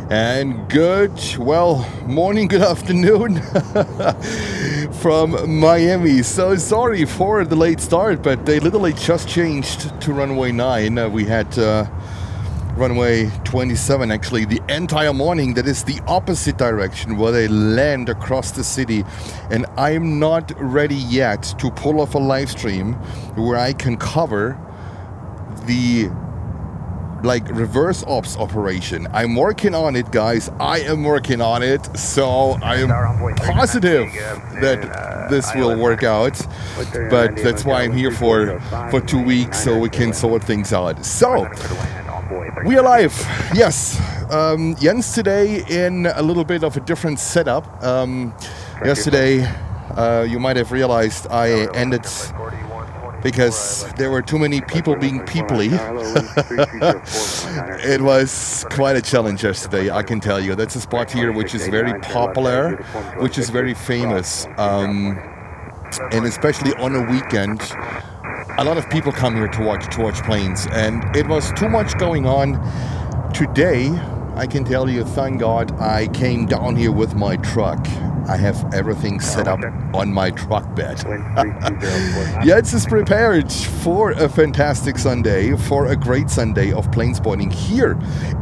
And good morning, good afternoon from Miami. So sorry for the late start, but they literally just changed to runway 9. We had runway 27 actually the entire morning. That is the opposite direction where they land across the city. And I'm not ready yet to pull off a live stream where I can cover the reverse ops operation. I'm working on it, guys. I am working on it. So I am positive that this will work out. But that's why I'm here for 2 weeks, so we can sort things out. So we are live. Yes. Jens today in a little bit of a different setup. Yesterday, you might have realized I ended because there were too many people being peoply. It was quite a challenge yesterday, I can tell you. That's a spot here which is very popular, which is very famous. And especially on a weekend, a lot of people come here to watch planes. And it was too much going on. Today, I can tell you, thank God, I came down here with my truck. I have everything set up on my truck bed. Jens is prepared for a fantastic Sunday, for a great Sunday of planespotting here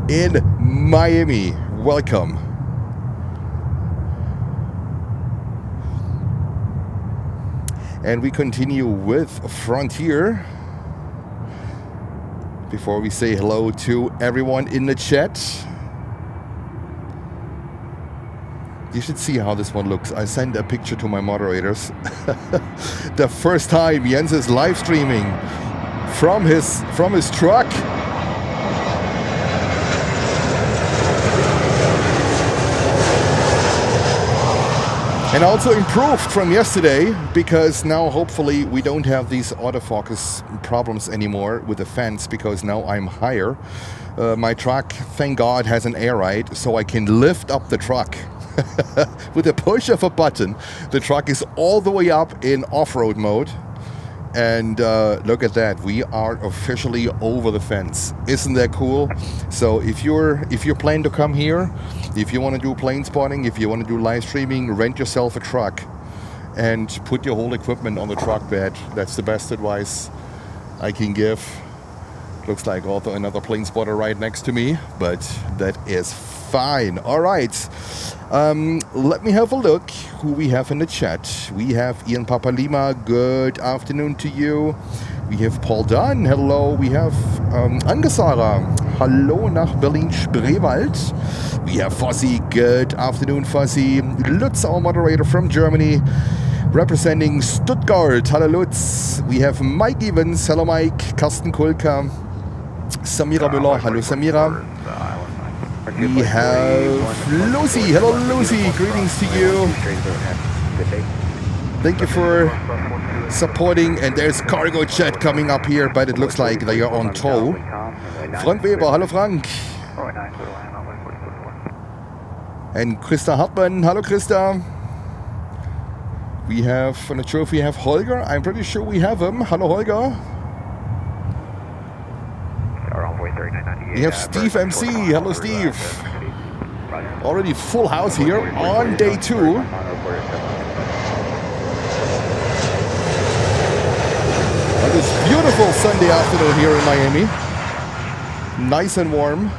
in Miami. Welcome. And we continue with Frontier. Before we say hello to everyone in the chat, you should see how this one looks. I sent a picture to my moderators. The first time Jens is live streaming from his truck. And also improved from yesterday, because now hopefully we don't have these autofocus problems anymore with the fence, because now I'm higher. My truck, thank God, has an air ride, so I can lift up the truck. With a push of a button, the truck is all the way up in off-road mode. And look at that, we are officially over the fence. Isn't that cool? So if you're planning to come here, if you want to do plane spotting, if you want to do live streaming, rent yourself a truck and put your whole equipment on the truck bed. That's the best advice I can give. Looks like also another plane spotter right next to me, but that is fine. All right. Let me have a look who we have in the chat. We have Ian Papalima. Good afternoon to you. We have Paul Dunn. Hello. We have Angesara. Hallo nach Berlin-Spreewald. We have Fossi. Good afternoon, Fossi. Lutz, our moderator from Germany, representing Stuttgart. Hello, Lutz. We have Mike Evans. Hello, Mike. Carsten Kulka. Samira Müller. Hello, Samira. We have Lucy. Hello, Lucy. Greetings to you. Thank you for supporting. And there's cargo chat coming up here, but it looks like they are on tow. Frank Weber. Hello, Frank. And Christa Hartmann. Hello, Christa. We have, I'm not sure if we have Holger. I'm pretty sure we have him. Hello, Holger. We have Steve MC. Hello, Steve. Already full house here on day 2. On this beautiful Sunday afternoon here in Miami. Nice and warm.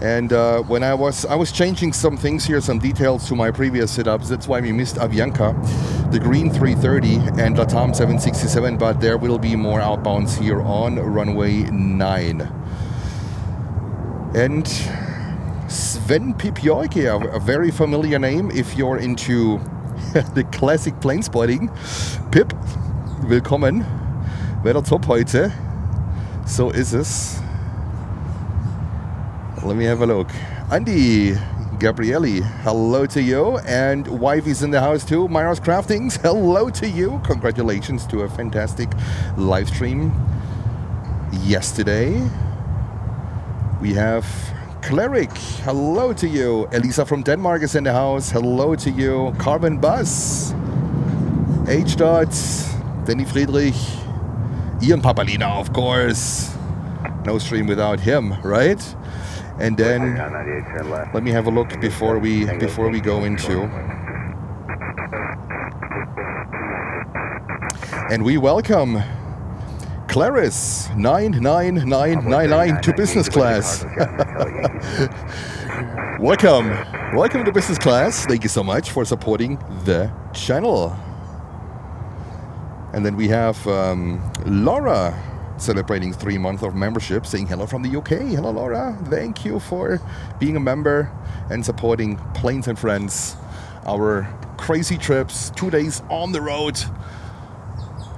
And when I was changing some things here, some details to my previous setups. That's why we missed Avianca, the Green 330 and LATAM 767, but there will be more outbounds here on runway 9. And Sven Pipjoike, a very familiar name if you're into the classic plane spotting. Pip, willkommen. Wer top heute? So ist es. Let me have a look. Andy Gabrielli, hello to you. And wifey's in the house too. Myra's Craftings, hello to you. Congratulations to a fantastic live stream yesterday. We have Cleric, hello to you. Elisa from Denmark is in the house, hello to you. Carbon Bus, H. Dot, Danny Friedrich, Ian Papalina, of course. No stream without him, right? And then let me have a look before we go into. And we welcome Clarice 99999 to business class. Welcome to business class. Thank you so much for supporting the channel. And then we have Laura celebrating 3 months of membership, saying hello from the UK. Hello, Laura. Thank you for being a member and supporting Planes and Friends. Our crazy trips, 2 days on the road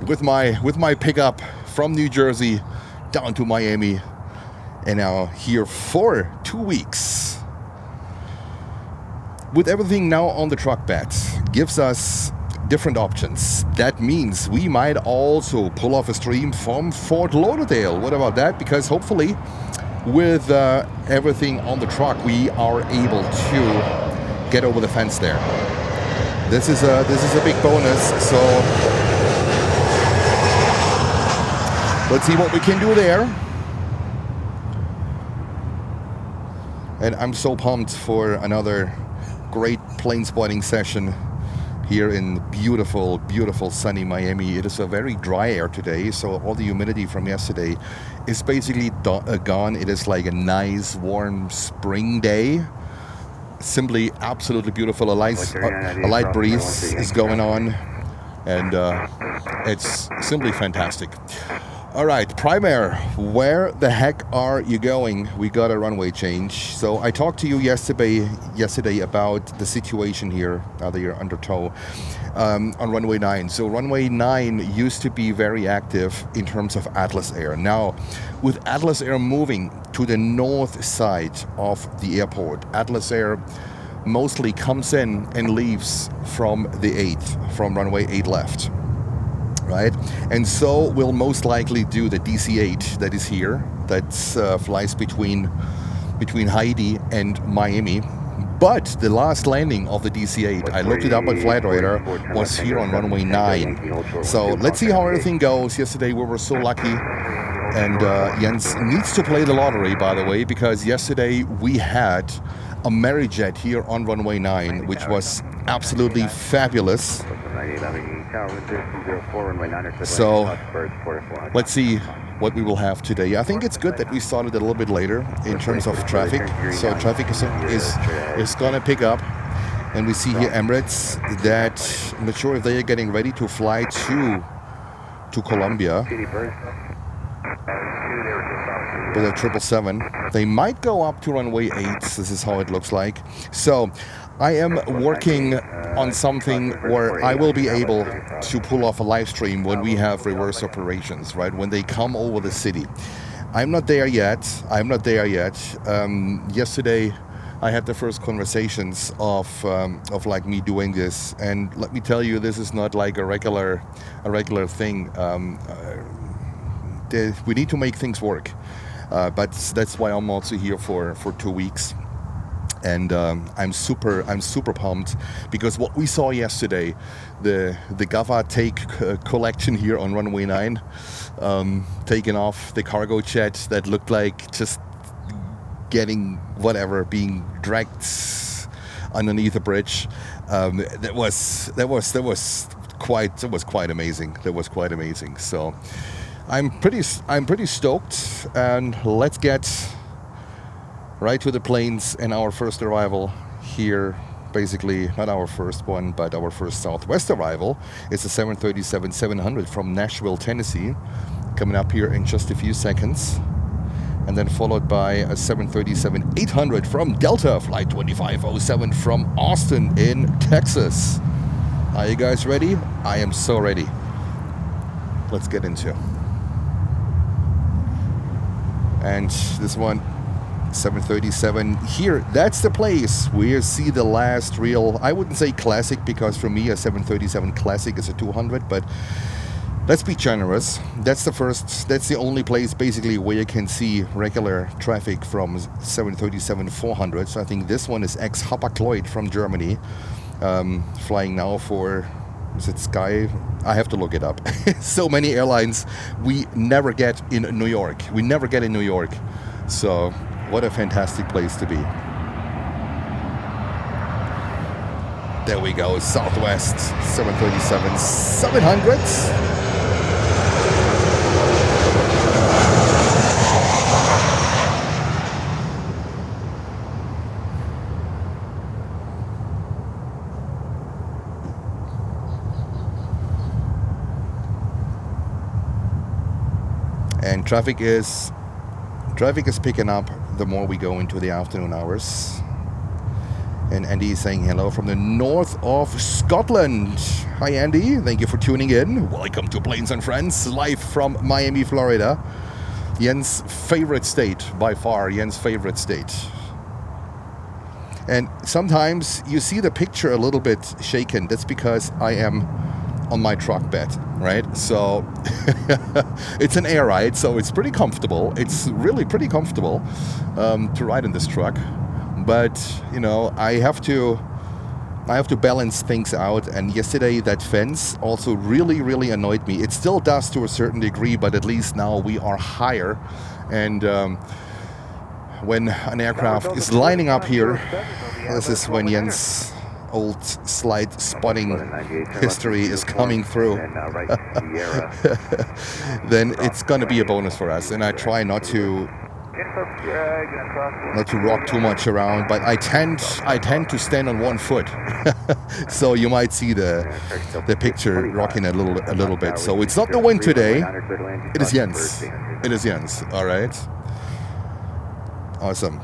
with my pickup from New Jersey down to Miami, and now here for 2 weeks. With everything now on the truck bed, gives us different options. That means we might also pull off a stream from Fort Lauderdale. What about that? Because hopefully with everything on the truck, we are able to get over the fence there. This is a big bonus. So let's see what we can do there. And I'm so pumped for another great plane spotting session here in beautiful, beautiful sunny Miami. It is a very dry air today, so all the humidity from yesterday is basically gone. It is like a nice, warm spring day. Simply absolutely beautiful. A light breeze is going on, and it's simply fantastic. All right, Primair, where the heck are you going? We got a runway change. So I talked to you yesterday about the situation here, that you're under tow, on runway 9. So runway 9 used to be very active in terms of Atlas Air. Now, with Atlas Air moving to the north side of the airport, Atlas Air mostly comes in and leaves from the 8th, from runway 8 left. Right, and so we'll most likely do the DC-8 that is here, that flies between Haiti and Miami. But the last landing of the DC-8, I looked it up on Flight Radar, was here on runway 9. So let's see how everything goes. Yesterday we were so lucky, and Jens needs to play the lottery, by the way, because yesterday we had a Arajet here on runway 9, which was absolutely fabulous. So let's see what we will have today. I think it's good that we started a little bit later in terms of traffic. So traffic is going to pick up. And we see here Emirates that I'm not sure if they are getting ready to fly to Colombia with a 777. They might go up to runway 8. This is how it looks like. So I am working on something where I will be able to pull off a live stream when we have reverse operations, right? When they come over the city. I'm not there yet. Yesterday I had the first conversations of like me doing this, and let me tell you, this is not like a regular thing. We need to make things work, but that's why I'm also here for 2 weeks. And I'm super pumped, because what we saw yesterday, the Gava take collection here on runway 9, taking off the cargo jet that looked like just being dragged underneath a bridge. That was quite amazing. So I'm pretty stoked, and let's get right to the planes and our first arrival here. Basically, not our first one, but our first Southwest arrival. It's a 737-700 from Nashville, Tennessee, coming up here in just a few seconds. And then followed by a 737-800 from Delta, flight 2507 from Austin in Texas. Are you guys ready? I am so ready. Let's get into it. And this one, 737 here, that's the place where you see the last real, I wouldn't say classic, because for me a 737 classic is a 200, but let's be generous. That's the only place basically where you can see regular traffic from 737-400. So I think this one is ex-Hapag-Lloyd from Germany, flying now for Is it Sky? I have to look it up. So many airlines we never get in New York. We never get in New York. So what a fantastic place to be. There we go, Southwest 737-700s. And traffic is picking up the more we go into the afternoon hours. And Andy is saying hello from the north of Scotland. Hi Andy, thank you for tuning in. Welcome to Planes and Friends, live from Miami, Florida. Jens' favorite state, by far, Jens' favorite state. And sometimes you see the picture a little bit shaken. That's because I am on my truck bed, right? So it's an air ride, so it's pretty comfortable. It's really pretty comfortable to ride in this truck. But you know, I have to balance things out. And yesterday that fence also really annoyed me. It still does to a certain degree, but at least now we are higher. And when an aircraft is lining up here, this is when Jens' old slide spotting history is coming through. Then it's going to be a bonus for us. And I try not to rock too much around, but I tend to stand on one foot. So you might see the picture rocking a little bit. So it's not the wind today. It is Jens. It is Jens. All right. Awesome.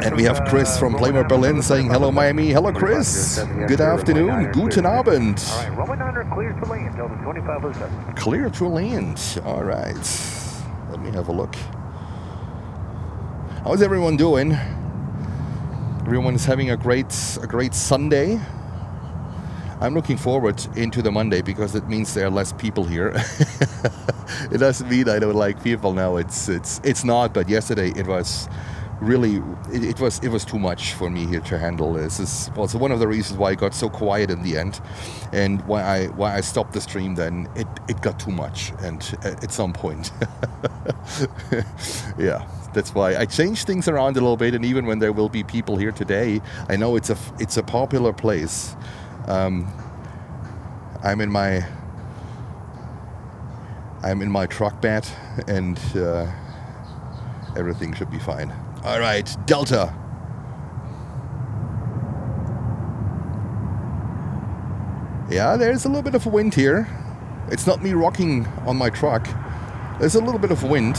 And we have Chris from Playmore Berlin saying hello Miami. Hello Chris. Good afternoon. Guten Abend. Clear to land. All right. Let me have a look. How's everyone doing? Everyone is having a great Sunday. I'm looking forward into the Monday because it means there are less people here. It doesn't mean I don't like people now. It's not. But yesterday it was really it was too much for me here to handle. This is also one of the reasons why I got so quiet in the end, and why I stopped the stream. Then it got too much, and at some point, yeah. That's why I changed things around a little bit, and even when there will be people here today, I know it's a popular place. I'm in my truck bed, and everything should be fine. All right, Delta. Yeah, there's a little bit of wind here. It's not me rocking on my truck. There's a little bit of wind.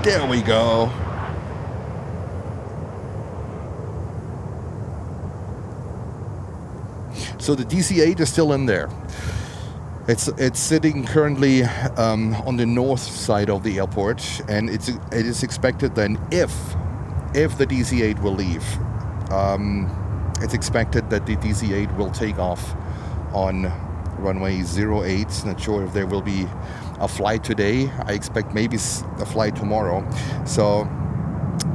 There we go. So the DC-8 is still in there. It's sitting currently on the north side of the airport, and it is expected then if the DC-8 will leave, it's expected that the DC-8 will take off on runway 08. Not sure if there will be a flight today. I expect maybe a flight tomorrow. So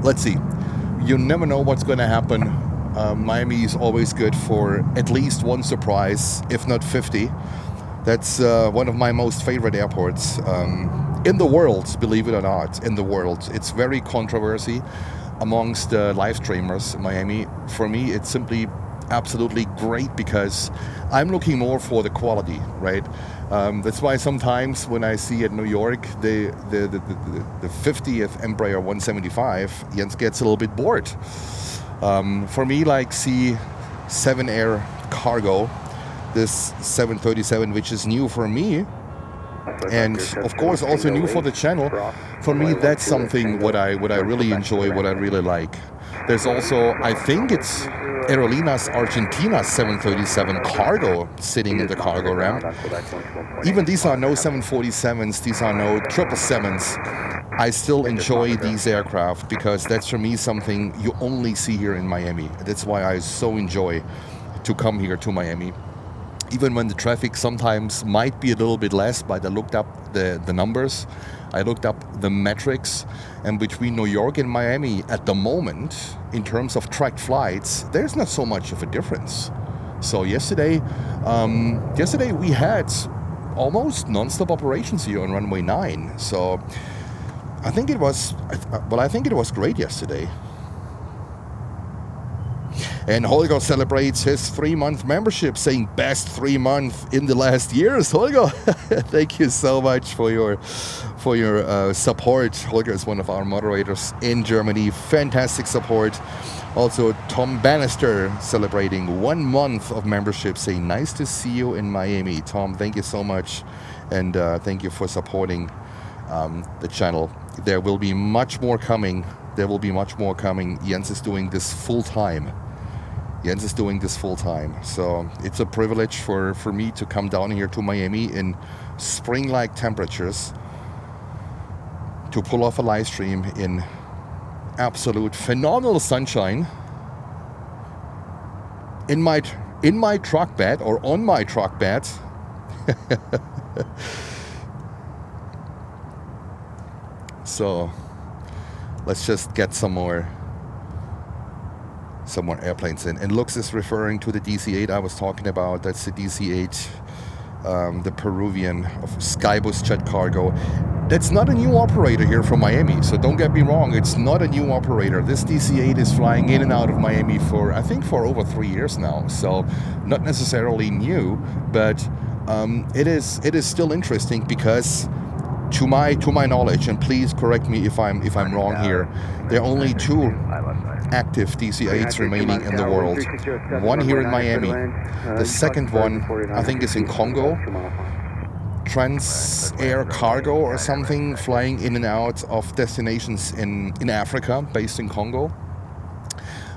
let's see. You never know what's going to happen. Miami is always good for at least one surprise, if not 50. That's one of my most favorite airports in the world, believe it or not, in the world. It's very controversial amongst live streamers in Miami. For me, it's simply absolutely great because I'm looking more for the quality, right? That's why sometimes when I see at New York the 50th Embraer 175, Jens gets a little bit bored. For me, like C7 Air Cargo, this 737, which is new for me, and of course also new for the channel. For me, that's something what I really enjoy, what I really like. There's also, I think it's Aerolíneas Argentina 737 cargo sitting in the cargo ramp. Even these are no 747s, these are no 777s. I still enjoy these aircraft because that's for me something you only see here in Miami. That's why I so enjoy to come here to Miami. even when the traffic sometimes might be a little bit less, but I looked up the numbers, I looked up the metrics, and between New York and Miami at the moment, in terms of tracked flights, there's not so much of a difference. So yesterday we had almost non-stop operations here on runway 9. So I think it was great yesterday. And Holger celebrates his 3-month membership, saying best 3 month in the last years. Holger, thank you so much for your support. Holger is one of our moderators in Germany. Fantastic support. Also, Tom Bannister celebrating 1 month of membership, saying nice to see you in Miami. Tom, thank you so much, and thank you for supporting the channel. There will be much more coming. Jens is doing this full time. So it's a privilege for me to come down here to Miami in spring-like temperatures to pull off a live stream in absolute phenomenal sunshine in my truck bed, or on my truck bed. So let's just get some more airplanes in. And Lux is referring to the DC-8 I was talking about. That's the DC-8, the Peruvian of Skybus Jet Cargo. That's not a new operator here from Miami, so don't get me wrong, it's not a new operator. This DC-8 is flying in and out of Miami for over 3 years now, so not necessarily new, but it is still interesting because to my knowledge, and please correct me if I'm wrong here, there are only 2 active DC-8s remaining in the world. One here in Miami. The second one, I think, is in Congo. Trans Air Cargo or something, flying in and out of destinations in Africa, based in Congo.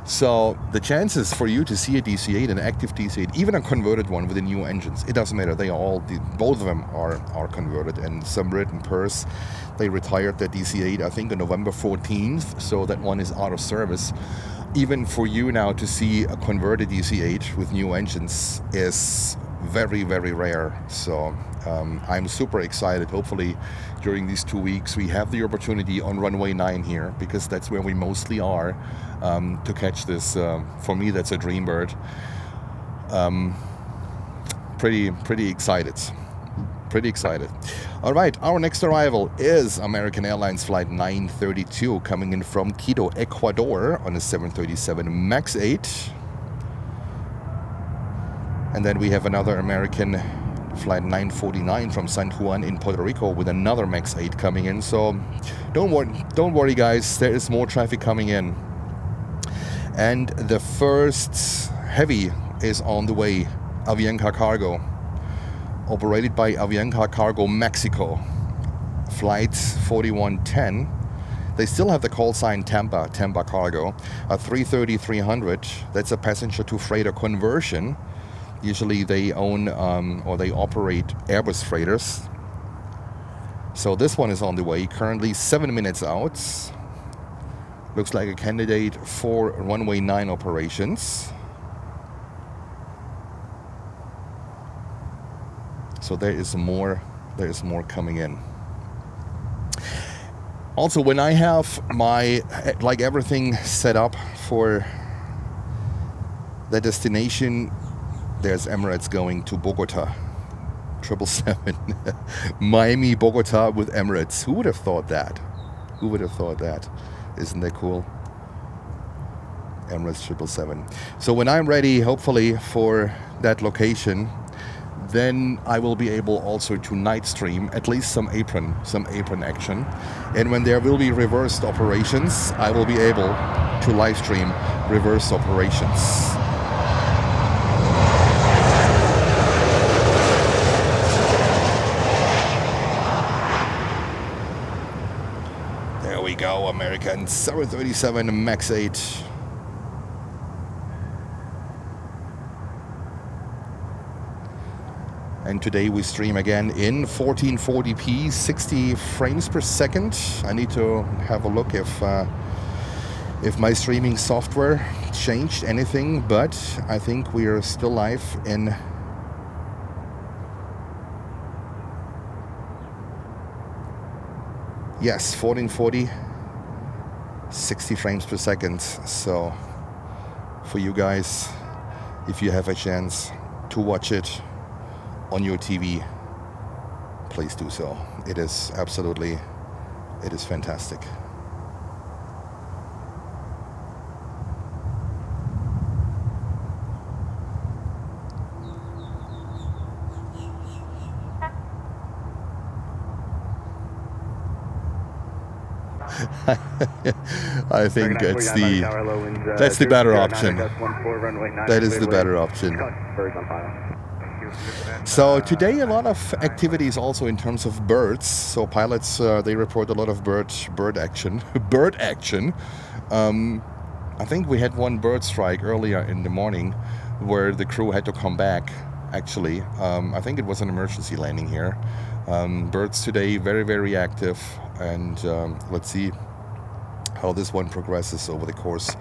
So the chances for you to see a DC-8, an active DC-8, even a converted one with the new engines, it doesn't matter. Both of them are converted. And Samrit and Purse, they retired their DC-8, I think, on November 14th. So that one is out of service. Even for you now to see a converted DC-8 with new engines is very, very rare. So I'm super excited. Hopefully during these 2 weeks we have the opportunity on runway 9 here, because that's where we mostly are, to catch this. For me, that's a dream bird. Pretty excited. All right, our next arrival is American Airlines flight 932, coming in from Quito, Ecuador, on a 737 MAX 8. And then we have another American flight 949 from San Juan in Puerto Rico with another MAX 8 coming in. So don't worry guys, there is more traffic coming in. And the first heavy is on the way, Avianca Cargo, operated by Avianca Cargo Mexico, flight 4110. They still have the call sign Tampa Cargo, a 330-300. That's a passenger to freighter conversion. Usually they own or they operate Airbus freighters. So this one is on the way, currently 7 minutes out. Looks like a candidate for runway 9 operations. So there is more coming in. Also, when I have everything set up for the destination, there's Emirates going to Bogota, 777. Miami, Bogota with Emirates. Who would have thought that? Isn't that cool? Emirates 777. So when I'm ready, hopefully, for that location, then I will be able also to night stream at least some apron action. And when there will be reversed operations, I will be able to live stream reverse operations. There we go, American 737 MAX 8. And today we stream again in 1440p, 60 frames per second. I need to have a look if my streaming software changed anything, but I think we are still live in Yes, 1440, 60 frames per second. So for you guys, if you have a chance to watch it on your TV, please do so. It is absolutely, it is fantastic. I think that's the better option. That is the better option. So today a lot of activities also in terms of birds. So pilots, they report a lot of bird action. Bird action. I think we had one Bridstrike earlier in the morning where the crew had to come back, actually. I think it was an emergency landing here. Birds today very, very active. And let's see how this one progresses over the course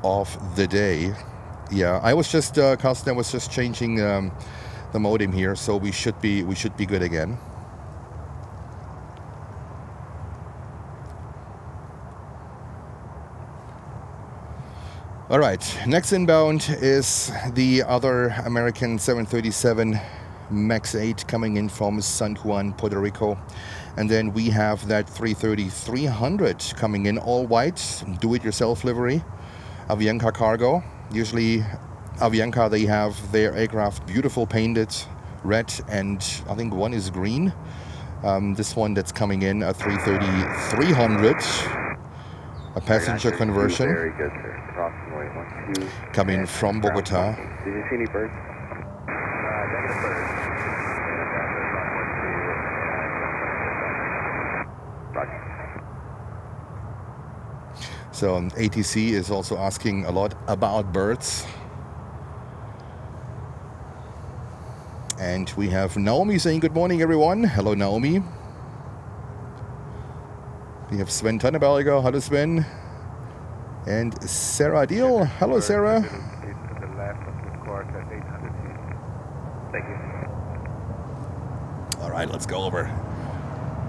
of the day. Yeah, I was just, Carsten, I was just changing the modem here, so we should be good again. All right, next inbound is the other American 737 MAX 8 coming in from San Juan, Puerto Rico. And then we have that 330-300 coming in, all white, do-it-yourself livery, Avianca cargo. Usually Avianca, they have their aircraft beautiful painted red, and I think one is green. This one that's coming in, a 330-300, a passenger conversion, very good, sir. Approximately 1, 2, coming from Bogota. Did you see any birds? Negative birds. So ATC is also asking a lot about birds. And we have Naomi saying good morning, everyone. Hello, Naomi. We have Sven Tannebelger. Hello, Sven. And Sarah Deal. Hello, Sarah. Thank you. All right, let's go over.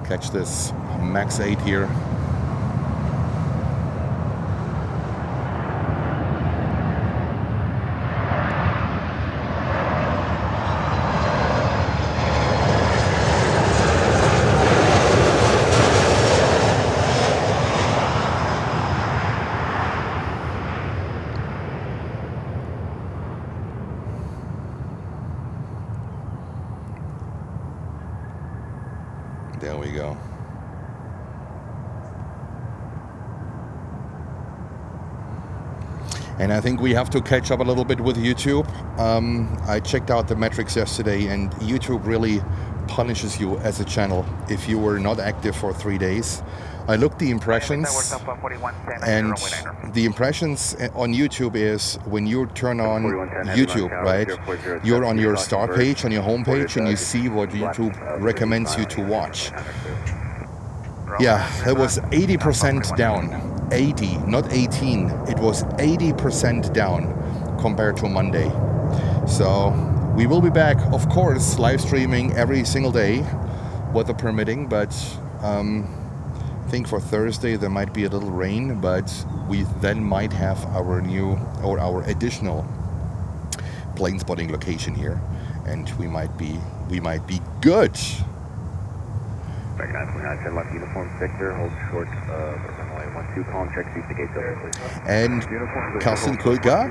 Catch this MAX 8 here. There we go. And I think we have to catch up a little bit with YouTube. I checked out the metrics yesterday, and YouTube really punishes you as a channel if you were not active for 3 days. I looked the impressions, and the impressions on YouTube is when you turn on YouTube, right? You're on your start page, on your home page, and you see what YouTube recommends you to watch. Yeah, it was 80% down. 80, not 18. It was 80% down compared to Monday. So we will be back, of course, live streaming every single day, weather permitting, but I think for Thursday there might be a little rain, but we then might have our new or our additional plane spotting location here, and we might be good. Back 929, left uniform Victor, hold short runway 12, column check, see if the gate's open, please. And Carsten Kulka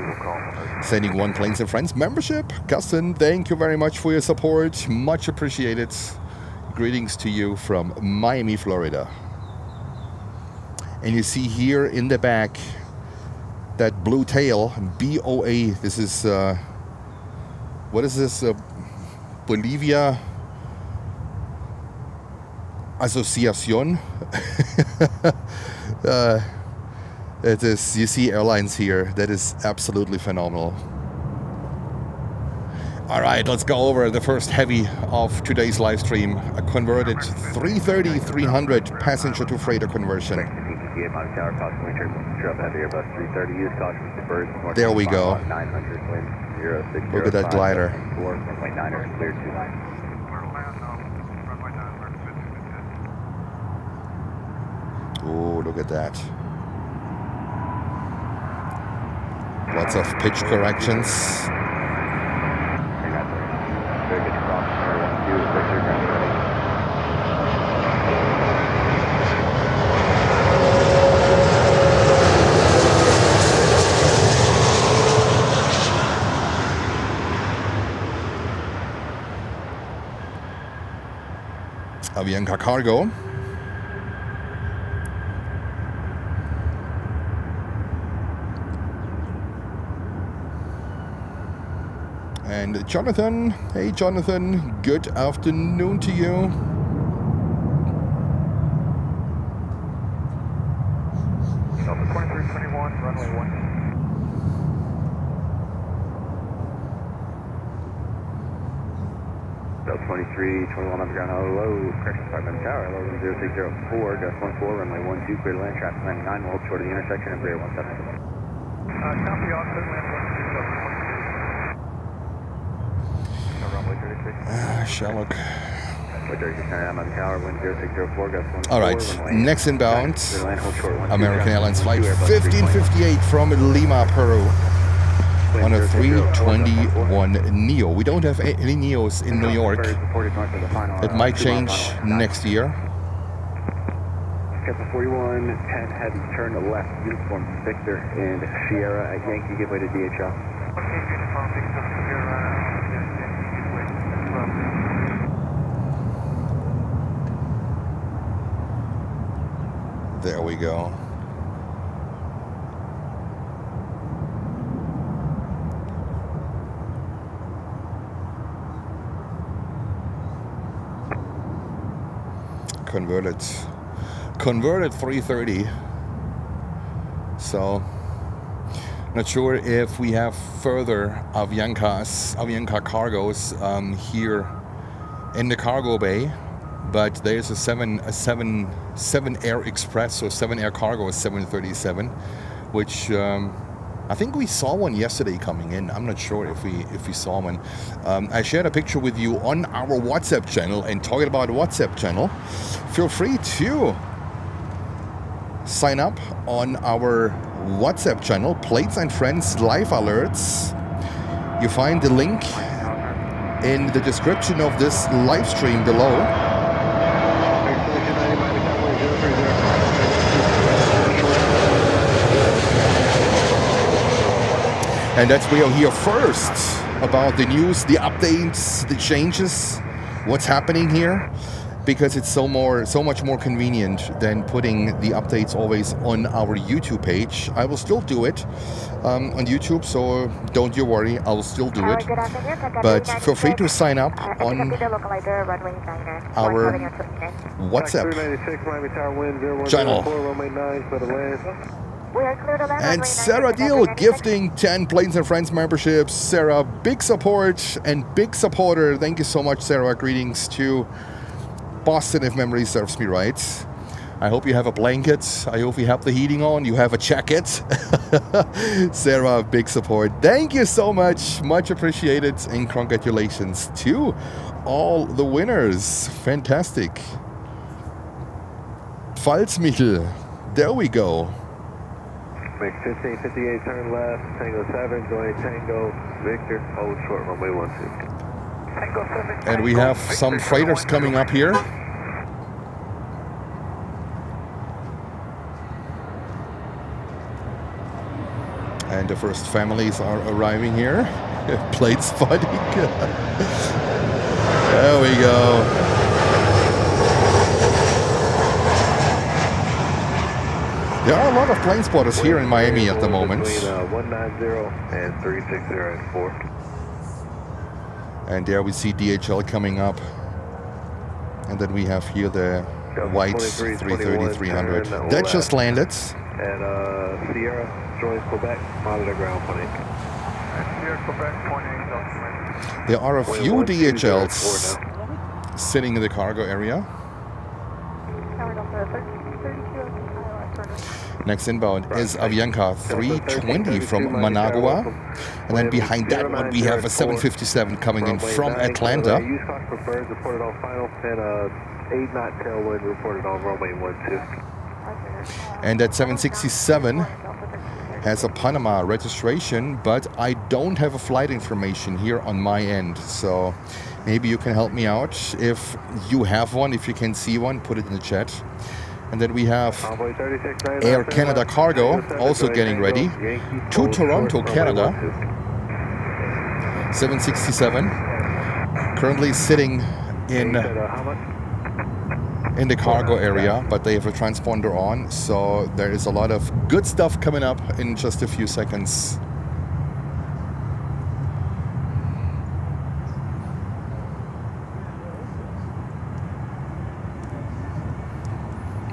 sending one Planes and Friends membership. Carsten, thank you very much for your support, much appreciated. Greetings to you from Miami, Florida. And you see here in the back that blue tail, BOA. This is, what is this? Bolivia Asociación. It is, you see airlines here. That is absolutely phenomenal. All right, let's go over the first heavy of today's live stream. A converted 330-300 passenger to freighter conversion. There we go. Look at that glider. Look at that. Lots of pitch corrections. Very good cross. 1-2, Victor, ground ready. Avianca Cargo. And Jonathan, hey Jonathan, good afternoon to you. Delta 2321, runway 1. Delta 2321 underground, hello, correction 5 minute tower, hello, 0604, gust 14, runway 12, clear to land, traffic 99, hold short of the intersection, and Embraer 17. Copy, offset, land 12, runway 36. Sherlock. All right, next inbound, American Airlines flight 1558 from Lima, Peru, on a 321 Neo. We don't have any Neos in New York. It might change next year. Captain 41, 10 heavy, turn to left, uniform Victor and Sierra at Yankee, give way to DHL. There we go. Converted 330. So not sure if we have further Avianca cargos here in the cargo bay, but there's a 7 Air Express or 7 Air Cargo 737, which I think we saw one yesterday coming in. I'm not sure if we saw one. I shared a picture with you on our WhatsApp channel, and talking about WhatsApp channel, feel free to sign up on our WhatsApp channel, Plates and Friends Live Alerts. You find the link in the description of this live stream below. And that's where you'll hear first about the news, the updates, the changes, what's happening here, because it's so much more convenient than putting the updates always on our YouTube page. I will still do it on YouTube, so don't you worry, I will still do it. But feel free to sign up on our WhatsApp channel. And Sarah Deal gifting 10 Planes and Friends memberships. Sarah, big support and big supporter. Thank you so much, Sarah. Greetings to Boston, if memory serves me right. I hope you have a blanket. I hope you have the heating on. You have a jacket. Sarah, big support. Thank you so much. Much appreciated. And congratulations to all the winners. Fantastic. Pfalzmichel. There we go. Make 1558, turn left, Tango 7, join Tango, Victor, hold short, runway 12. Tango 7. And we have some freighters coming up here. And the first families are arriving here. Plate spotting. There we go. There are a lot of plane spotters here in Miami at the moment. Between 190 and 360 and 4. And there we see DHL coming up. And then we have here the white 330-300. That just landed. And Sierra, joins Quebec, monitor ground point 8. Sierra, Quebec, point 8. There are a few DHLs sitting in the cargo area. Next inbound is Avianca 320 from Managua. And then behind that one we have a 757 coming in from Atlanta. Use caution preferred, reported on final, and 8 knot tailwind reported on runway 12. And that 767 has a Panama registration, but I don't have a flight information here on my end. So maybe you can help me out. If you have one, if you can see one, put it in the chat. And then we have Air Canada cargo also getting ready to Toronto, Canada. 767 currently sitting in the cargo area, but they have a transponder on, so there is a lot of good stuff coming up in just a few seconds.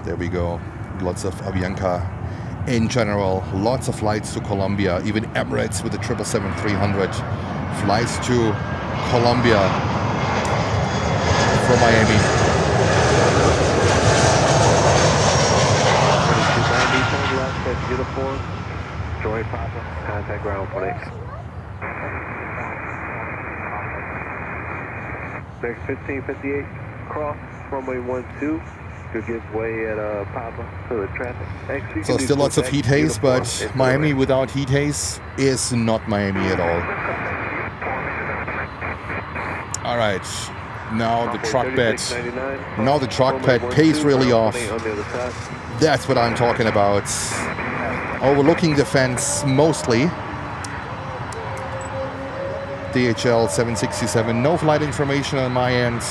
There we go. Lots of Avianca in general. Lots of flights to Colombia. Even Emirates with the 777-300 flies to Colombia from Miami. Uniform, join Papa, contact ground 18. Next 1558, cross runway 12 to give way at Papa to the traffic. So still lots of heat haze, but Miami without heat haze is not Miami at all. All right, now the truck bed. Now the truck bed pays really off. That's what I'm talking about. Overlooking the fence mostly. DHL 767, no flight information on my end.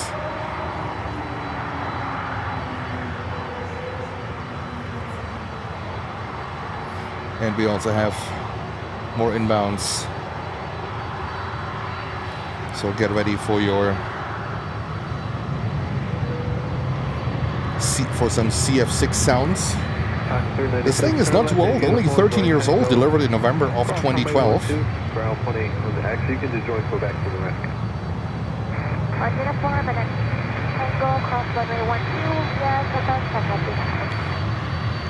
And we also have more inbounds. So get ready for your for some CF6 sounds. This thing is not too old, only 13 years old, delivered in November of 2012. Actually, you can just join go back to the rest.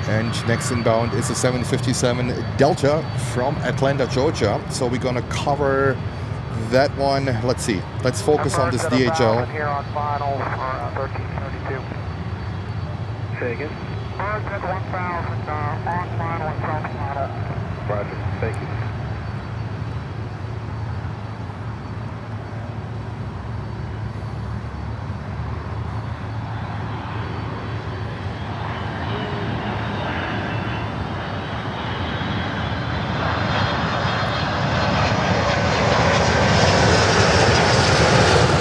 And next inbound is a 757 Delta from Atlanta, Georgia. So we're gonna cover that one. Let's see. Let's focus on this DHL. Here on final for 1332. Say again. Birds at 1000 on final and from final. Roger. Thank you.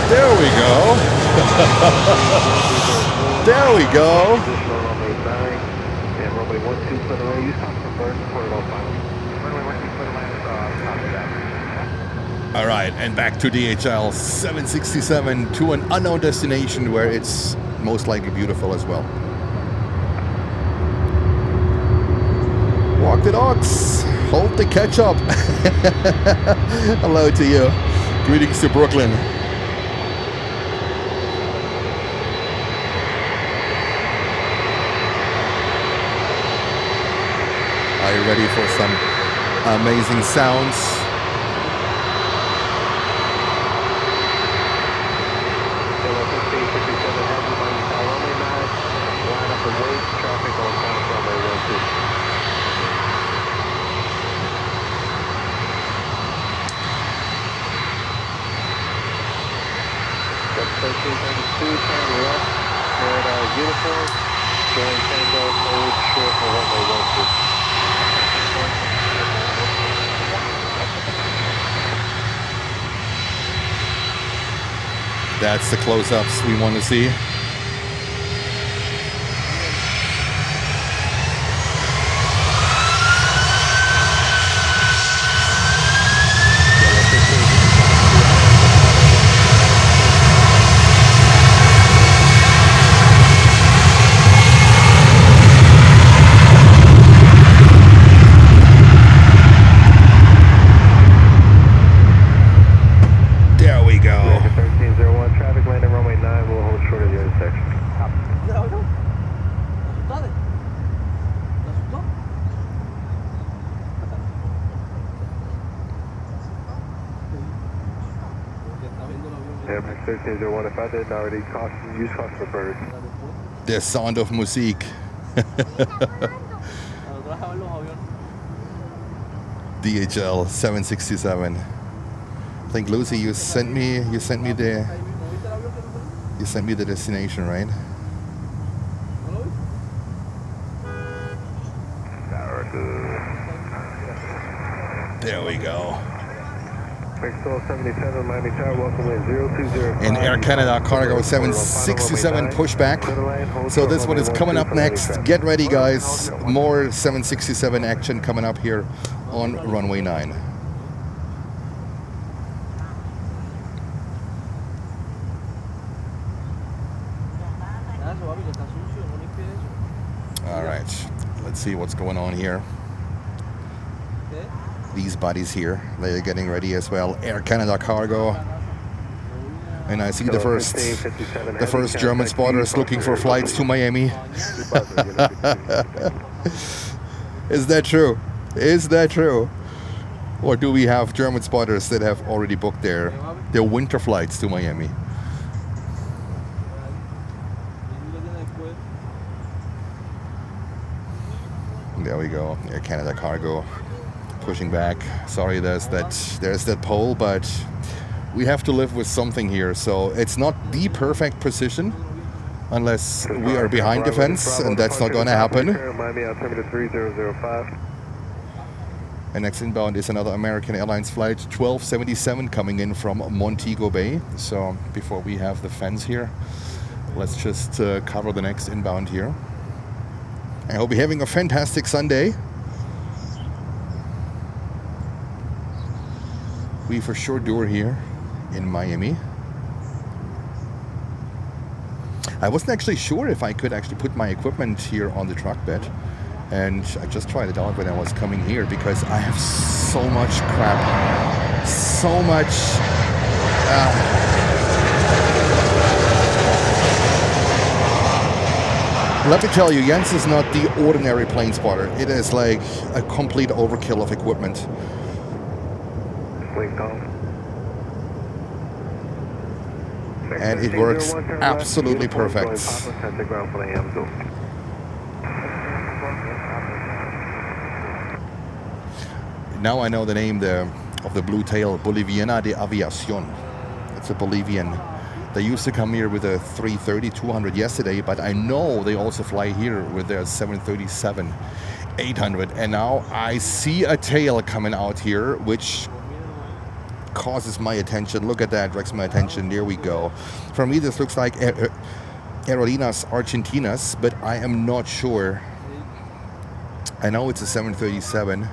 There we go. There we go. All right, and back to DHL 767 to an unknown destination where it's most likely beautiful as well. Walk the dogs. Hold the ketchup. Hello to you. Greetings to Brooklyn. Are you ready for some amazing sounds? Uniform, join Tango, hold short for runway 12. That's the close-ups we want to see. Airmax 1301, if I didn't already use caution for birds. The sound of music. DHL 767. I think Lucy, you sent me the destination, right? There we go. And Air Canada cargo 767 pushback. So this one is coming up next. Get ready, guys. More 767 action coming up here on runway 9. All right, let's see what's going on here. These buddies here, they're getting ready as well. Air Canada cargo. And I see the first German spotters looking for flights to Miami. Is that true? Is that true? Or do we have German spotters that have already booked their winter flights to Miami? There we go, Air Canada cargo. Pushing back. Sorry, there's that pole, but we have to live with something here. So it's not the perfect position unless we are behind the fence, and that's not going to happen. And next inbound is another American Airlines flight 1277 coming in from Montego Bay. So before we have the fence here, let's just cover the next inbound here. I hope you're having a fantastic Sunday. We for sure do here in Miami. I wasn't actually sure if I could actually put my equipment here on the truck bed, and I just tried it out when I was coming here because I have so much crap, so much. Let me tell you, Jens is not the ordinary plane spotter. It is like a complete overkill of equipment. And it works absolutely perfect. Now I know the name of the blue tail, Boliviana de Aviación. It's a Bolivian. They used to come here with a 330-200 yesterday, but I know they also fly here with their 737-800. And now I see a tail coming out here, which causes my attention. Look at that, directs my attention. There we go. For me, this looks like Aerolíneas Argentinas, but I am not sure. I know it's a 737.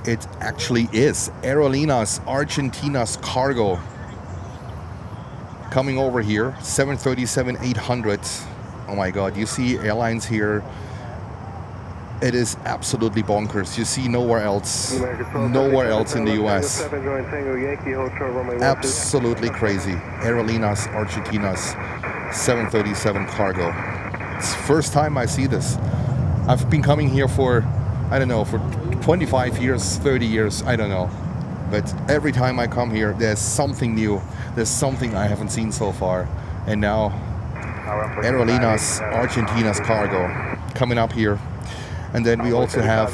It actually is Aerolíneas Argentinas cargo coming over here, 737-800. Oh my God, you see airlines here. It is absolutely bonkers. You see nowhere else in the US. Absolutely crazy. Aerolíneas Argentinas 737 cargo. It's the first time I see this. I've been coming here for, I don't know, for 25 years, 30 years, I don't know. But every time I come here, there's something new. There's something I haven't seen so far. And now, Aerolíneas Argentinas cargo coming up here. And then we also have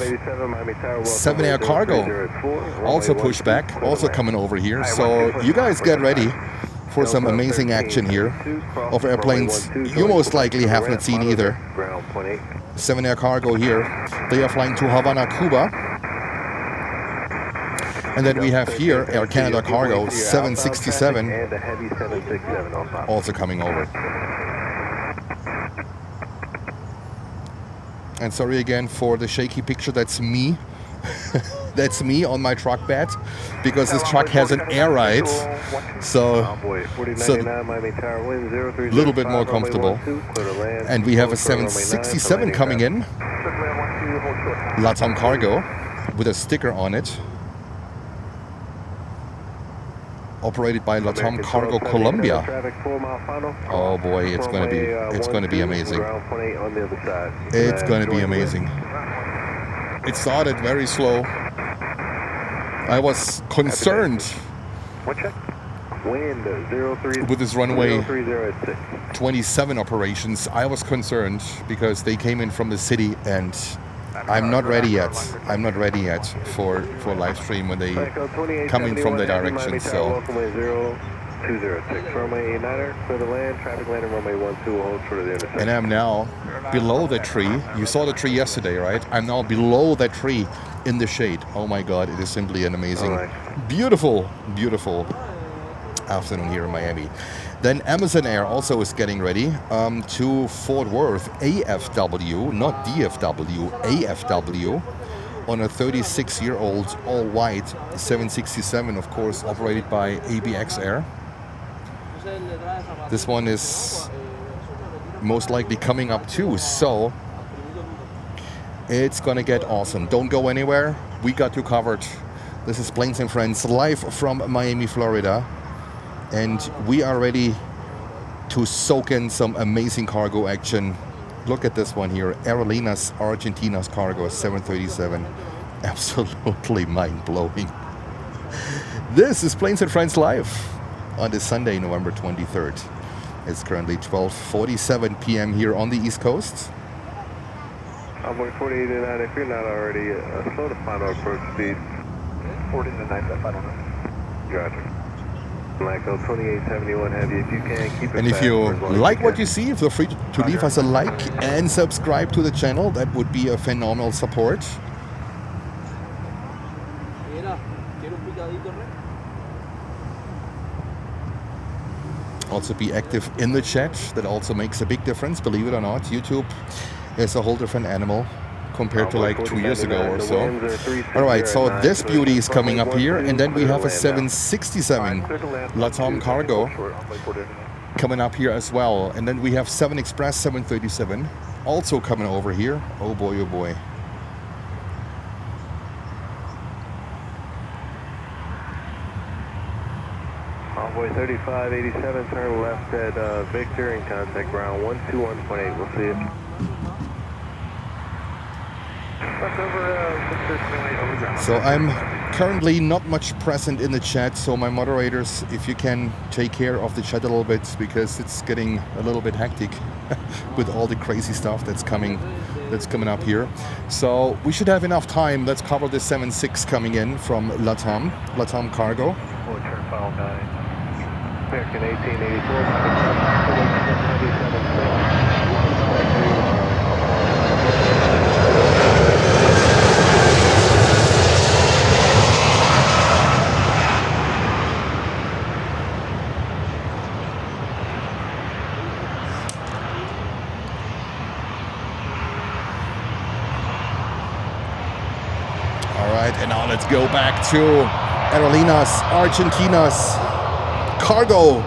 7 Air Cargo, also pushback, also coming over here. So you guys get ready for some amazing action here of airplanes you most likely have not seen either. 7 Air Cargo here. They are flying to Havana, Cuba. And then we have here Air Canada Cargo 767 also coming over. And sorry again for the shaky picture, that's me. That's me on my truck bed, because this truck has an air ride, so a little bit more comfortable. And we have a 767 coming in, LATAM cargo, with a sticker on it, operated by LATAM Cargo Colombia. Oh boy, it's going to be amazing. It's going to be amazing. It started very slow. I was concerned. Wind 03. With this runway 030 at 6. 27 operations, I was concerned because they came in from the city and I'm not ready yet. I'm not ready yet for live stream when they come in from the direction. So. 206, runway 89er, clear the land, traffic landing runway 12, hold short of the intersection. And I'm now below the tree. You saw the tree yesterday, right? I'm now below that tree in the shade. Oh my God, it is simply an amazing, beautiful, beautiful afternoon here in Miami. Then Amazon Air also is getting ready to Fort Worth, AFW, not DFW, AFW, on a 36-year-old all-white 767, of course, operated by ABX Air. This one is most likely coming up too, so it's gonna get awesome. Don't go anywhere. We got you covered. This is Planes and Friends live from Miami, Florida, and we are ready to soak in some amazing cargo action. Look at this one here, Aerolíneas Argentinas Cargo 737. Absolutely mind-blowing. This is Planes and Friends live on this Sunday, November 23rd. It's currently 12:47 p.m. here on the East Coast. Envoy 48-9, if you're not already, slow to final approach speed. 40-9, that final number. Gotcha. Blanco 2871 heavy, if you can, keep it. And if you like what you see, feel free to leave us a like and subscribe to the channel. That would be a phenomenal support. Also be active in the chat. That also makes a big difference, believe it or not. YouTube is a whole different animal compared to like 2 years ago or so. Alright, so this beauty is coming up here, and then we have a 767 LATAM cargo coming up here as well. And then we have 7 Express 737 also coming over here. Oh boy, oh boy. Envoy 3587, turn left at Victor and contact ground 121.8. We'll see you. So I'm currently not much present in the chat, so my moderators, if you can take care of the chat a little bit, because it's getting a little bit hectic with all the crazy stuff that's coming up here. So we should have enough time. Let's cover the 76 coming in from LATAM Cargo. American 1884. And now let's go back to Aerolíneas Argentinas Cargo.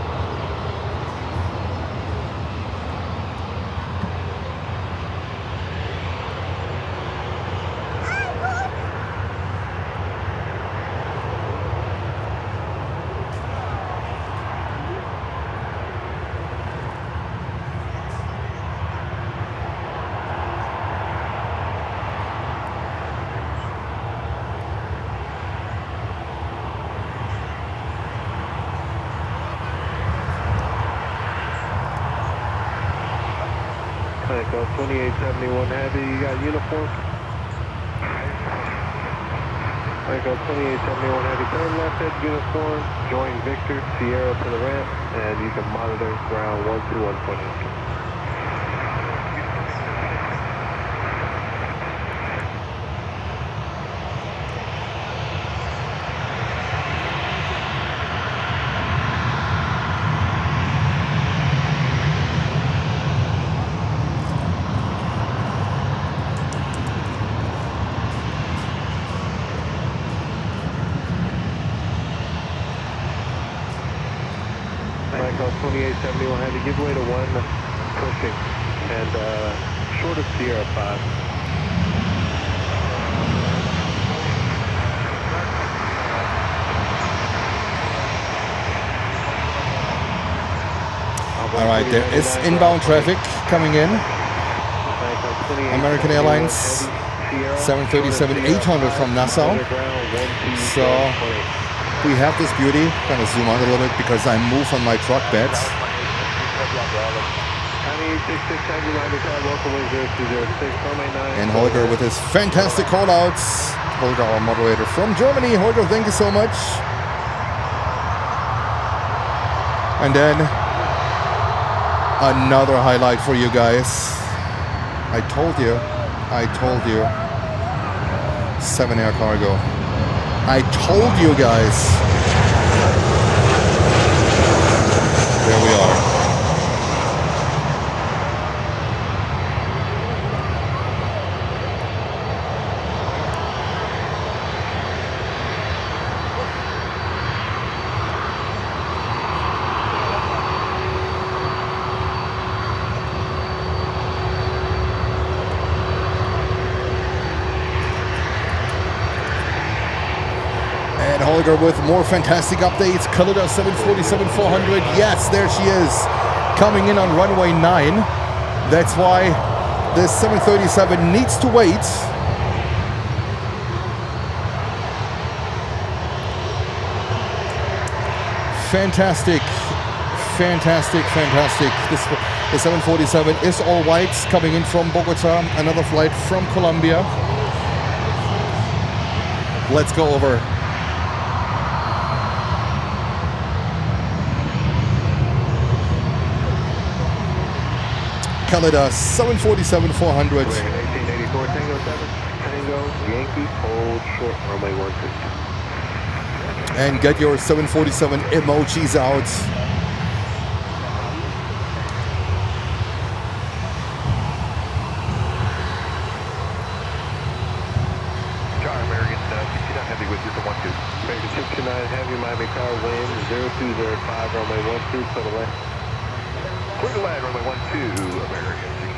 Echo 2871 heavy, you got uniform? Echo 2871 heavy, turn left at uniform, join Victor, Sierra to the ramp, and you can monitor ground 121.8. Echo 2871 heavy, give way to 1, pushing, and short of Sierra 5. All right, there is inbound traffic coming in. American Airlines 737-800 from Nassau. So we have this beauty. Kind of zoom out a little bit because I move on my truck beds. And Holger with his fantastic call-outs. Holger, our moderator from Germany. Holger, thank you so much. And then another highlight for you guys. I told you. 7 Air Cargo. I told you guys. There we are. Holger with more fantastic updates. Kalitta 747-400. Yes, there she is. Coming in on runway 9. That's why this 737 needs to wait. Fantastic. The 747 is all white, coming in from Bogota. Another flight from Colombia. Let's go over. Kalitta 747-400. 1884 Tango 7, Tango, Yankee, hold short, runway 12. And get your 747 emojis out. Jar American 69 Heavy with you for 12. American 69 Heavy, Miami Tower, wind 0205, runway 12, clear the left. Clear the line, runway 12, American 69.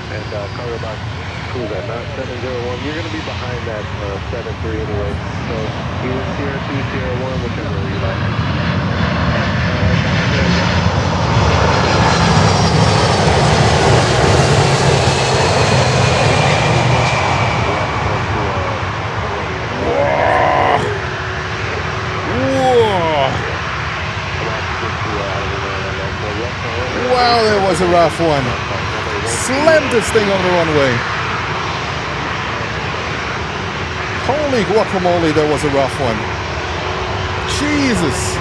And cargo box, who is that, not 701, you're going to be behind that 73 anyway, so either Sierra 2, Sierra 1, whichever you like. Wow, that was a rough one. Slammed this thing on the runway. Holy guacamole, that was a rough one. Jesus.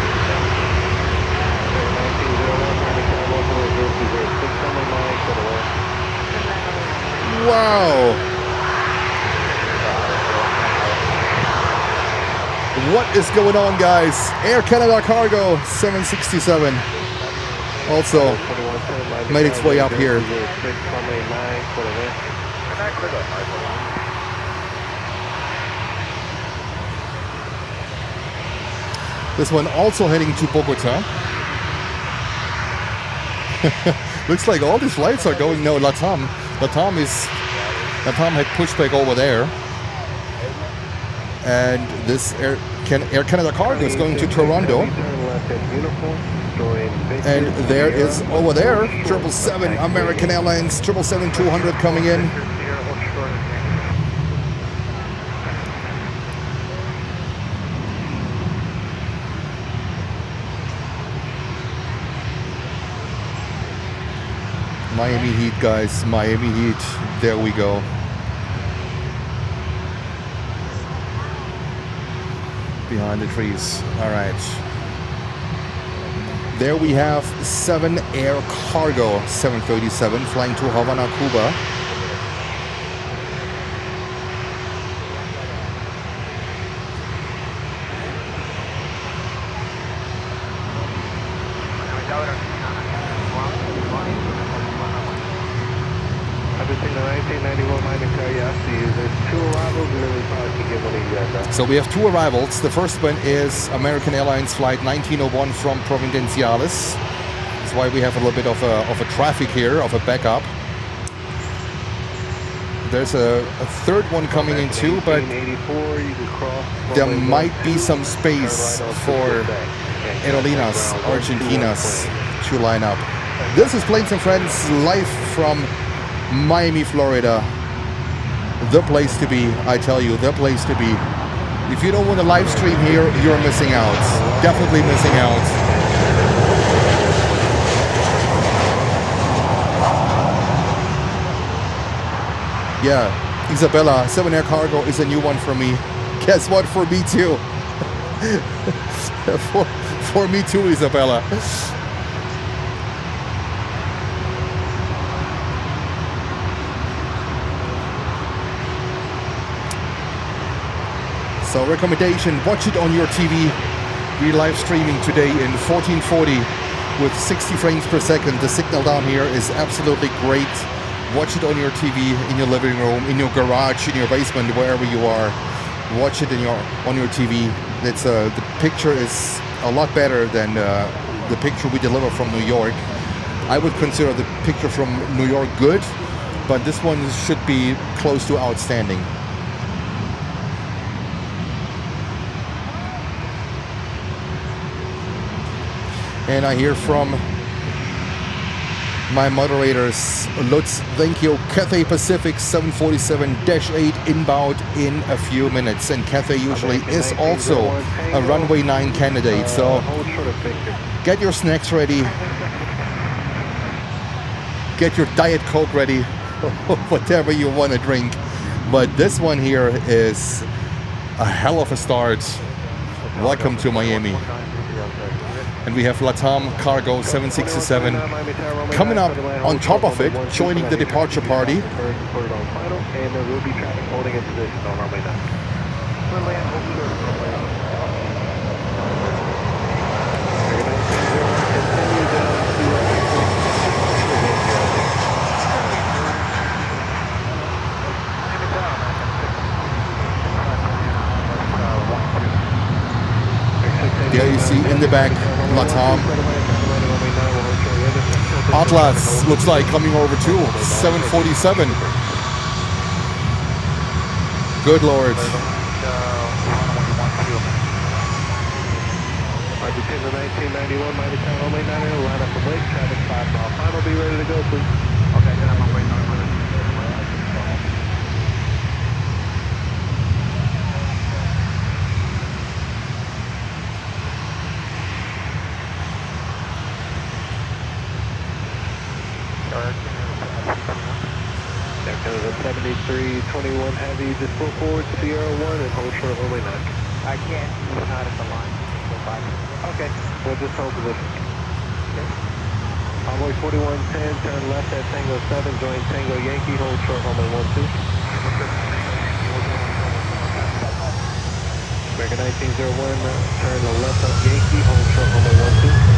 Wow. What is going on, guys? Air Canada Cargo 767. Also made its way up here. This one also heading to Bogota. Looks like all these flights are going. No, LATAM. LATAM had pushback over there. And this Air Canada Cargo is going to Toronto. And there is over there 777 American Airlines 777-200 coming in. Miami Heat, guys. Miami Heat. There we go. Behind the trees. All right. There we have 7 Air Cargo 737 flying to Havana, Cuba. So we have 2 arrivals. The first one is American Airlines flight 1901 from Providenciales. That's why we have a little bit of a traffic here, of a backup. There's a third one coming in too, but there might be some space for aerolíneas argentinas to line up. This is Planes and Friends live from Miami, Florida. The place to be, I tell you, the place to be. If you don't want to live stream here, you're missing out. Definitely missing out. Yeah, Isabella, 7 Air Cargo is a new one for me. Guess what? For me too. for me too, Isabella. So recommendation, watch it on your TV. We're live streaming today in 1440 with 60 frames per second. The signal down here is absolutely great. Watch it on your TV, in your living room, in your garage, in your basement, wherever you are. Watch it on your TV. It's the picture is a lot better than the picture we deliver from New York. I would consider the picture from New York good, but this one should be close to outstanding. And I hear from my moderators, Lutz, thank you. Cathay Pacific 747-8 inbound in a few minutes. And Cathay usually is also a Runway 9 candidate. So get your snacks ready. Get your Diet Coke ready. Whatever you want to drink. But this one here is a hell of a start. Welcome to Miami. And we have LATAM Cargo 767 coming up on top of it, joining the departure party. And there will be traffic holding in position on runway 9. There you see in the back, LATAM. Atlas looks like coming over too, 747. Good Lord. Argentina 1991, Miami Town, runway 9, line up from wake, traffic 5 mile. Final, be ready to go, please. Okay, then I'm on way 9. Air Canada 7321 Heavy, just pull forward Sierra 1 and hold short of runway 9. I can't, he's not at the line. Okay, we'll just hold position. Okay. Envoy 4110, turn left at Tango 7, join Tango Yankee, hold short runway 12. American 1901, turn left up Yankee, hold short runway 12.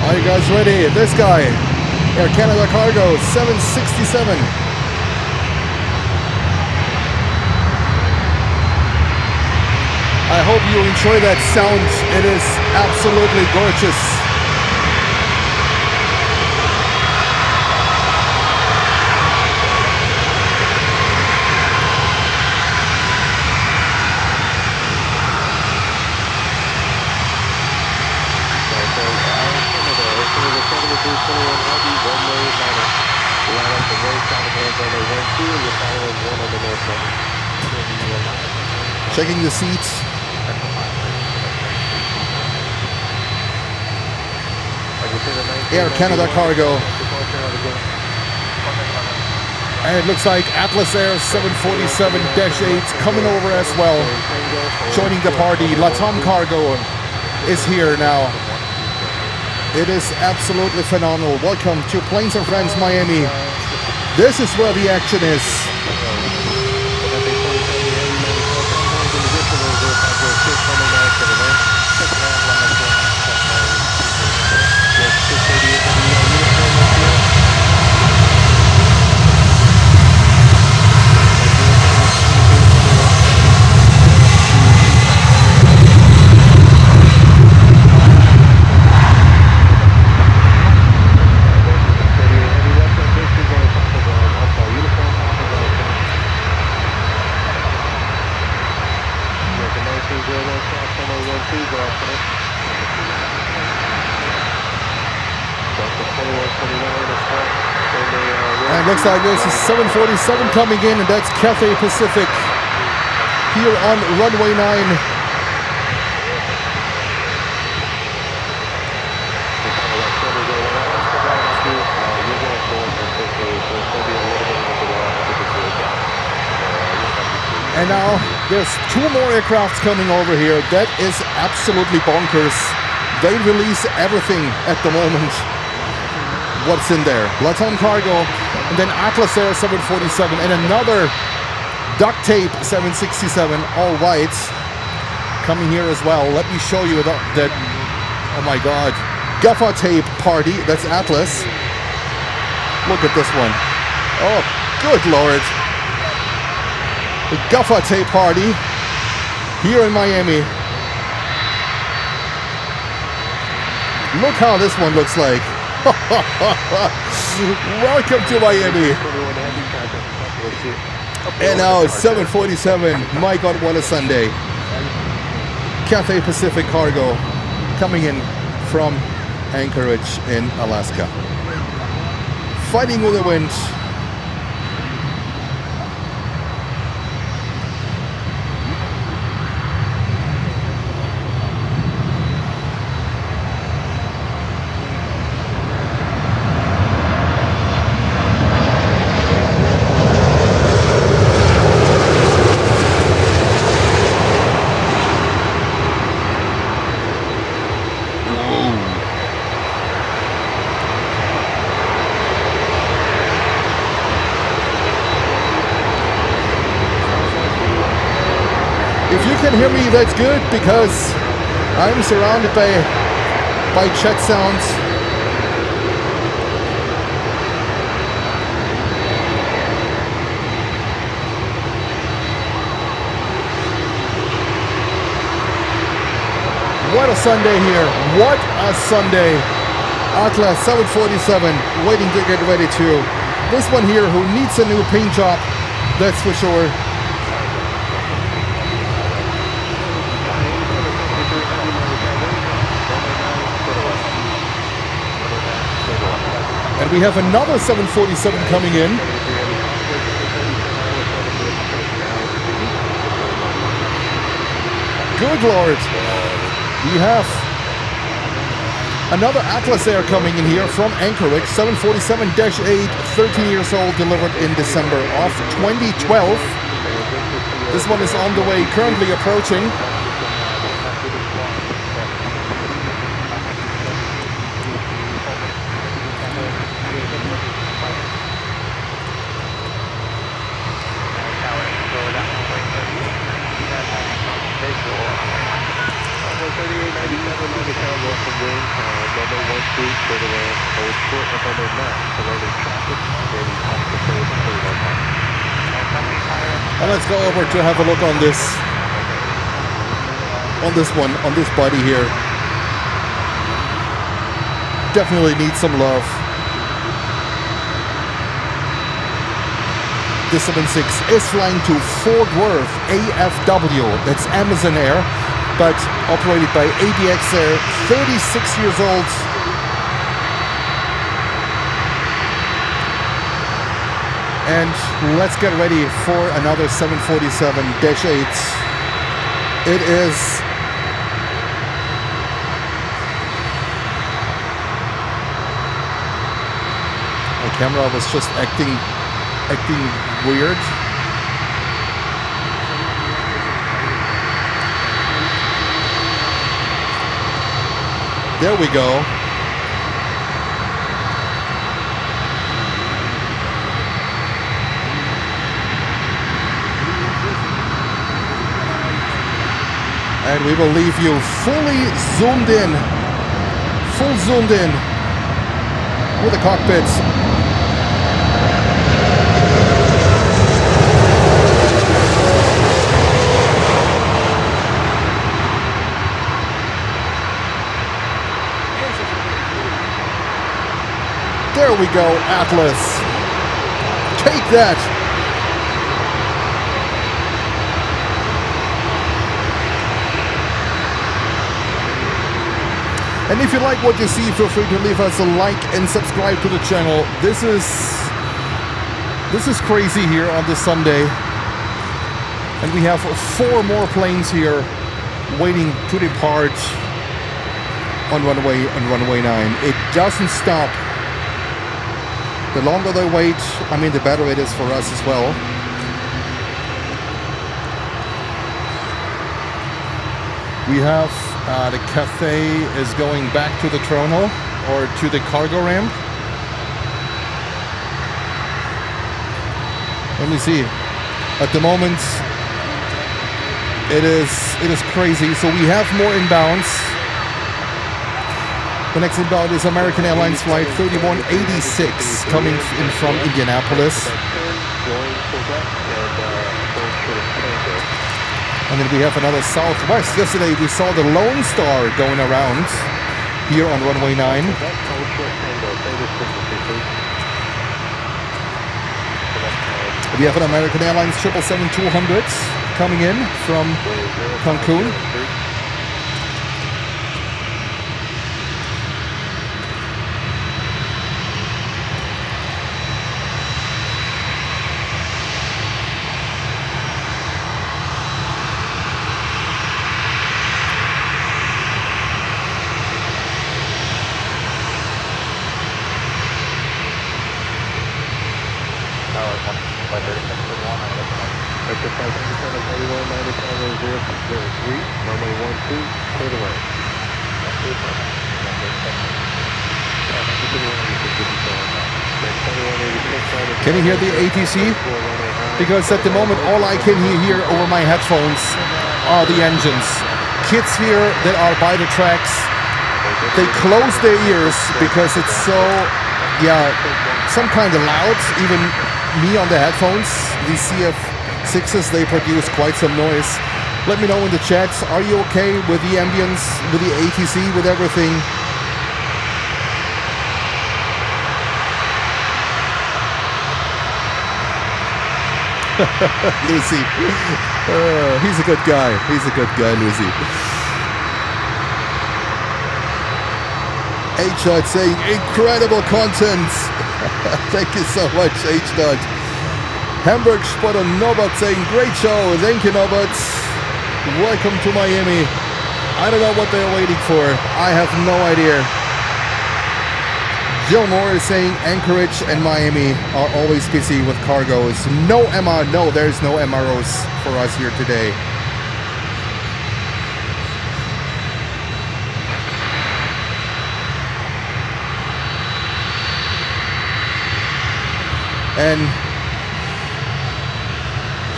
Are you guys ready? This guy, Air Canada Cargo 767. I hope you enjoy that sound. It is absolutely gorgeous. Checking the seats. Air Canada cargo. And it looks like Atlas Air 747-8 coming over as well, joining the party. LATAM cargo is here now. It is absolutely phenomenal. Welcome to Planes and Friends Miami. This is where the action is. And it looks like there's a 747 coming in, and that's Cathay Pacific here on runway 9. And now there's 2 more aircrafts coming over here. That is absolutely bonkers. They release everything at the moment. What's in there? LATAM cargo, and then Atlas Air 747, and another duct tape 767, all whites, coming here as well. Let me show you that, oh my god, gaffer tape party. That's Atlas. Look at this one. Oh, good lord. The gaffer tape party here in Miami. Look how this one looks like. Welcome to Miami. And now 747. My god, what a Sunday. Cathay Pacific cargo coming in from Anchorage in Alaska. Fighting with the wind. If you can hear me, that's good, because I'm surrounded by jet sounds. What a Sunday here. What a Sunday. Atlas 747 waiting to get ready too. This one here who needs a new paint job, that's for sure. And we have another 747 coming in. Good lord. We have another Atlas Air coming in here from Anchorage, 747-8, 13 years old, delivered in December of 2012. This one is on the way, currently approaching. And let's go over to have a look on this body here. Definitely needs some love. This 76 is flying to Fort Worth, AFW. That's Amazon Air, but operated by ADX Air, 36 years old. And let's get ready for another 747-8. It is My camera was just acting weird. There we go. And we will leave you fully zoomed in, full zoomed in with the cockpits. There we go, Atlas. Take that. And if you like what you see, feel free to leave us a like and subscribe to the channel. This is crazy here on this Sunday. And we have 4 more planes here waiting to depart on runway 9. It doesn't stop. The longer they wait, I mean, the better it is for us as well. We have the Cathay is going back to the terminal or to the cargo ramp. Let me see. At the moment, it is crazy. So we have more inbounds. The next inbound is American Airlines flight 3186 coming in from Indianapolis. And then we have another Southwest. Yesterday we saw the Lone Star going around here on runway 9. We have an American Airlines 777-200 coming in from Cancun. Can you hear the ATC? Because at the moment all I can hear over my headphones are the engines. Kids here that are by the tracks, they close their ears because it's so, some kind of loud. Even me on the headphones, these CF6s, they produce quite some noise. Let me know in the chat, are you okay with the ambience, with the ATC, with everything? Lucy. He's a good guy. He's a good guy, Lucy. H-Dot saying, incredible content. Thank you so much, H-Dot. Hamburg Spotter Norbert saying, great show. Thank you, Norbert. Welcome to Miami. I don't know what they're waiting for. I have no idea. Jill Moore is saying Anchorage and Miami are always busy with cargoes. No MR, no, there's no MROs for us here today. And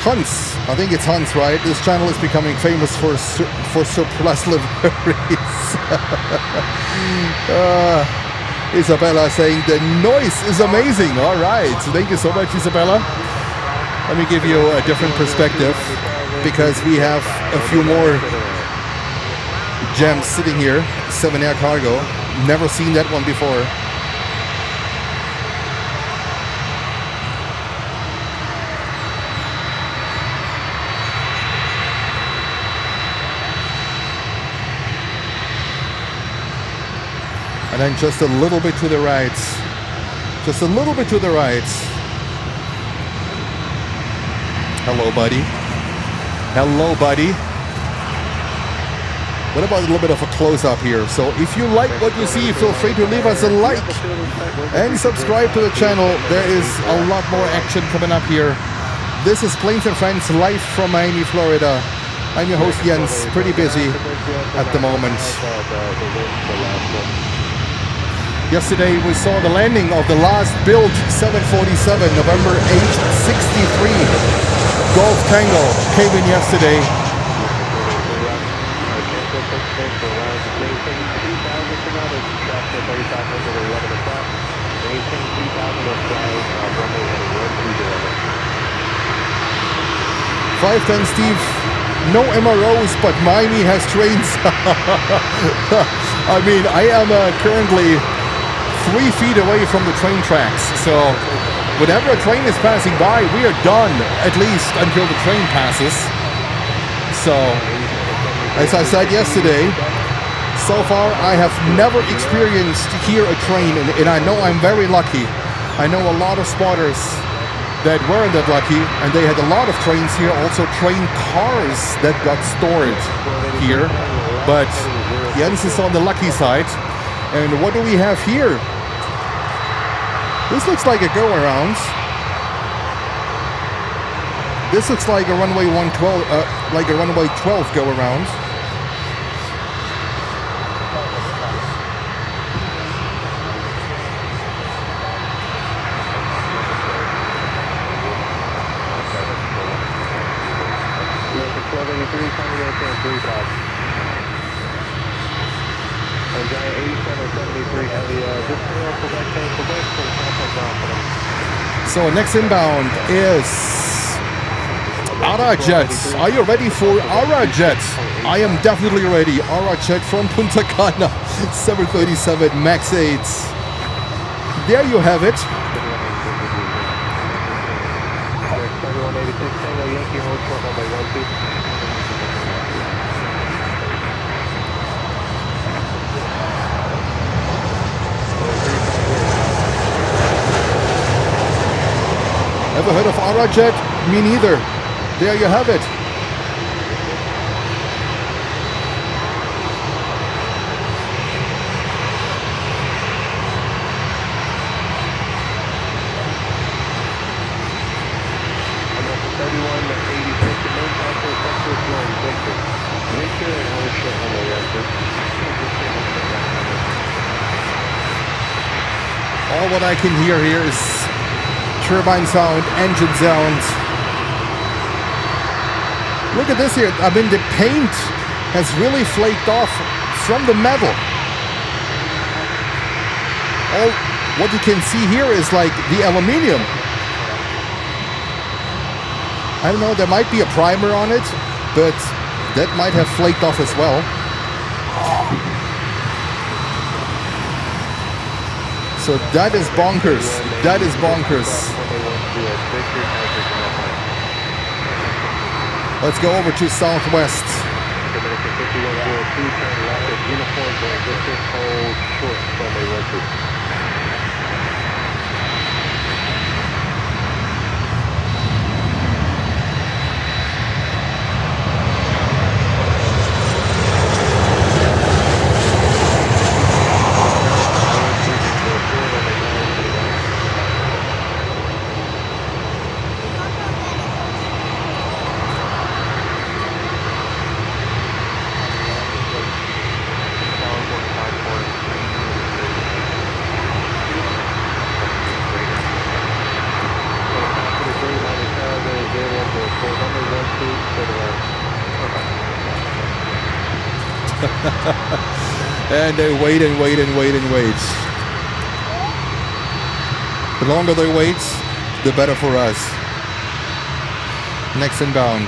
Hans, I think it's Hans, right? This channel is becoming famous for surplus liveries. Isabella saying the noise is amazing. All right, thank you so much, Isabella. Let me give you a different perspective because we have a few more gems sitting here. 7 Air Cargo, never seen that one before. And then just a little bit to the right. Just a little bit to the right. Hello, buddy. Hello, buddy. What about a little bit of a close-up here? So if you like what you see, feel free to leave us a like and subscribe to the channel. There is a lot more action coming up here. This is Planes and Friends live from Miami, Florida. I'm your host Jens, pretty busy at the moment. Yesterday we saw the landing of the last built 747, November 863. Golf Tango came in yesterday. $510 Steve, no MROs, but Miami has trains. I mean, I am currently 3 feet away from the train tracks, so whenever a train is passing by, we are done, at least until the train passes. So, as I said yesterday, so far I have never experienced here a train, and I know I'm very lucky. I know a lot of spotters that weren't that lucky, and they had a lot of trains here, also train cars that got stored here. But Jens is on the lucky side. And what do we have here? This looks like a go-around. This looks like a runway 112, like a runway 12 go-around. So next inbound is Arajet. Are you ready for Arajet? I am definitely ready. Arajet from Punta Cana, 737 MAX 8. There you have it. Ever heard of Arajet? Me neither. There you have it. All what I can hear here is turbine sound, engine sound. Look at this here. I mean, the paint has really flaked off from the metal. All what you can see here is like the aluminium. I don't know, there might be a primer on it, but that might have flaked off as well. So that is bonkers. That is bonkers. Let's go over to Southwest. And they wait and wait and wait and wait. The longer they wait, the better for us. Next inbound.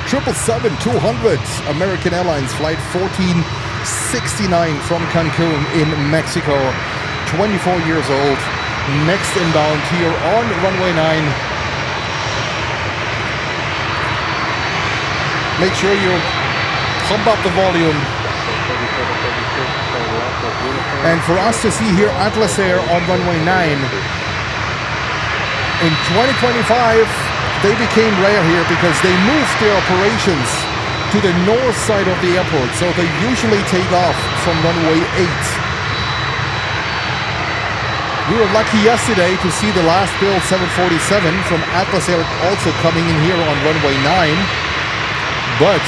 777-200 American Airlines flight 1469 from Cancun in Mexico. 24 years old. Next inbound here on runway 9. Make sure you pump up the volume. And for us to see here Atlas Air on runway 9, in 2025 they became rare here because they moved their operations to to the north side of the airport, so they usually take off from runway 8. We were lucky yesterday to see the last build 747 from Atlas Air also coming in here on runway 9, but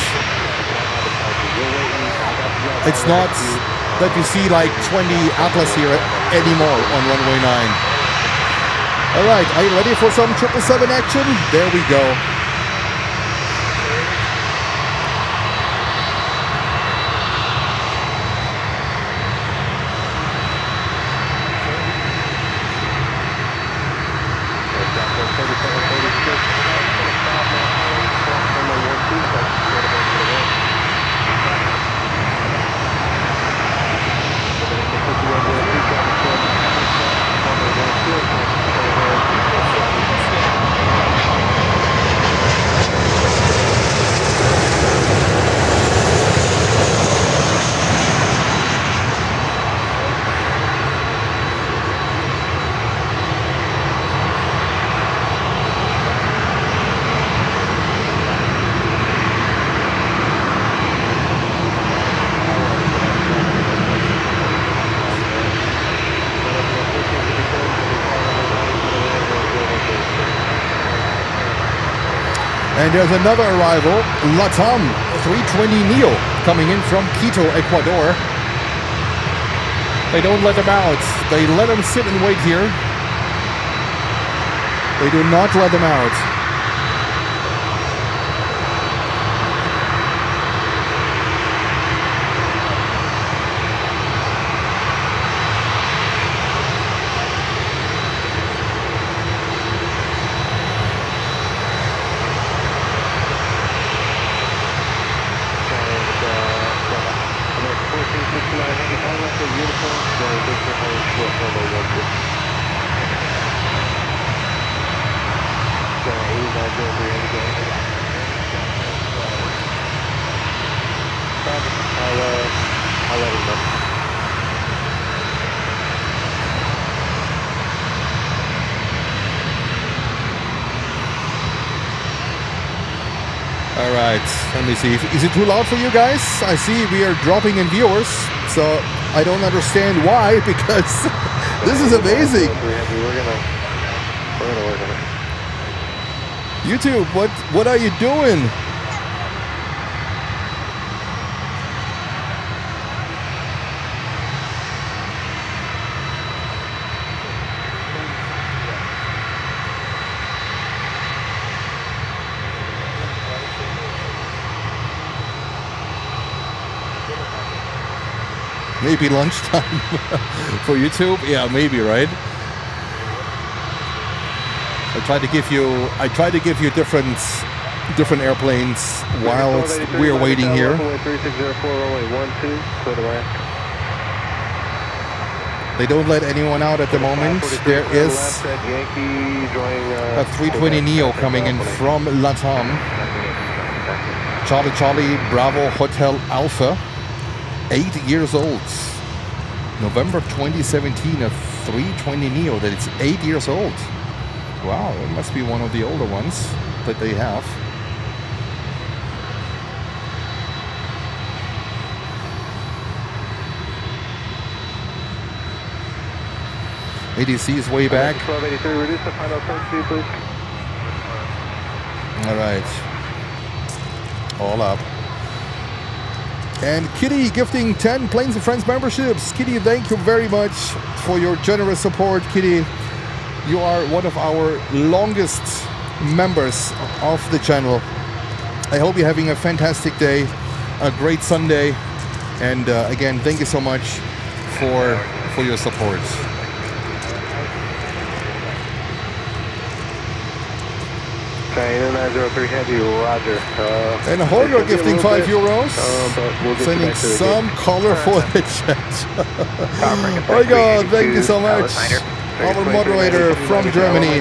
it's not that you see like 20 Atlas here anymore on runway 9. All right, are you ready for some 777 action? There we go. And there's another arrival, LATAM 320neo coming in from Quito, Ecuador. They don't let them out. They let them sit and wait here. They do not let them out. I'll let him know. All right, let me see. Is it too loud for you guys? I see we are dropping in viewers, so I don't understand why, because this is amazing. We're gonna work on it. YouTube, what are you doing? Maybe lunchtime for YouTube? Yeah, maybe, right? I try to give you different airplanes while we're waiting here. They don't let anyone out at the moment. There is a 320neo coming in from LATAM. Charlie Bravo Hotel Alpha. 8 years old. November 2017, a 320neo that it's 8 years old. Wow, it must be one of the older ones that they have. ADC is way back. 1283, reduce the final turn speed, please. All right. All up. And Kitty gifting 10 Planes and Friends memberships. Kitty, thank you very much for your generous support. Kitty, you are one of our longest members of the channel. I hope you're having a fantastic day, a great Sunday. And again, thank you so much for your support. Cathay 903 Heavy, roger. And Holger gifting €5. Sending some color for the chat. Holger, thank you so much. Our moderator from Germany.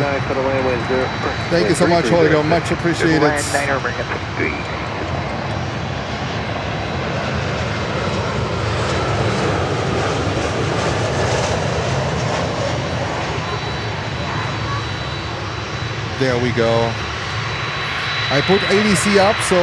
Thank you so much, Holger. Much appreciated. There we go. I put ADC up, so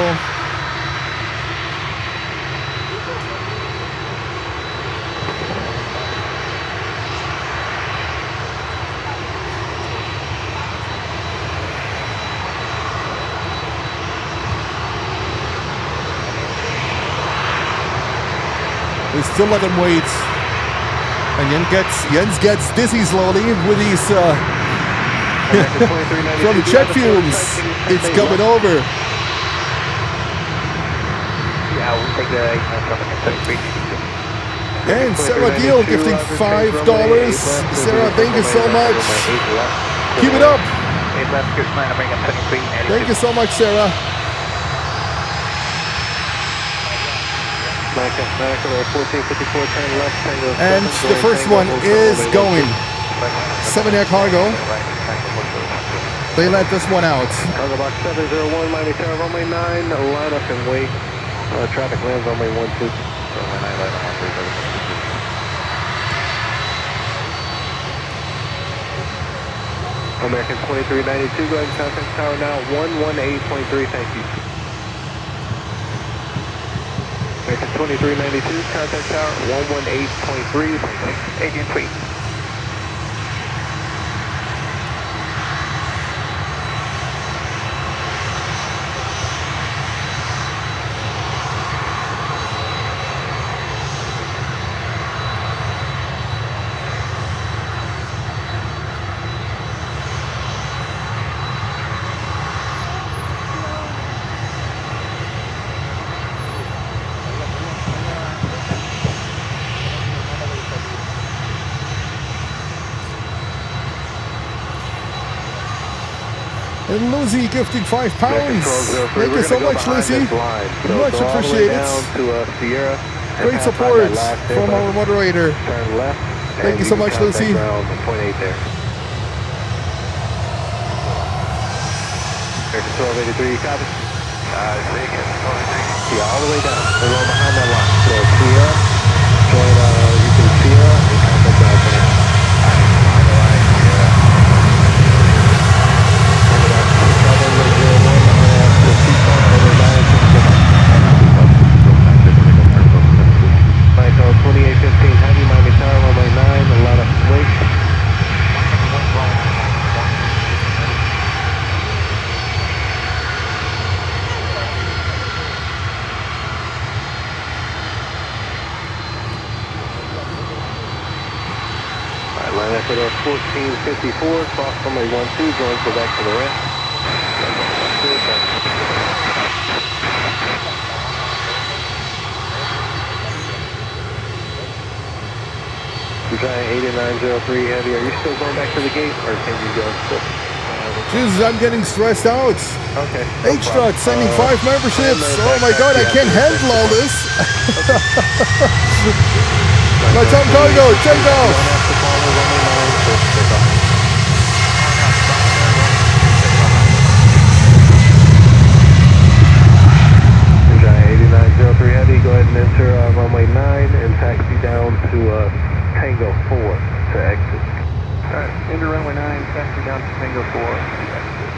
still let him wait. And Jens gets dizzy slowly with these from the jet fumes. It's coming over. Yeah, we'll take the And Sarah Deal gifting $5. Sarah, thank you so much. Keep it up. Thank you so much, Sarah. And the first one is going. 7 Air Cargo. They let this one out. Cargo box 701, Miami Tower, runway 9, line up and wait. Traffic lands runway 12. Runway 9, line up and wait. American 2392, go ahead and contact tower now, 118.3, thank you. American 2392, contact tower, 118.3, Adrian 3. And Lucy gifting £5. Thank you so much, Lucy. Much appreciated. Great support from our moderator. Thank you so much, Lucy. American 1283, copy. Yeah, all the way down. They're going behind that line. So Sierra, join you can Sierra and contact Alpha. Michael 2815, heavy, Miami Tower, runway 9, a lot of wait. Alright, line up at 1454, cross runway 12, join go back to the ramp. Giant 8903 heavy, are you still going back to the gate or can you go still? Jesus, I'm getting stressed out. Okay. H-Strut sending 5 memberships. Oh my god, I can't handle all this. LATAM Cargo, take off. Giant 8903 heavy, go ahead and enter runway 9 and taxi down to Tango 4 to exit. Alright, enter runway 9, taxi down to Tango 4 to exit.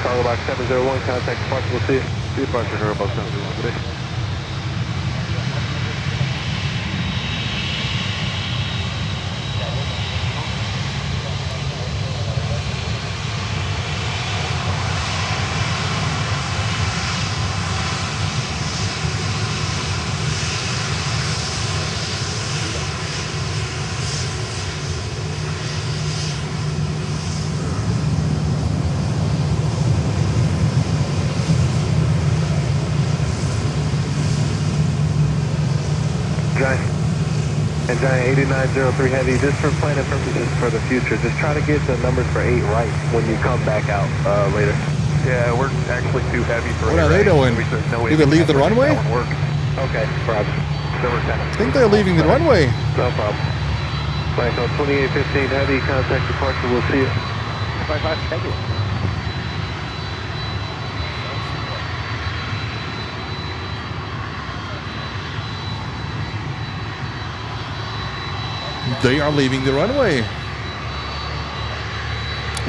Cargo box 701, contact departure, we'll see you. Departure her about 701 today. Giant 8903 heavy, just for planning purposes for the future, just try to get the numbers for 8 right when you come back out later. Yeah, we're actually too heavy for What are they doing? Do they leave the runway? Okay, problem. So we're kind of... I think they're leaving the runway. No problem. Michael 2815 heavy, contact departure, we'll see you. Bye-bye, thank you. They are leaving the runway.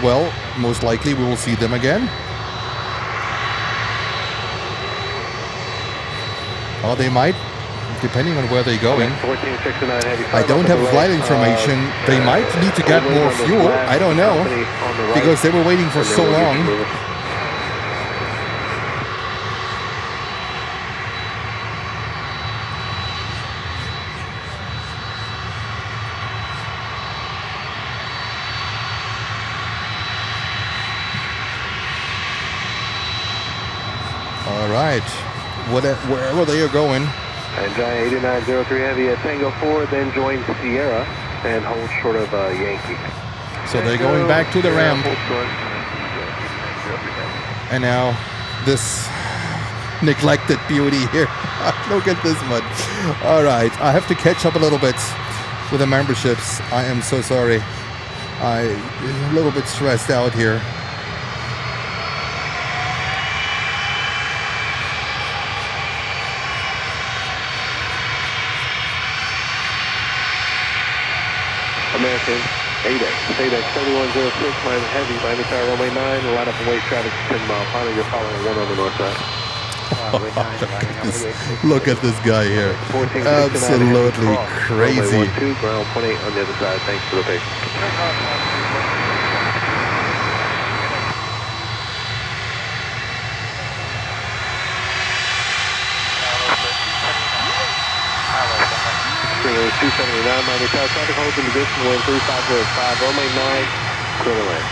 Well, most likely we will see them again. Oh, they might, depending on where they're going. 1469 heavy. I don't have flight information. They might need to get more fuel. I don't know, because they were waiting for so long. All right, wherever they are going. And Giant 8903 heavy at Tango 4, then join Sierra and hold short of Yankee. So they're going back to the ramp. And now this neglected beauty here. Look at this one. All right, I have to catch up a little bit with the memberships. I am so sorry. I'm a little bit stressed out here. American 8X 3106, Miami Heavy, Miami Tower, runway 9, line up and wait traffic 10 mile final, you're following 1 on the north side. Look at this guy here. Absolutely crazy. 12, ground 28 on the other side, thanks for the patience. Sprinter 279, Miami Tower, traffic holds in position, wind 3505, runway 9, clear to land.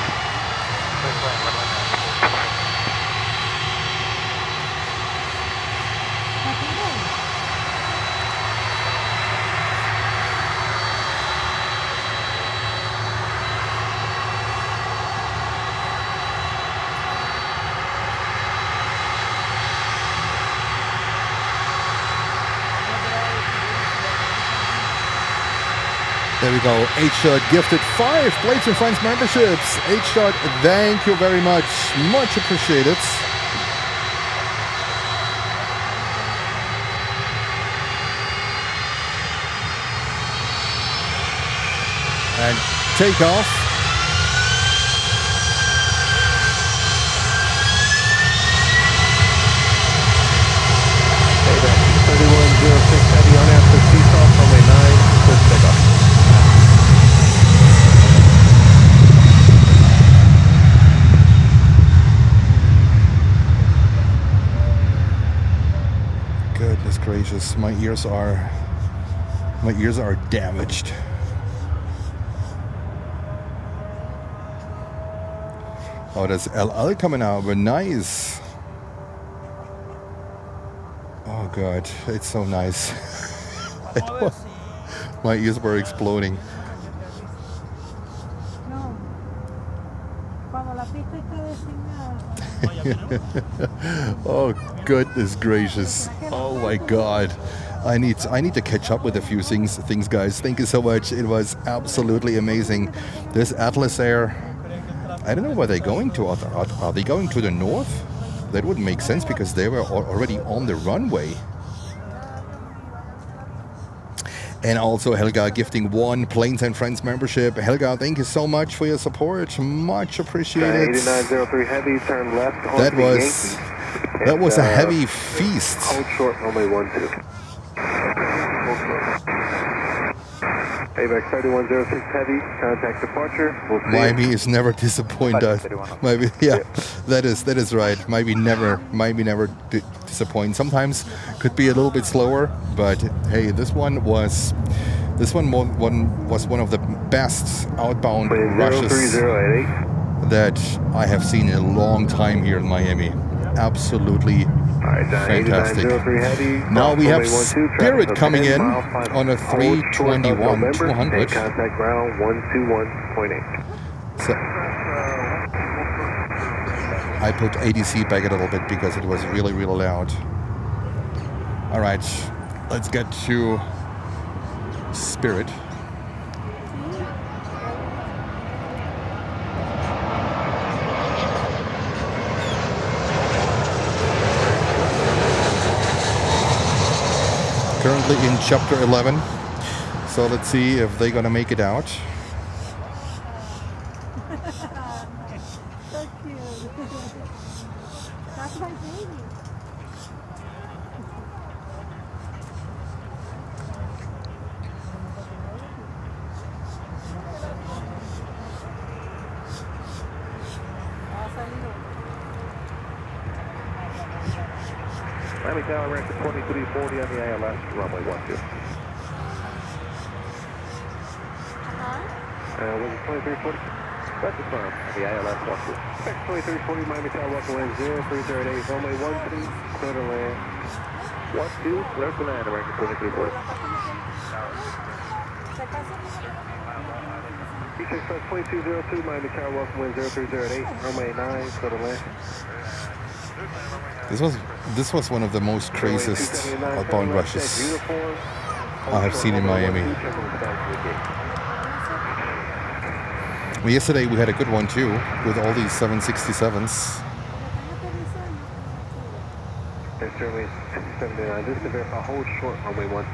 There we go. H-Shot gifted 5 Plates and Friends memberships. H-Shot, thank you very much. Much appreciated. And take off. Payback 3106 heavy on after seesaw, runway 9, quick takeoff. Goodness gracious, my ears are damaged. Oh, that's LL coming out, but nice. Oh god, it's so nice. My ears were exploding. Oh goodness gracious. Oh my god. I need to catch up with a few things guys. Thank you so much. It was absolutely amazing. This Atlas Air, I don't know where they're going to. Are they going to the north? That wouldn't make sense because they were already on the runway. And also Helga gifting 1 Planes and Friends membership. Helga, thank you so much for your support. Much appreciated. 8903 heavy, turn left. That was a heavy feast. Hold short, runway 12. Payback 3106 heavy, contact departure. We'll see. Miami is never disappointed. Miami, yeah, that is right. Miami never disappoint. Sometimes could be a little bit slower, but hey, this one was one of the best outbound rushes that I have seen in a long time here in Miami. Absolutely fantastic. Now we have Spirit coming in on a 321-200. Contact ground 121.8. So I put ADC back a little bit because it was really loud. All right, let's get to Spirit. Currently in chapter 11, so let's see if they're gonna make it out. So cute. That's my baby. Miami Tower, American 2340 on the ALS, runway 12. Was it 2340? That's the firm, the ILS 12. Expect 2340, Miami Tower, welcome wind 0308, runway 12, clear to land. 12, clear to land, American 2340. Express 2202, Miami Tower, welcome wind 0308, runway 9, clear to land. This was one of the most craziest outbound rushes I have seen in Miami. Well, yesterday we had a good one too, with all these 767s. There's runway 279. This is to verify hold short runway 12.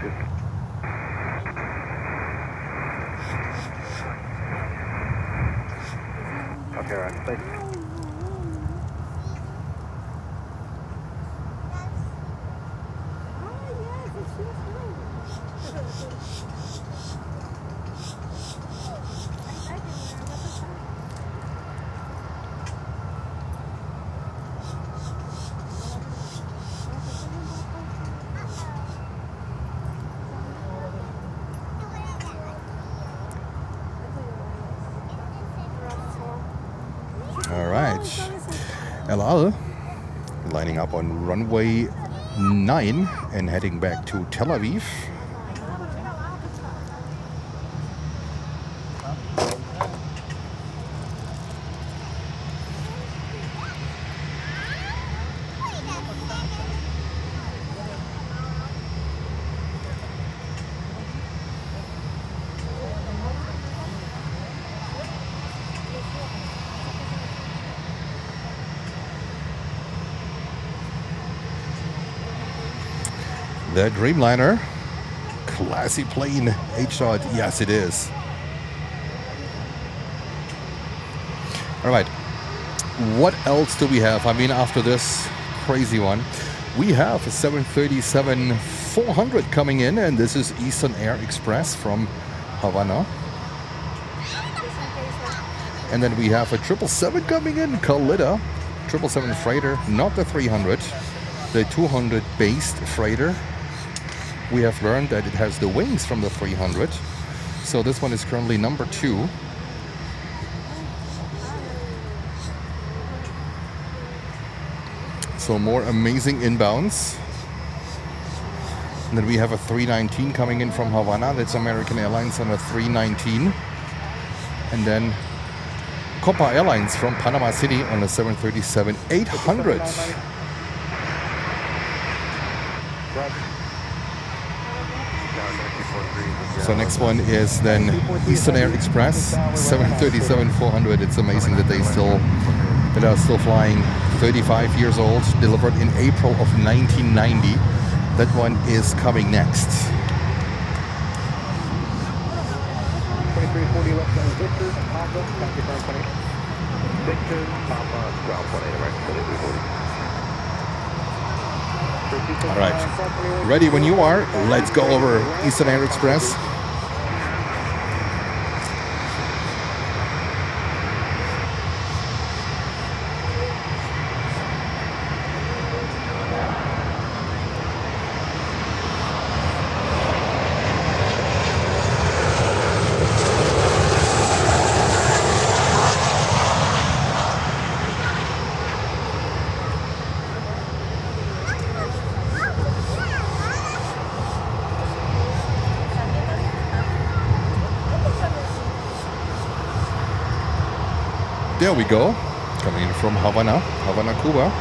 Okay, right. Thank you. All right, El Al lining up on runway 9 and heading back to Tel Aviv. The Dreamliner, classy plane, H-shot, yes it is. All right, what else do we have? I mean, after this crazy one, we have a 737-400 coming in, and this is Eastern Air Express from Havana. And then we have a 777 coming in, Kalitta, 777 freighter, not the 300, the 200 based freighter. We have learned that it has the wings from the 300. So this one is currently number 2. So more amazing inbounds. And then we have a 319 coming in from Havana. That's American Airlines on a 319. And then Copa Airlines from Panama City on a 737-800. So next one is then Eastern Air Express 737-400. It's amazing that they are still flying. 35 years old, delivered in April of 1990. That one is coming next. 2340 left on Victor, Papa, copy from 20. Victor, Papa, ground 18, American 2340. All right, ready when you are. Let's go over Eastern Air Express. There we go, coming in from Havana, Cuba.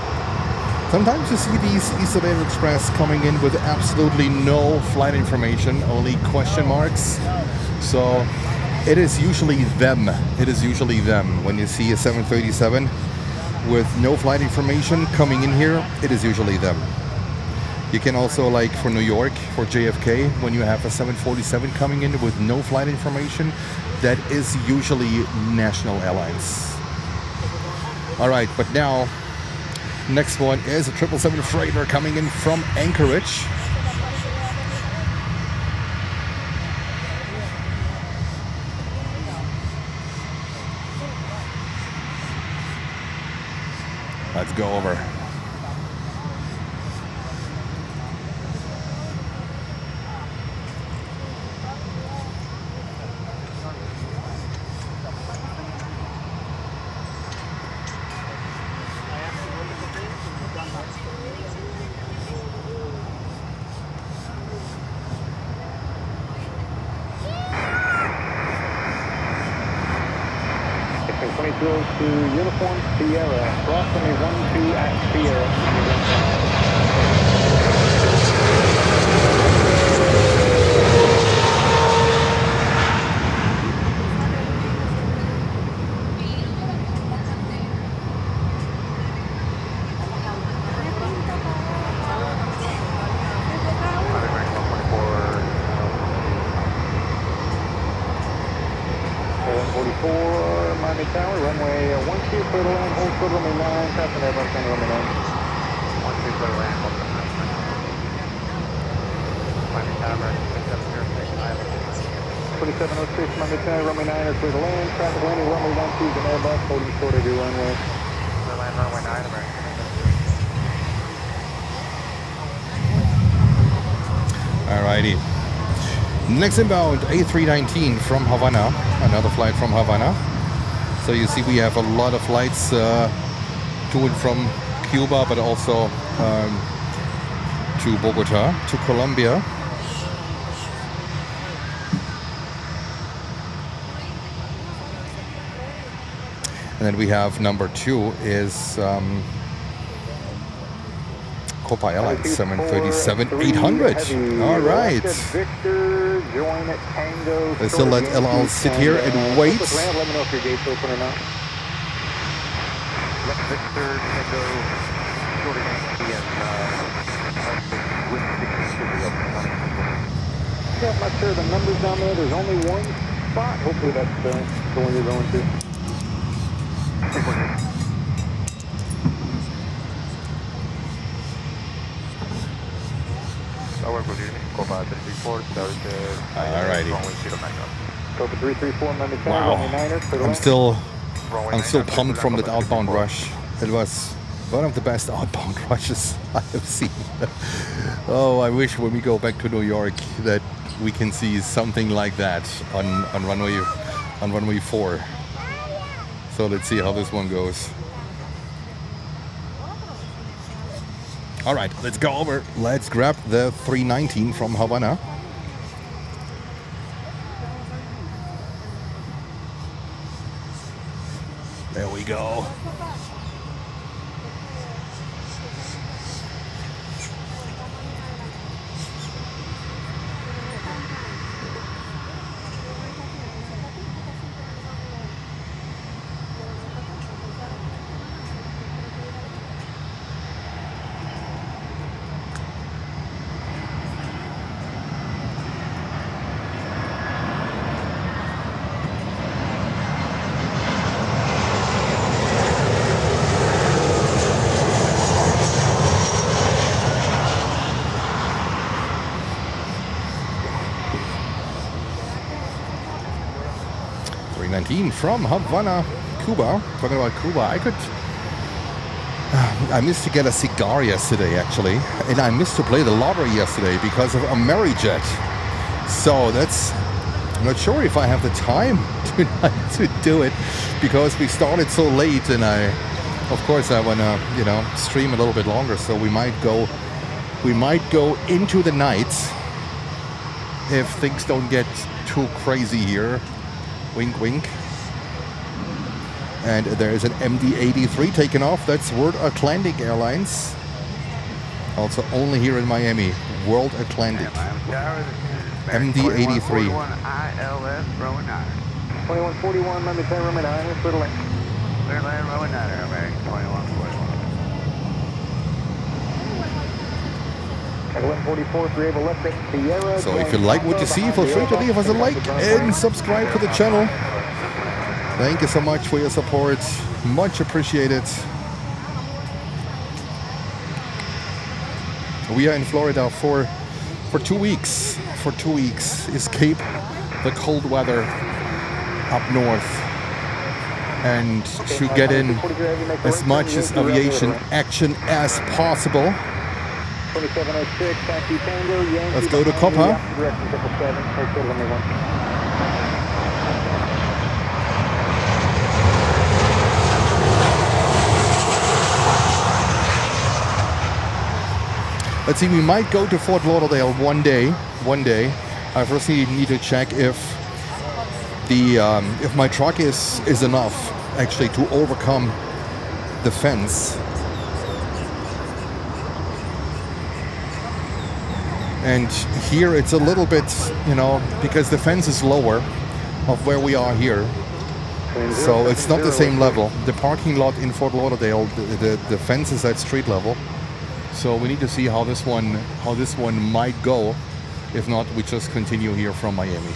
Sometimes you see these Eastern Air Express coming in with absolutely no flight information, only question marks. So it is usually them. When you see a 737 with no flight information coming in here, it is usually them. You can also, like for New York, for JFK, when you have a 747 coming in with no flight information, that is usually National Airlines. All right, but now, next one is a 777 freighter coming in from Anchorage. Let's go over. 2202 Uniform Sierra, cross runway 12 at Sierra. Miami Tower, runway 12, clear to land, hold short runway 9, Cathay and Atlas, runway 9. 12, clear to land, hold short runway 9. Miami Tower, 2706, Island. 2706, Miami Tower, runway 9, clear to land, traffic landing, runway 12 is an Airbus, holding short of your runway. Clear land, runway 9, American. Alrighty. Next inbound, A319 from Havana, another flight from Havana. So you see we have a lot of flights to and from Cuba, but also to Bogota, to Colombia. And then we have number 2 is Copa Airlines 737-800. All right. Let's still let El Al sit here and wait. Let me know if your gate's open or not. Left Victor, Tango, shorter Yankee, and with 660 up. Yeah, I'm not sure the numbers down there. There's only one spot. Hopefully that's the one you're going to. Alrighty. Wow. I'm still pumped from that outbound rush. It was one of the best outbound rushes I have seen. Oh, I wish when we go back to New York that we can see something like that on runway 4. So let's see how this one goes. All right, let's go over. Let's grab the 319 from Havana. There we go. From Havana, Cuba. Talking about Cuba, I missed to get a cigar yesterday, actually, and I missed to play the lottery yesterday because of Arajet. So I'm not sure if I have the time tonight to do it because we started so late, and of course, I wanna, stream a little bit longer. So we might go into the night if things don't get too crazy here. Wink, wink. And there is an MD-83 taken off. That's World Atlantic Airlines. Also only here in Miami. World Atlantic. MD-83. 2141, Miami Tower, runway 9, clear to land. Clear to land, runway 9, American 2141. So if you like what you see, feel free to leave us a like and subscribe to the channel. Thank you so much for your support. Much appreciated. We are in Florida for 2 weeks. For 2 weeks. Escape the cold weather up north. And to get in as much as aviation action as possible. 2706, Taxi Tango, Yankee. Let's go to Copa. Let's see, we might go to Fort Lauderdale one day. I first need to check if my truck is enough actually to overcome the fence. And here it's a little bit, you know, because the fence is lower of where we are here. So it's not the same level. The parking lot in Fort Lauderdale, the fence is at street level. So we need to see how this one might go. If not, we just continue here from Miami.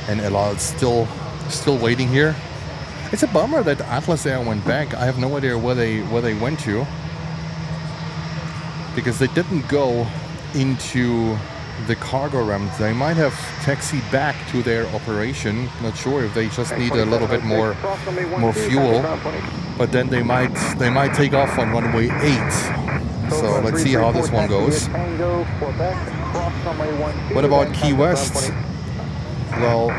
And El Al's still waiting here. It's a bummer that Atlas Air went back. I have no idea where they went to, because they didn't go into the cargo ramp. They might have taxied back to their operation. Not sure if they just need a little bit more fuel, but then they might take off on runway 8. So let's see how this one goes. What about Key West? Well,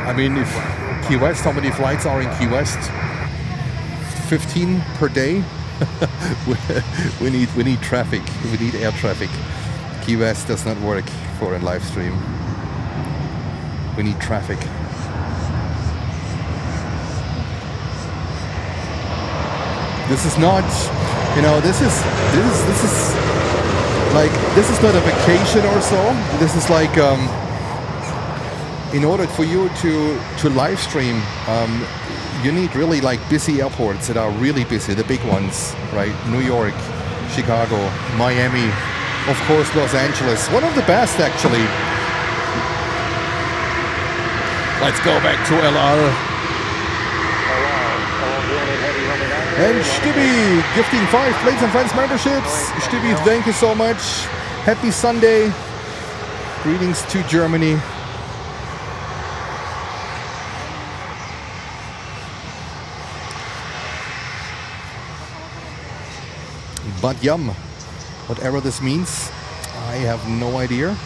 I mean, if Key West, how many flights are in Key West? 15 per day. we need traffic. We need air traffic. Key West does not work for a live stream. We need traffic. This is not, you know, this is like, this is not a vacation or so. This is like, in order for you to live stream, you need really like busy airports that are really busy, the big ones, right? New York, Chicago, Miami, of course Los Angeles, one of the best actually. Let's go back to El Al. And Stibby gifting 5 Planes and Friends memberships. Stibby, thank you so much. Happy Sunday. Greetings to Germany. But yum, whatever this means, I have no idea.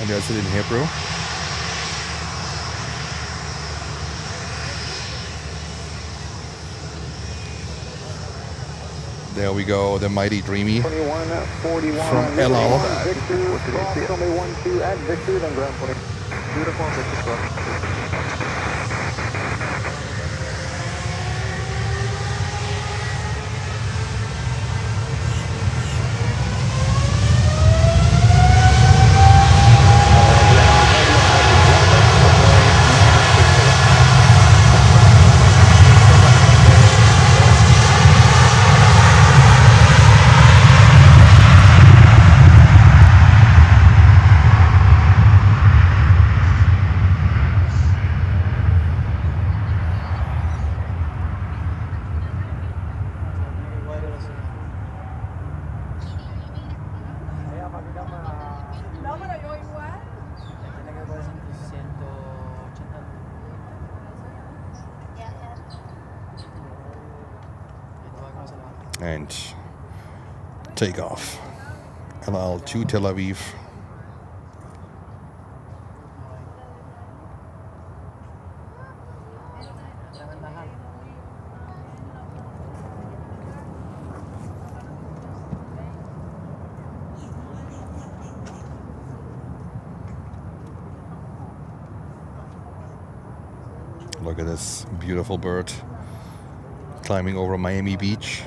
And there's it in Hebrew. There we go, the mighty Dreamy from El Al. And take off. El Al to Tel Aviv. Look at this beautiful bird climbing over Miami Beach.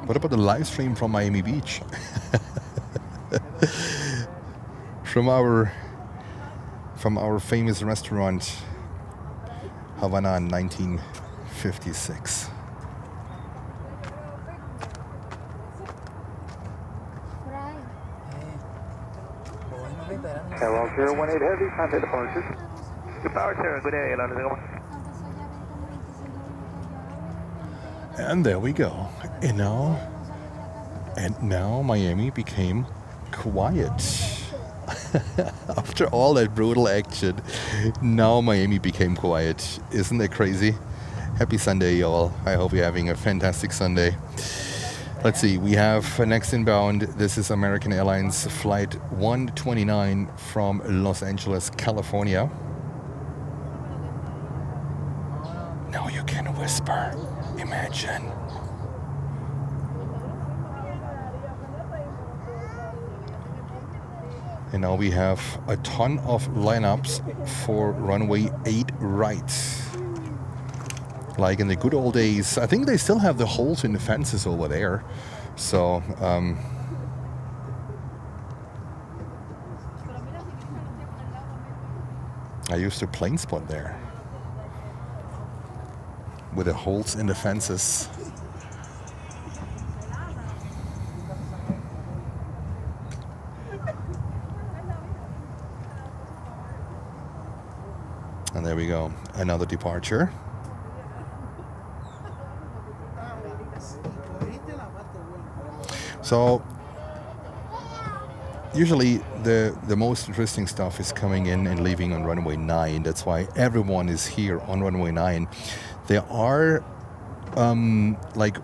What about the live stream from Miami Beach? from our famous restaurant, Havana in 1956. Hello, 018 Heavy, contact departure. Good power, Sarah. Good day, London. And there we go. And now Miami became quiet. After all that brutal action, now Miami became quiet. Isn't that crazy? Happy Sunday, y'all. I hope you're having a fantastic Sunday. Let's see, we have next inbound. This is American Airlines Flight 129 from Los Angeles, California. Now you can whisper. Imagine. And now we have a ton of lineups for runway 8 right. Like in the good old days. I think they still have the holes in the fences over there. So, I used to plane spot there. With the holes in the fences. And there we go, another departure. So usually the most interesting stuff is coming in and leaving on runway 9. That's why everyone is here on runway 9. There are like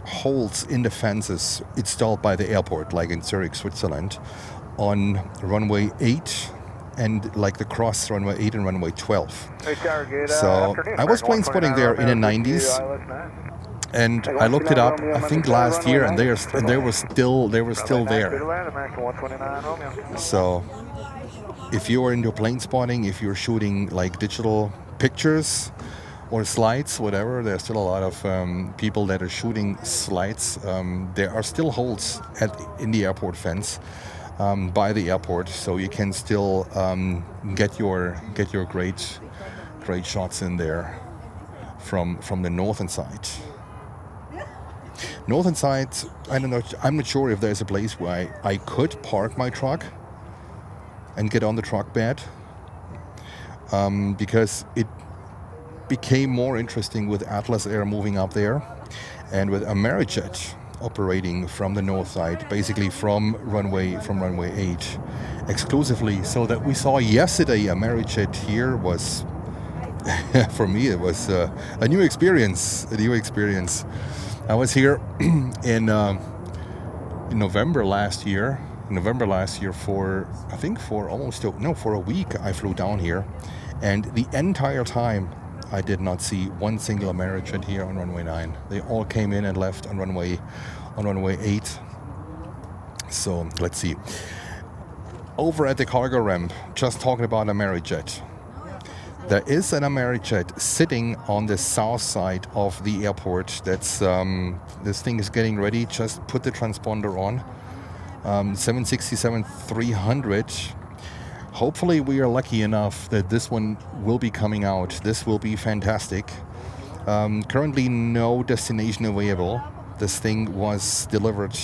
holes in the fences installed by the airport, like in Zurich, Switzerland, on runway 8 and like the cross runway 8 and runway 12. So I was plane spotting there in the 90s. And I looked it up, I think last year, and they were still there. So, if you are into plane spotting, if you're shooting like digital pictures or slides, whatever, there's still a lot of people that are shooting slides. There are still holes in the airport fence by the airport, so you can still get your great shots in there from the northern side. Northern side, I don't know, I'm not sure if there's a place where I could park my truck and get on the truck bed, because it became more interesting with Atlas Air moving up there and with Arajet operating from the north side, basically from runway 8 exclusively. So that we saw yesterday Arajet here was, for me, it was a new experience. I was here in November last year for a week. I flew down here, and the entire time I did not see one single Arajet here on runway 9. They all came in and left on runway 8. So let's see. Over at the cargo ramp, just talking about Arajet. There is an Arajet sitting on the south side of the airport. That's this thing is getting ready. Just put the transponder on. 767-300. Hopefully we are lucky enough that this one will be coming out. This will be fantastic. Currently no destination available. This thing was delivered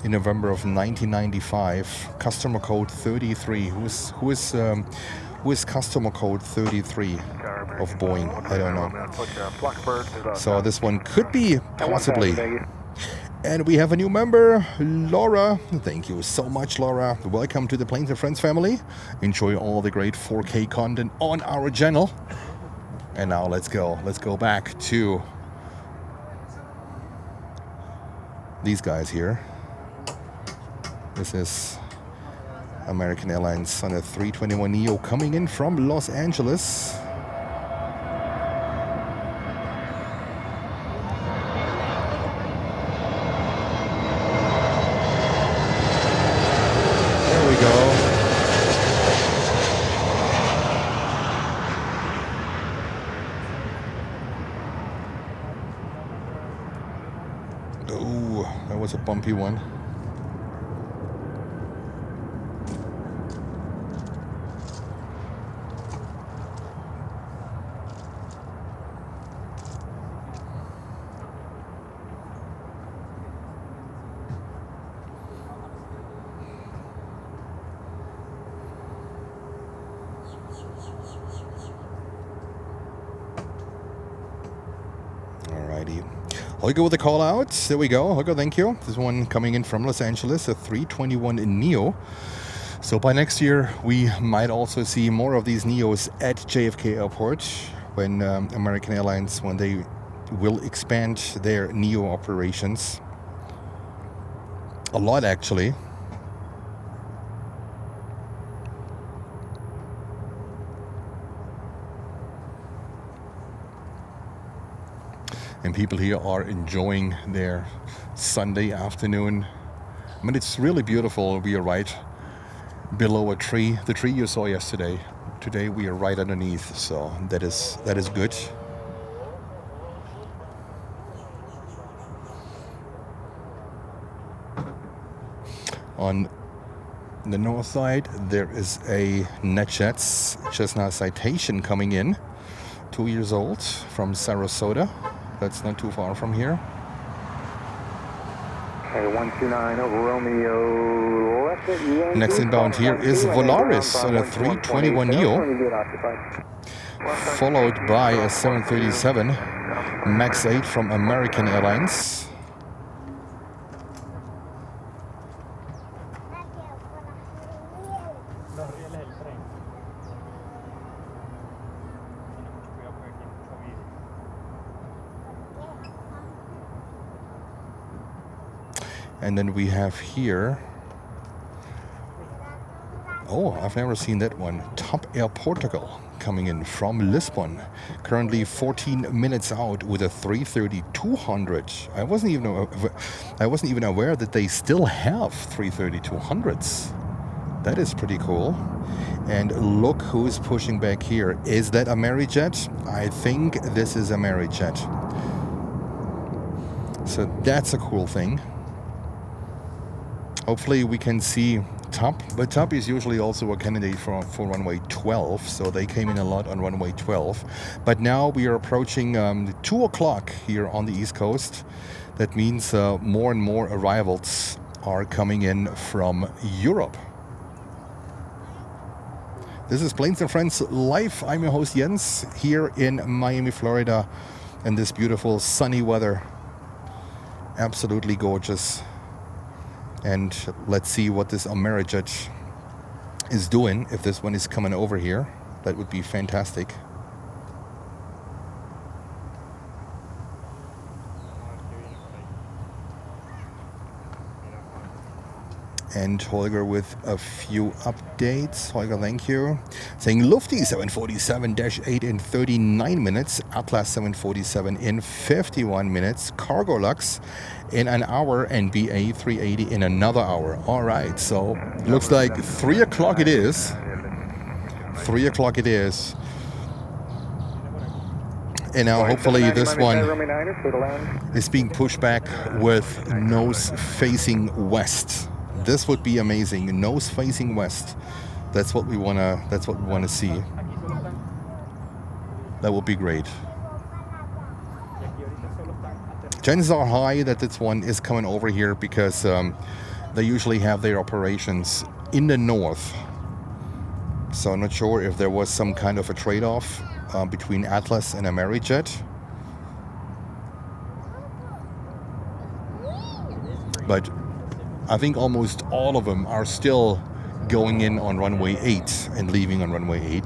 in November of 1995. Customer code 33. Who is customer code 33 of Boeing? I don't know. So this one could be possibly. And we have a new member, Laura. Thank you so much, Laura. Welcome to the Planes and Friends family. Enjoy all the great 4K content on our channel. And now let's go back to these guys here. This is American Airlines on a 321neo coming in from Los Angeles. There we go. Oh, that was a bumpy one. Holger with the call out. There we go. Holger, thank you. This one coming in from Los Angeles, a 321neo. So by next year, we might also see more of these neos at JFK Airport when American Airlines, when they will expand their neo operations. A lot, actually. And people here are enjoying their Sunday afternoon. I mean, it's really beautiful. We are right below a tree, the tree you saw yesterday. Today we are right underneath, so that is good. On the north side, there is a NetJets Cessna Citation coming in, 2 years old, from Sarasota. That's not too far from here. Okay, 129 over Romeo. Left at UNG. Next inbound here is Volaris on a 321neo, followed by a 737 MAX 8 from American Airlines. And then we have here, oh, I've never seen that one, Top Air Portugal coming in from Lisbon, currently 14 minutes out with a 330-200. I wasn't even aware that they still have 330-200s. That is pretty cool. And look who's pushing back here. Is that Arajet? I think this is Arajet. So that's a cool thing. Hopefully we can see Top, but Top is usually also a candidate for runway 12, so they came in a lot on runway 12. But now we are approaching 2 o'clock here on the East Coast. That means more and more arrivals are coming in from Europe. This is Planes and Friends Live. I'm your host Jens here in Miami, Florida, in this beautiful sunny weather. Absolutely gorgeous. And let's see what this Arajet is doing. If this one is coming over here, that would be fantastic. And Holger with a few updates. Holger, thank you. Saying Lufty 747-8 in 39 minutes, Atlas 747 in 51 minutes, Cargo Lux in an hour, and BA 380 in another hour. All right, so looks like 3 o'clock it is. 3 o'clock it is. And now hopefully this one is being pushed back with nose facing west. This would be amazing. Nose facing west. That's what we wanna see. That would be great. Chances are high that this one is coming over here because they usually have their operations in the north. So I'm not sure if there was some kind of a trade-off between Atlas and Arajet. But I think almost all of them are still going in on runway 8 and leaving on runway 8.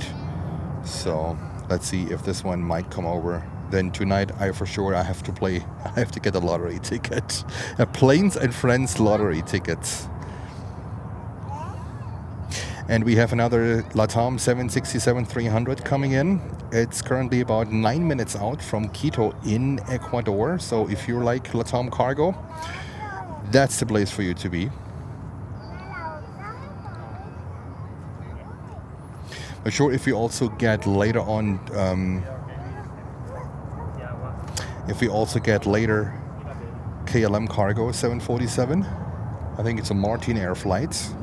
So let's see if this one might come over. Then tonight I have to get a lottery ticket. A Planes and Friends lottery ticket. And we have another LATAM 767-300 coming in. It's currently about 9 minutes out from Quito in Ecuador. So if you like LATAM cargo, that's the place for you to be. But sure, if we also get later on, KLM cargo 747, I think it's a Martin Air flight.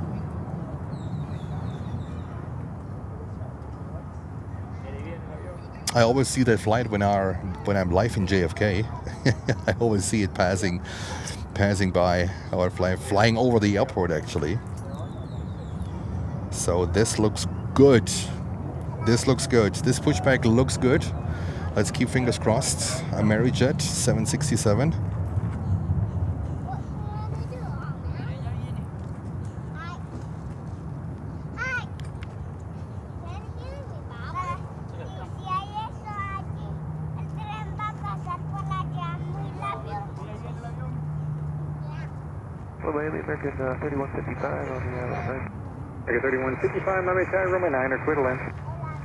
I always see that flight when I'm live in JFK. I always see it passing by, or flying over the airport actually. So this looks good. This pushback looks good. Let's keep fingers crossed. Arajet 767. Miami, American 3155 on the side. American 3155, Miami Tower, runway 9, or clear to land.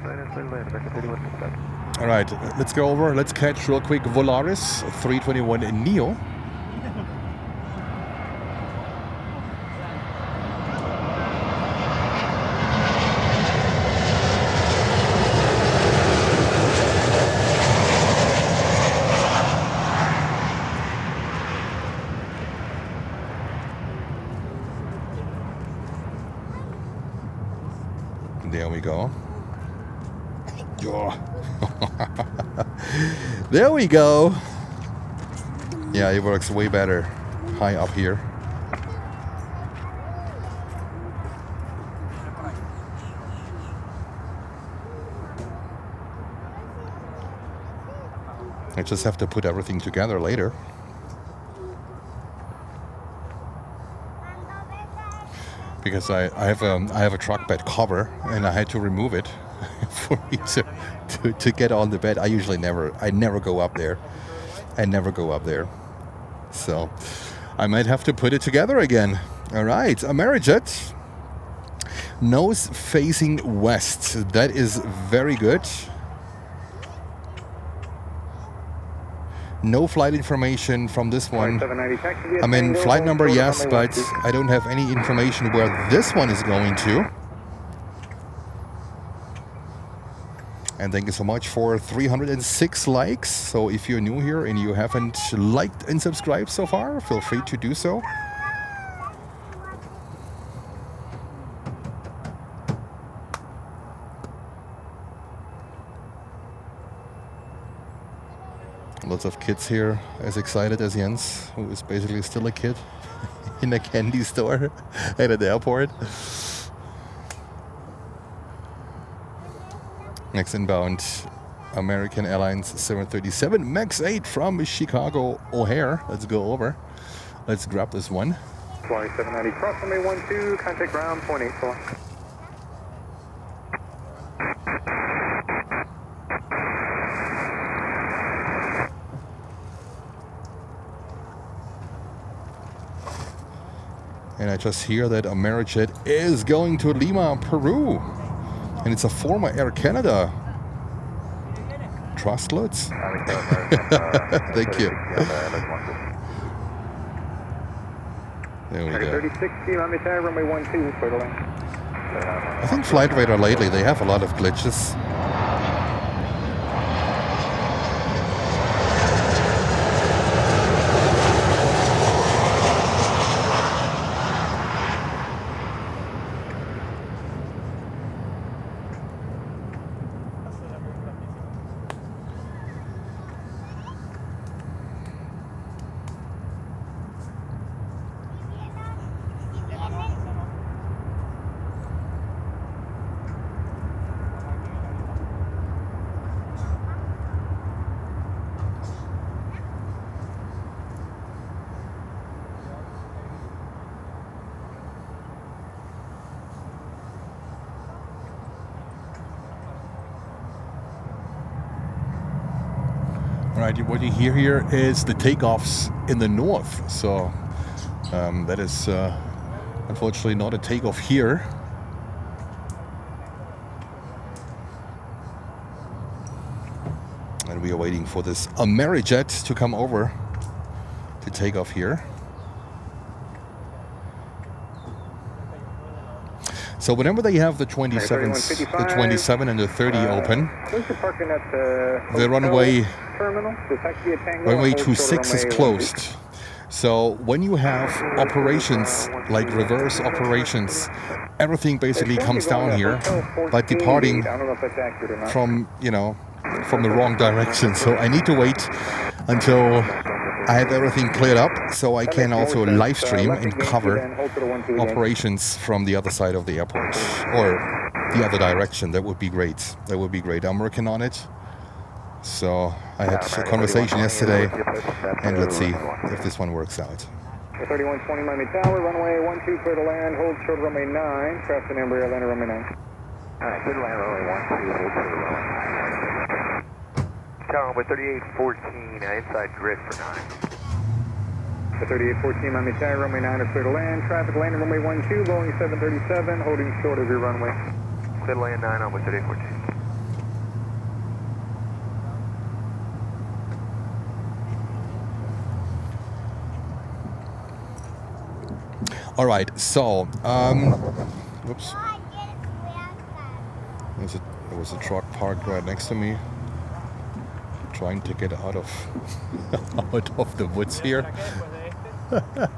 9 or clear to land, American 3155. All right, let's go over. Let's catch real quick Volaris 321 Neo. There we go. There we go. Yeah, it works way better high up here. I just have to put everything together later. Because I have a truck bed cover and I had to remove it for me to get on the bed. I never go up there. I never go up there. So I might have to put it together again. All right, Arajet. Nose facing west. That is very good. No flight information from this one. I mean, flight number, yes, but I don't have any information where this one is going to. And thank you so much for 306 likes. So if you're new here and you haven't liked and subscribed so far, feel free to do so. Lots of kids here, as excited as Jens, who is basically still a kid in a candy store at an airport. Next inbound, American Airlines 737 MAX 8 from Chicago O'Hare. Let's go over. Let's grab this one. Flight 790 cross runway 12, contact ground, 0.84. And I just hear that Arajet is going to Lima, Peru. And it's a former Air Canada. Trustlets? Thank you. There we go. I think Flight Radar lately, they have a lot of glitches. Alright, what you hear here is the takeoffs in the north. So that is unfortunately not a takeoff here. And we are waiting for this Arajet to come over to take off here. So whenever they have the 27s, the 27 and the 30 open, the runway 26 is closed. So when you have operations like reverse operations, everything basically comes down here by departing from, from the wrong direction. So I need to wait until I have everything cleared up so I can also live stream and cover operations from the other side of the airport or the other direction. That would be great. That would be great. I'm working on it. So I had a conversation yesterday and let's see if this one works out. 3120 Miami Tower, runway 12, clear to land, hold short runway 9, craft and Embraer, Atlanta runway 9. Alright, clear to land, runway 12, hold short runway 9. Tower with 3814, inside grid for 9. The 3814 Miami Tower, runway 9 is clear to land. Traffic landing runway 12, Boeing 737, holding short of your runway. Clear to land 9 on with 3814. All right, so, whoops. There was a truck parked right next to me. Trying to get out of out of the woods here.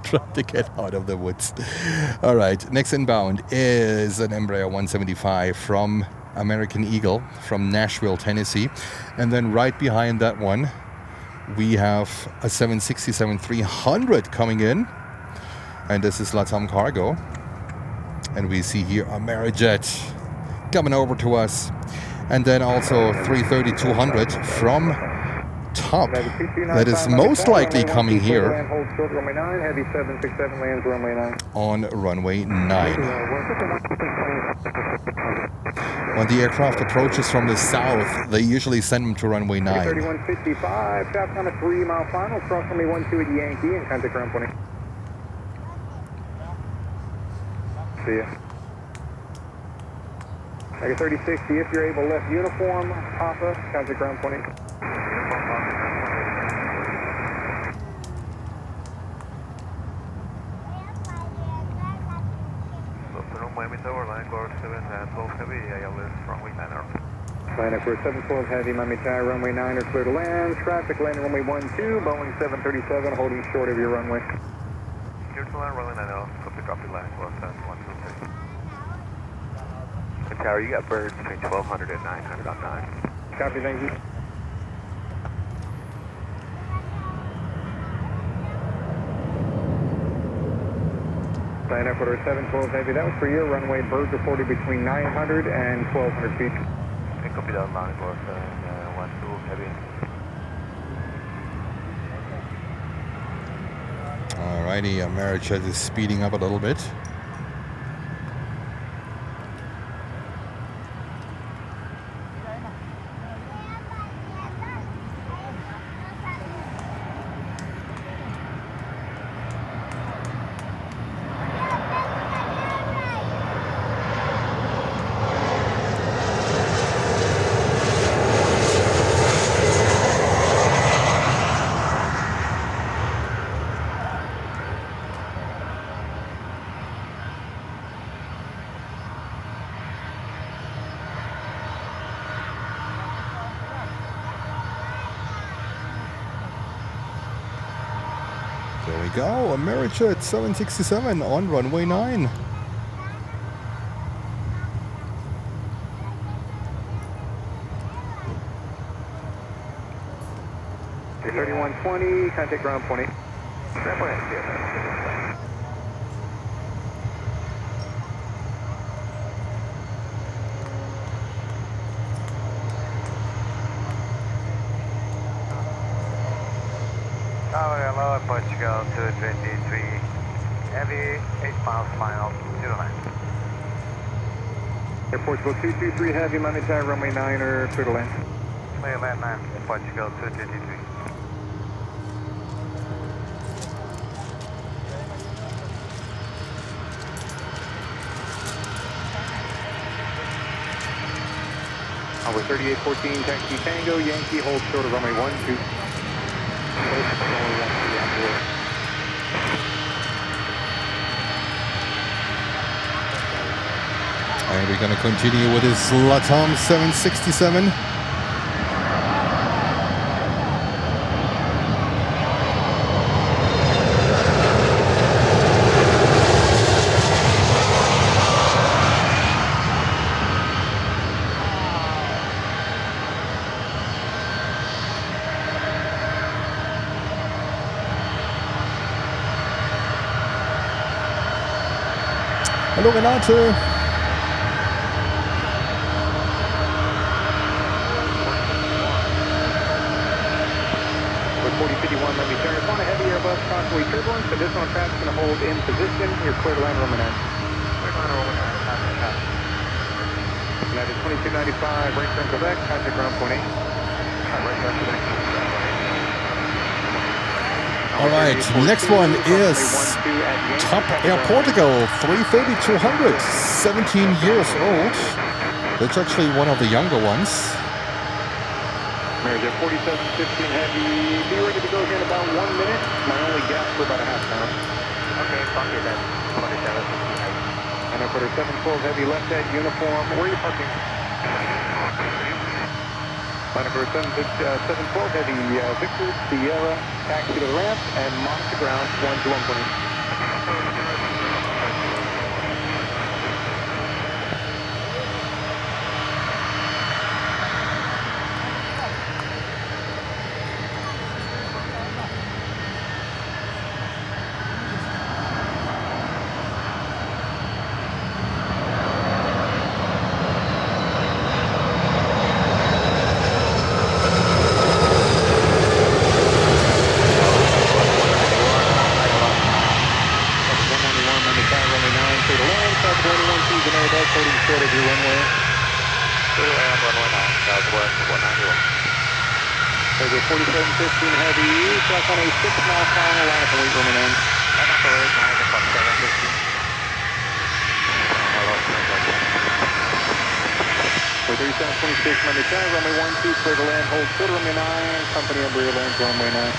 Trying to get out of the woods. All right, next inbound is an Embraer 175 from American Eagle from Nashville, Tennessee. And then right behind that one, we have a 767-300 coming in. And this is LATAM Cargo. And we see here a Arajet coming over to us. And then also 330-200 from Top. That is most likely coming here on runway 9. When the aircraft approaches from the south, they usually send them to runway 9. 3155, traffic on a 3-mile final, cross runway 12 at Yankee and contact ground 20. See ya. Like a 3060, if you're able, left uniform, Papa, contact ground 20. Miami Tower, line course 712 heavy, ALS, runway 9 hour. Line course 712 heavy, Miami Tower, runway 9 are clear to land. Traffic landing runway 12, Boeing 737, holding short of your runway. Clear to land, runway 9 hour, copy line course 712. Tower, you got birds between 1200 and 900 on 9. Copy, thank you. Line up order 712 heavy, that was for your runway. Birds reported between 900 and 1200 feet. Okay, copy that line course 12 heavy. Alrighty, Arajet is speeding up a little bit. There we go, Arajet 767 on runway 9. Okay, 3120, contact ground 20. Tower, hello, Portugal 223, heavy, 8 miles final, 09. Air Portugal 223 heavy, Miami Tower, runway 9 or clear to land. Clear to land 9, Portugal 223. Over 3814, taxi Tango, Yankee, hold short of runway 12. And we're going to continue with this LATAM 767. Hallo Renate. On a heavy Airbus constantly turbulence, additional traffic going to hold in position. You're clear to land runway 9. Clear to land runway 9. United 2295, break from Quebec, contact ground 20. Break from Quebec. All right, next one is Top Air Portugal 330-200, 17 years old. That's actually one of the younger ones. Arajet 4715 heavy, be ready to go here in about 1 minute. My only gap for about a half an hour. Okay, copy that. 4715 heavy. And I put her 712 heavy left at uniform. Where are you parking? Line number 712 heavy, Victor, Sierra, taxi to the ramp, and monitor ground 1 to 120. Arajet 4715 heavy, track on a 6-mile final line up and wait room and end. And operate 91715. For 3726, Monday 10, runway 12, clear to land, hold short runway 9, company Embraer lands runway 9.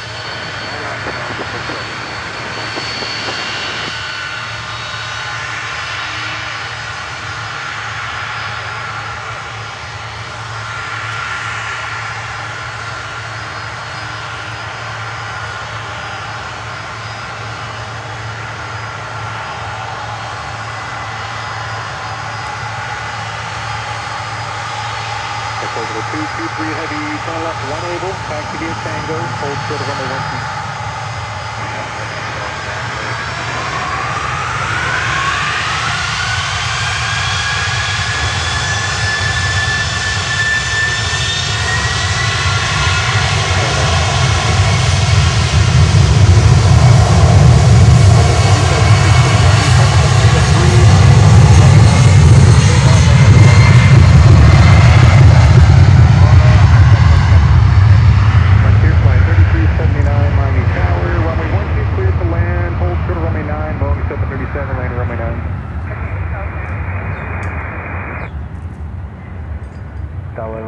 Portugal 223 heavy, turn left 1 able, taxi via Tango, hold short of runway 12.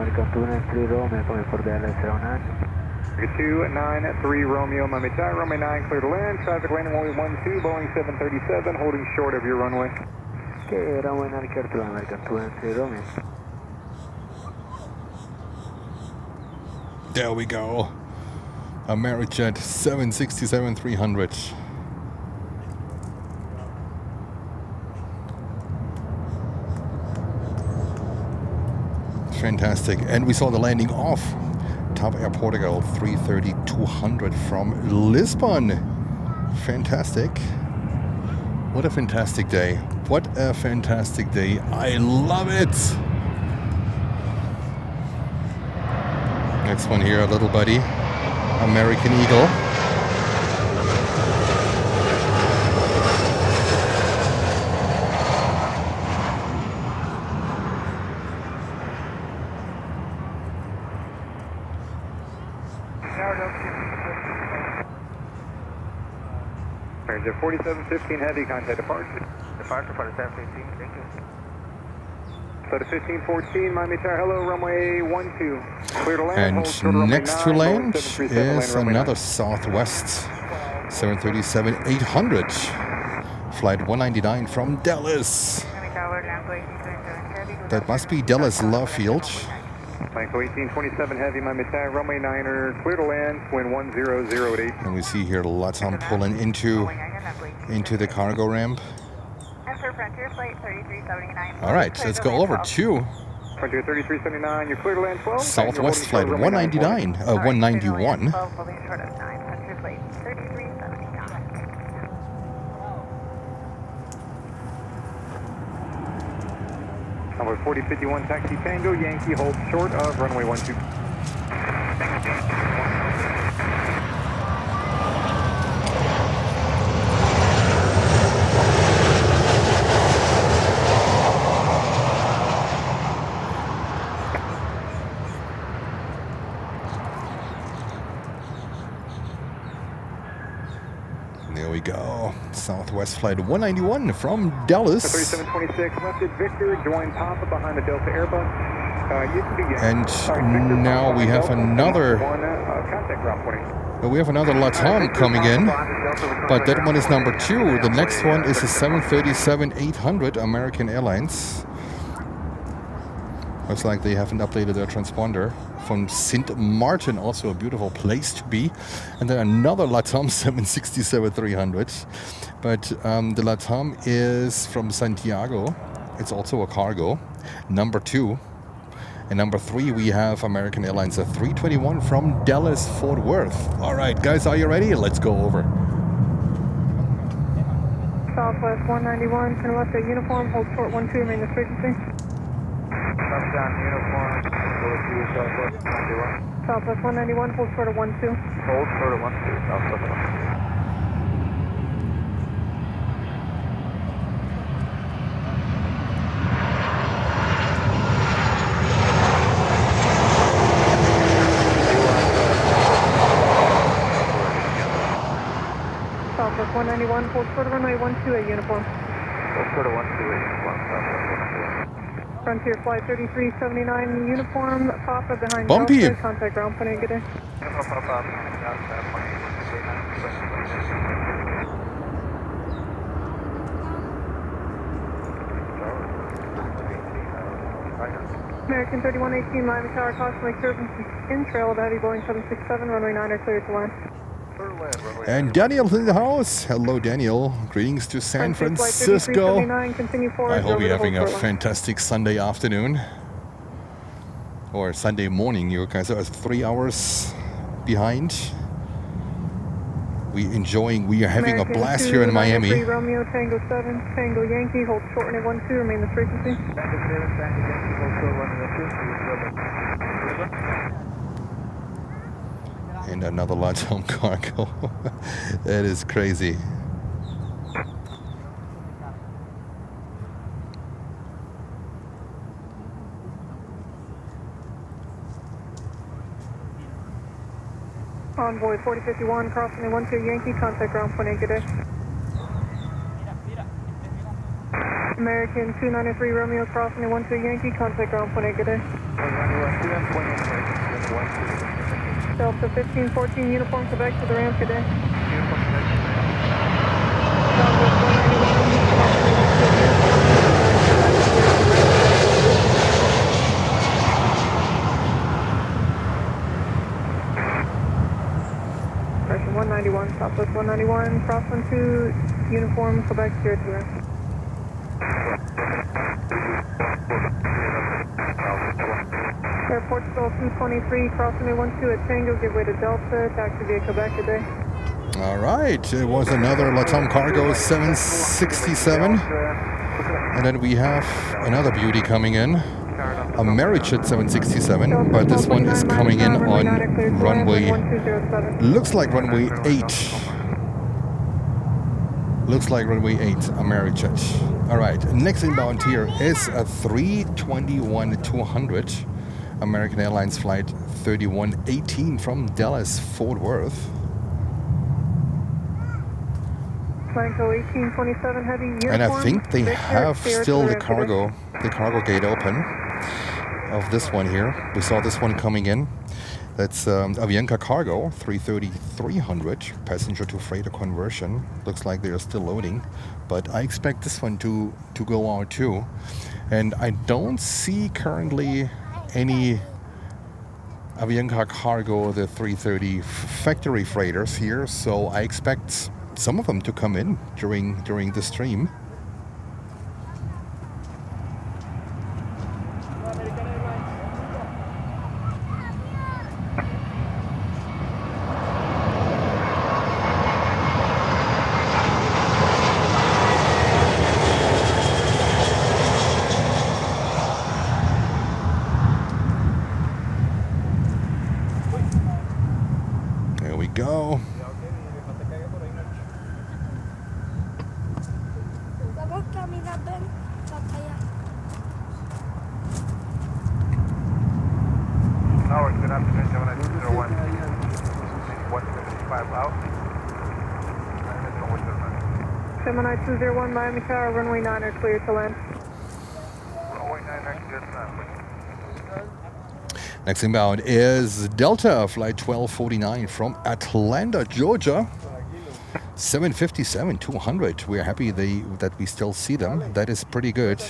America 293 Romeo, Miami Tower, runway 9, clear to land, traffic landing only 12, Boeing 737, holding short of your runway. Okay, runway 9, clear to land, American 293 Romeo. There we go. Arajet 767-300. Fantastic. And we saw the landing off Top Air Portugal 330-200 from Lisbon. Fantastic. What a fantastic day. What a fantastic day. I love it. Next one here, little buddy. American Eagle. Arajet 4715 heavy, contact departure. Departure for the 715, thank you. So to 1514, Miami Tower, hello, runway 12. Clear to land, hold short And runway next 9, to land Boeing 737, is runway another 9. Southwest 737-800. Flight 199 from Dallas. That must be Dallas Love Field. Blanco 1827 heavy, Miami Tower, runway 9er, clear to land, wind 1008. And we see here LATAM pulling into the cargo ramp. All right, let's go over to Frontier 3379, you're clear to land 12. Southwest Flight 199, 191. Number 4051 taxi Tango, Yankee, hold short of runway 12. There we go. Southwest Flight 191 from Dallas. 3726, left at Victor, join Papa behind the Delta Airbus. You can begin. And now we have another. We have another LATAM coming in, but that one is number 2. The next one is a 737-800 American Airlines. Looks like they haven't updated their transponder. From Sint Maarten, also a beautiful place to be. And then another LATAM 767-300. But the LATAM is from Santiago. It's also a cargo. Number 2. And number 3, we have American Airlines, a 321 from Dallas, Fort Worth. All right, guys, are you ready? Let's go over. Southwest 191, turn left at uniform, hold short 12, remain this frequency. Touchdown uniform, Southwest 191. Southwest 191, hold short of 12. Hold short of 12, Southwest 191. Southwest 191, hold short of runway 12 at uniform. Hold short of 12 at uniform, Southwest 191. Frontier Flight 3379 uniform, Papa behind Bumpy. Delta, contact ground point, good day. American 3118, Miami Tower, caution turbulence in trail of heavy Boeing 767, runway 9 are cleared to land. And Daniel's in the house. Hello, Daniel. Greetings to San Frontier Flight Francisco. 3379, continue forward. I hope over you're the having a hold short line. fantastic Sunday afternoon. Or Sunday morning. You guys are 3 hours behind. We are having a blast here in Miami. 3 Romeo, Tango 7, Tango Yankee, hold short at 12, remain the frequency. Tango 7, Tango Yankee, hold short 112. And another LATAM cargo. That is crazy. Envoy 4051, crossing the 12 Yankee, contact ground point, good day. American 293 Romeo, crossing the 12 Yankee, contact ground point, good day. Delta 1514 uniform, Quebec to the ramp, good day. Correction 191, Southwest 191, cross 12, uniform, Quebec, here to the ramp. Airport Stall 223, crossing the 12 at Tango, give way to Delta, taxi via Quebec today. All right, it was another LATAM cargo 767. And then we have another beauty coming in, a Arajet 767, but this one is coming in on runway, looks like runway 8. Looks like runway 8, Arajet. All right, next inbound here is a 321-200 American Airlines flight 3118 from Dallas, Fort Worth. Blanco 1827 heavy uniform. And I think they have still the cargo gate open of this one here. We saw this one coming in. That's Avianca Cargo 330-300 passenger to freighter conversion. Looks like they are still loading, but I expect this one to go out too. And I don't see currently any Avianca Cargo, the 330 factory freighters here, so I expect some of them to come in during the stream. There we go. Tower, good afternoon, Gemini 201. 175 out. Gemini 201, Miami Tower, runway 9 clear to land. Runway 9 clear to land. Next inbound is Delta, flight 1249 from Atlanta, Georgia. 757-200. We're happy that we still see them. That is pretty good.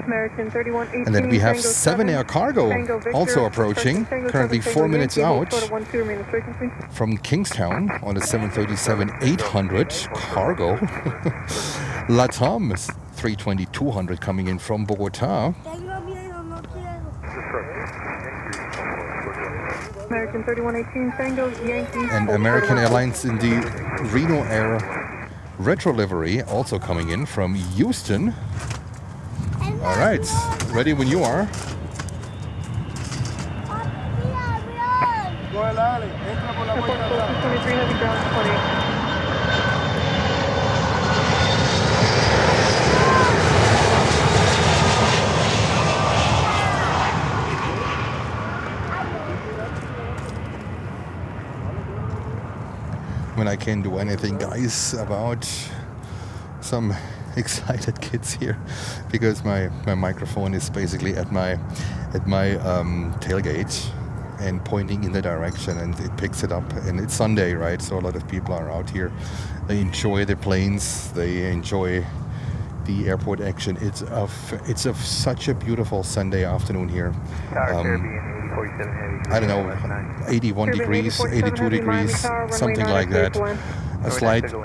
American 3118. And then we have Tango 7 air cargo Tango Victor, also approaching. Tango Currently 7, 4 Tango minutes Yankee, out Florida 12 remain frequency. from Kingstown on a 737-800 cargo. LATAM 320-200 coming in from Bogota. American 3118 Tango Yankee. And American Airlines in the Reno Air retro livery also coming in from Houston. All right, ready when you are. Airport 23 heavy ground 20. When I can't do anything, guys, about some excited kids here, because my microphone is basically at my tailgate and pointing in the direction, and it picks it up. And it's Sunday, right? So a lot of people are out here. They enjoy the planes. They enjoy the airport action. It's such a beautiful Sunday afternoon here. I don't know, 81 degrees, 82 degrees, something like that. A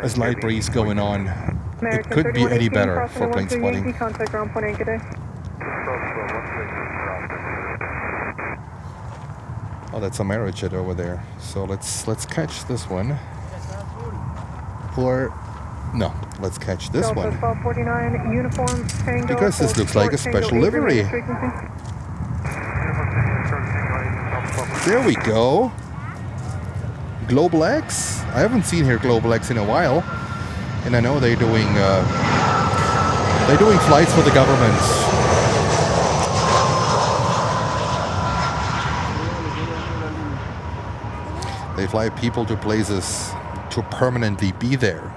slight breeze going on. It could be any better for plane spotting. Contact ground point anchor day. Oh, that's a Arajet over there. So let's catch this one. Or no, let's catch this Delta one. 1249 uniform Tango. Because this looks like a special livery. There we go. Global X. I haven't seen here Global X in a while, and I know they're doing flights for the government. They fly people to places to permanently be there.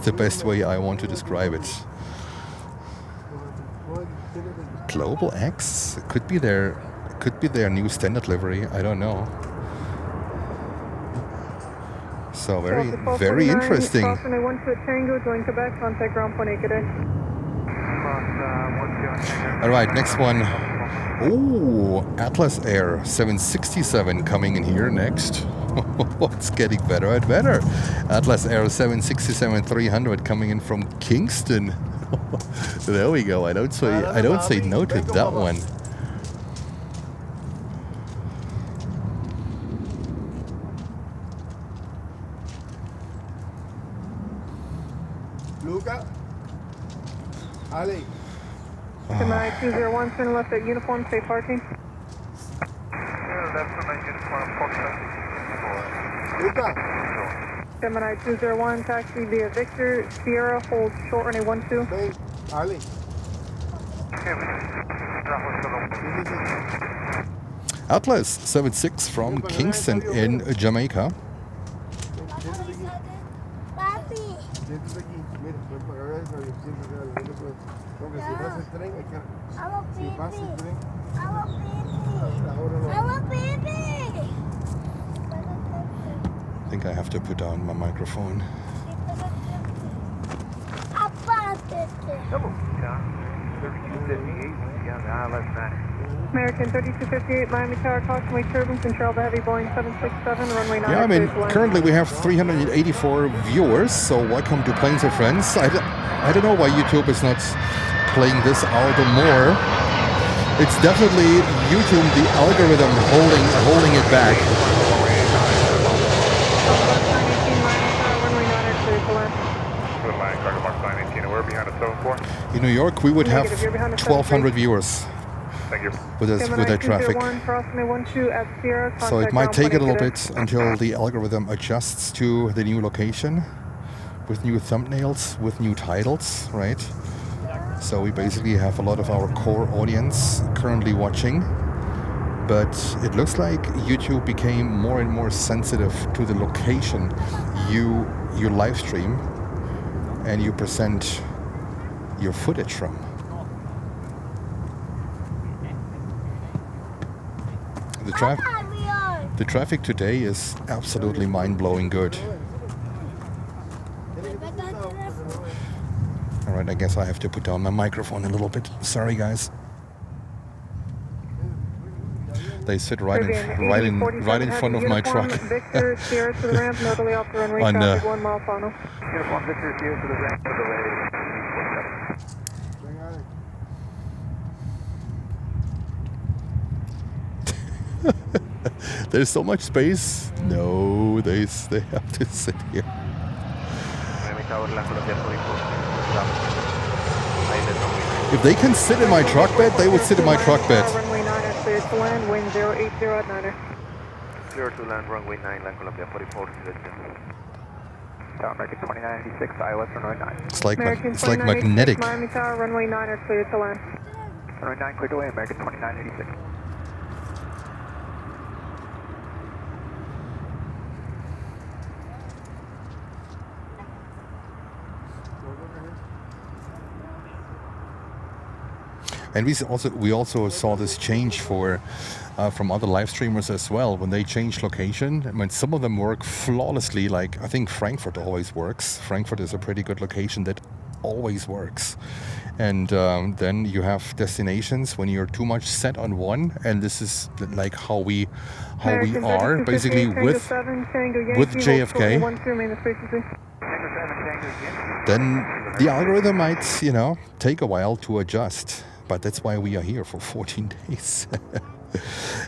The best way I want to describe it. Global X could be their new standard livery. I don't know. So very interesting. Tango, join Quebec, contact ground point anchor day. All right, next one. Oh, Atlas Air 767 coming in here next. It's getting better and better. Atlas Air 767-300 coming in from Kingston. There we go. I don't say no to that one. Luca, Ali. Gemini 201, turn left at uniform, safe parking. That's my uniform, Luca. Gemini 201, taxi via Victor, Sierra, hold short runway 12. Hey, Ali. Atlas 76 from Kingston in Jamaica. I think I have to put down my microphone. American 3258, Miami Tower, cautionary turbulence, control the heavy Boeing 767, runway 9. Yeah, I mean, currently we have 384 viewers, so welcome to Planes and Friends. I don't know why YouTube is not playing this out more. It's definitely YouTube, the algorithm holding it back. In New York, we would have 1,200 viewers. Thank you. With that traffic. So it might take a little bit until the algorithm adjusts to the new location with new thumbnails, with new titles, right? So we basically have a lot of our core audience currently watching, but it looks like YouTube became more and more sensitive to the location you live stream and you present your footage from. The traffic today is absolutely mind-blowing good. All right, I guess I have to put down my microphone a little bit. Sorry, guys. They sit right in front of my truck. Victor, Sierra to the ramp, northerly off the runway, On, traffic 1 mile final. Uniform Victor, Sierra to the ramp, There's so much space. No, they have to sit here. If they can sit in my truck bed, they would sit in my truck bed. Runway 9 is cleared to land, wind 080 at 9er. Clear to land, runway 9, land Columbia 44 to the Tower American 2996, ILS runway 9. It's like magnetic. Miami Tower, runway 9 is cleared to land. Runway 9 cleared away, American 2986. And we also saw this change from other live streamers as well. When they change location, I mean, some of them work flawlessly. Like I think Frankfurt always works. Frankfurt is a pretty good location that always works. And then you have destinations when you're too much set on one, and this is like how we are basically with JFK. Then the algorithm might, take a while to adjust. But that's why we are here for 14 days.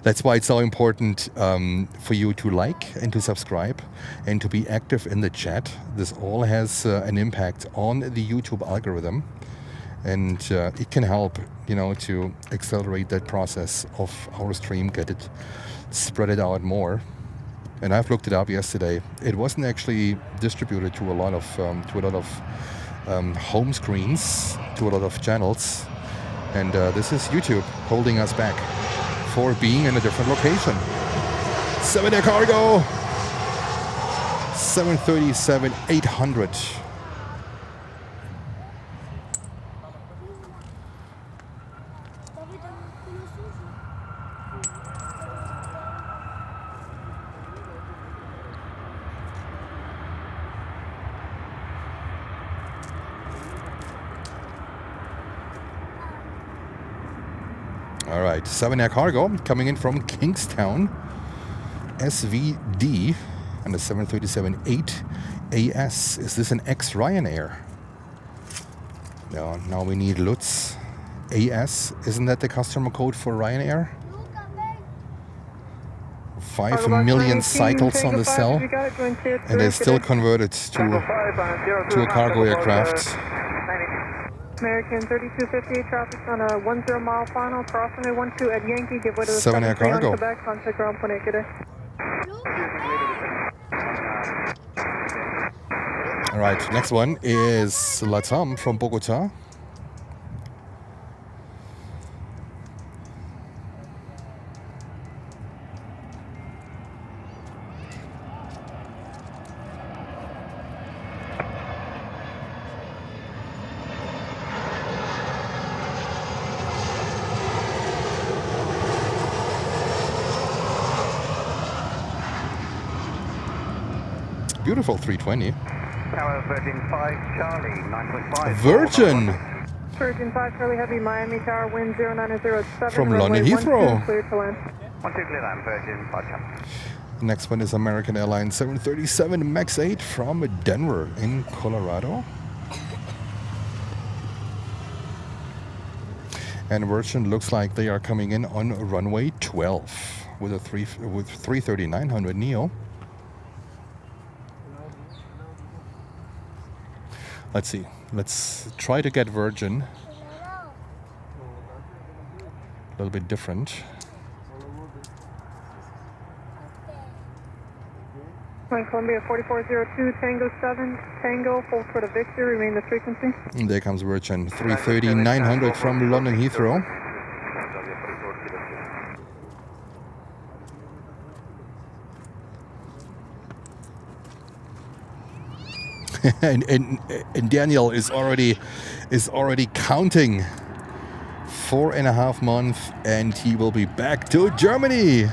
That's why it's so important for you to like and to subscribe and to be active in the chat. This all has an impact on the YouTube algorithm, and it can help, to accelerate that process of our stream, spread it out more. And I've looked it up yesterday. It wasn't actually distributed to a lot of home screens, to a lot of channels. And this is YouTube holding us back for being in a different location. 7 Air Cargo, 737-800. All right, 7 Air Cargo coming in from Kingstown, SVD, and the 737-8AS. Is this an ex-Ryanair? No, now we need Lutz. AS, isn't that the customer code for Ryanair? 5 million cycles on the cell, and they still converted to a cargo aircraft. American 3258 traffic on a 10 mile final, crossing a 12 at Yankee, give way to the 7 Air Cargo. Quebec, contact ground point today. All right, next one is LATAM from Bogota. Beautiful 320. Tower Virgin 5 Charlie 9.5. Virgin! Virgin 5 Charlie Heavy, Miami Tower, wind 0907. From London Heathrow. Clear to land. 12 clear land, Virgin 5 Charlie. Next one is American Airlines 737 MAX 8 from Denver in Colorado. And Virgin looks like they are coming in on runway 12 with a 330-900 neo. Let's see. Let's try to get Virgin. A little bit different. Flight Columbia 4402, Tango 7, Tango, full sort of Victor, remain the frequency. And there comes Virgin 330-900 from London Heathrow. and Daniel is already counting 4.5 months, and he will be back to Germany.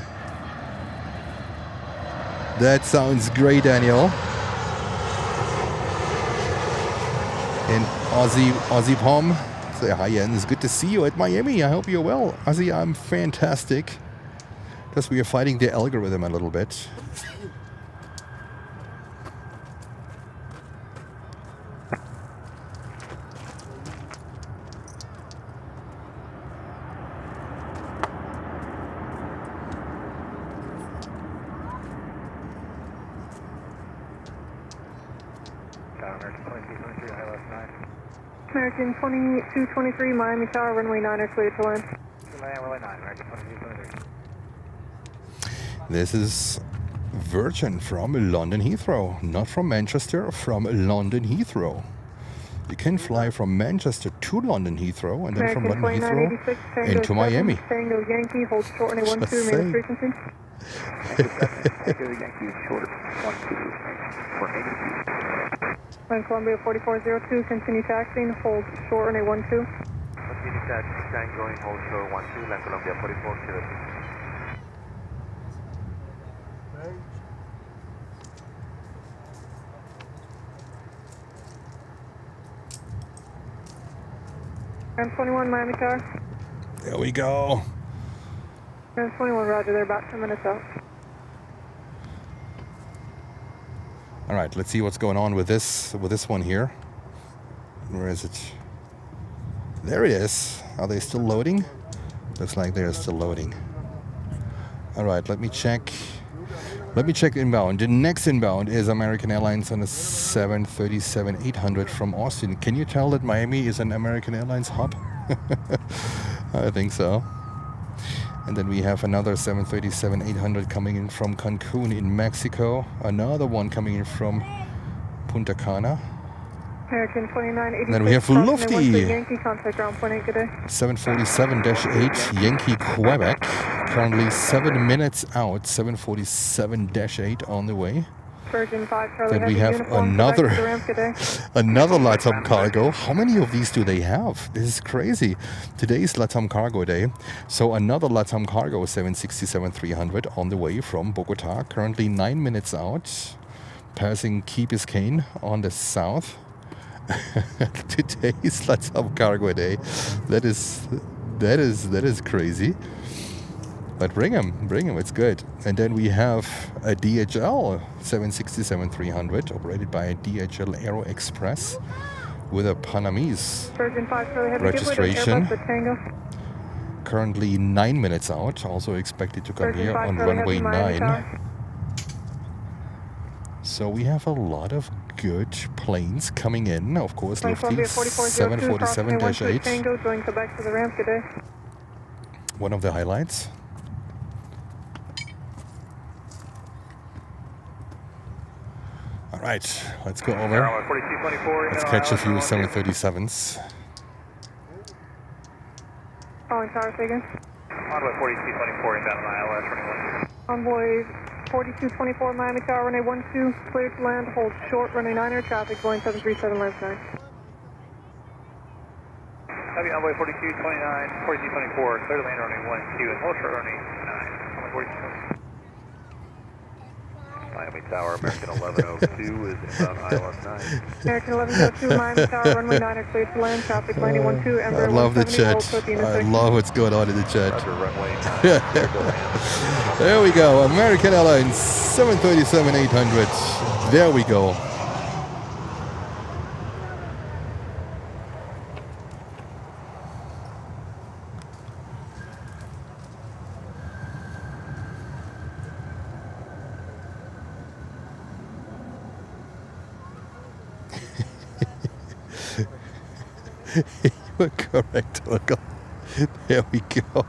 That sounds great, Daniel. And Aussie Pom, say hi, Jens. Good to see you at Miami. I hope you're well. Aussie, I'm fantastic. Because we are fighting the algorithm a little bit. American 2223, Miami Tower, runway 9 cleared to land. Runway 9, American 2223. This is Virgin from London Heathrow, not from Manchester, from London Heathrow. You can fly from Manchester to London Heathrow and then from London Heathrow into Miami. Tango Yankee, hold short on a 12, main frequency. Tango Yankee, short, 12, for Land Columbia 4402, continue taxiing, hold short on a 12. Continue taxiing, going hold short 12, Land Columbia 4402. Grand 21, Miami Tower. There we go. Grand 21, roger, they're about 10 minutes out. All right, let's see what's going on with this one here. Where is it? There it is. Are they still loading? Looks like they're still loading. All right, let me check. Let me check inbound. The next inbound is American Airlines on a 737-800 from Austin. Can you tell that Miami is an American Airlines hub? I think so. And then we have another 737-800 coming in from Cancun in Mexico. Another one coming in from Punta Cana. American 2986. And then we have Lufty. Yankee, contact ground point 8, good day. 747-8 Yankee Quebec. Currently 7 minutes out. 747-8 on the way. Virgin 5 Charlie. Then we have another LATAM cargo. How many of these do they have? This is crazy. Today is LATAM cargo day. So another LATAM cargo 767-300 on the way from Bogota. Currently 9 minutes out. Passing Key Biscayne on the south. Today is LATAM cargo day. That is crazy. But bring him, it's good. And then we have a DHL 767-300 operated by a DHL Aero Express with a Panamese registration. Currently 9 minutes out, also expected to come here on runway 9. So we have a lot of good planes coming in. Of course, Lufty 747-8. One of the highlights. All right, let's go over. Let's catch a few 737s. Calling Tower Fagan. Envoy 4224 inbound on ILS running 1. Envoy 4224 Miami Tower, runway 12, cleared to land, hold short, runway 9 traffic, Boeing 737, left 9. Heavy Envoy 4229, 4224, clear to land runway 12 and hold short runway 9. Envoy 4224. Miami Tower, American 1102 is inbound ILS 9. American 1102, Miami Tower, runway 9 cleared to land, traffic landing 12, I love the chat. I love what's going on in the chat. There we go, American Airlines 737-800. There we go. You are correct, Uncle. There we go.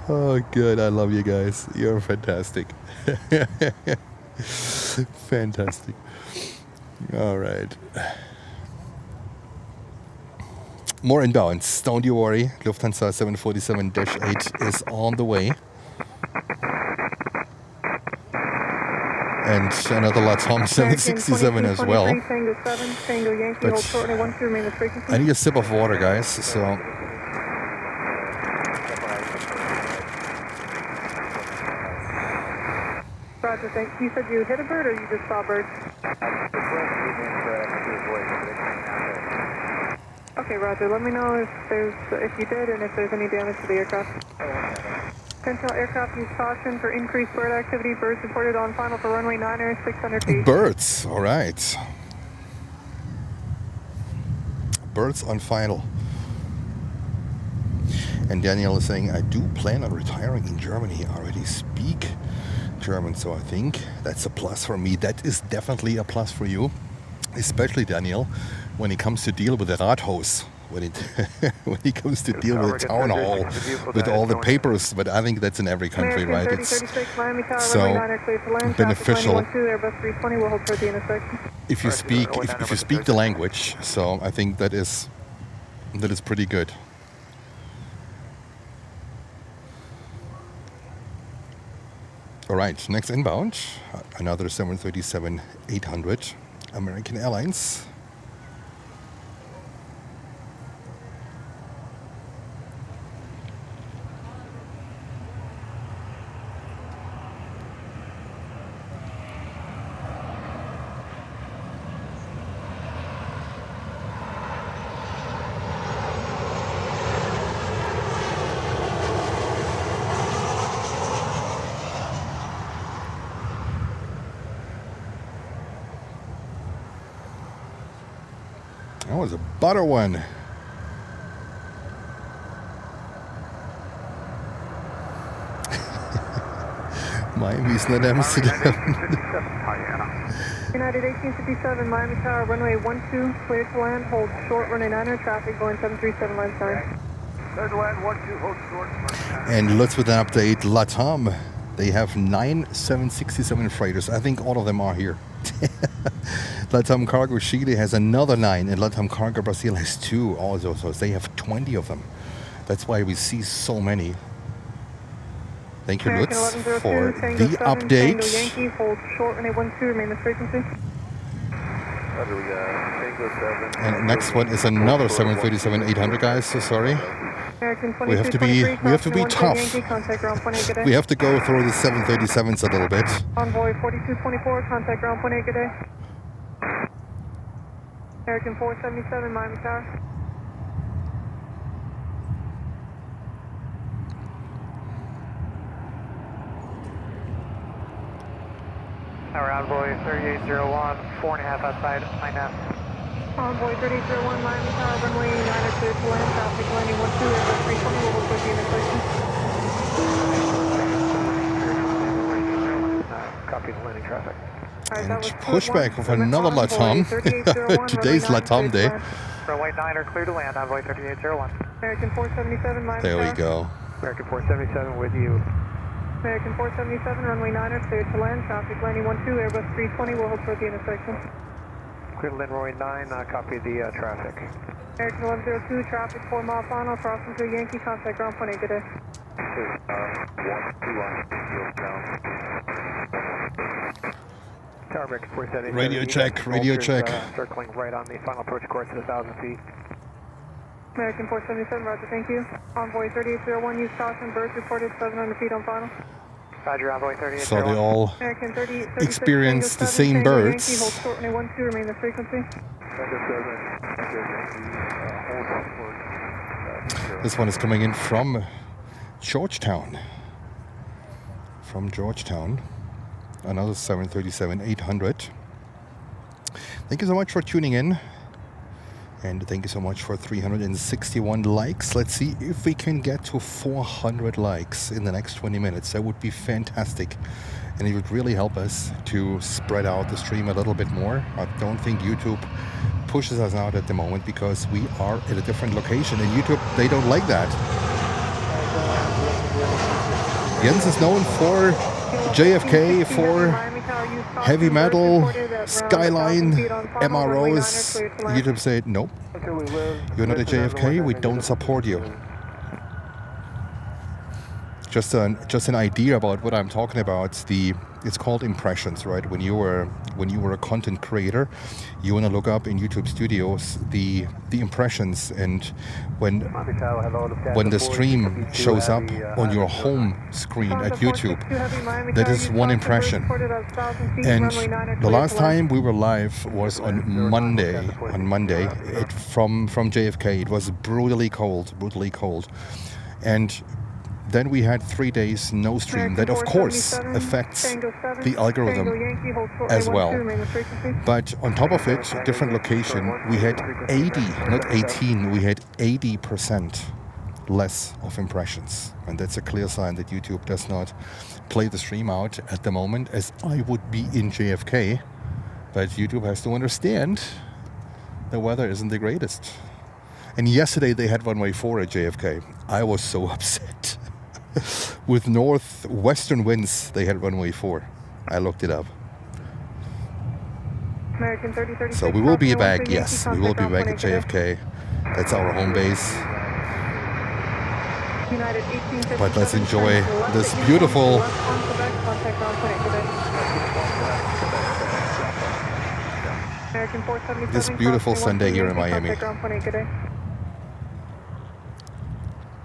Oh, good. I love you guys. You're fantastic. Fantastic. All right. More inbounds. Don't you worry. Lufthansa 747-8 is on the way. And another LATAM 767 as well. Tango 7, Tango Yankee, But hold short, runway 12, remain the frequency. I need a sip of water, guys, so... Roger, thanks. You said you hit a bird or you just saw birds? Okay, Roger. Let me know if you did and if there's any damage to the aircraft. Central aircraft use caution for increased bird activity. Birds reported on final for runway 9er, 600 feet. Birds, all right. Birds on final. And Daniel is saying, I do plan on retiring in Germany. I already speak German, so I think that's a plus for me. That is definitely a plus for you, especially Daniel, when it comes to deal with the Rathaus, when it comes to deal with the town hall, with all the papers. But I think that's in every country, right? It's so beneficial if you speak the language. So I think that is pretty good. All right, next inbound, another 737-800, American Airlines. That was a butter one. Miami's not Amsterdam. United 1857, Miami Tower, runway 12, clear to land, hold short, runway 9er, traffic going 737 lines 9. Clear to land, 12, hold short. And let's with an update, LATAM. They have 9 767 freighters. I think all of them are here. LATAM Cargo Chile has another 9, and LATAM Cargo Brazil has 2 also. So they have 20 of them. That's why we see so many. Thank you, Lutz, for the update. Yankee, hold short, runway 12, remain the frequency. And next one is another 737-800, guys. So sorry. We have to be tough. We have to go through the 737s a little bit. Envoy 4224, contact ground point 8, good day. American 477, Miami Tower. Our Envoy 3801, 4.5 outside, INAF. Envoy 3801, Miami Tower, runway 9er, clear to land, traffic landing 12, Airbus 320, will hold with unit station. Copy the landing traffic. And pushback of another LATAM. Today's LATAM day. Runway 9er, clear to land, Envoy 3801. American 477, Miami There Tower. we go. American 477 with you. American 477, runway 9er, clear to land, traffic landing 12, Airbus 320, will hold short the intersection. Clear to land, runway 9, copy the traffic. American 1102, traffic 4 mile final, crossing to Yankee, contact ground point 8, good day. Tower American 477. Radio check, radio check. Circling right on the final approach course at 1,000 feet. American 477, roger, thank you. Envoy 3801, use caution, birds reported 700 feet on final. Roger, Envoy 3801. So they all American 30, experience the same birds. Yankee, hold short, runway 12, remain the frequency. This one is coming in from Georgetown. From Georgetown. Another 737-800. Thank you so much for tuning in. And thank you so much for 361 likes. Let's see if we can get to 400 likes in the next 20 minutes. That would be fantastic. And it would really help us to spread out the stream a little bit more. I don't think YouTube pushes us out at the moment because we are at a different location. And YouTube, they don't like that. Jens is known for JFK, for heavy metal, Skyline, MROs. YouTube said, nope, you're not a JFK, we don't support you. just an idea about what I'm talking about. It's called impressions, right? When you were a content creator, you want to look up in YouTube Studios the impressions, and when the stream shows up on your home screen at YouTube, that is one impression. And the last time we were live was on Monday. From JFK. It was brutally cold, and then we had 3 days no stream. That of course affects the algorithm as well. But on top of it, different location, we had 80, not 18, we had 80% less of impressions. And that's a clear sign that YouTube does not play the stream out at the moment, as I would be in JFK. But YouTube has to understand the weather isn't the greatest. And yesterday they had runway 4 at JFK. I was so upset. With northwestern winds, they had runway 4. I looked it up. So we will be back, yes. We will be back at JFK. That's our home base. But let's enjoy this beautiful Sunday here in Miami.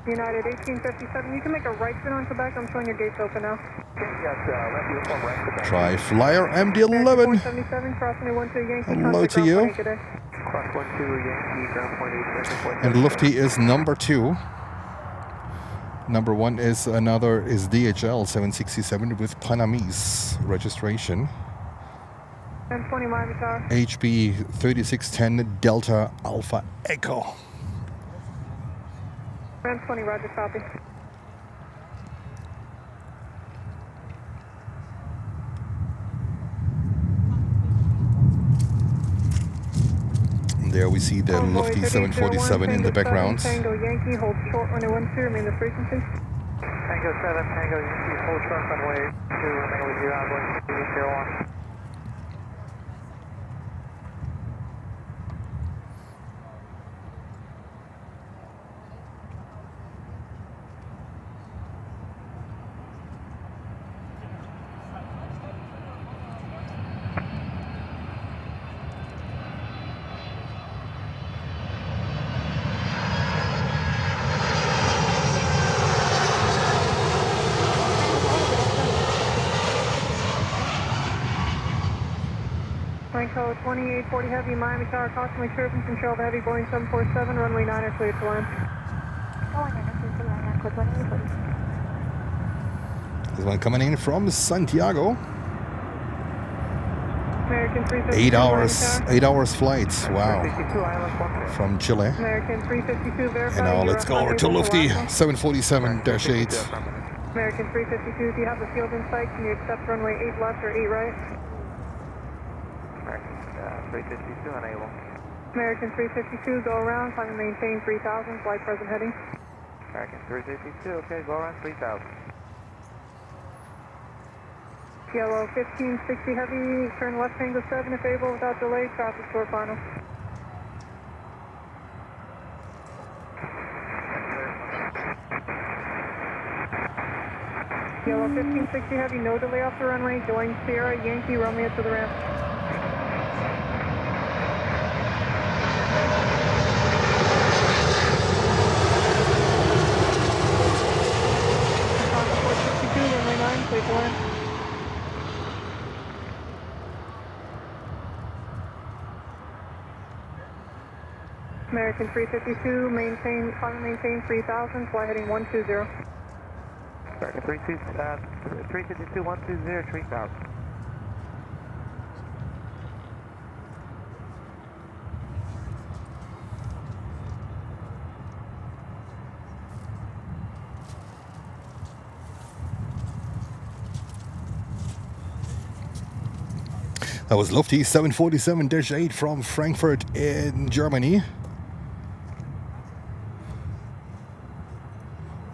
United 1857, you can make a right turn on Quebec. I'm showing your gates open now. Try Flyer MD-11. Hello to you. And Lufty is number 2. Number 1 is DHL 767 with Panamese registration. HB 3610 Delta Alpha Echo. 20, roger, copy. And there we see the Lufty 747 in the background. Tango Yankee, hold short runway 12, remain the frequency. Tango 7, Tango Yankee, hold short runway 2, remain with you, onboard 201. Code 2840 Heavy, Miami Tower, caution turbine control of heavy Boeing 747, runway 9 are cleared to land. This one coming in from Santiago. American 8 hours flights, wow, from Chile. American 352, verify. And now let's go over to Lufty 747-8. American 352, do you have the field in sight? Can you accept runway 8 left or 8 right? 352 unable. American 352, go around, climb and maintain 3000, flight present heading. American 352, okay, go around 3000. Yellow 1560 Heavy, turn left Tango 7 if able without delay, traffic store final. Yellow 1560 Heavy, no delay off the runway, join Sierra Yankee, Romeo to the ramp. American 352, maintain 3000, fly heading 120. American 352, 120, 3000. That was Lufty 747-8 from Frankfurt in Germany.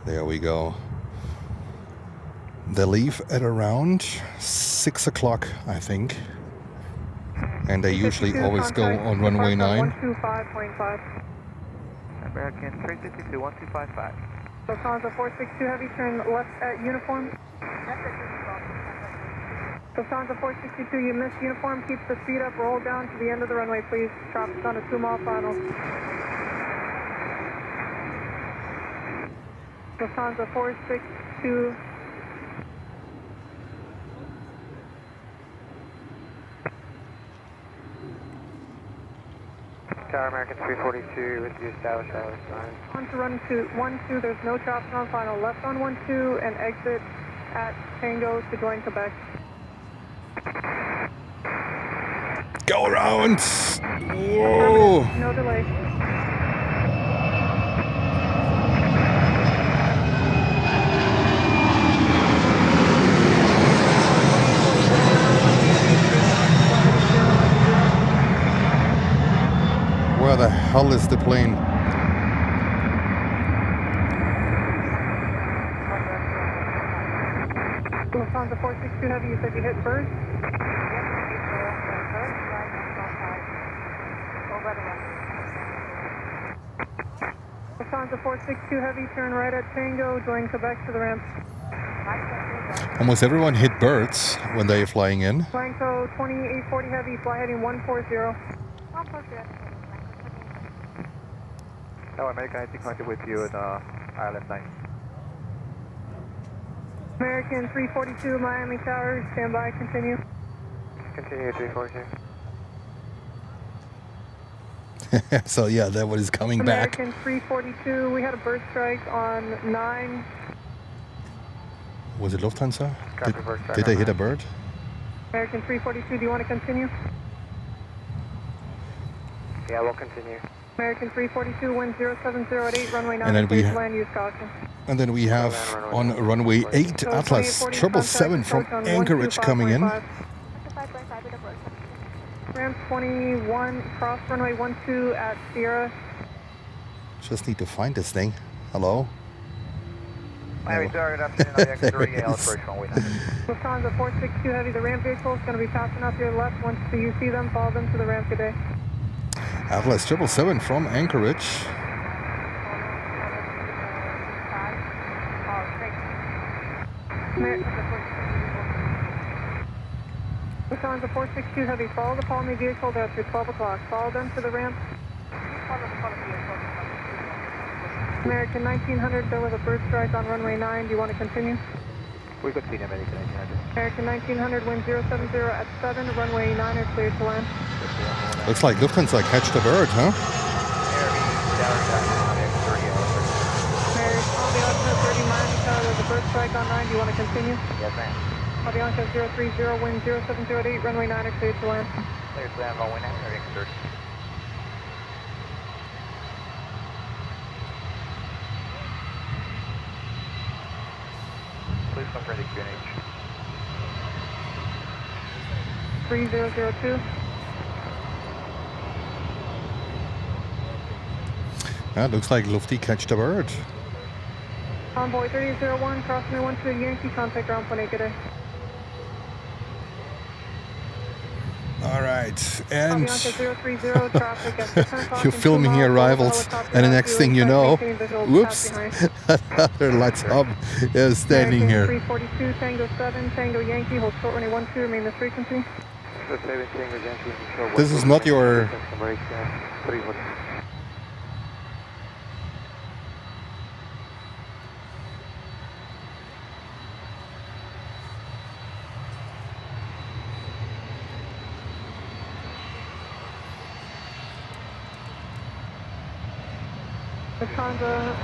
There we go. They leave at around 6 o'clock, I think. And they usually always go on runway 9. American 352, 1255. Lufthansa 462 Heavy, turn left at uniform. Lufthansa 462, you missed uniform, keep the speed up, roll down to the end of the runway, please. Traffic's on a 2-mile final. Lufthansa 462. Tower American 342 with the established Atlas sign. On to run to 12, there's no traffic on final. Left on 12 and exit at Tango to join Quebec. Go around! Whoa! No delay. Where the hell is the plane? Lufthansa 462 Heavy, you said you hit first? Lufthansa 462 Heavy, turn right at Tango, join Quebec to the ramp. Almost everyone hit birds when they are flying in. Blanco 2840 Heavy, fly heading 140. Tower American, I think contact with you at Ireland 9. American 342 Miami Tower, stand by, continue. Continue 342. So yeah, that one is coming back. American 342, we had a bird strike on 9. Was it Lufthansa? Copy, bird strike Did they on hit a 9. bird? American 342, do you want to continue? Yeah, we'll continue. American 342, wind 0708, runway 9, And then we please ha- land use caution. And then we have on runway 8 So Atlas 777 from approach on Anchorage coming in. 125.5. Ramp 21, cross runway 12 at Sierra. Just need to find this thing. Hello? Miami Tower, good afternoon, IX3, approach runway 9. Lufthansa 462 Heavy, the ramp vehicle is going to be passing up your left. Once you see them, follow them to the ramp. Good day. Atlas 777 from Anchorage. Lufthansa 462 Heavy, follow the Palmy vehicle after 12 o'clock. Follow them to the ramp. American 1900, there was a bird strike on runway 9. Do you want to continue? We could see them, American 1900. American 1900, wind 070 at 7, runway 9 is cleared to land. Looks like Lufthansa catched a bird, huh? Mary, Aviation 30 Miami Tower, there's a bird strike on 9. Do you want to continue? Yes, ma'am. Avianca 030, wind 0708, runway 9 is cleared to land. Clear to land, runway 9, American 30. Please confirm the QNH. 3002. Yeah, looks like Lufty catched a bird. Convoy 3001, crossing the 12 Yankee, contact ground point 8, good day. All right, and Avianca 030, traffic at 10 o'clock. you're filming the arrivals, and the next thing you know, whoops, another LATAM is standing here. 342, Tango 7, Tango Yankee, hold short runway 12, remain this frequency. This is not your... Lufthansa.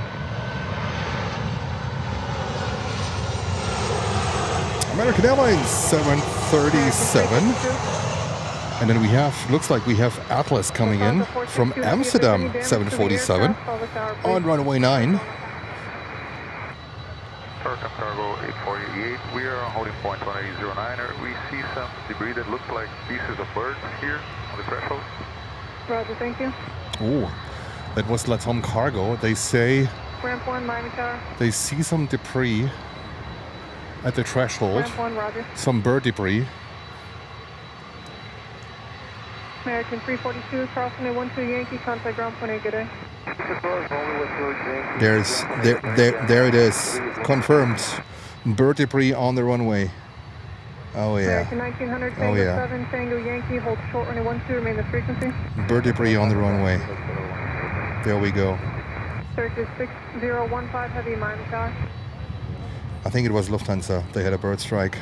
American Airlines 737. And then we have, looks like we have Atlas coming in from Amsterdam 747 on runway 9. Startup cargo 848, we are on holding point 1809. We see some debris that looks like pieces of birds here on the threshold. Roger, thank you. Oh, that was LATAM cargo. They say Ramp 1, Miami Tower. they see some debris at the threshold. Ramp 1, roger. Some bird debris. American 342, crossing the 12 Yankee, contact ground point 8, good day. There it is. Confirmed. Bird debris on the runway. Oh yeah. American 1900 Oh Tango yeah. 7 Tango Yankee, hold short runway 12, remain the frequency. Bird debris on the runway. There we go. Search is 6015 heavy Miami Tower. I think it was Lufthansa. They had a bird strike.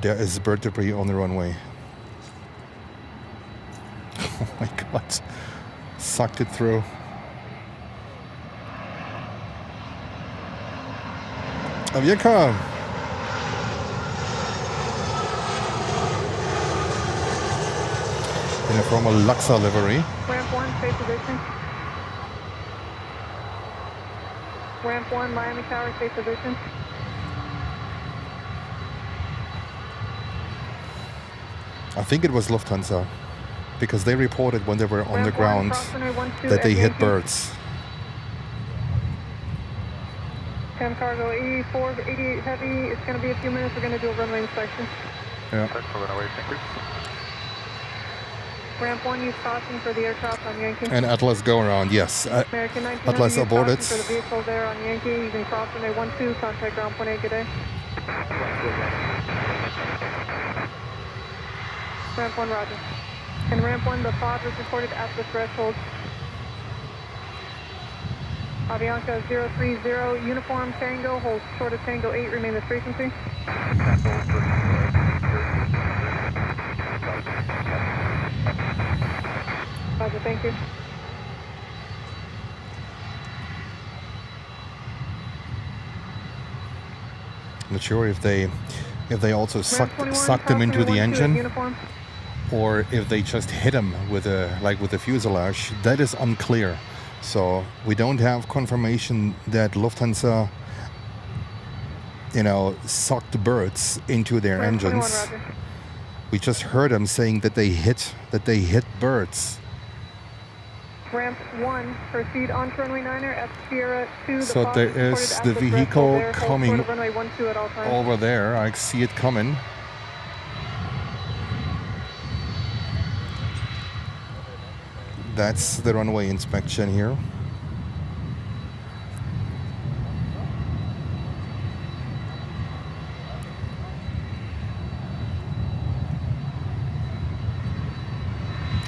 There is bird debris on the runway. Oh my god. Sucked it through. Aviation. In a formal Luxa livery. Ramp 1, stay position. Ramp 1, Miami Tower, stay position. I think it was Lufthansa because they reported when they were on the Ramp 1, ground cross runway 12 that they at hit Yankee. birds. 10 cargo, 88 heavy. It's going to be a few minutes. We're going to do a runway inspection. Yeah. Thanks for runway, thank you. Ramp 1, use caution for the aircraft on Yankee. And Atlas go around, yes. American 1900, Atlas use aborted. caution for the vehicle there on Yankee. You can cross runway 12, contact ground point 8, good day. Ramp 1, roger. And ramp 1, the pod was reported at the threshold. Avianca 030, uniform Tango, hold short of Tango 8, remain the frequency. Roger, thank you. Not sure if they also Ramp 21, sucked them into the cross runway 12 at engine uniform. or if they just hit them with a fuselage. That is unclear. So we don't have confirmation that Lufthansa, sucked birds into their Ramp 21, engines. roger. We just heard them saying that they hit birds. Ramp 1, proceed on runway 9er at Sierra 2. So pod there reported is at the threshold vehicle there, hold coming short of runway 12 at all times. over there. I see it coming. That's the runway inspection here.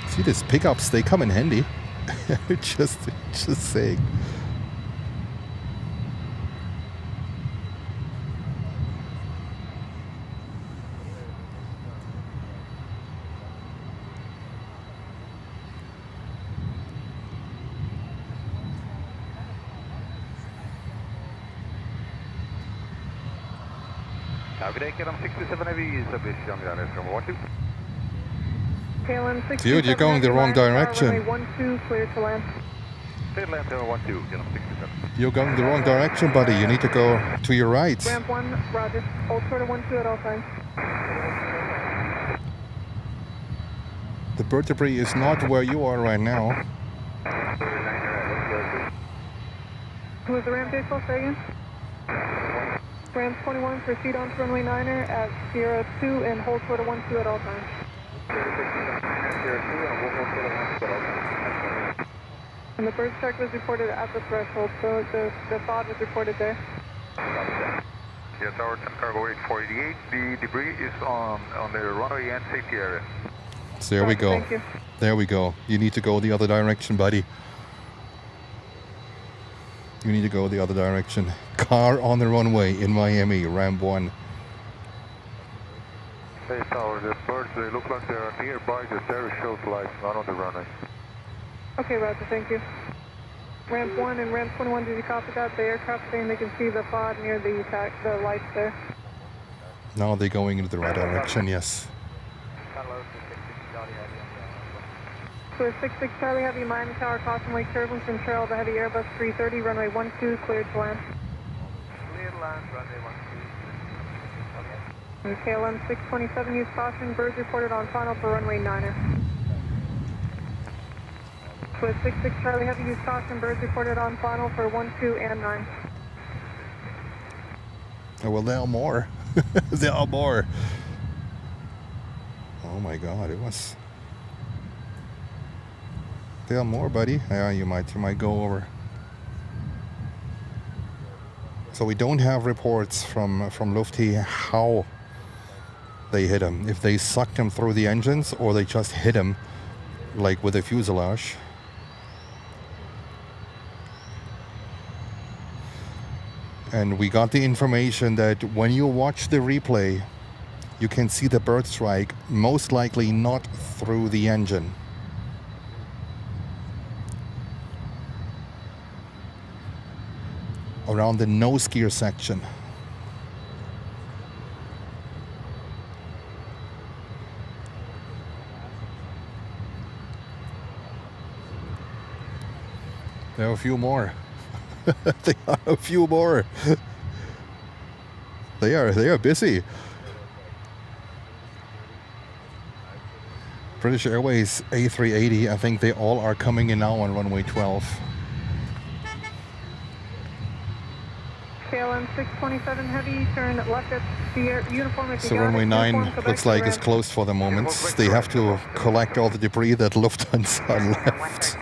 See these pickups, they come in handy. just saying. KLM 67 heavy, submission on the from 12. KLM 67 Dude, you're going the wrong direction. Runway 12, clear to land. Clear land 12, KLM 67. You're going the wrong direction, buddy. You need to go to your right. Ramp 1, roger. Hold short of 12 at all times. The bird debris is not where you are right now. Who is the ramp vehicle? Say again. Ramp 21, proceed on to runway 9er at Sierra 2 and hold short of 12 at all times. And the Bridstrike was reported at the threshold, so the pod was reported there. Yes, our 10 cargo 8488. The debris is on the runway and safety area. So there we go. Thank you. There we go. You need to go the other direction, buddy. You need to go the other direction. Car on the runway in Miami, ramp 1. Hey, Tower, the birds, they look like they're nearby the terrace lights, not on the runway. Okay, roger, thank you. Ramp 1 and ramp 21, did you copy that? The aircraft saying they can see the pod near the lights there. Now they're going into the right direction, yes. So 66 Charlie Heavy, Miami Tower, caution lake turbulence and trail the heavy Airbus 330, runway 12, cleared to land. Clear land, runway 12. And KLM 627, use caution, birds reported on final for runway 9er. So 66 Charlie Heavy, use caution, birds reported on final for 12 and 9. Oh, well, there are more. There are more. Oh my God, it was There are more, buddy. Yeah, you might go over. So we don't have reports from Lufthansa how they hit him. If they sucked him through the engines or they just hit him like with a fuselage. And we got the information that when you watch the replay, you can see the Bridstrike most likely not through the engine. Around the nose gear section. There are a few more. There are a few more. They are busy. British Airways A380, I think they all are coming in now on runway 12. KLM 627 heavy, turn left at the uniform. So runway 9 looks like it's closed for the moment. They have to collect all the debris that Lufthansa left.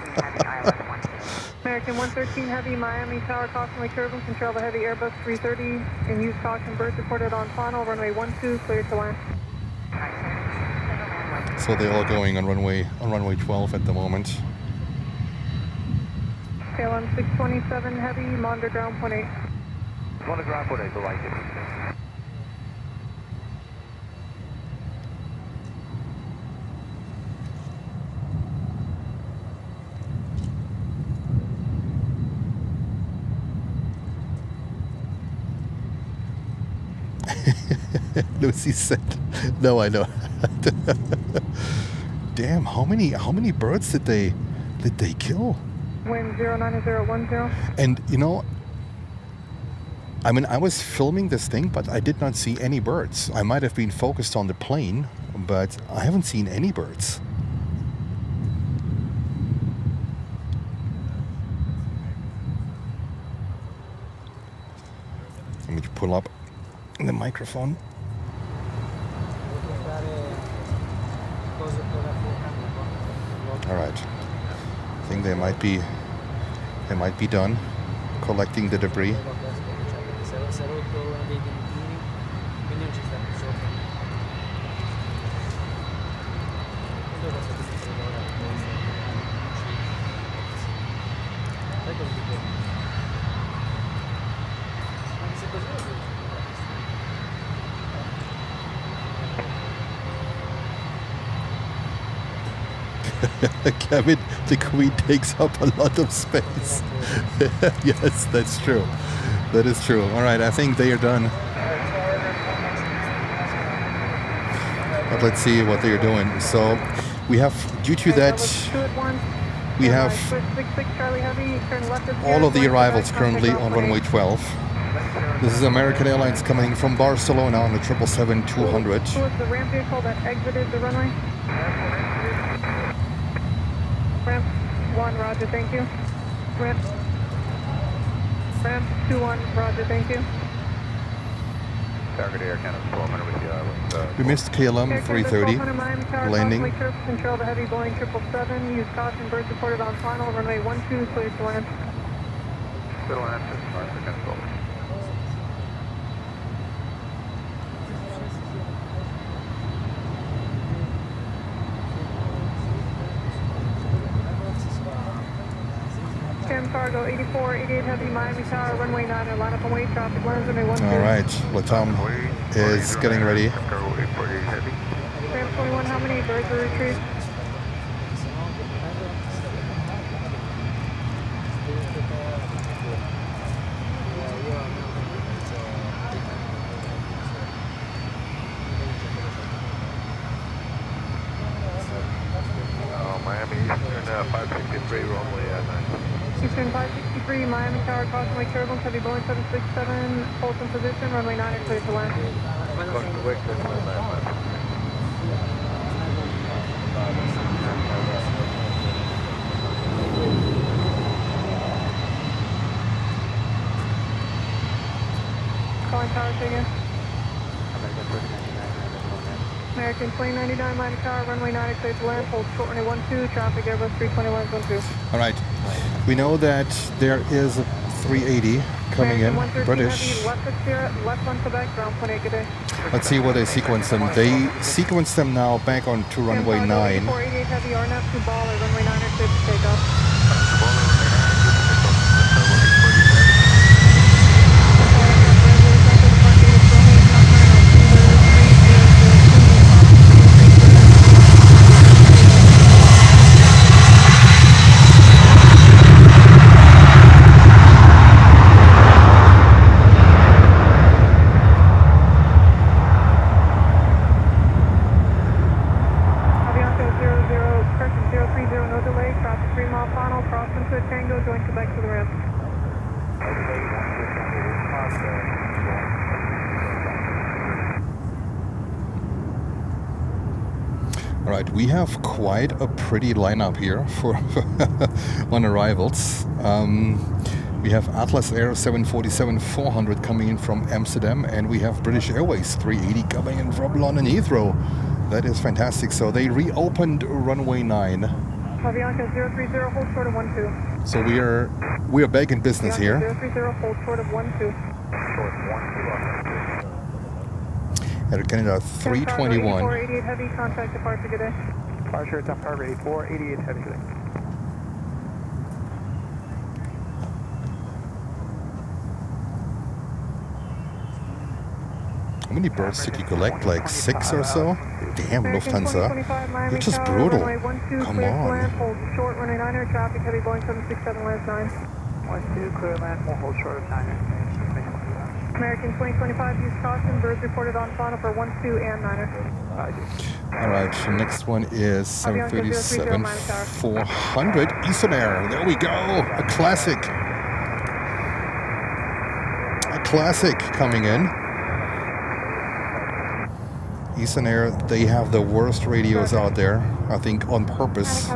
American 113 heavy, Miami Tower, caution turbulence, control the heavy Airbus 330, and use caution, birds reported on final, runway 12, clear to land. So they're all going on runway 12 at the moment. KLM 627 heavy, monitor ground point 8. Monitor ground point 8, go like it. Lucy said, "No, I know." Damn, how many birds did they kill? Wind 09010. And you know, I mean, I was filming this thing, but I did not see any birds. I might have been focused on the plane, but I haven't seen any birds. Let me pull up the microphone. All right. I think they might be done collecting the debris. Kevin, the Queen takes up a lot of space. Yes, that's true. That is true. All right, I think they are done. But let's see what they are doing. So we have, due to that, we have all of the arrivals currently on runway 12. This is American Airlines coming from Barcelona on the 777-200. Who was the ramp vehicle that exited the runway? Ramp 1, roger, thank you. Ramp 21, roger, thank you. Target Air Canada 1200 with you. We missed KLM 330 landing. Control the heavy Boeing 777. Use caution, birds reported on final. Runway 12, clear to land. Clear to land, Arthur Control. Cargo 84, 88 heavy, Miami Tower, runway 9, line up and wait, traffic lands, runway 12. All right, LATAM is getting ready. Cargo 848 heavy. Ramp 21, how many birds were retrieved? Miami Eastern 563, runway 9. Eastern 563, Miami Tower, caution wake turbulence, heavy Boeing 767, hold in position, runway 9 is clear to land. Caution wake turbulence 9. Calling tower, say again. American 2099, line of tower, runway 9, clear to land, hold short runway 12, traffic Airbus 321 12. All right. We know that there is a 380 coming in, American 113 British. Heavy, left of Sierra, left on Quebec, ground point 8, good day. Let's see what they sequence them. They sequence them now back onto runway 9. 488 Heavy, RNAV to Baller, runway 9, clear to take off. All right, we have quite a pretty lineup here for on arrivals. We have Atlas Air 747-400 coming in from Amsterdam, and we have British Airways 380 coming in from London Heathrow. That is fantastic. So they reopened runway 9. Avianca 030, hold short of 12. So we are back in business here. 030, hold short of 12. Air Canada 321. 488 Heavy, contact departure, good day. Departure, top Carver 8488 Heavy today. How many birds did you collect? Like 6 or so? Damn, Lufthansa. You're just brutal. Come on. Hold short, runway 9, traffic, heavy Boeing 767, lands 9. 12, clear land, we'll hold short of 9. American 2025, use caution, birds reported on final for 12 and 9er. Alright, the next one is 737-400 Eastern Air. There we go. A classic. A classic coming in. Eastern Air, they have the worst radios out there, I think on purpose.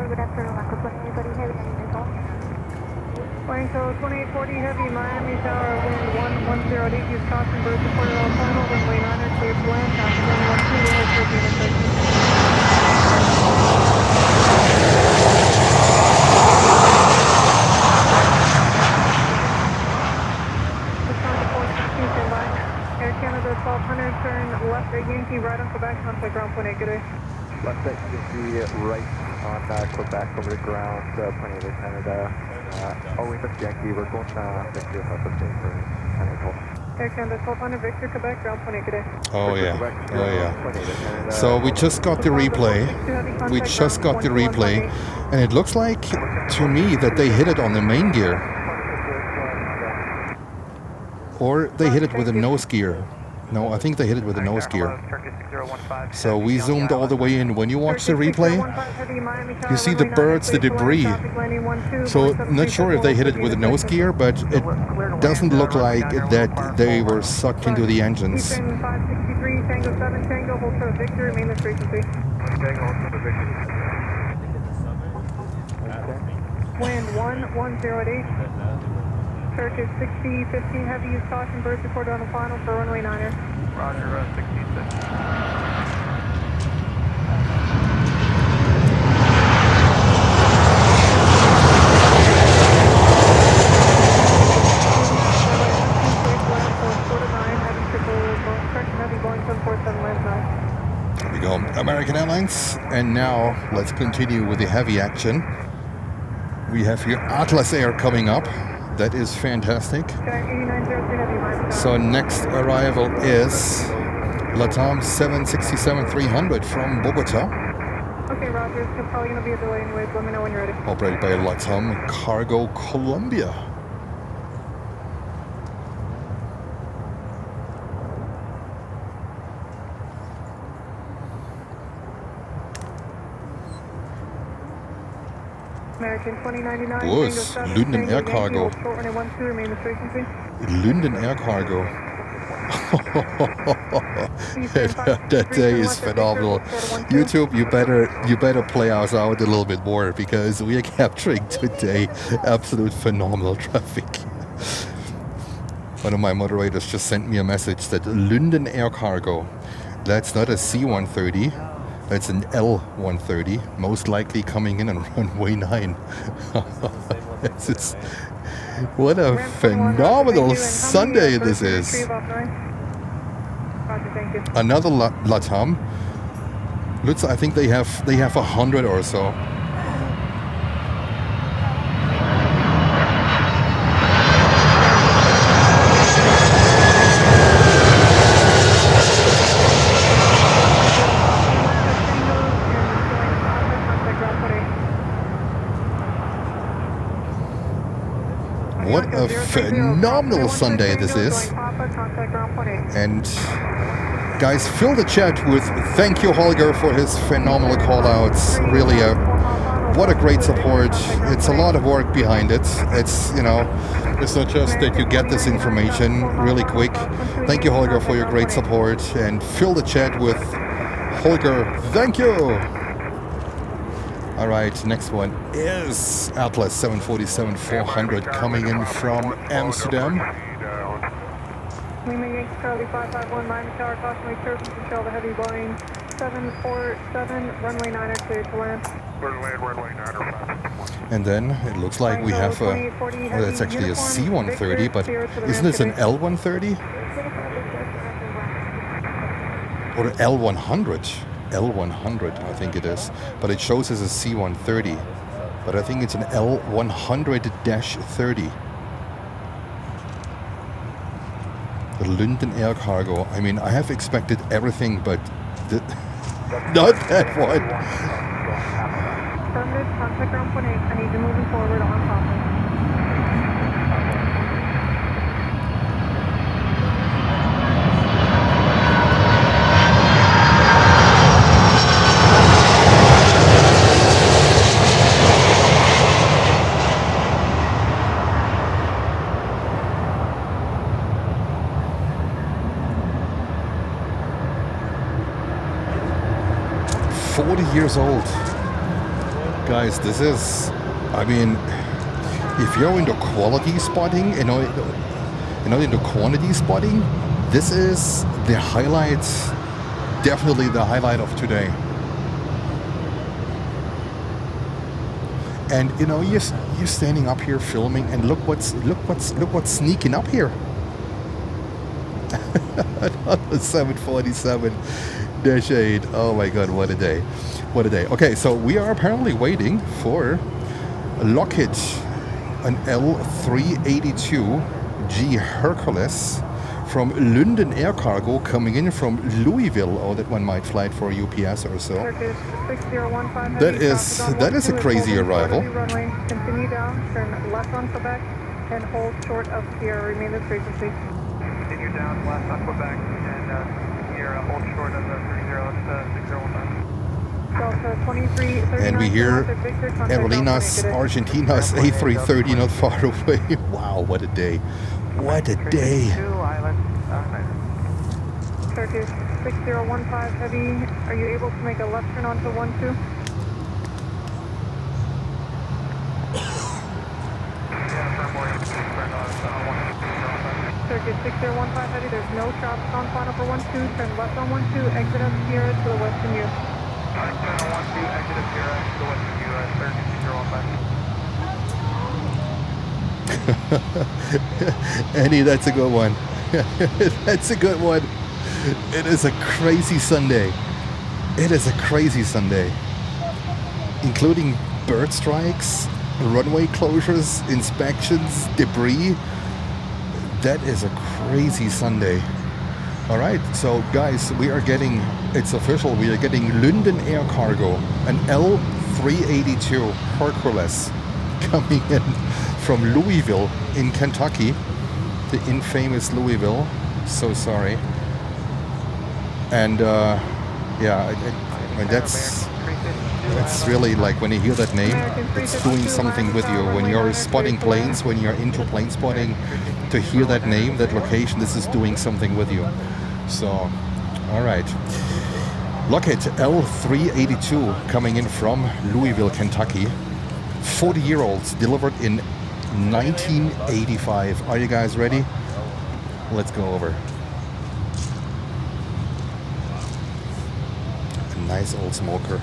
Flying code 2840 Heavy, Miami Tower, wind 1108, use caution, birds reported on final, runway 9er, clear to land, traffic 112, Air Canada 1200, turn left at Yankee, right on Quebec, contact ground point 8, good day. Left at Yankee, right on Quebec, over the ground, point 8 Canada. We missed Yankee, we're going Victor, help us in for Canada. Air Canada 1200, Victor, Quebec, ground point 8, good day. Oh yeah, oh yeah. So we just got the replay. We just got the replay, and it looks like to me that they hit it on the main gear. Or they hit it with a nose gear. No, I think they hit it with a nose gear. So we zoomed all the way in. When you watch the replay, you see the birds, the debris. So I'm not sure if they hit it with a nose gear, but it doesn't look like that they were sucked into the engines. Houston 563, Tango 7, Tango, hold short of Victor, remain this frequency. Wind 1108. Turkish 6015 Heavy, use caution, birds reported on the final for runway 9er. Roger, 16. There we go, American Airlines. And now let's continue with the heavy action. We have here Atlas Air coming up. That is fantastic. So next arrival is LATAM 767-300 from Bogota. Okay, Roger. It's probably going to be a delay anyways. Let me know when you're ready. Operated by LATAM Cargo Colombia. American 2099. Was Lynden Air Cargo. Lynden Air Cargo. That day is phenomenal. YouTube, you better play us out a little bit more, because we are capturing today absolute phenomenal traffic. One of my moderators just sent me a message that Lynden Air Cargo That's not a C-130. That's an L-130, most likely coming in on runway 9. This is, what a phenomenal Sunday this is. Another LATAM. Lutz, I think they have 100 or so. What a phenomenal Sunday this is. And guys, fill the chat with thank you Holger for his phenomenal call-outs. Really, what a great support. It's a lot of work behind it. It's, you know, it's not just that you get this information really quick. Thank you Holger for your great support, and fill the chat with Holger, thank you. All right, next one is Atlas 747-400 coming in from Amsterdam. Lima Yankee Charlie 551, Miami Tower, cautionary surface to show the heavy Boeing 747, runway 9er clear to land. Runway 9er. And then it looks like we have a, well, that's actually a C-130, but isn't this an L-130? Or L-100? L100, I think it is, but it shows as a C130, but I think it's an L100-30. The Lynden Air Cargo. I mean, I have expected everything, but not that one. Affirmative, contact ground 18. I need you moving forward on topic. 40 years old. Guys, this is, I mean, if you're into quality spotting, you know, into quantity spotting, this is the highlight, definitely the highlight of today. And you know, you're standing up here filming, and look what's sneaking up here. Another 747-8. Oh my God, what a day! What a day. Okay, so we are apparently waiting for Lockheed, an L382G Hercules from Lynden Air Cargo coming in from Louisville. Oh, that one might fly for UPS or so. That is a crazy arrival. Continue down, turn left on Quebec, and hold short of Sierra. Remain this frequency. Continue down left on Quebec, and Sierra, hold short of the 30-6015. And we hear Aerolíneas Argentinas A330 not far away. Wow, what a day. What a day. Turkish 6015 Heavy, are you able to make a left turn onto 12? Turkish 6015 Heavy, there's no shops on final for 12, turn left on 12, exit up Sierra to the west of you. Turn on 12, exit up Sierra to the west of you, Turkish 6015. Annie, that's a good one. That's a good one. It is a crazy Sunday. It is a crazy Sunday. Including bird strikes, runway closures, inspections, debris. That is a crazy Sunday. All right, so guys, we are getting, it's official, we are getting Lynden Air Cargo, an L382 Hercules coming in from Louisville in Kentucky, the infamous Louisville. So sorry. And yeah, and that's really like when you hear that name, it's doing something with you. When you're spotting planes, when you're into plane spotting, to hear that name, that location, this is doing something with you. So, all right. Lockheed L382 coming in from Louisville, Kentucky. 40-year-olds, delivered in 1985. Are you guys ready? Let's go over. Nice old smoker.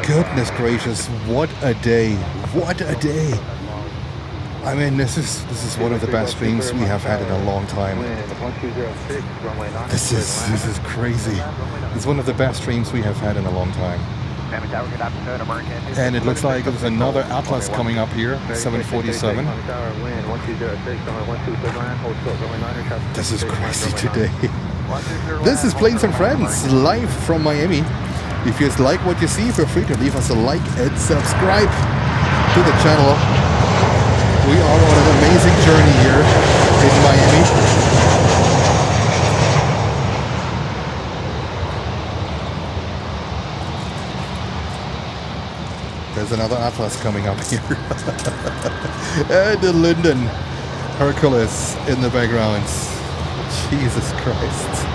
Goodness gracious, what a day. What a day. I mean, this is one of the best streams we have had in a long time. This is crazy. It's one of the best streams we have had in a long time. And it looks like there's another Atlas coming up here, 747. This is crazy today. This is Planes and Friends, live from Miami. If you like what you see, feel free to leave us a like and subscribe to the channel. We are on an amazing journey here in Miami. There's another Atlas coming up here. And the Lynden Hercules in the background. Jesus Christ.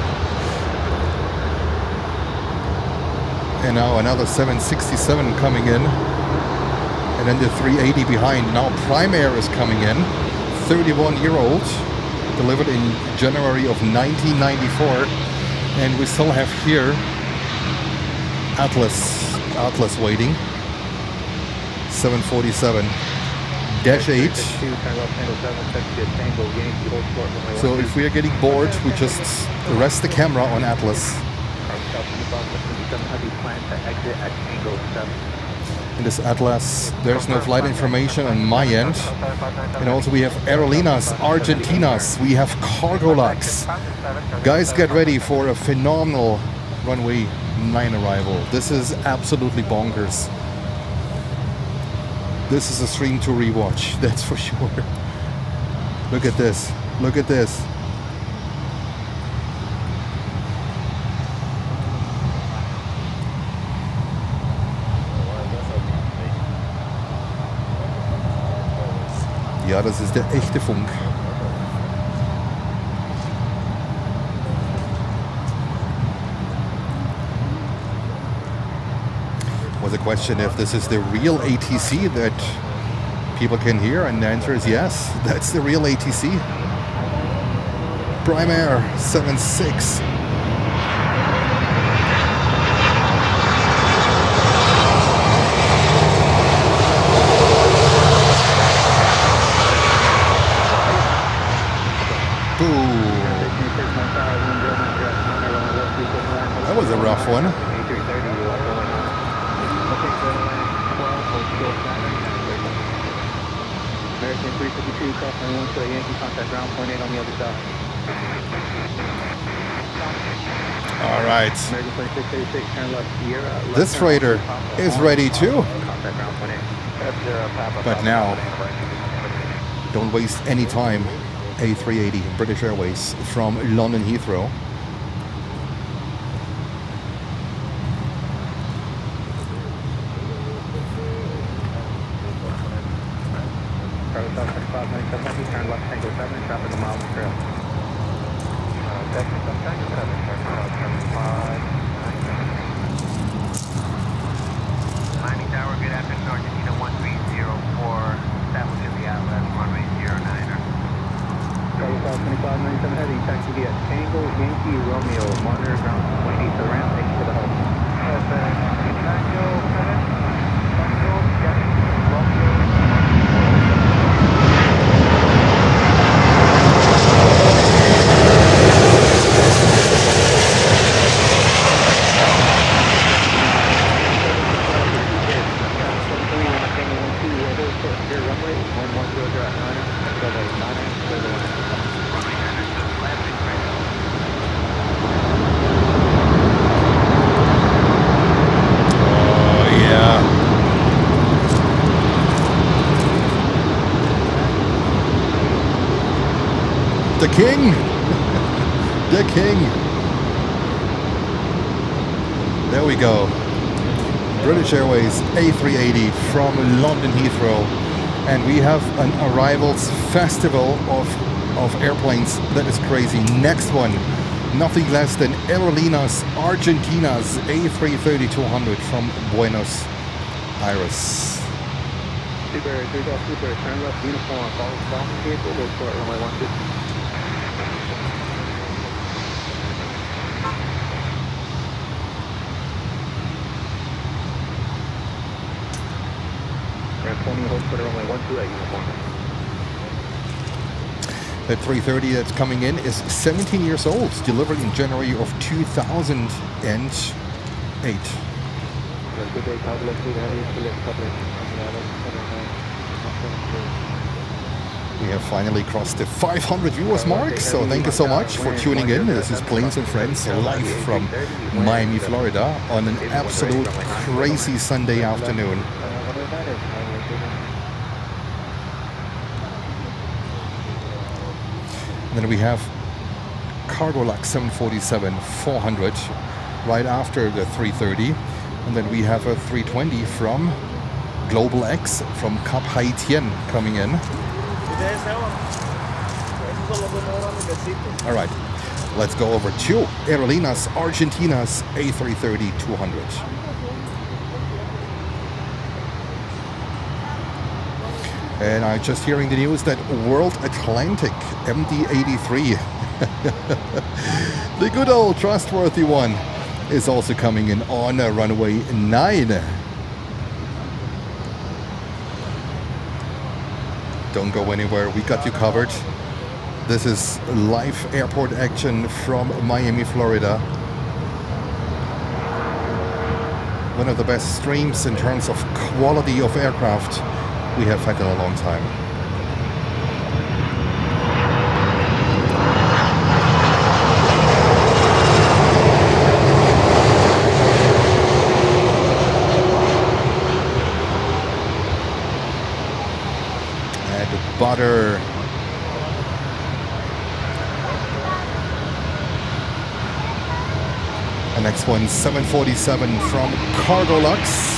And now another 767 coming in. And then the 380 behind. Now Prime Air is coming in. 31-year-old. Delivered in January of 1994. And we still have here Atlas waiting. 747. Dash 8. So if we are getting bored, we just rest the camera on Atlas. In this Atlas, there's no flight information on my end. And also we have Aerolíneas Argentinas, we have Cargo Lux. Guys, get ready for a phenomenal runway 9 arrival. This is absolutely bonkers. This is a stream to rewatch, that's for sure. Look at this, look at this. Ja, das ist der echte Funk. Was a question if this is the real ATC that people can hear, and the answer is yes, that's the real ATC. Prime Air 76. That was a rough one. American 352, crossing 1 to a Yankee, contact ground, point 8 on the other side. All right. American 2686, turn left, Sierra. This freighter is ready too. Contact ground, point 8. But now, don't waste any time. A380, British Airways from London Heathrow. king. The king. There we go. British Airways A380 from London Heathrow. And we have an arrivals festival of airplanes. That is crazy. Next one, nothing less than Aerolíneas Argentinas A330-200 from Buenos Aires. Super, turn left, uniform, follow the vehicle, go short, runway 12. Hold for runway 12 at uniform. That 330 that's coming in is 17 years old, delivered in January of 2008. We have finally crossed the 500 viewers mark, so thank you so much for tuning in. This is Planes and Friends live from Miami, Florida on an absolute crazy Sunday afternoon. Then we have Cargolux 747-400 right after the 330. And then we have a 320 from Global X from Cap Haitien coming in. All right, let's go over to Aerolíneas Argentinas A330-200. And I'm just hearing the news that World Atlantic MD-83, the good old trustworthy one, is also coming in on runway 9. Don't go anywhere, we got you covered. This is live airport action from Miami, Florida. One of the best streams in terms of quality of aircraft we have had in a long time. And butter. The next one, 747 from Cargolux.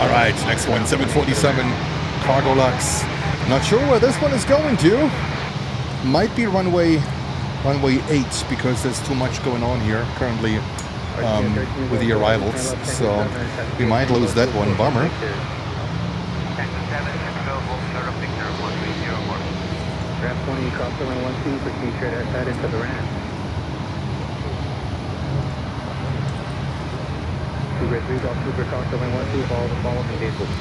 All right, next one, 747 Cargolux. Not sure where this one is going to. Might be runway 8 because there's too much going on here currently with the arrivals. So we might lose that one. Bummer. Grab 20, cross the runway 12, proceed straight outside into the ramp. Super 3, Golf Super, cross the runway 12, follow the following vehicles.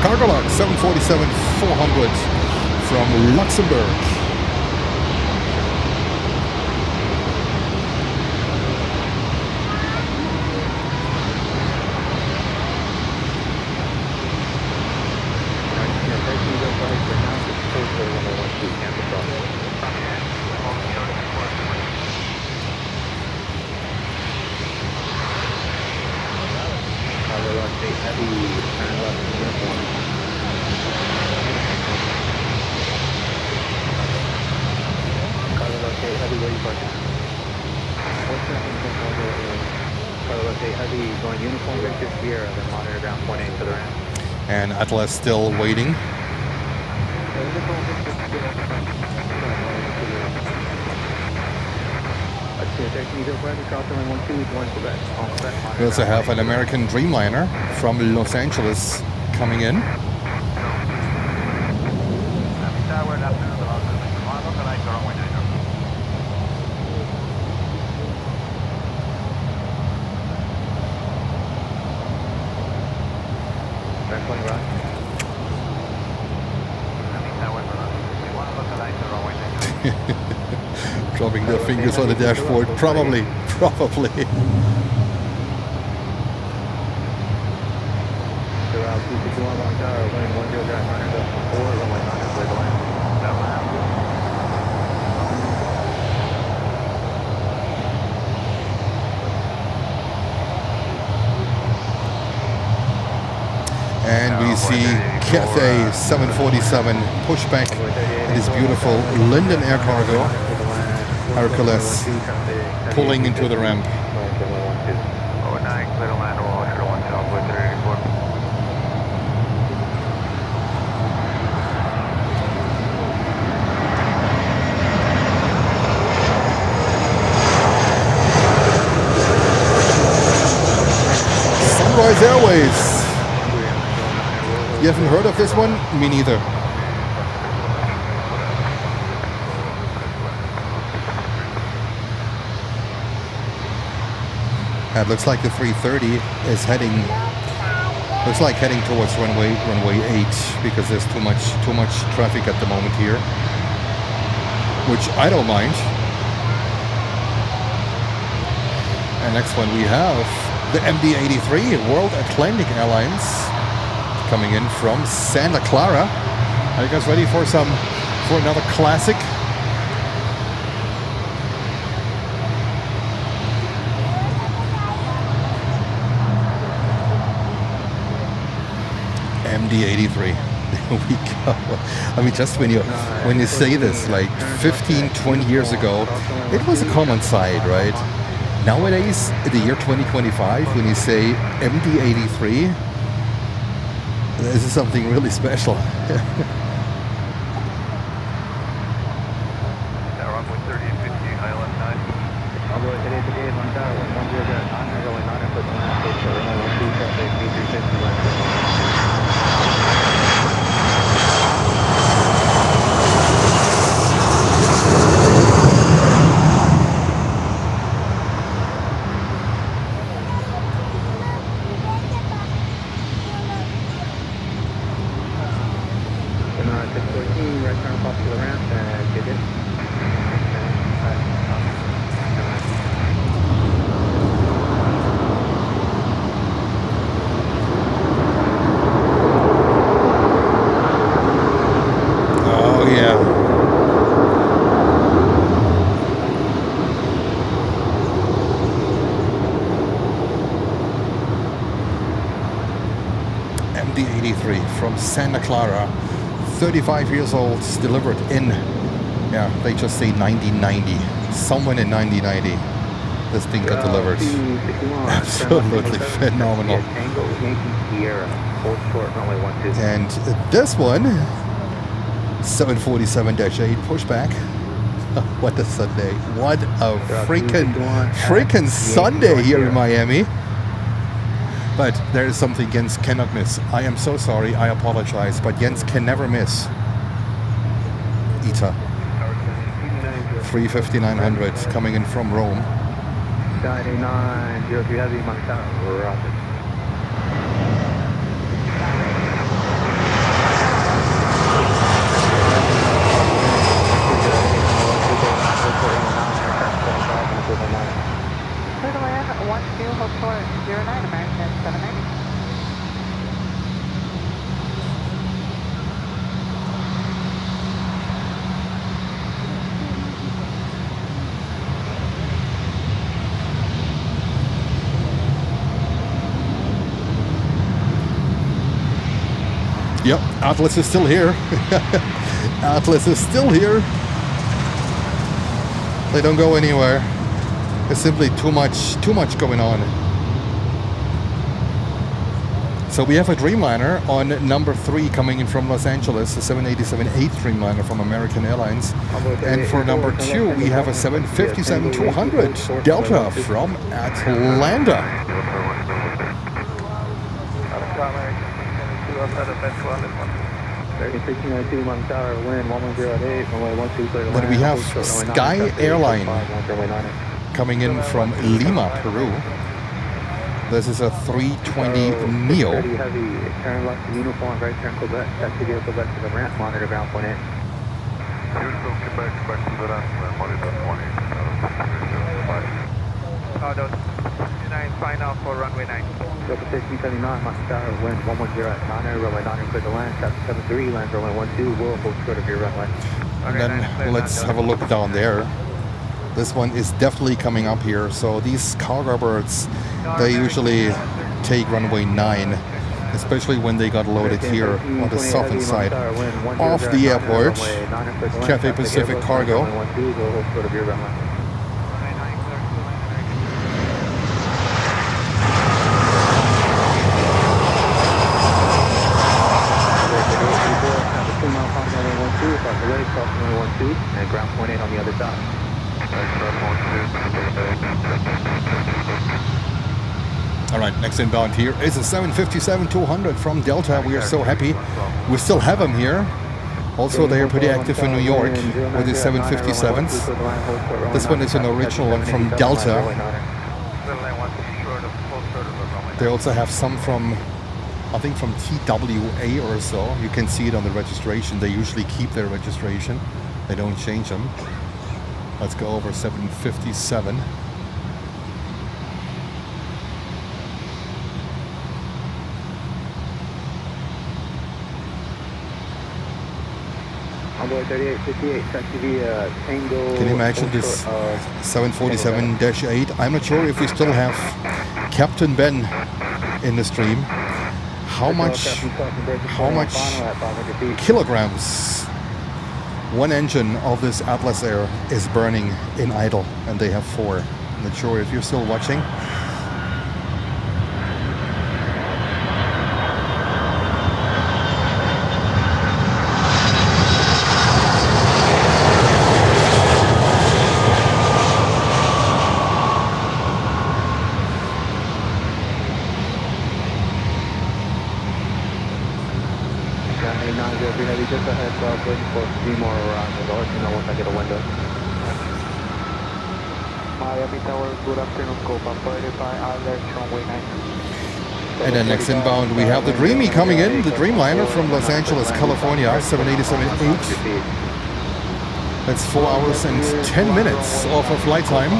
Cargolux 747-400 from Luxembourg. Heavy going uniform Victor Sierra, then monitor ground point 8 to the ramp. And Atlas still waiting. We also have an American Dreamliner from Los Angeles coming in. Dropping their fingers on the dashboard, probably. And we see Cathay 747 pushback in this beautiful Lynden air cargo Hercules pulling into the ramp. Sunrise Airways. You haven't heard of this one? Me neither. It looks like the 330 is heading towards runway 8 because there's too much traffic at the moment here, which I don't mind. And next one we have the MD-83 World Atlantic Airlines coming in from Santa Clara. Are you guys ready for another classic? MD-83. There we go. I mean, just when you say this, like 15, 20 years ago, it was a common sight, right? Nowadays, in the year 2025, when you say MD-83, this is something really special. From Santa Clara, 35 years old, delivered in, they just say 1990, somewhere in 1990, this thing got delivered. Absolutely phenomenal. And this one, 747-8 pushback. What a Sunday. What a freaking Sunday here in Miami. But there is something Jens cannot miss. I am so sorry, I apologize, but Jens can never miss ITA 35900 coming in from Rome. 903 heavy, Roger. Yep, Atlas is still here. Atlas is still here. They don't go anywhere. There's simply too much going on. So we have a Dreamliner on number 3 coming in from Los Angeles, a 787-8 Dreamliner from American Airlines. And for number 2, we have a 757-200 Delta from Atlanta. 1692 Mountain Tower, wind 1108, runway 12, clear to Then we land. have Sky Airline coming in from Lima, Peru. This is a 320 Neo. Heavy, turn left to uniform, right turn Quebec, taxi vehicle back to the ramp, monitor ground point 8. Houston, Quebec, back to the ramp, monitor 20. Oh, those 9 final for runway 9. Delta 1679, Mountain Tower, wind 110 at 9, runway 9, clear to land, traffic 73, land runway 12, will hold short of your runway. And then let's have a look down there. This one is definitely coming up here. So these cargo birds, they usually take runway 9, especially when they got loaded here on the southern side of the airport. Cathay Pacific Cargo. And ground point 8 on the other side. All right, next inbound here is a 757-200 from Delta. We are so happy. We still have them here. Also, they are pretty active in New York with the 757s. This one is an original one from Delta. They also have some from, I think, from TWA or so. You can see it on the registration. They usually keep their registration. They don't change them. Let's go over 757. Can you imagine this 747-8? I'm not sure if we still have Captain Ben in the stream. How much kilograms one engine of this Atlas Air is burning in idle, and they have 4. I'm not sure if you're still watching. Just a heads up, waiting for 3 more arrivals. I'll let you know once I get a window. Miami Tower, good afternoon, scope operated by Arajet, runway 9. And then next inbound we have the Dreamy coming in, the Dreamliner from Los Angeles, California, 787-8. That's 4 hours and 10 minutes off of flight time.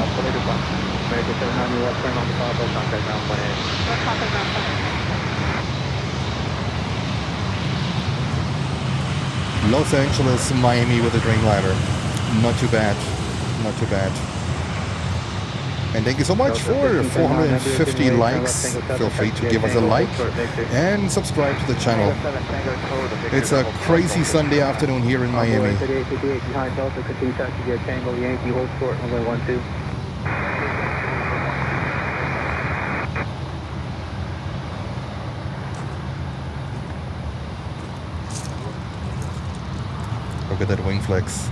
Los Angeles, Miami with the Dreamliner. Not too bad. Not too bad. And thank you so much for 450 likes. Feel free to give us a like and subscribe to the channel. It's a crazy Sunday afternoon here in Miami. Look at that wing flex.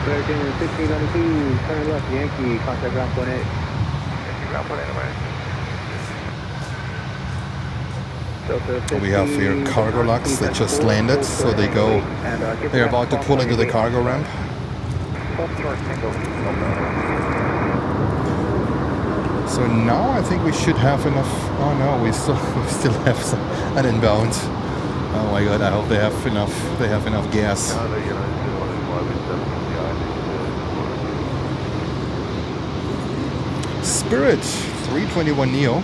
American 1692, turn left, Yankee, contact ground point 8. Yankee ground point 8, away. We have here cargo locks that just landed, so they're about to pull into the cargo ramp. So now I think we should have enough. Oh no, we still have an inbound. Oh my god, I hope they have enough gas. Spirit 321 Neo.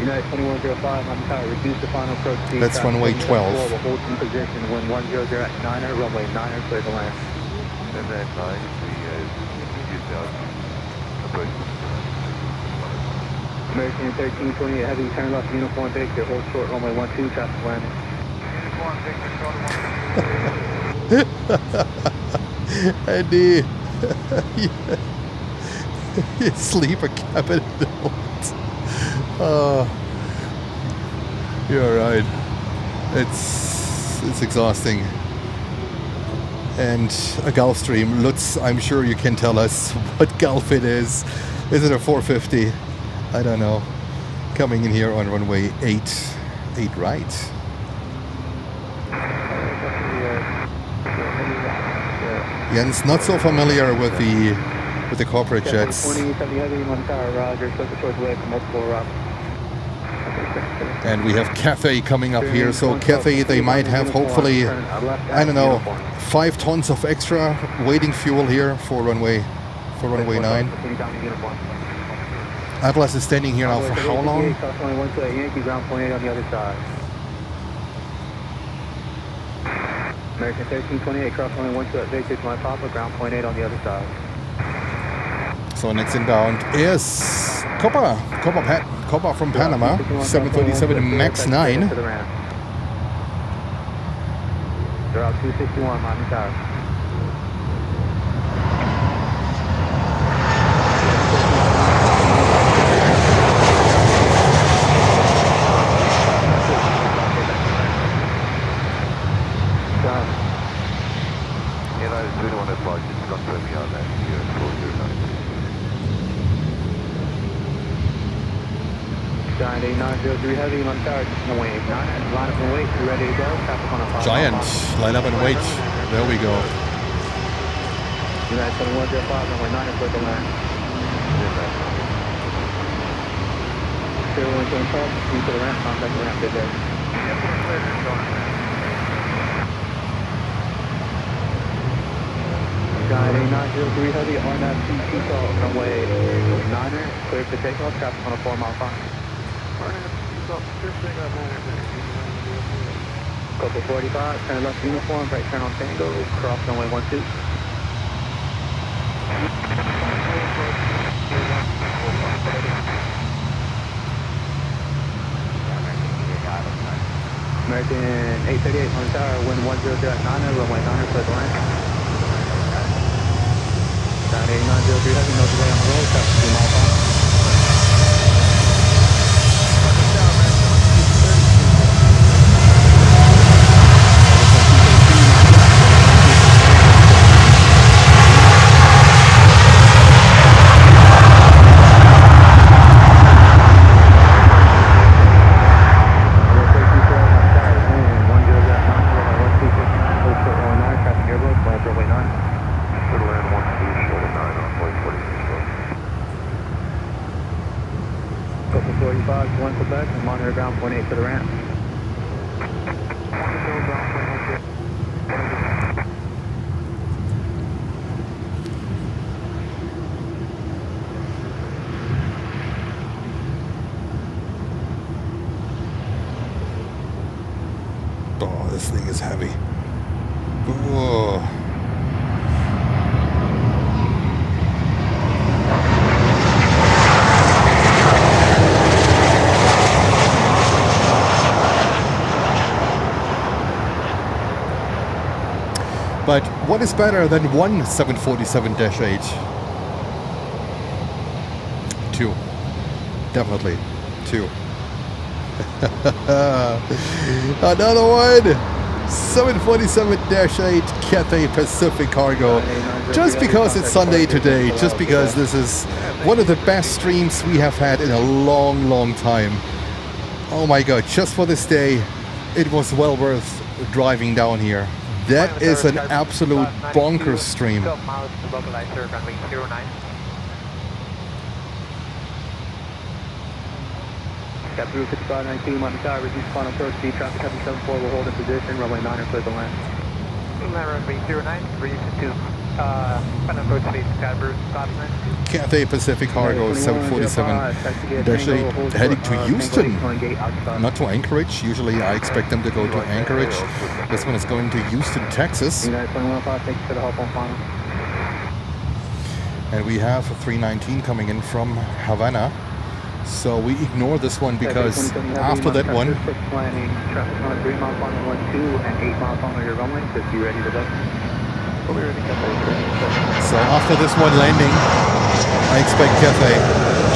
United 2105, I'm tower, reduce the final approach speed. That's runway 12. We'll hold in position when 100 at 9er, runway 9er, clear to land. And then 9, we use the approach. American 1328 heavy, turn left, uniform Victor, hold short, runway 12, traffic landing. Uniform Victor, short Andy, you sleeper cabin. You're right. It's exhausting. And a Gulf stream. Lutz, I'm sure you can tell us what Gulf it is. Is it a 450? I don't know. Coming in here on runway 8 right. Jens, not so familiar with the corporate jets. 2070 heavy, one tower, roger, so the short way from multiple routes. And we have Cathay coming up here. So Cathay, they might have hopefully, I don't know, 5 tons of extra waiting fuel here for runway 9. Atlas is standing here now for how long? Yankee ground point 8 on the other side. American 1328, cross runway 12 at Victor to my Papa, ground point 8 on the other side. So next inbound is Copa from Panama, 737 MAX 9. They're out 261, Miami Tower. United 21 approach, just confirm me on that. Here, 409. Giant 8903 heavy, on tower, runway 9, line up and wait, you ready to go? Traffic on a 5. Giant, line up and wait. There we go. United 2105, runway 9, clear to land. Clear one to impulse, speed to the ramp, contact the ramp, good day. Giant 8903 heavy, on that CT call, runway 9er, clear to takeoff, traffic on a 4-mile final. Couple 45, turn left uniform, right turn on Tango, cross runway 12. American 838 on the tower, wind 100 at 9er, runway 9er, clear to land. Down 8903 heavy, no delay on the road, traffic 2-mile final. One Quebec and monitor ground point 8 for the ramp. Oh, this thing is heavy. Whoa. But what is better than one 747-8? 2. Definitely 2. Another one! 747-8 Cathay Pacific Cargo. Just because it's Sunday today, just because this is one of the best streams we have had in a long, long time. Oh my god, just for this day, it was well worth driving down here. That is an absolute bonkers stream. 12 miles to localizer, runway 09. Got through 5519 on the tower, reduce final approach speed, traffic heavy 74, will hold in position, runway 9er, clear to land. Runway 09, ready to 2. Final approach speed, Cadbury, Scotland. Cathay Pacific Cargo 747 heading to Houston, not to Anchorage. Usually I expect them to go to Anchorage. This one is going to Houston, Texas. And we have a 319 coming in from Havana. So we ignore this one because after that one, planning traffic on 3 miles on 12 and 8 miles on your runway, just be ready to go. so after this one landing, I expect Cathay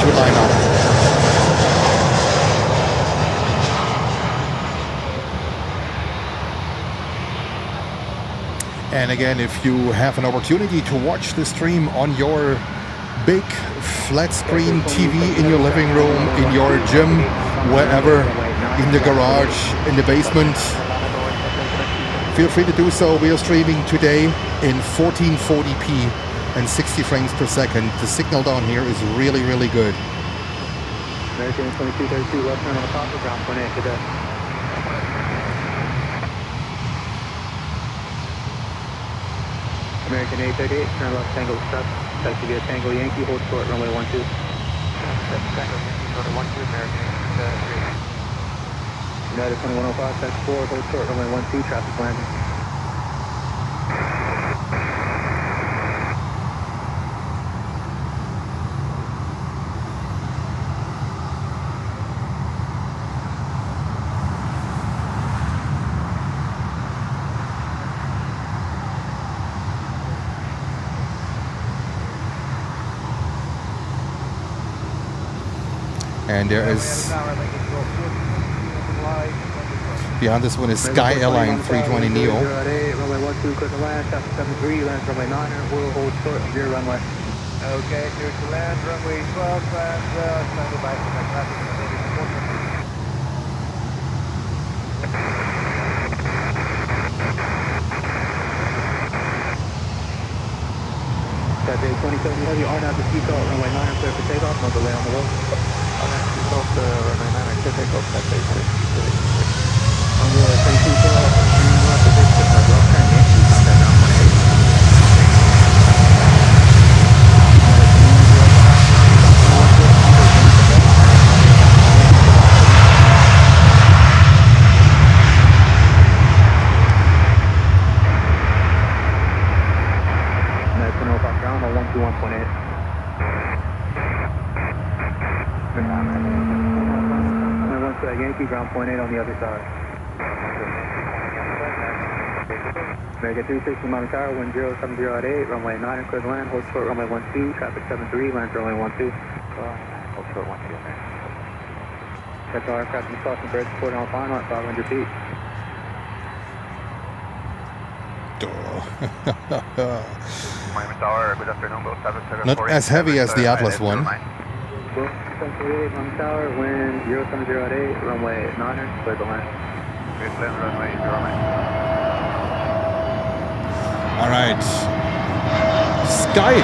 to line up. And again, if you have an opportunity to watch the stream on your big flat screen TV in your living room, in your gym, wherever, in the garage, in the basement, feel free to do so. We are streaming today in 1440p and 60 frames per second. The signal down here is really, really good. American 2232, left turn on the top of ground point 8 today. American 838, turn left Tango step. That should be a Tango Yankee, hold short, runway 12. Tango Yankee, short 12, American 838. United 2105, that's 4, hold short, runway 12, traffic landing. And there is, behind this one is Sky Airline 320 Neo. Runway 12, clear to land, traffic 73, land runway 9, we'll hold short of your runway. Okay, clear to land, runway 12, and stand by for my traffic. Cathay 27 heavy, on out the seatbelt, runway 9, clear for takeoff, no delay on the road. On that seatbelt, runway 9, clear takeoff, Cathay 26. On the 32 left, the big ship, left turn, Yankee, contact down 18. Ground on 121.8. And once that Yankee ground point 8 on the other side. American 360 Mountain Tower, wind 070 at 8, runway 9 and clear to land, hold short runway 12, traffic 73, land runway 12. Hold short 12, man. That's our aircraft in crossing bridge, reporting on final at 500 feet. Miami Tower, good afternoon, Boat 774. Not as heavy as the Atlas one. Boat 748 Mountain Tower, wind 070 at 8, runway 9, clear to land. Good land, runway 09. All right, Sky.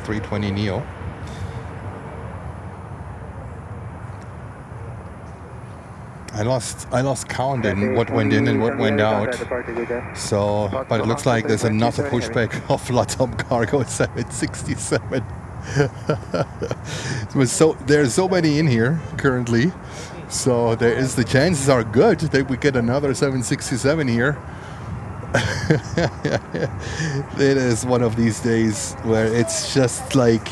.320 Neo. I lost count in what went in and what went out. So, but it looks like there's another pushback of LATAM Cargo 767. So there's so many in here currently. So the chances are good that we get another 767 here. It is one of these days where it's just like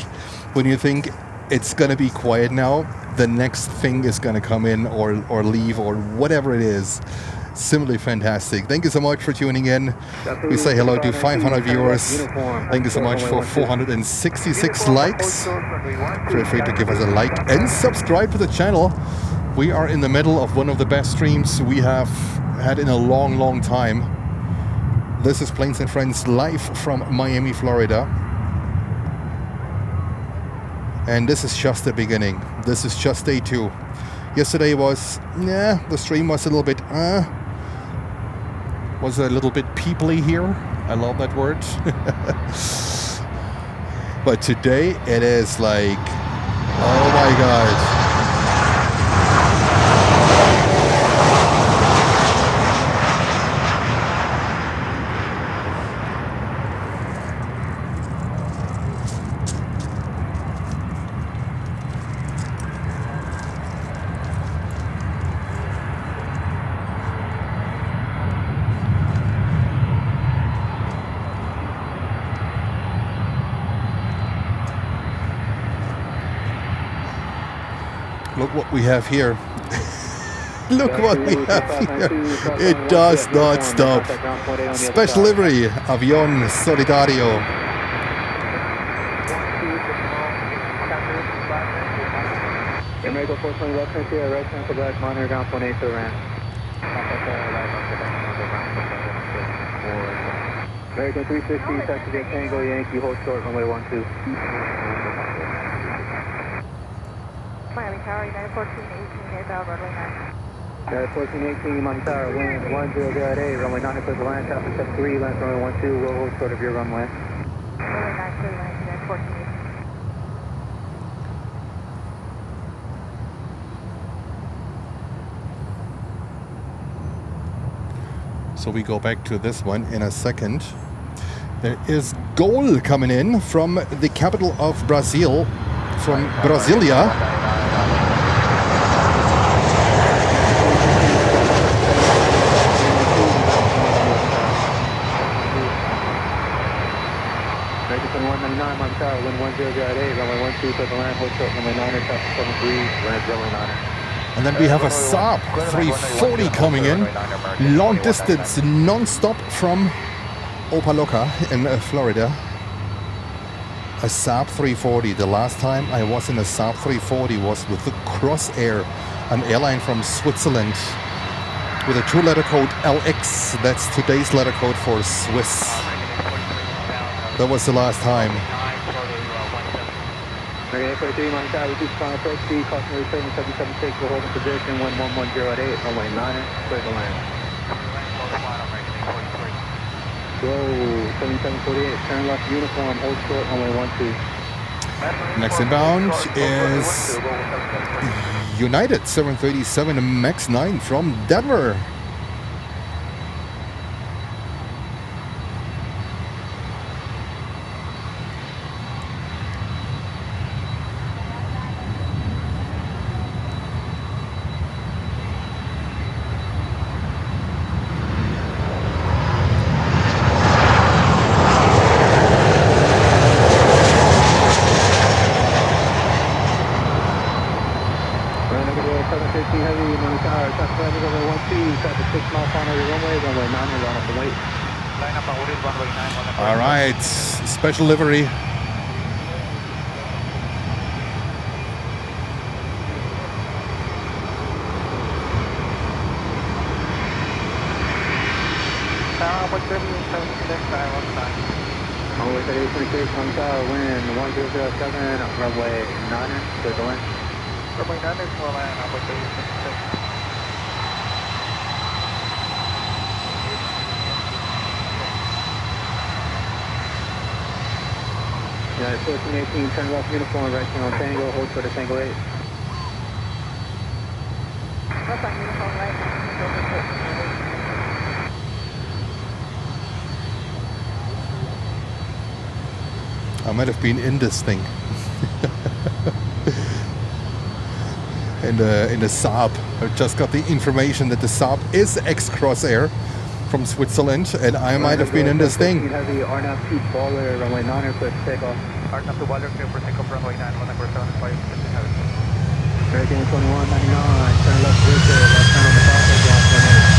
when you think it's gonna be quiet now, the next thing is gonna come in or leave or whatever it is. Simply fantastic. Thank you so much for tuning in. We say hello to 500 viewers. Thank you so much for 466 likes. Feel free to give us a like and subscribe to the channel. We are in the middle of one of the best streams we have had in a long, long time. This is Planes and Friends live from Miami, Florida. And this is just the beginning. This is just day 2. Yesterday was, the stream was a little bit, was a little bit peoply here. I love that word. But today it is like Oh my God. Look what we have here. Look what we have here. It does not stop. Special livery, Avión Solidario. America 420 left frontier, right turn for black, monitor ground 28 to the ramp. American 360, taxi to Tango Yankee, hold short, runway 12. Miami Tower, United 1418, airbound runway 9. United 1418, Miami Tower, wind 100 runway 9 clear the land, traffic 73, land runway 12, will hold short of your runway. Runway 9 clear land, United 1418. So we go back to this one in a second. There is Gol coming in from the capital of Brazil, from Brasilia. American 2199, Miami Tower, wind 1008, runway 12, clear the land, hold short, runway 9, traffic 73, land runway 9. And then we have a Saab 340 coming in, long distance, non-stop from Opaloca in Florida. A Saab 340. The last time I was in a Saab 340 was with the Crossair, an airline from Switzerland, with a 2-letter code LX. That's today's letter code for Swiss. That was the last time. American 843, Miami Tower, reduce final approach speed, cautionary turn 776, we're holding position 11108, runway 9, clear the land. Go 7748, turn left uniform, hold short, runway 12. Next inbound is United 737 MAX 9 from Denver. All right, special livery. Runway 3826, Miami Tower, wind 1007, runway 9, clear the land. Runway 9 is for land, runway 3826. United 1418, turn left uniform, right turn on Tango, hold short of Tango 8. Left on uniform, right now, I might have been in this thing. in the Saab. I just got the information that the Saab is ex-Crossair from Switzerland, and I might have been in this thing. Heavy RNAV 2 baller, runway 9, clear for takeoff. RNAV 2 baller, clear for takeoff, runway 9, 175, American 2199, turn left Bridstrike, left turn on the Falcon, ground 28.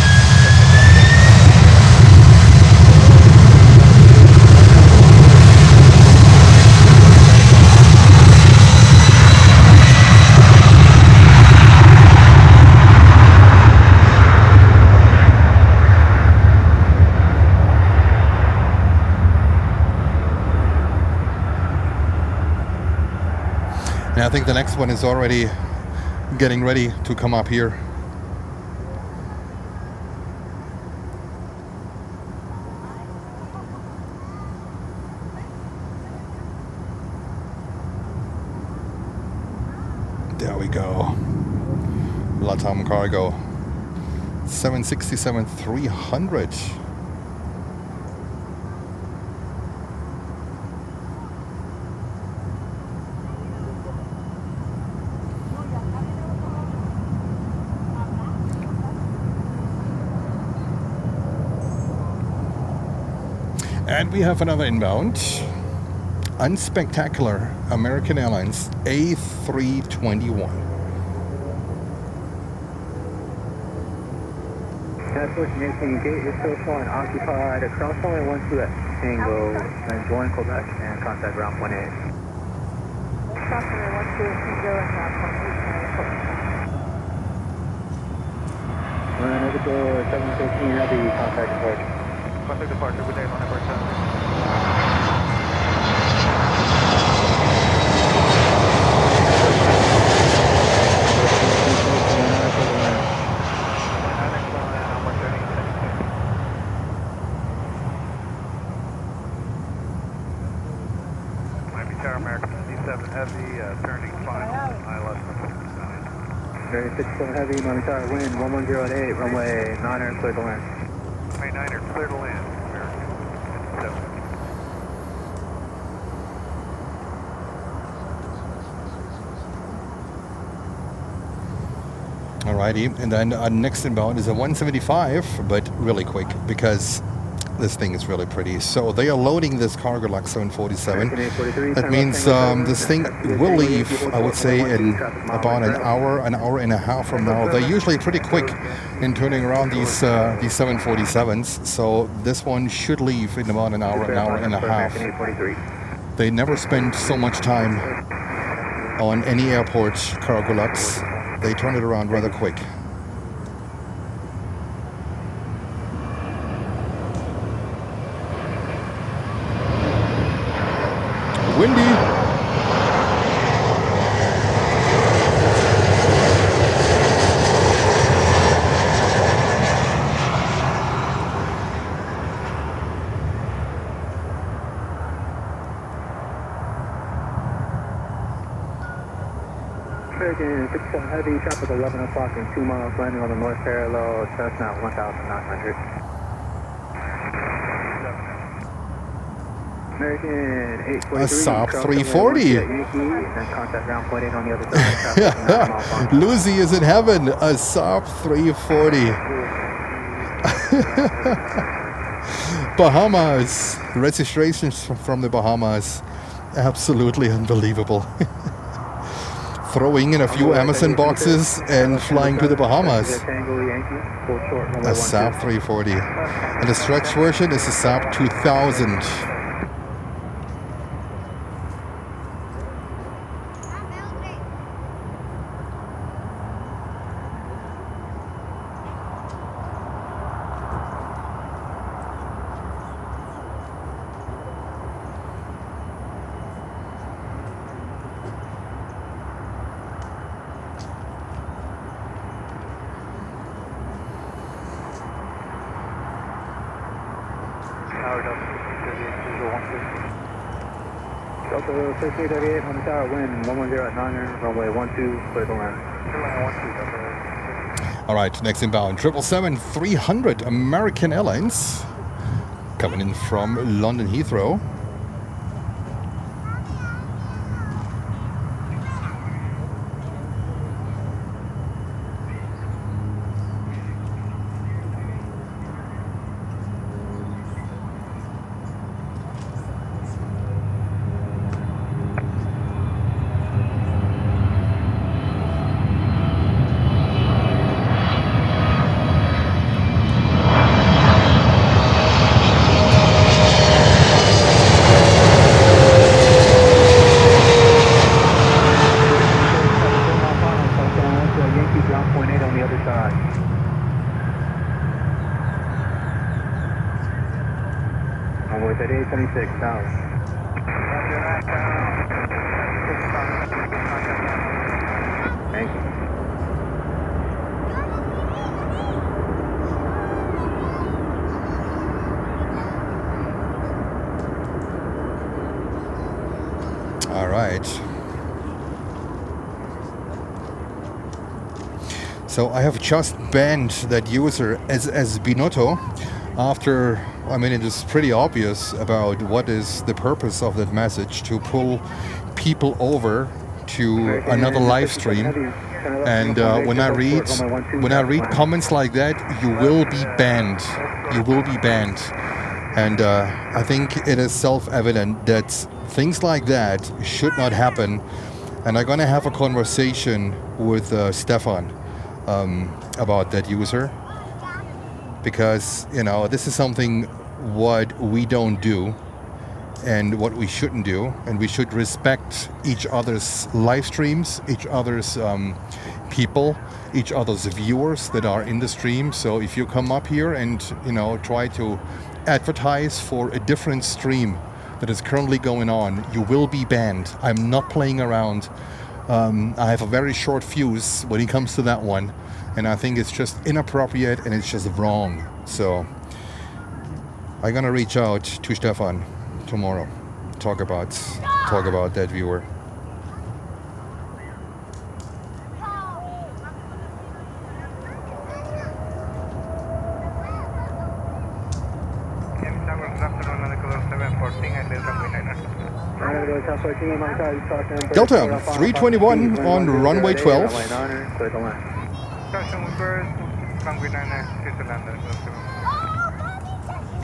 And I think the next one is already getting ready to come up here. There we go. LATAM cargo. 767-300. And we have another inbound. Unspectacular American Airlines A321. Destination 18 gate is still showing occupied across only 12 at Tango and join Quebec and contact ground 18. Cross only 12 at Tango and ground 18. Run over to 715 heavy contact departure. Contact departure, good day, on number 7. American C7 Heavy, turning final, ILS 67 Heavy, Miami Tower, wind 1108, runway 9er, clear to land. Runway 9er, clear to land, American 57. Alrighty, and then our next inbound is a 175, but really quick because this thing is really pretty. So they are loading this cargo like 747. That means this thing will leave, I would say, in about an hour and a half from now. They're usually pretty quick in turning around these 747s. So this one should leave in about an hour and a half. They never spend so much time on any airport cargo lux. They turn it around rather quick. Windy. American 67 Heavy, traffic 11 o'clock and 2 miles, landing on the north parallel, Cessna 1900. American 843. A Saab 340. Contact ground 8 on the other side. Lucy is in heaven. A Saab 340. Bahamas. Registrations from the Bahamas. Absolutely unbelievable. Throwing in a few Amazon boxes and flying to the Bahamas. A Saab 340. And the stretch version is a Saab 2000. Delta 3838 on the tower, wind 110 at 9er, runway 12, clear to land. All right, next inbound, 777-300 American Airlines, coming in from London Heathrow. With at 876 down. Thank you. All right. So I have just banned that user as Binotto after, I mean, it is pretty obvious about what is the purpose of that message, to pull people over to another live stream. And when I read comments like that, you will be banned. You will be banned. And I think it is self-evident that things like that should not happen. And I'm going to have a conversation with Stefan about that user, because, you know, this is something what we don't do and what we shouldn't do, and we should respect each other's live streams, each other's people, each other's viewers that are in the stream. So if you come up here and, you know, try to advertise for a different stream that is currently going on, you will be banned. I'm not playing around. I have a very short fuse when it comes to that one, and I think it's just inappropriate and it's just wrong. So I'm gonna reach out to Stefan tomorrow, talk about that viewer. Delta 321 on runway 12.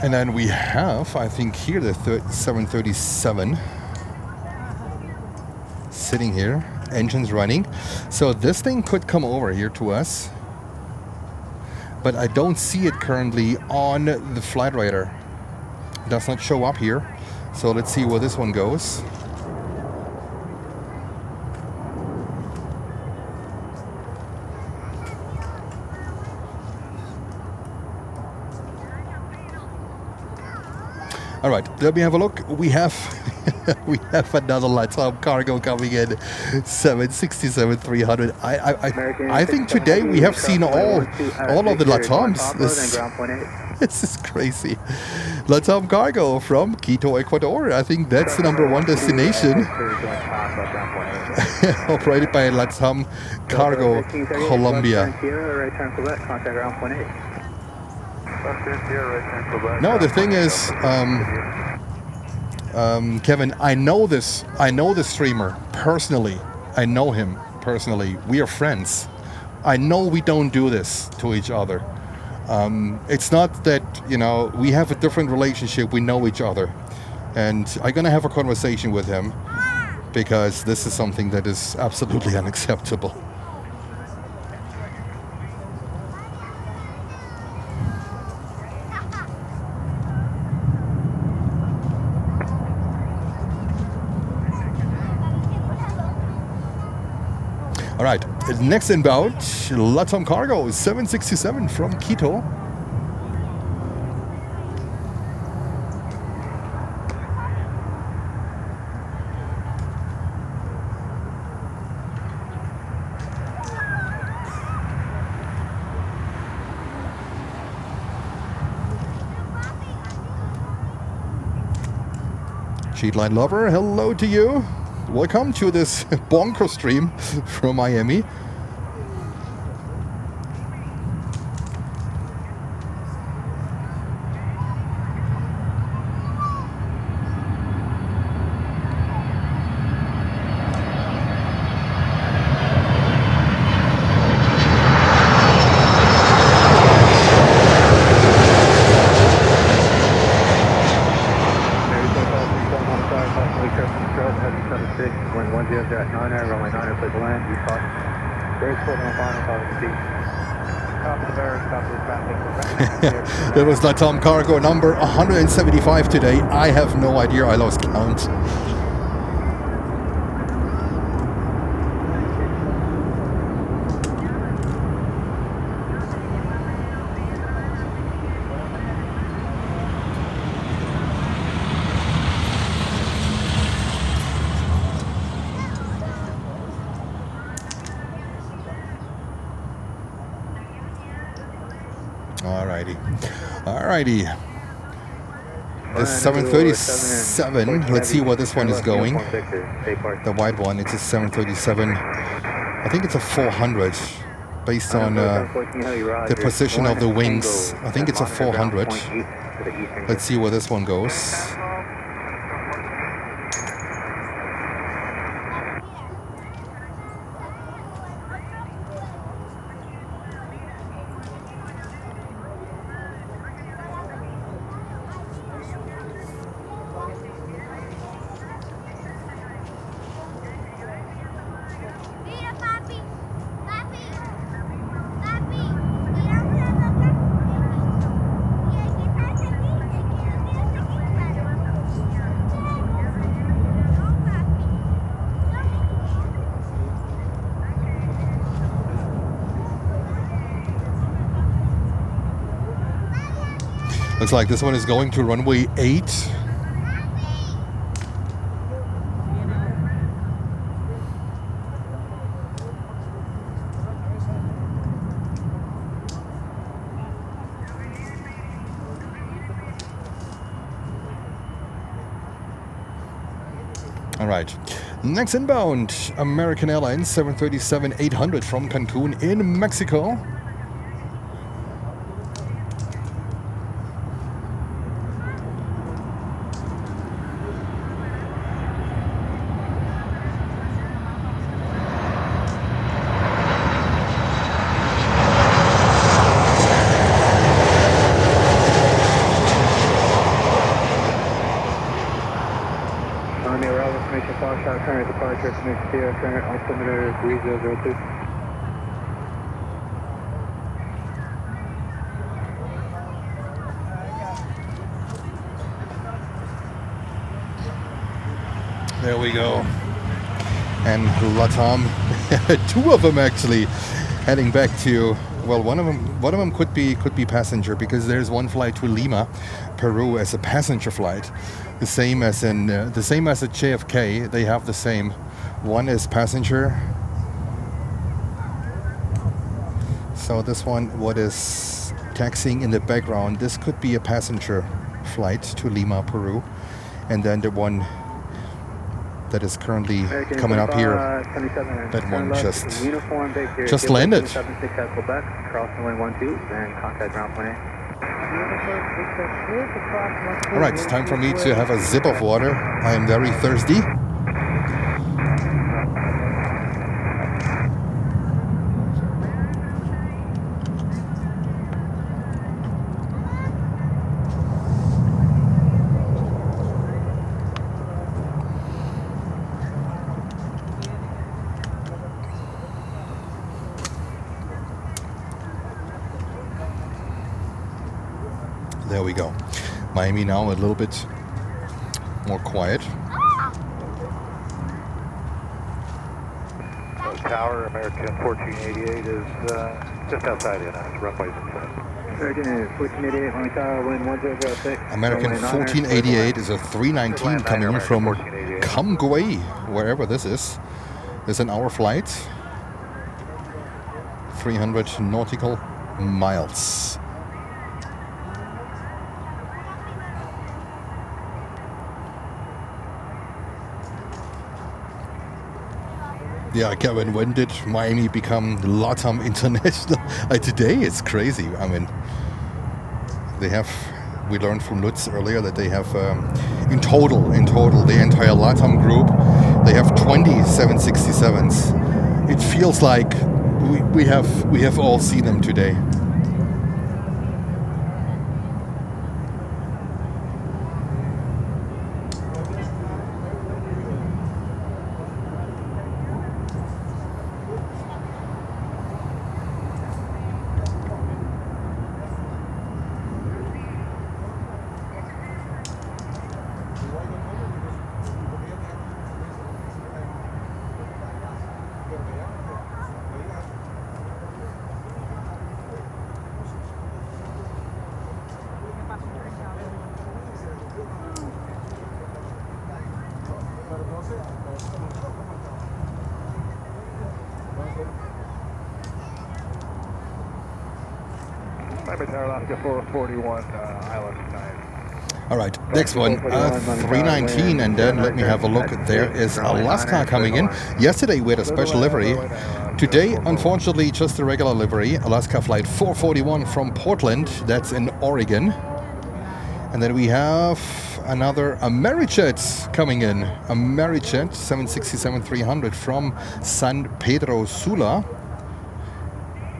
And then we have, I think here, the 737 sitting here, engines running. So this thing could come over here to us, but I don't see it currently on the flight radar. It does not show up here. So let's see where this one goes. All right, let me have a look. We have we have another LATAM cargo coming in, 767-300. I think today we have seen all of the LATAMs. This is crazy. LATAM cargo from Quito, Ecuador. I think that's the #1 destination. Operated by LATAM Cargo Colombia. No, the thing is, Kevin, I know the streamer personally. I know him personally. We are friends. I know we don't do this to each other. It's not that, you know, we have a different relationship. We know each other. And I'm going to have a conversation with him, because this is something that is absolutely unacceptable. All right, next inbound, LATAM Cargo 767 from Quito. Cheatline lover, hello to you. Welcome to this bonker stream from Miami. There was LATAM Cargo number 175 today. I have no idea. I lost count. Alrighty. The 737, let's see where this one is going. The white one, it's a 737. I think it's a 400. based on the position of the wings. I think it's a 400. Let's see where this one goes. Looks like this one is going to runway 8. All right. Next inbound, American Airlines 737-800 from Cancun in Mexico. Current departure to Mexico, current altimeter 3002. There we go. And LATAM, two of them actually, heading back to, well, one of them could be passenger, because there's one flight to Lima, Peru, as a passenger flight. The same as at JFK, they have the same. One is passenger. So this one, what is taxiing in the background, this could be a passenger flight to Lima, Peru. And then the one that is currently coming up here, that one just landed. All right, it's time for me to have a sip of water. I am very thirsty. There we go. Miami now a little bit more quiet. Tower, American 1488 is just outside in us. Runway's inside. American 1488, on tower, wind 1006. American 1488 is a 319 coming in from Camagüey, wherever this is. It's an hour flight. 300 nautical miles. Yeah, Kevin, when did Miami become LATAM International? Today it's crazy. I mean, we learned from Lutz earlier that they have, in total, the entire LATAM group, they have 20 767s. It feels like we have all seen them today. Miami Tower, Alaska 441, Island 9. All right, next one, 319, and then let me have a look. There is Alaska coming in. Yesterday we had a special livery. Today, unfortunately, just a regular livery. Alaska flight 441 from Portland. That's in Oregon. And then we have another Arajet coming in. Arajet 767-300 from San Pedro Sula.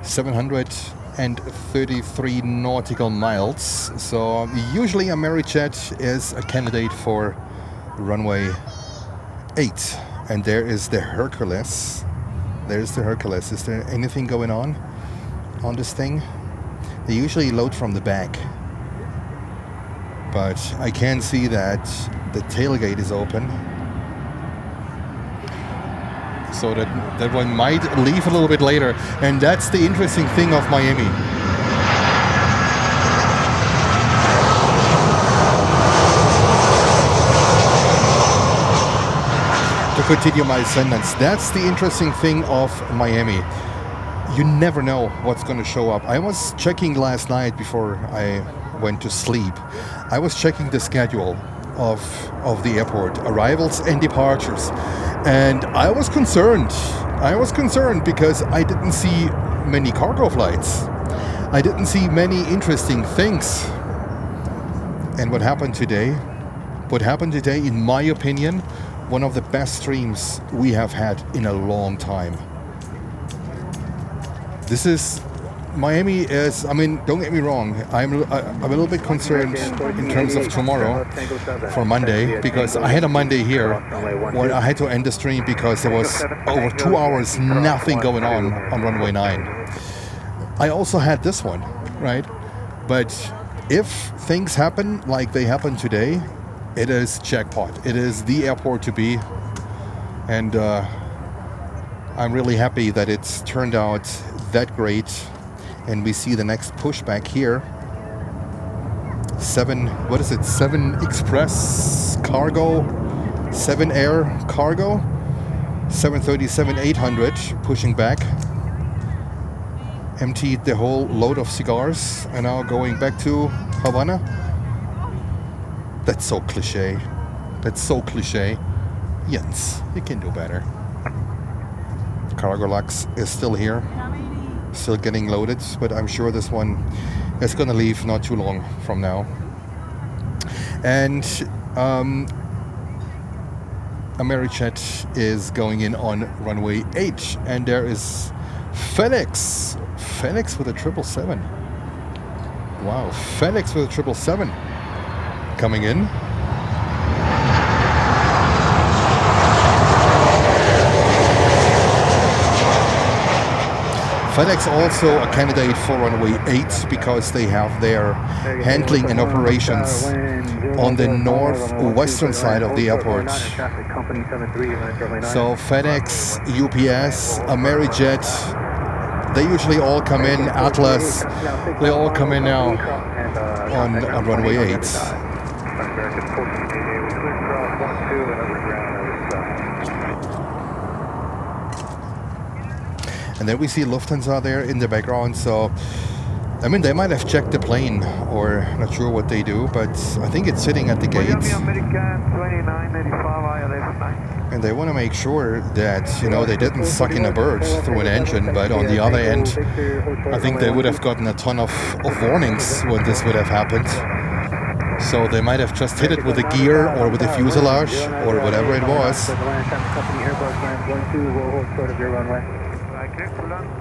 733 nautical miles. So usually Arajet is a candidate for runway 8. And there is the Hercules. There's the Hercules. Is there anything going on this thing? They usually load from the back. But I can see that the tailgate is open. So that one might leave a little bit later. And that's the interesting thing of Miami. To continue my sentence, that's the interesting thing of Miami. You never know what's going to show up. I was checking last night before I went to sleep. I was checking the schedule of the airport, arrivals and departures, and I was concerned. I was concerned because I didn't see many cargo flights. I didn't see many interesting things. And what happened today? What happened today, in my opinion, one of the best streams we have had in a long time. This is Miami is, I mean, don't get me wrong, I'm a little bit concerned in terms of tomorrow for Monday, because I had a Monday here where I had to end the stream because there was over 2 hours nothing going on runway 9. I also had this one, right? But if things happen like they happened today, it is jackpot. It is the airport to be, and I'm really happy that it's turned out that great. And we see the next pushback here. 7 Express Cargo, 7 Air Cargo, 737-800 pushing back. Emptied the whole load of cigars and now going back to Havana. That's so cliche. That's so cliche. Jens, you can do better. Cargo Lux is still here. Still getting loaded, but I'm sure this one is going to leave not too long from now. And Arajet is going in on runway 8, and there is FedEx with a 777. Wow, FedEx with a 777 coming in. FedEx also a candidate for runway 8 because they have their handling and operations on the northwestern side of the airport. So FedEx, UPS, Arajet, they usually all come in. Atlas, they all come in now on runway 8. And then we see Lufthansa there in the background. So, I mean, they might have checked the plane, or not sure what they do, but I think it's sitting at the gate. And they want to make sure that, you know, they didn't suck in a bird through an engine. But on the other end, I think they would have gotten a ton of warnings when this would have happened. So they might have just hit it with a gear or with a fuselage or whatever it was.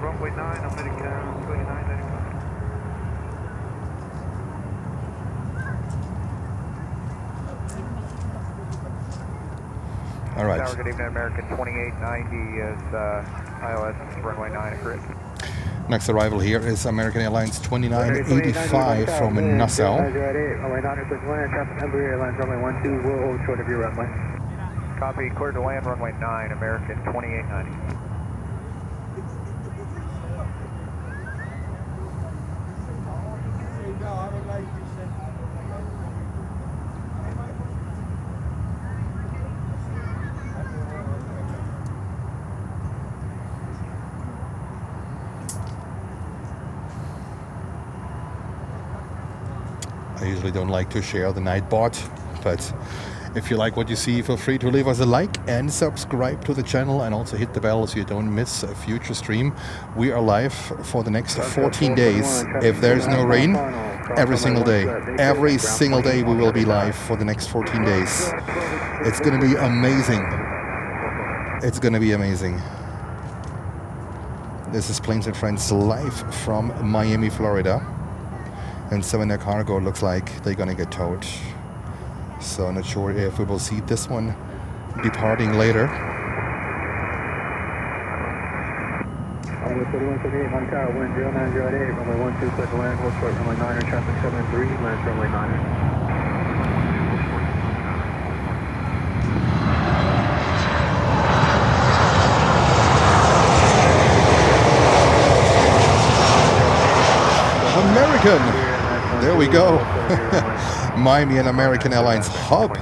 Runway 9, American 2995. All right. Tower, good evening, American 2890 is ILS, runway 9, correct. Next arrival here is American Airlines 2985 from Nassau. Copy, clear to land, runway 9, American 2890. I I usually don't like to share the night bot, but if you like what you see, feel free to leave us a like and subscribe to the channel, and also hit the bell so you don't miss a future stream. We are live for the next 14 days. If there's no rain, every single day. Every single day we will be live for the next 14 days. It's going to be amazing. It's going to be amazing. This is Planes and Friends live from Miami, Florida. And 7 Air Cargo looks like they're going to get towed. So I'm not sure if we will see this one departing later. Runway 4178, Monte Carlo, wind 0908, runway 12, clear to land, hold short, runway 9er, traffic 73, land runway 9er. American! There we go. Miami and American Airlines hub.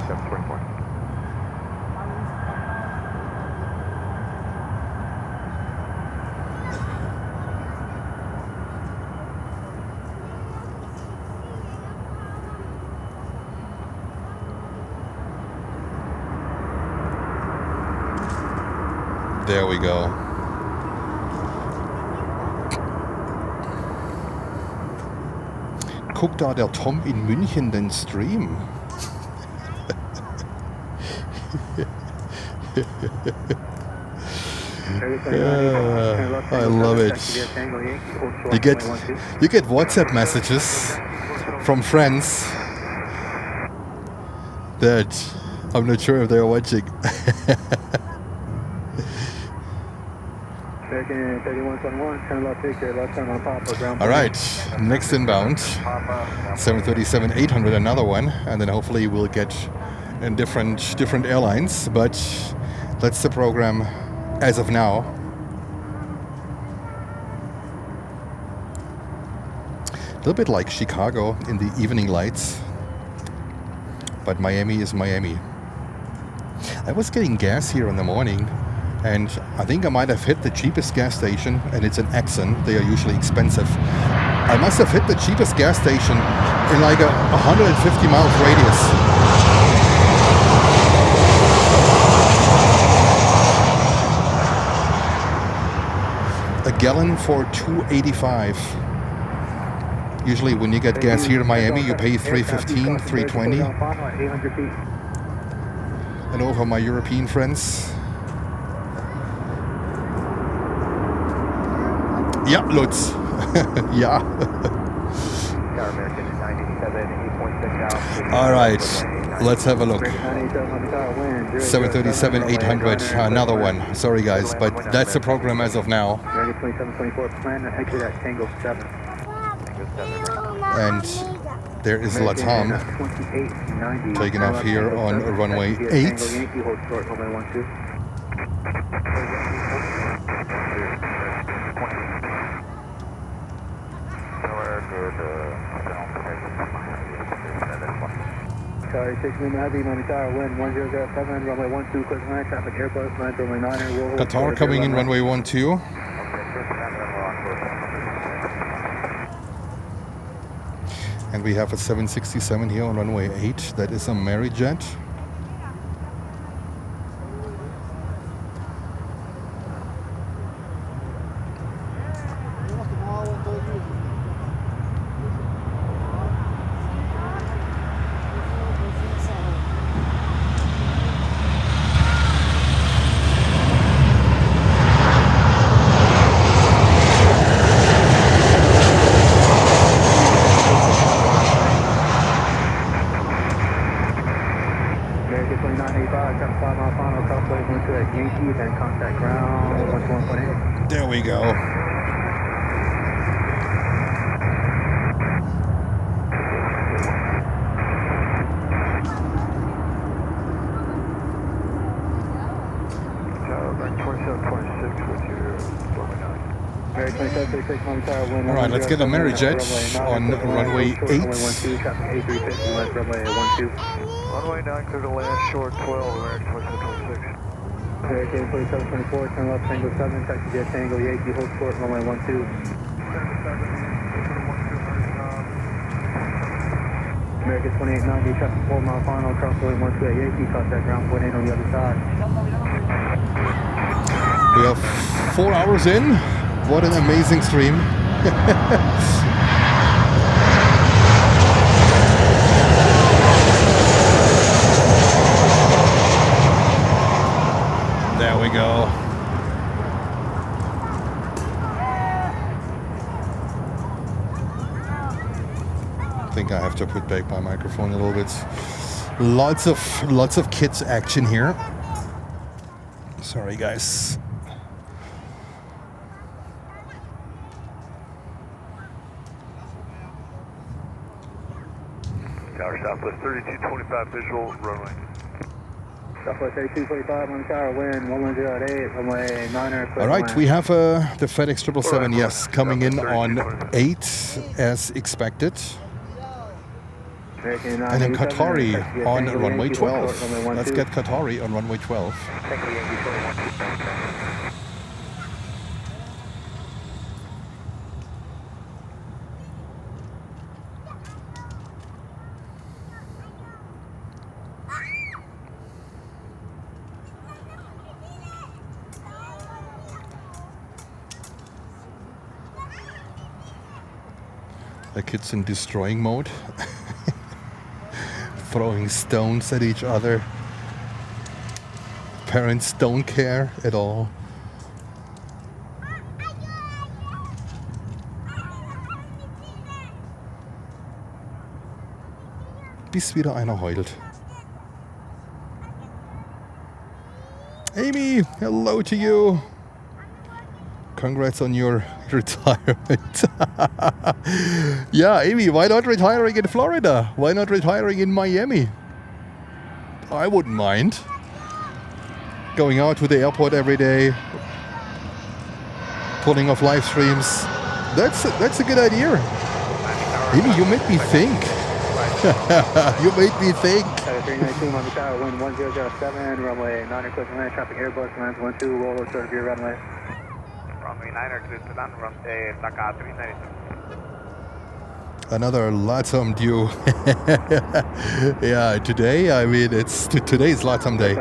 There we go. Guckt da der Tom in München den Stream? I love it. You get WhatsApp messages from friends that I'm not sure if they're watching. All right, next inbound, 737-800, another one, and then hopefully we'll get in different airlines, but that's the program as of now. A little bit like Chicago in the evening lights, but Miami is Miami. I was getting gas here in the morning, and I think I might have hit the cheapest gas station, and it's an Exxon. They are usually expensive. I must have hit the cheapest gas station in like a 150 miles radius. A gallon for $2.85. Usually when you get gas here in Miami, you pay $3.15, $3.20. And over my European friends. Yeah, Lutz. Yeah. All right, let's have a look. 737-800, another one. Sorry guys, but that's the program as of now. And there is LATAM taking off here on runway 8. Sorry, 6 Lima Heavy, Miami Tower, wind 1007, runway 12, clear to land, traffic Airbus, land runway 9er. Qatar coming in runway 12. And we have a 767 here on runway 8. That is a Arajet. There we go. All right, let's get a Arajet on runway 8. Runway 9, clear to land, short 12, American 2726. American 2724, turn left, Tango 7, taxi jet Tango Yankee, hold short, runway 12. American 2890, traffic 4 mile final, cross runway 12 at Yankee, contact ground 18 on the other side. We are 4 hours in. What an amazing stream. There we go. I think I have to put back my microphone a little bit. Lots of kids action here. Sorry guys. Tower Southwest 3225 visual runway. Southwest 3225 on the tower, wind 110.8, runway 9er. All right, we have the FedEx 777, yes, coming in on 8 as expected. And then Qatari on runway 12. Let's get Qatari on runway 12. The kids in destroying mode. Throwing stones at each other. Parents don't care at all. Bis wieder einer heult. Amy, hello to you. Congrats on your retirement. Yeah, Amy, why not retiring in Florida? Why not retiring in Miami? I wouldn't mind. Going out to the airport every day. Pulling off live streams. That's a good idea. Amy, you made me think. You made me think. 392 on the tower, wind 1007, runway 9er, clear to land, traffic Airbus, lands 12, roll over to your runway. Runway 9er, clear to land, runway Taka 392. Another LATAM due. Yeah, today, I mean, today's LATAM day.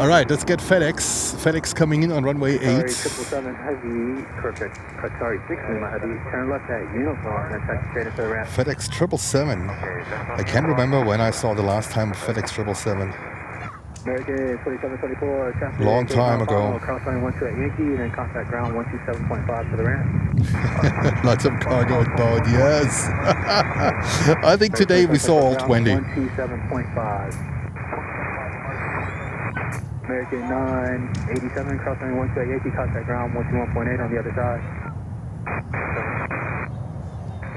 All right, let's get FedEx. FedEx coming in on runway 8. 777 heavy, correct, Qatari 6 Lima heavy, turn left at uniform, and taxi straight into the ramp. FedEx 777. I can't remember when I saw the last time FedEx 777. American 2724, traffic. Long time ago. Cross line 12 at Yankee, and then contact ground 127.5 for the ramp. Lots of cargo inbound, yes. I think today we saw all 20. 127.5. American 987, cross line 12 at Yankee, contact ground 121.8 on the other side.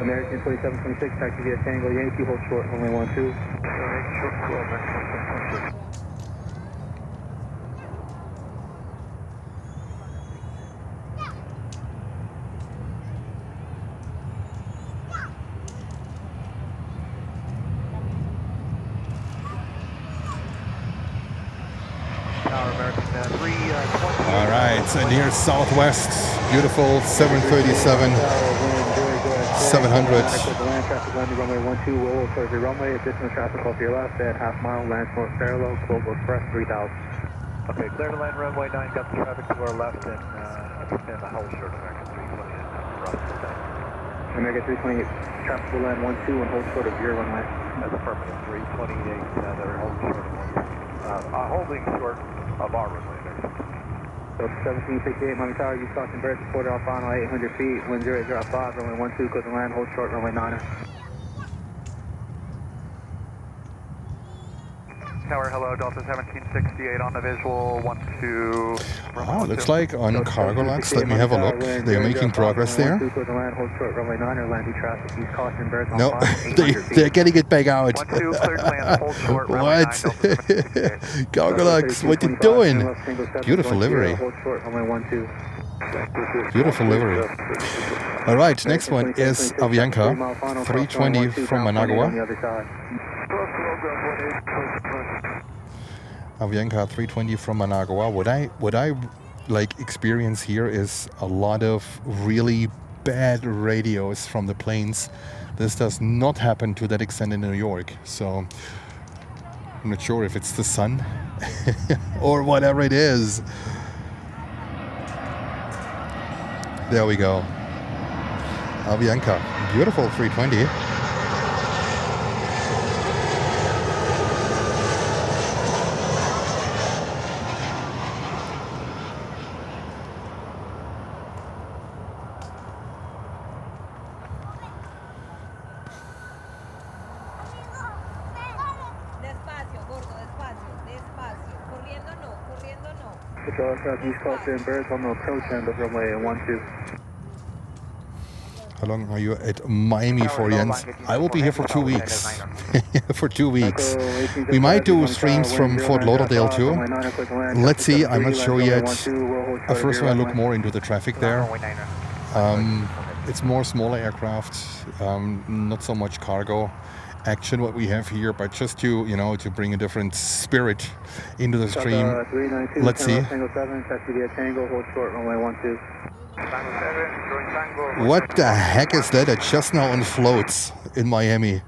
American 2726, taxi via Tango Yankee, hold short, only 12. All right, and here's Southwest, beautiful 737, 700. Traffic landing runway 12, roll towards the runway, additional traffic off your left at half mile, lands north parallel, Global Express 3000. Okay, clear to land runway 9, got the traffic to our left, and understand the whole short American 328. Omega 328, traffic will land 12 and hold short of your runway. That's affirmative, 328, they're holding short of holding short of our runway there. So 1768 Miami Tower, you crossing Bird, reported on final 800 feet, wind 005, runway 12, close to land, hold short, runway 9er. Tower, hello, Delta 1768 on the visual, 12. Oh, looks like on Cargolax. Let me have a look. They're making progress there. No, they're getting it back out. What? Cargolax, what you doing? Beautiful livery. Beautiful livery. All right, next one is Avianca 320 from Managua. Avianca 320 from Managua. What I like experience here is a lot of really bad radios from the planes. This does not happen to that extent in New York. So I'm not sure if it's the sun or whatever it is. There we go. Avianca, beautiful 320. Control aircraft East Coast and birds on the approach end of runway 12. How long are you at Miami for, Jens? I will be here for 2 weeks. For 2 weeks. We might do streams from Fort Lauderdale too. Let's see, I'm not sure yet. First I look more into the traffic there. It's more smaller aircraft, not so much cargo action what we have here, but just to, you know, to bring a different spirit into the stream. Let's see. What the heck is that? A Cessna on floats in Miami.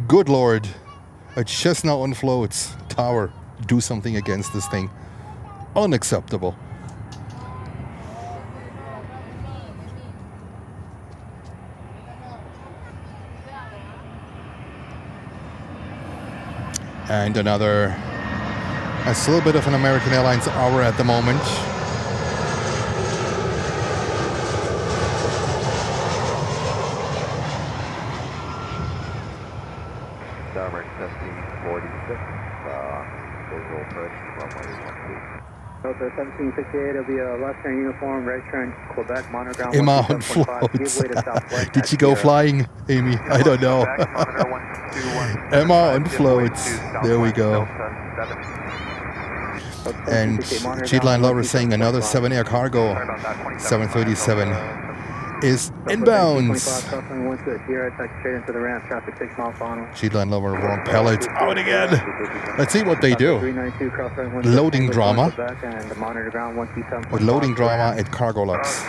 Good Lord. A Cessna on floats. Tower. Do something against this thing. Unacceptable. And another, a little bit of an American Airlines hour at the moment. Starboard 1746, visual approach, runway 12. Delta 1768, it'll be a left turn uniform, right turn Quebec, monogram. Emma on floats. Did she go flying, Amy? I don't know. Emma on floats. There we go. And Cheatline Lover is saying another 7 air cargo, 737, is inbounds. Cheatline Lover, warm pallet, out again. Let's see what they do. Loading drama. Or loading drama at cargo locks.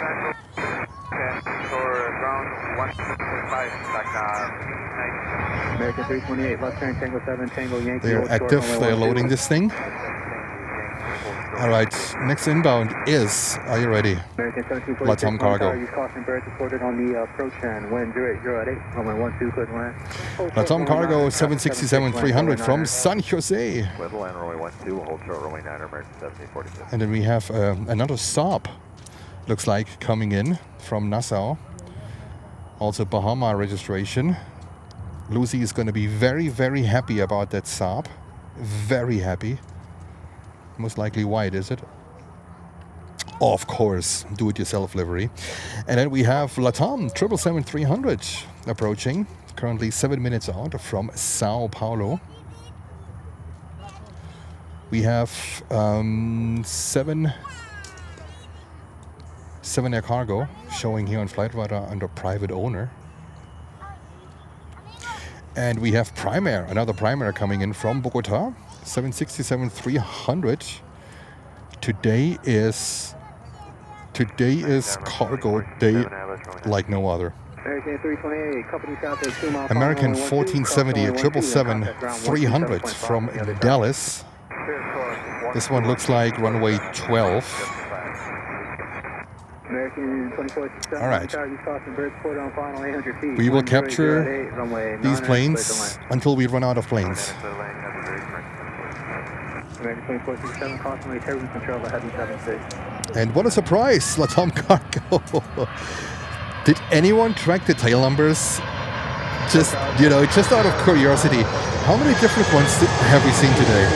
American 328, left turn Tango 7, Tango Yankee. They're active, they're loading this thing. Alright, next inbound is, are you ready? LATAM cargo. LATAM cargo 767-300 from San Jose. And then we have another Saab, looks like, coming in from Nassau. Also Bahama registration. Lucy is going to be very, very happy about that Saab. Very happy. Most likely white, is it? Of course, do-it-yourself livery. And then we have LATAM 777-300 approaching. Currently 7 minutes out from Sao Paulo. We have 7 air cargo showing here on Flight Radar under private owner. And we have Primair, another Primair coming in from Bogota, 767-300. Today is cargo day like no other. American 1470, a 777-300 from Dallas. This one looks like runway 12. All right. We will capture these planes until we run out of planes. And what a surprise, LATAM cargo. Did anyone track the tail numbers? Just out of curiosity, how many different ones have we seen today?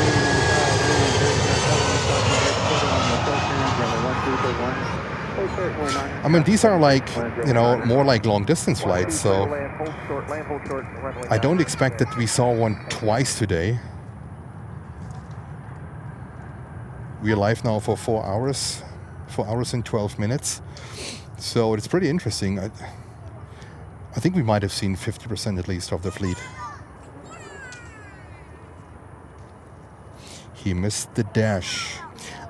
I mean, these are like, more like long distance flights, so I don't expect that we saw one twice today. We are live now for 4 hours and 12 minutes. So it's pretty interesting. I think we might have seen 50% at least of the fleet. He missed the dash.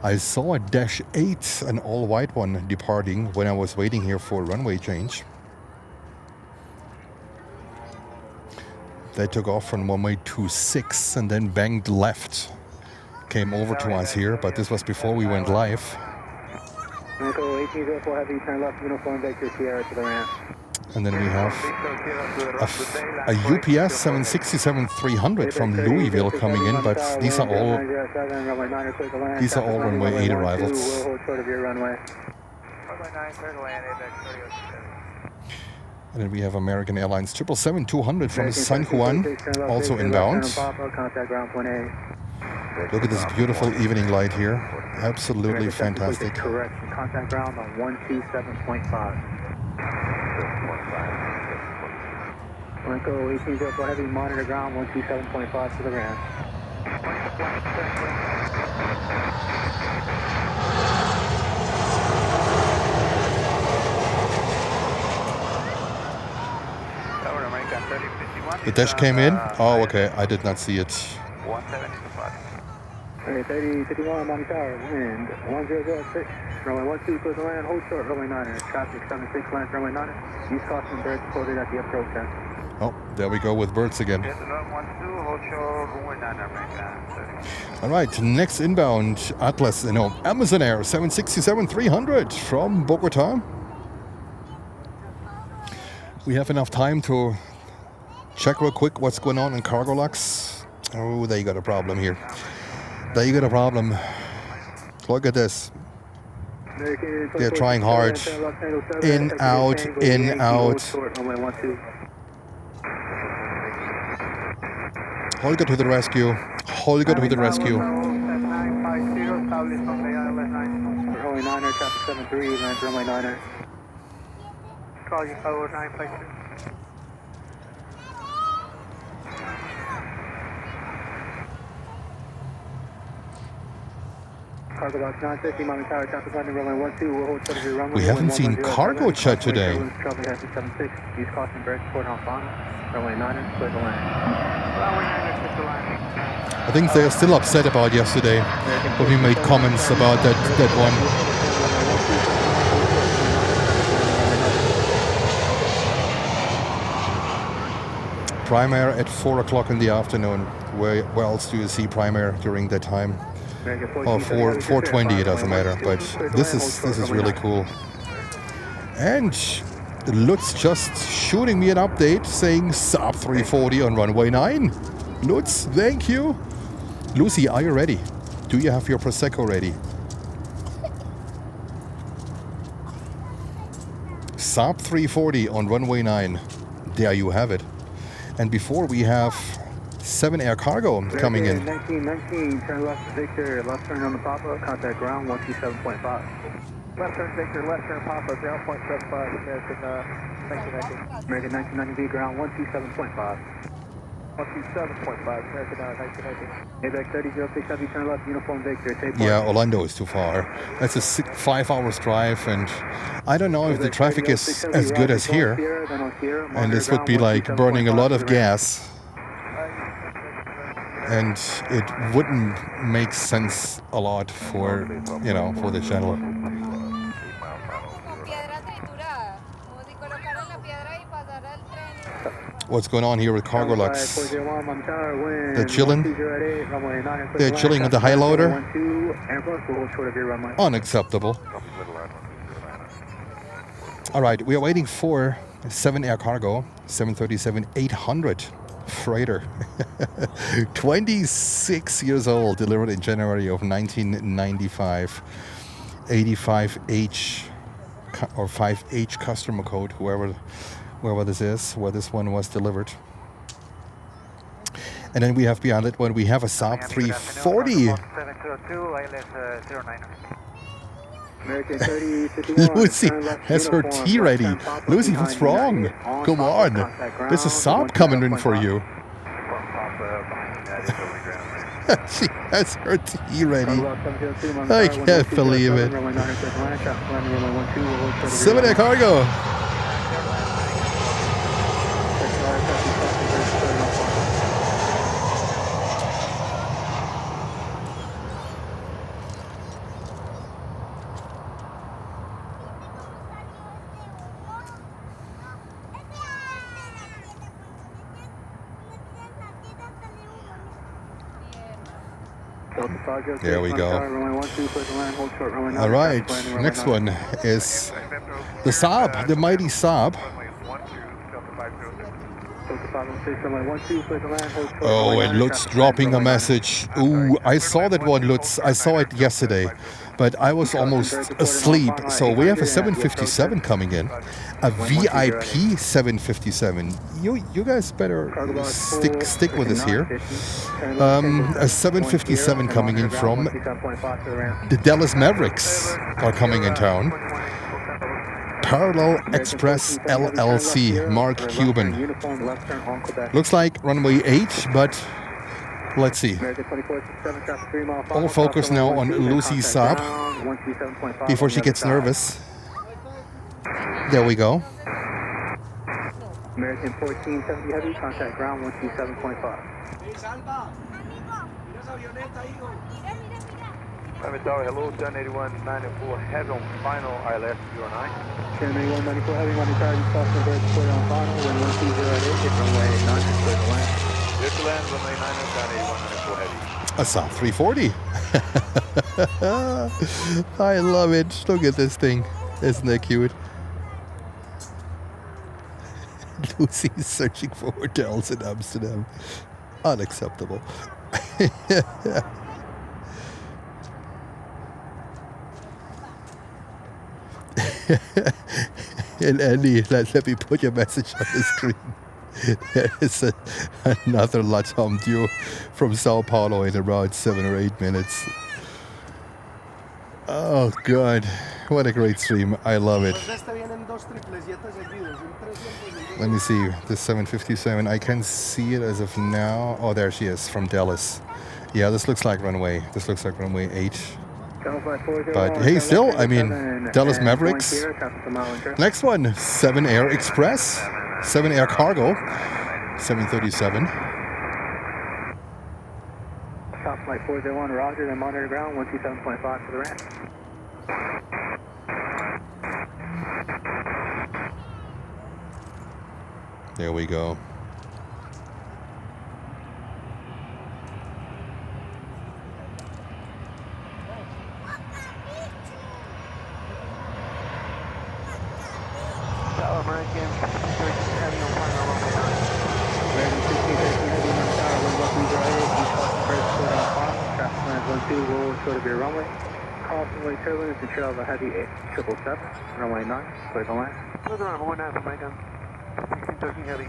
I saw a Dash 8, an all-white one, departing when I was waiting here for a runway change. They took off from runway 26 and then banged left. Came over to us here, but this was before we went live. Echo 1804 Heavy, turn left, uniform Victor Sierra to the ramp. And then we have a UPS 767-300 from Louisville coming in, but these are all runway 8 arrivals. And then we have American Airlines 777-200 from San Juan, also inbound. Look at this beautiful evening light here. Absolutely fantastic. Correct. Contact ground on 127.5. Echo 1804 Heavy, monitor ground 127.5 to the ramp. The dash came in? Oh, okay. I did not see it. 3051 Monty Tower, wind 1006, runway 12, clear the land, hold short, runway 9er, traffic 76, land runway 9er, use caution, birds quoted at the approach end. Oh, there we go with birds again. All right, next inbound, Atlas, no, Amazon Air 767-300 from Bogota. We have enough time to check real quick what's going on in cargo locks. Oh, they got a problem here. They got a problem. Look at this. They're trying hard. In, out, in, out. Holger to the rescue. Holger to the rescue. Runway 9er, traffic 73, land runway 9er. Call you forward 952. Cargo box 950, Mountain Tower, traffic landing runway 12, we'll hold short of your runway. We haven't seen cargo chat today. Traffic 76, use caution, birds port on final. Runway 9er, clear the land. Runway 9er, clear the land. I think they're still upset about yesterday, but we made comments about that one. Prime Air at 4 o'clock in the afternoon. Where else do you see Prime Air during that time? Oh, 4:20, it doesn't matter. But this is really cool. And Lutz just shooting me an update saying Saab 340 on runway 9. Lutz, thank you. Lucy, are you ready? Do you have your Prosecco ready? Saab 340 on runway 9. There you have it. And before we have 7 Air Cargo coming in. 1919, turn left Victor, left turn on the Papa, contact ground 127.5. Left turn Victor, left turn Papa, ground 0.75, American 1990. American 1990 ground 127.5. 127.5, American 1990. ABAC 3006 Heavy, turn left, uniform Victor, tape Yeah, Orlando is too far. That's a 5 hours drive, and I don't know if the traffic is as good as here. And this would be like burning a lot of gas. And it wouldn't make sense a lot for, for the channel. What's going on here with cargo locks? They're chilling. They're chilling with the high loader. Unacceptable. All right, we are waiting for 7 Air Cargo, 737-800 freighter. 26 years old, delivered in January of 1995. 85H or 5H customer code, whoever this is, where this one was delivered. And then we have beyond it when we have a Saab 340. Lucy has her tea ready. Lucy, what's wrong? Come on. There's a Saab coming in for you. She has her tea ready. I can't believe it. 7 Air Cargo. There we go. All right, next one is the Saab, the mighty Saab. Oh, and Lutz dropping a message. Ooh, I saw that one, Lutz. I saw it yesterday, but I was almost asleep. So we have a 757 coming in, a VIP 757. You guys better stick with us here. A 757 coming in from the Dallas Mavericks are coming in town. Parallel Express LLC, Mark Cuban. Looks like runway 8, but let's see. All focus now on Lucy Saab before she gets nervous. There we go. American 1470 Heavy, contact ground 127.5. Hello, 1081-94 Heavy on final, ILS 09. 1081-94 Heavy, Money Tower, you crossing the bridge, clear on final, wind 120, hit runway 9, clear to land. Clear to land, runway 9, 1081-94 Heavy. A Saab 340. I love it. Look at this thing. Isn't that cute? Lucy's searching for hotels in Amsterdam. Unacceptable. And Andy, let me put your message on the screen. There is another LATAM due from Sao Paulo in around 7 or 8 minutes. Oh God, what a great stream. I love it. Let me see, the 757, I can see it as of now. Oh, there she is, from Dallas. Yeah, this looks like runway 8. But hey, still, I mean, Dallas Mavericks. Next one, 7 Air Express, 7 Air Cargo, 737. Top flight 401, roger, then monitor ground 127.5 for the ramp. There we go. American 16 Heavy on final runway 9. American 16 Heavy on tower, wind 130, east crossing bridge, clear on final, traffic plans 12, roll short of your runway. Crossing turbulence and trail of a heavy 777, runway 9, clear to land. Clear to land, runway 9 from American 16 Heavy.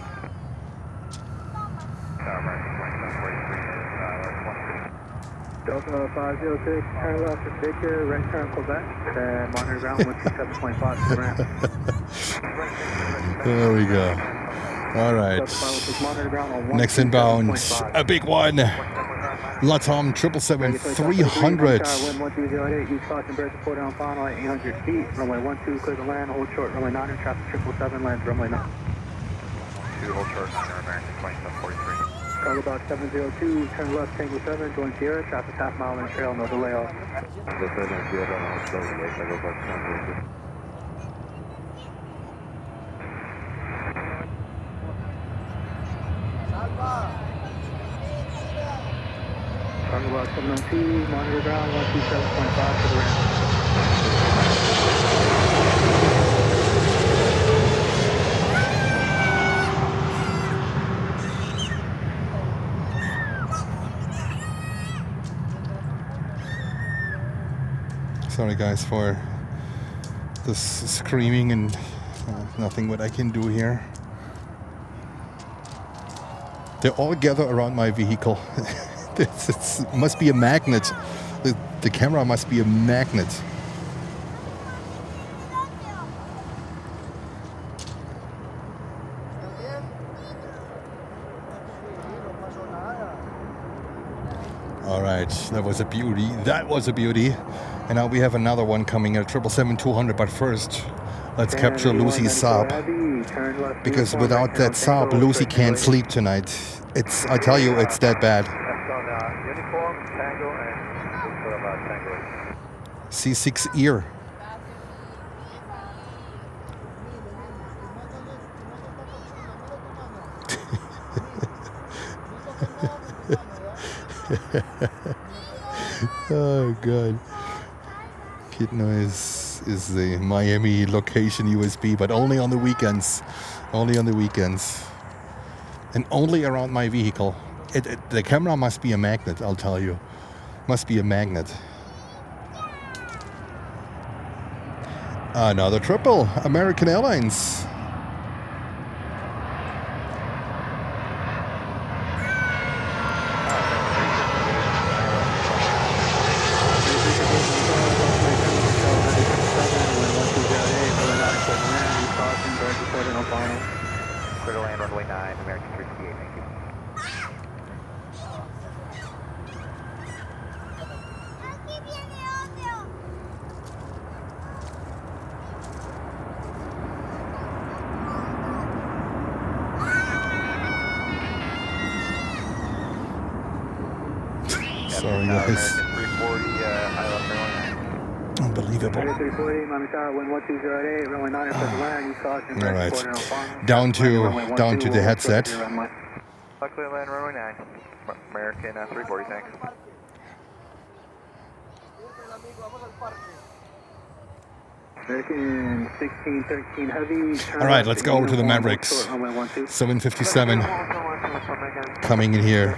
Delta 506, turn left to Victor, right turn Quebec, then monitor ground 127.5 for the ramp. There we go. All right. Next inbound, a big one. LATAM 777-300. Wind 1208, east crossing bridge reported on final at 800 feet. Runway 12, clear to land, hold short, runway 9, traffic 777, lands runway 9. 2, hold short, 9, American 2743. Cargo box 702, turn left, Tango 7, join Sierra, traffic half mile in trail, no delay off. Cargo box 702, monitor ground 127.5 for the ramp. Sorry guys for this screaming and nothing what I can do here. They all gather around my vehicle. It must be a magnet. The camera must be a magnet. All right, that was a beauty. That was a beauty. And now we have another one coming at 777-200. But first, let's capture Lucy Saab. Because without that Saab, Lucy can't sleep tonight. I tell you, it's that bad. C6 ear. Oh god. Kidno is the Miami location USB, but only on the weekends. Only on the weekends. And only around my vehicle. The camera must be a magnet, I'll tell you. Must be a magnet. Another triple. American Airlines. Clear to land runway 9, American 368, thank you. Sorry guys. American 340, Unbelievable. 340, Miami Tower, wind 1208, runway 9, land, use caution. All right. Down to the headset. Clear land runway 9, American 340, thanks. American 1613 heavy. All right, let's go over to the Mavericks. 757 coming in here.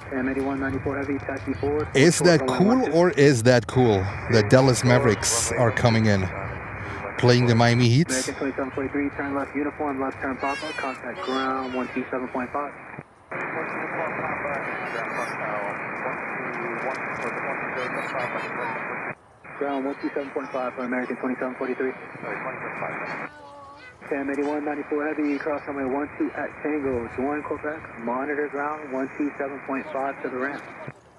M8194 heavy, taxi forward. Is that cool or is that cool that Dallas Mavericks are coming in? Playing the Miami Heat? American 2743, turn left uniform, left turn Papa, contact ground 127.5. Ground 127.5 for American 2743. 108194 heavy, cross runway 12 at Tango, join Quebec, monitor ground 127.5 to the ramp.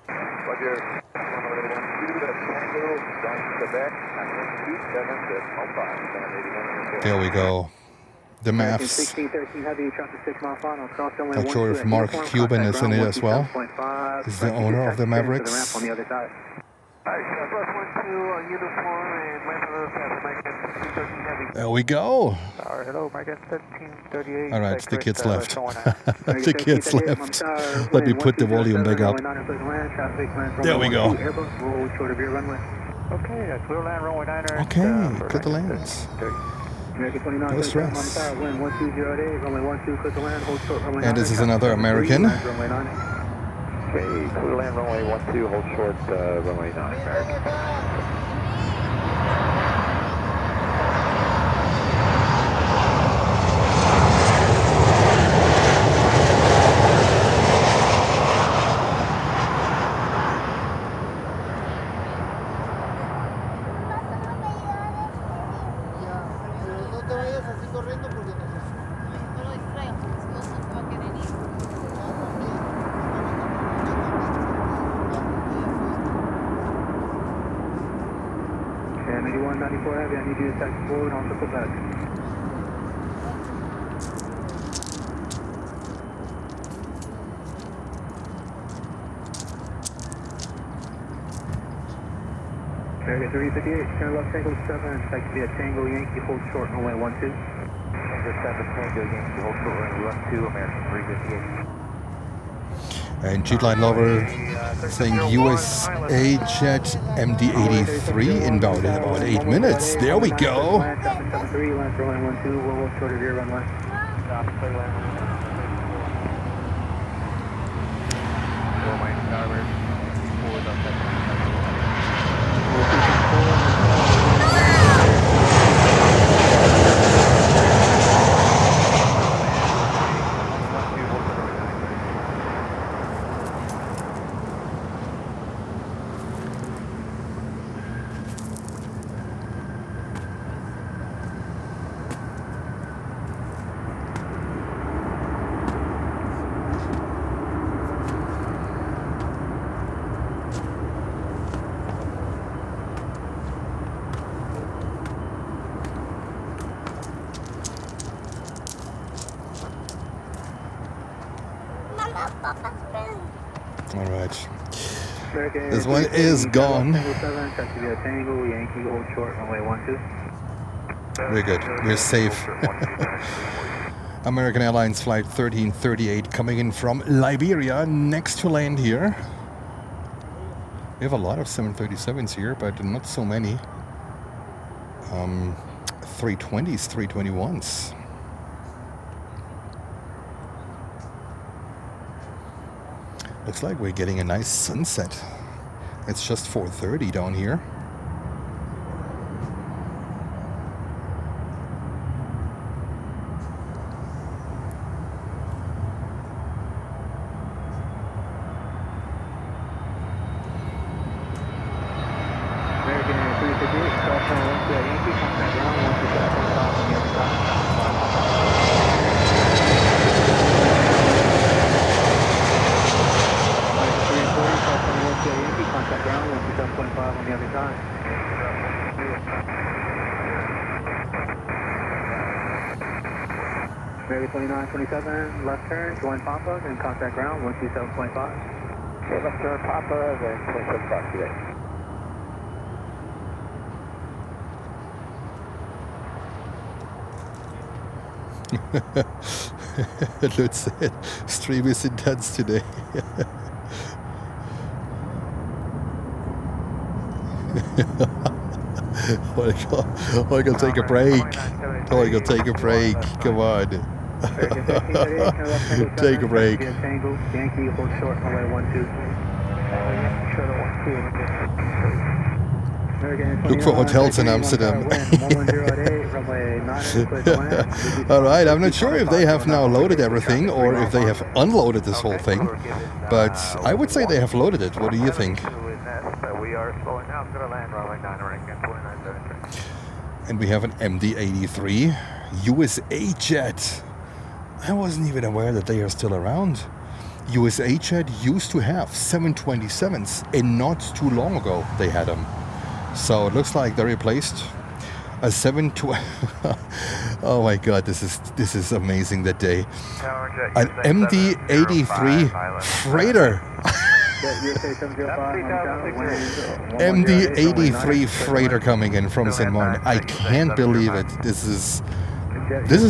Roger. Runway 12 at Tango, join Quebec, and 127.5. There we go. The American maths. 1613 heavy, traffic 6 mile final, cross runway Not sure if Mark Cuban is in it as well. Is the owner of the Mavericks. To the ramp on the other side. There we go. Hello, American 1338. All right, the kids left. The kids left. Let me put the volume back up. There we go. Okay, clear land runway 9. Okay, cut the lands. No stress. And this is another American. Okay, clear land runway 12, hold short, runway 9, American. Heavy, I need you to taxi forward onto Quebec. American 358, turn left Tango 7, taxi via Tango Yankee, hold short, runway 12. Tango 7, Tango Yankee, hold short, runway 12, American 358. And G-Line Lover saying USA Jet MD-83 inbound in about 8 minutes. There we go. All right. This one is gone. We're good. We're safe. American Airlines Flight 1338 coming in from Liberia, next to land here. We have a lot of 737s here, but not so many 320s, 321s. Looks like we're getting a nice sunset. It's just 4:30 down here. American 2927, left turn, join Papa, and contact ground 127.5. Okay, left turn Papa, then 27.5 today. Lutz said, stream is intense today. Holger, take a break. Holger, take a break. Come on. Take a break. Look for hotels in Amsterdam. All right, I'm not sure if they have now loaded everything or if they have unloaded this whole thing, but I would say they have loaded it. What do you think? And we have an MD-83 USA jet. I wasn't even aware that they are still around. USA jet used to have 727s, and not too long ago they had them. So it looks like they replaced a 720. Oh my God, this is amazing that day. An MD-83 freighter. MD-83 freighter coming in from St. Martin. I can't believe it. This is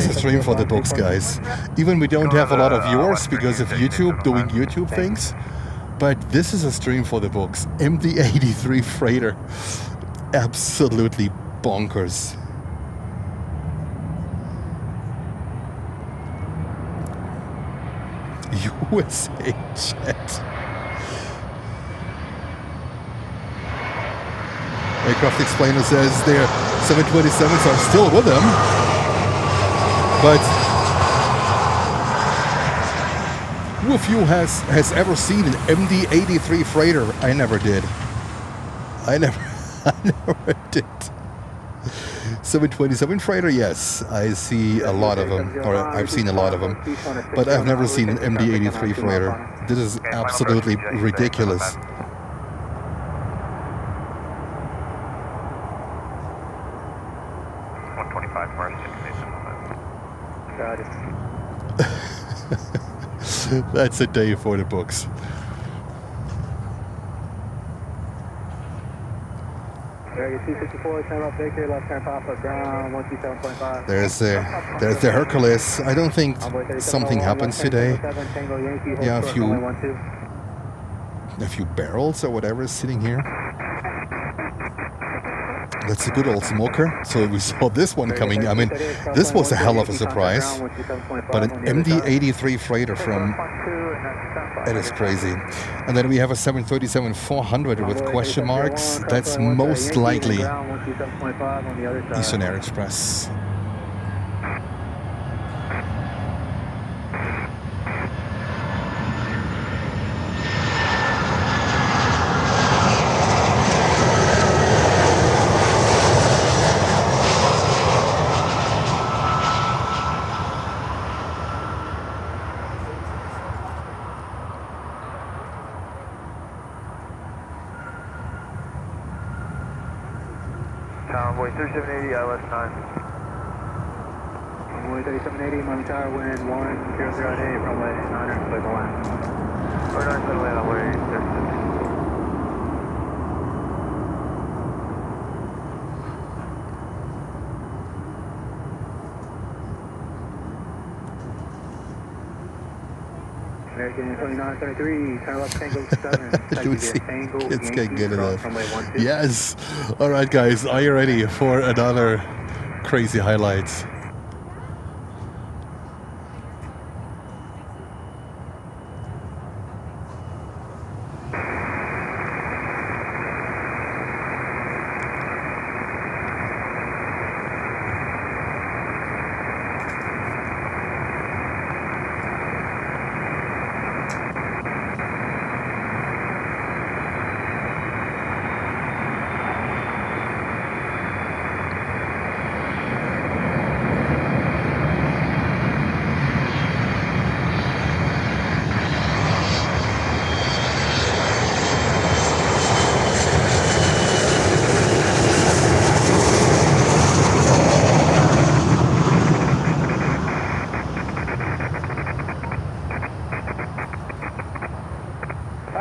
a stream for the books, guys. Even we don't have a lot of viewers because of YouTube doing YouTube things, but this is a stream for the books. MD-83 freighter. Absolutely bonkers. USA jet. Aircraft explainer says their 727s are still with them, but who of you has ever seen an MD-83 freighter? I never did. I never did. 727 freighter, yes, I see a lot of them, or I've seen a lot of them, but I've never seen an MD-83 freighter. This is absolutely ridiculous. That's a day for the books. There's the Hercules. I don't think something happens today. Yeah, a few barrels or whatever is sitting here. That's a good old smoker. So we saw this one coming. I mean, this was a hell of a surprise. But an MD-83 freighter from... That is crazy. And then we have a 737-400 with question marks. That's most likely Eastern Air Express. Runway 3780, ILS 9. Runway 3780, Miami Tower, wind 1008, runway 9er, clear the line. Or 9, clear the line, runway 3780. American 2933, turn left Tango 7. Lucy, Tango it's Yankee, getting good cross enough. runway 12. Yes. All right, guys, are you ready for another crazy highlights?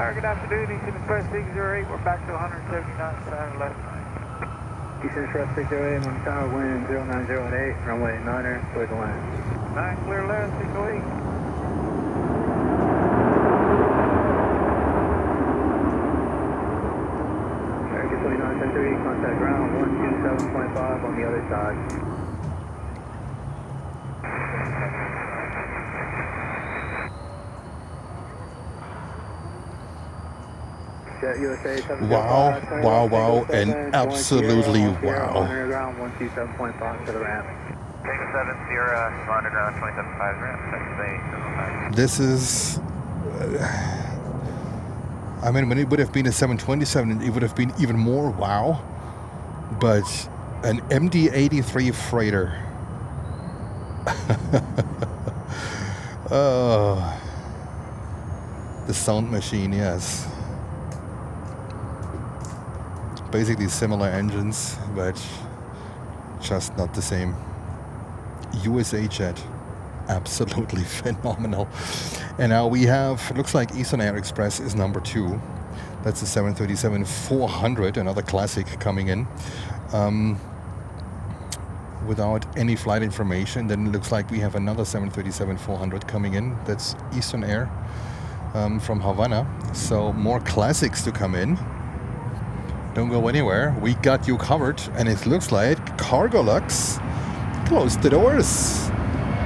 Good afternoon, Eastern Express 608. We're back to 179 Center left. Eastern Express 608, on tower, wind 0908, runway 9er, clear to land. 9 clear left, 608. American 2973, contact ground 127.5 on the other side. Jet USA 705, Wow, and absolutely wow. Underground 127.5 to the ramp. Tango 7 Sierra, underground 27.5 ramp. This is... I mean, when it would have been a 727, it would have been even more wow. But an MD-83 freighter. Oh, the sound machine, yes. Basically similar engines, but just not the same. USA jet, absolutely phenomenal. And now we have, looks like Eastern Air Express is number 2. That's the 737-400, another classic coming in. Without any flight information, then it looks like we have another 737-400 coming in. That's Eastern Air from Havana. So more classics to come in. Don't go anywhere. We got you covered, and it looks like Cargolux closed the doors,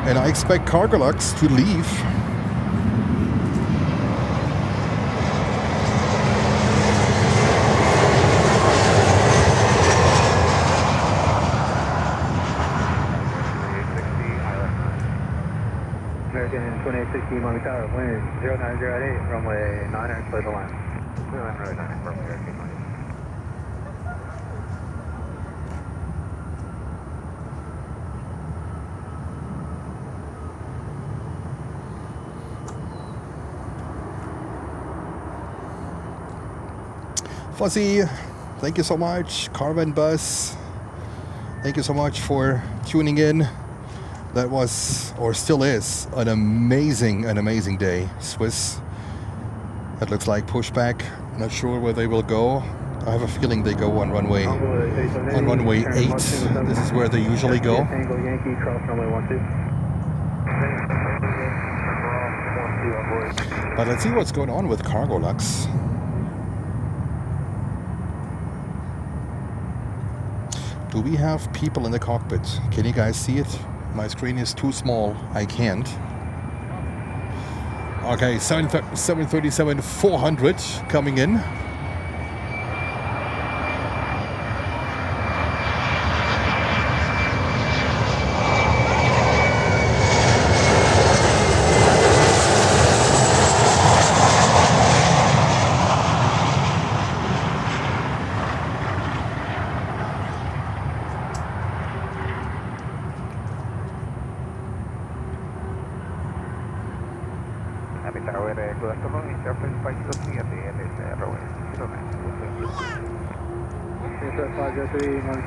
and I expect Cargolux to leave. American 2860, Miami Tower, wind 0908, runway 9er, clear the line. Clear line, runway 9er, runway 9er. Fuzzy, thank you so much. Caravan Bus, thank you so much for tuning in. That was, or still is, an amazing day. Swiss, that looks like pushback. Not sure where they will go. I have a feeling they go on runway 8. This is where they usually go. Tango Yankee, cross runway 12. But let's see what's going on with Cargolux. Do we have people in the cockpit? Can you guys see it? My screen is too small. I can't. Okay, 737-400 coming in.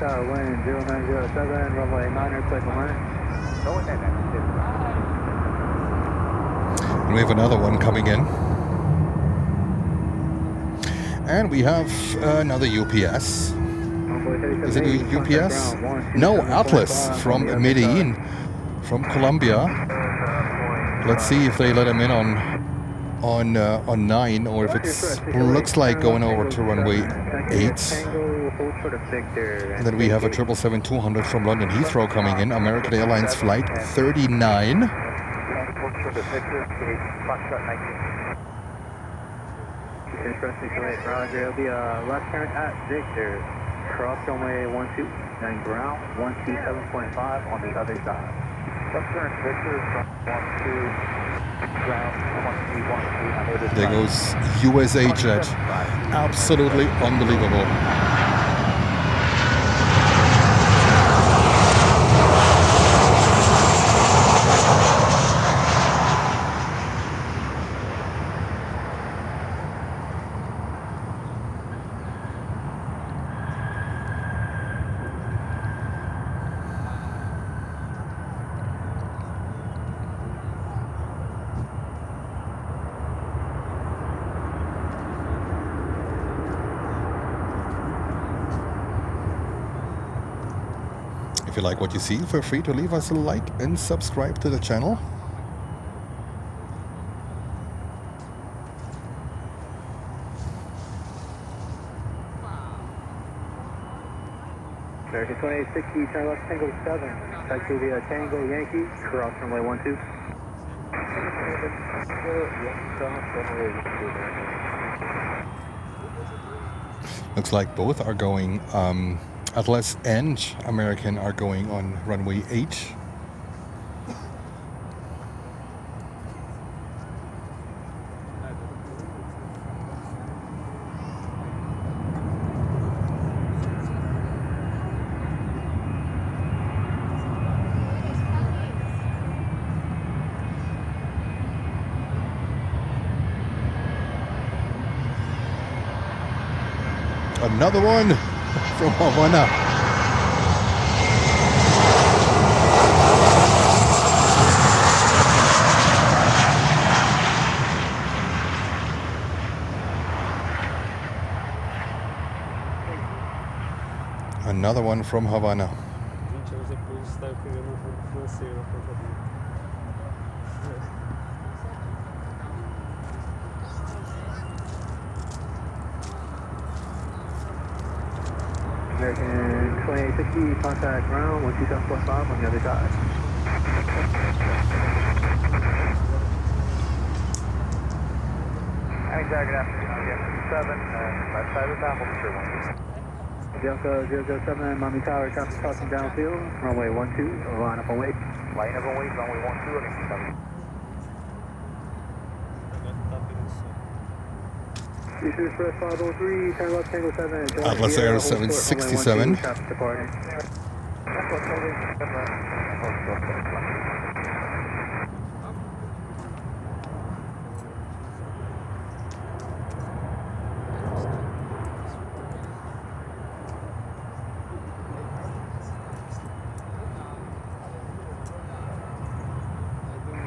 Tower, wind 0907, runway 9er, clear to land. And we have another one coming in. And we have another UPS. Is it a UPS? No, Atlas from Medellin, from Colombia. Let's see if they let him in on on 9, or if it looks like going over to runway 8. And then we have a 777-200 from London Heathrow coming in, American Airlines flight 39. Roger, it'll be a left turn at Victor, cross runway 12, then ground 127.5 on the other side. Left turn Victor, 12, ground 112. There goes USA Jet. Absolutely unbelievable. If you like what you see, feel free to leave us a like and subscribe to the channel. American 2860, turn left Tango 7, taxi via Tango Yankee, cross runway 12. Looks like both are going, Atlas and American are going on runway 8. Another one from Havana. Another one from Havana. American 2860, contact ground 127.5 on the other side. Any target after 7, left side of that, we'll sure one. Delta 007, Miami Tower, traffic crossing downfield, runway 12, line up on wait. Line up on wait, runway 12, against 7. Eastern Express 503, turn left Tango 7. Atlas Air 767. Traffic departing.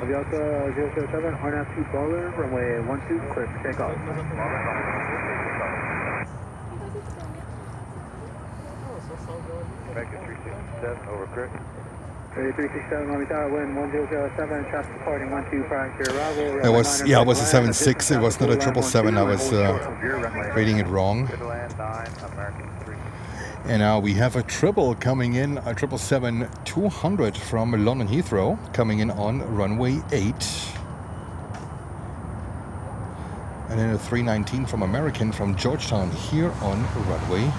Delta 007, RNAV Baller, runway 12, clear for takeoff. Back at 367, over, correct? 367, Miami Tower, wind 1007, traffic departing 12 prior to your arrival. It was, yeah, it was a 76. It was not a 777. I was reading it wrong. Good land 9, American 3. And now we have a triple coming in, a 777-200 from London Heathrow, coming in on runway 8. And then a 319 from American from Georgetown here on runway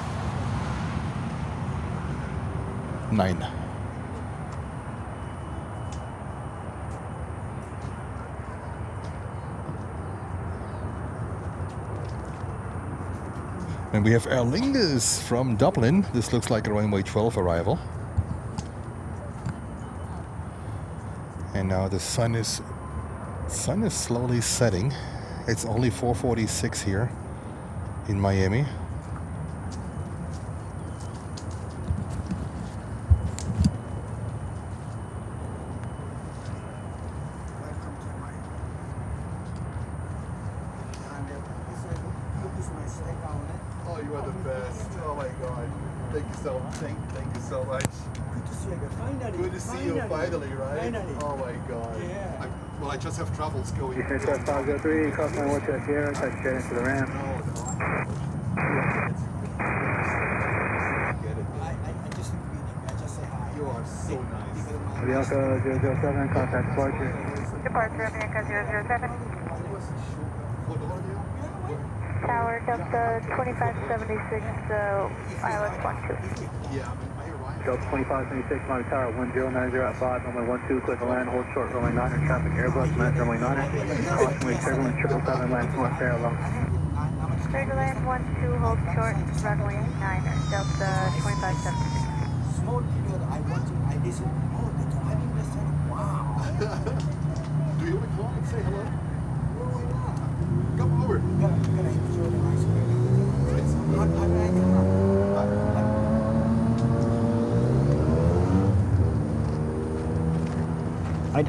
9. And we have Aer Lingus from Dublin. This looks like a runway 12 arrival. And now the sun is slowly setting. It's only 4:46 here in Miami. Oh, you are the best. Oh my God. Thank you so much. Thank you so much. Good to see you. Finally. Good to see you finally, right? Finally. Oh my God. Yeah. Well, I just have troubles going. Eastern Trust 503, cross line 1 Sierra, touch straight into the ramp. You are so nice. Avianca 007, contact departure. Departure, Avianca 007. Tower Delta 2576, ILS 12. Yeah, I arrived. Delta 2576, Miami Tower 1090 at 5, runway 12, clear to land, hold short, runway 9er, traffic Airbus, land runway 9er, cautionary turbulent 777, land north parallel. Clear to land 12, hold short, runway 9er, Delta 2576. Small period, I listen. Oh, the driving lesson. Wow. Do you want to call and say hello? Why not? Come over. Can I enjoy the nice weather?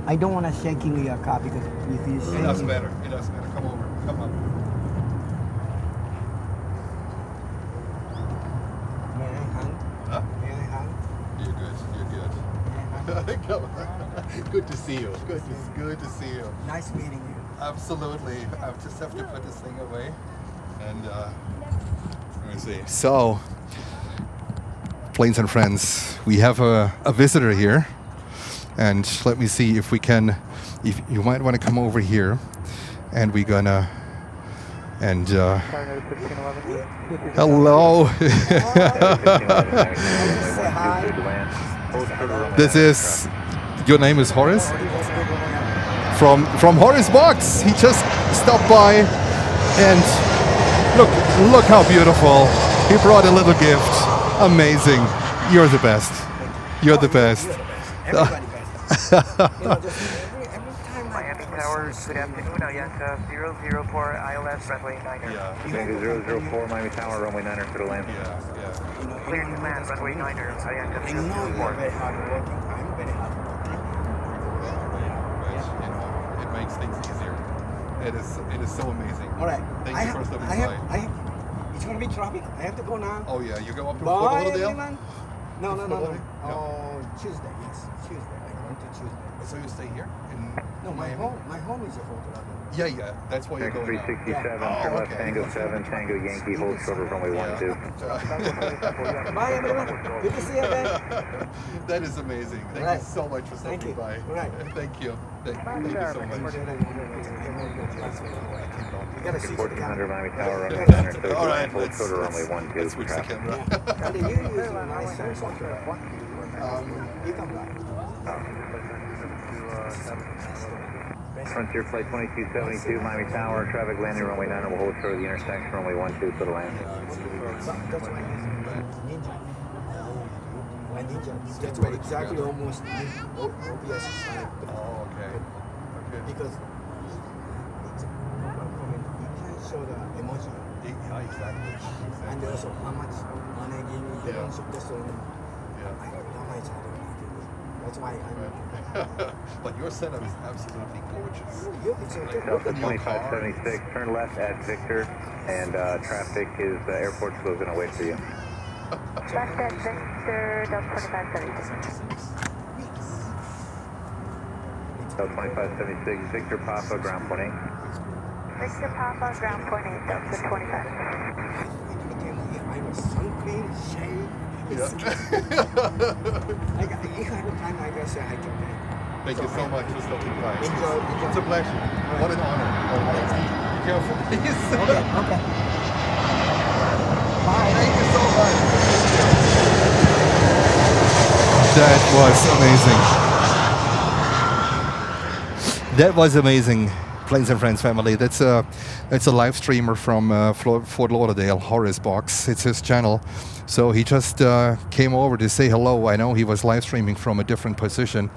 I don't want to shake in your car because if you shake It doesn't matter. It doesn't matter. Come over. Come on. May I hang? Huh? May I hang? You're good. You're good. Come on. Good to see you. Good to see you. Nice meeting you. Absolutely. I just have to put this thing away. And let me see. So, planes and friends, we have a visitor here. And let me see if we can, if you might want to come over here. And we're gonna, and hello. This is, your name is Horace? From Horace Box. He just stopped by and look how beautiful. He brought a little gift. Amazing. You're the best. You're the best. Everybody best. Every time Miami Tower, good afternoon, Avianca 004 ILS, runway 9er. Avianca 004, Miami Tower, runway 9er, clear to land. Clear to land, runway 9er, Avianca I know you 004. are very hardworking. I'm very hardworking. It makes things easier. It is so amazing. All right. Thank you for stopping by. It's going to be traffic. I have to go now. Oh yeah, you go up to Bye, Fort Lauderdale? everyone. No. Lauderdale? Oh, Tuesday. Yes, Tuesday. I'm going to Tuesday. So you stay here in No, my home is a Fort Lauderdale. Yeah, that's why you're Next going now. 367, Yeah. turn Oh, left, okay. Tango 7, Tango Yankee, hold short of runway 12. Bye, everyone. Good to see you again. That is amazing. Thank Right. you so much for Thank stopping you. by. Right. Thank you. Thank you so much. You got to see the 1400 camera. Miami Tower, runway 9er, clear to All right, land, hold let's short of runway 12. let's switch the traffic. camera. Yeah. And you use a nice software. You can buy. Frontier Flight 2272, Miami Tower, traffic landing runway 9, will hold short of the intersection, runway 12, clear to land. That's why Ninja. My Ninja. That's why exactly almost OBS style. Oh, okay. Because it's, you can show the emotion. Yeah, exactly. And also how much money gave me the Yeah. super so Yeah. I don't know much. That's why I'm. But your setup is absolutely gorgeous. It's okay. Delta 2576, turn left at Victor, and traffic is, airport closing, I'll wait for you. Left at Victor, Delta 2576. Delta 2576, Victor Papa, ground point 8. Victor Papa, ground point 8, Delta 25. I was sunscreen, shade. Yeah. If I have time, I guess I can. Thank you so much for stopping by. Enjoy. It's a pleasure. What an honor. Be careful, please. Okay. Bye. Thank you so much. That was amazing. That was amazing. Planes and Friends family. That's a live streamer from Fort Lauderdale, Horace Box. It's his channel. So he just came over to say hello. I know he was live streaming from a different position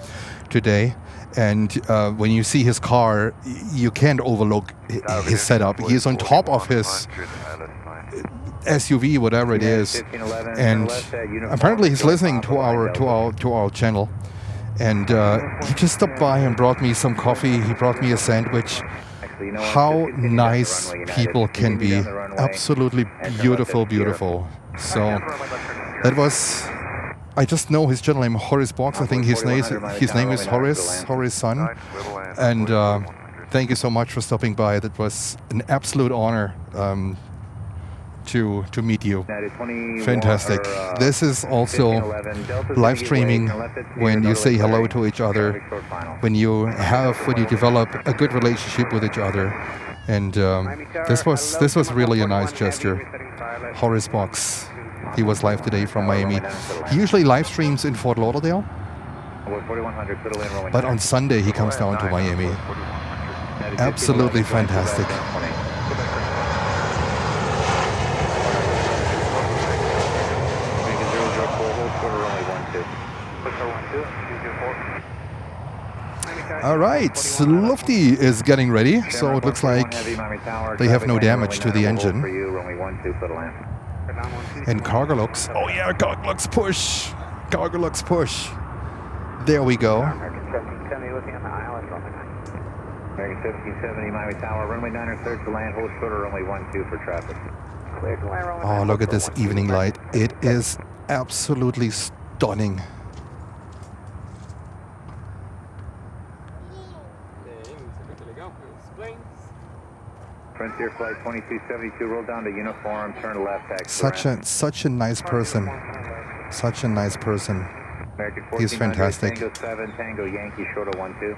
today. And when you see his car, you can't overlook his setup. He's on top of his SUV, whatever it is. And apparently he's listening to our channel. And he just stopped by and brought me some coffee. He brought me a sandwich. How nice people can be. Absolutely beautiful. So that was I just know his channel name, Horace Box. I think his name is Horace Son. And thank you so much for stopping by. That was an absolute honor to meet you. Fantastic. This is also live streaming when you say hello to each other, when you develop a good relationship with each other. And this was really a nice gesture. Horace Box. He was live today from Miami. He usually live streams in Fort Lauderdale, but on Sunday he comes down to Miami. Absolutely fantastic. All right, Lufty is getting ready, so it looks like they have no damage to the engine. And cargo looks, oh yeah, cargo looks push. Cargo looks push. There we go. American 1770 Miami Tower, runway 9er, third to land, hold shorter, runway 12 for traffic. Oh, look at this evening light. It is absolutely stunning. Frontier Flight 2272, roll down to uniform, turn left, taxi. Such a nice person. Such a nice person. He's fantastic. Tango 7, Tango Yankee, shorter 12.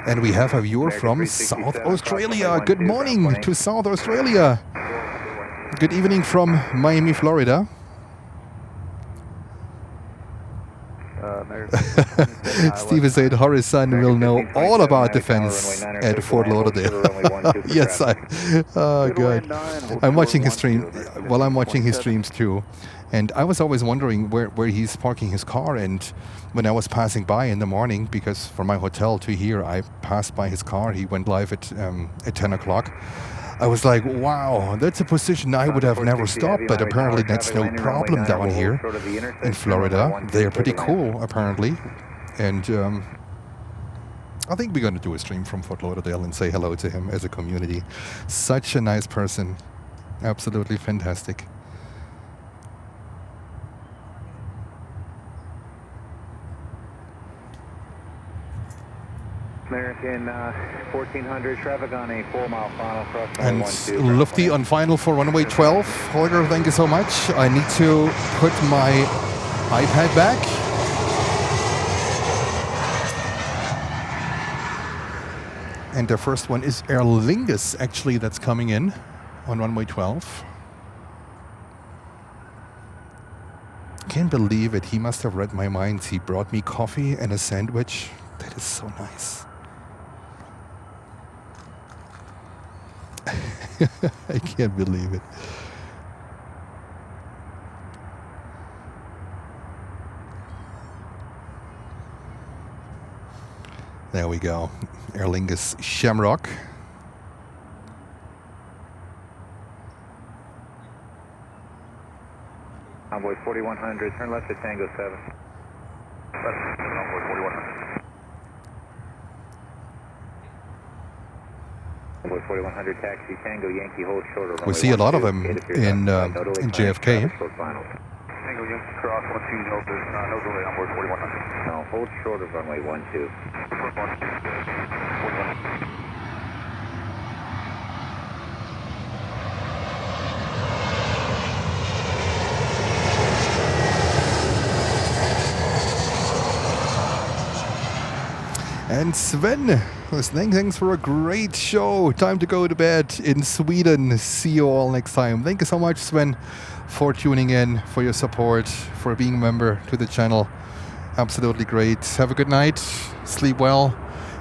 And we have a viewer from South Australia. Good morning to South Australia. Good evening from Miami, Florida. Steven said Horace Son will know all about defense at Fort Lauderdale. Yes, oh good. I'm watching his stream. Well, I'm watching his streams too. And I was always wondering where he's parking his car. And when I was passing by in the morning, because from my hotel to here, I passed by his car. He went live at 10 o'clock. I was like, wow, that's a position I would have never stopped, but apparently that's no problem down here in Florida. They're pretty cool, apparently. And I think we're going to do a stream from Fort Lauderdale and say hello to him as a community. Such a nice person. Absolutely fantastic. American 1400 traffic on a 4-mile final cross. And Lufty on final for runway 12. Holger, thank you so much. I need to put my iPad back. And the first one is Aer Lingus, actually, that's coming in on runway 12. Can't believe it. He must have read my mind. He brought me coffee and a sandwich. That is so nice. I can't believe it. There we go. Aer Lingus Shamrock. Envoy 4100, turn left at Tango 7. Left, Envoy 4100. Envoy 4100, taxi Tango Yankee, hold shorter. We see a lot of them in JFK. Tango Yankee cross 12 Delta, no delay on board 4100. No, hold short of runway 12. 4100. And Sven, thanks for a great show. Time to go to bed in Sweden. See you all next time. Thank you so much, Sven, for tuning in, for your support, for being a member to the channel. Absolutely great. Have a good night, sleep well,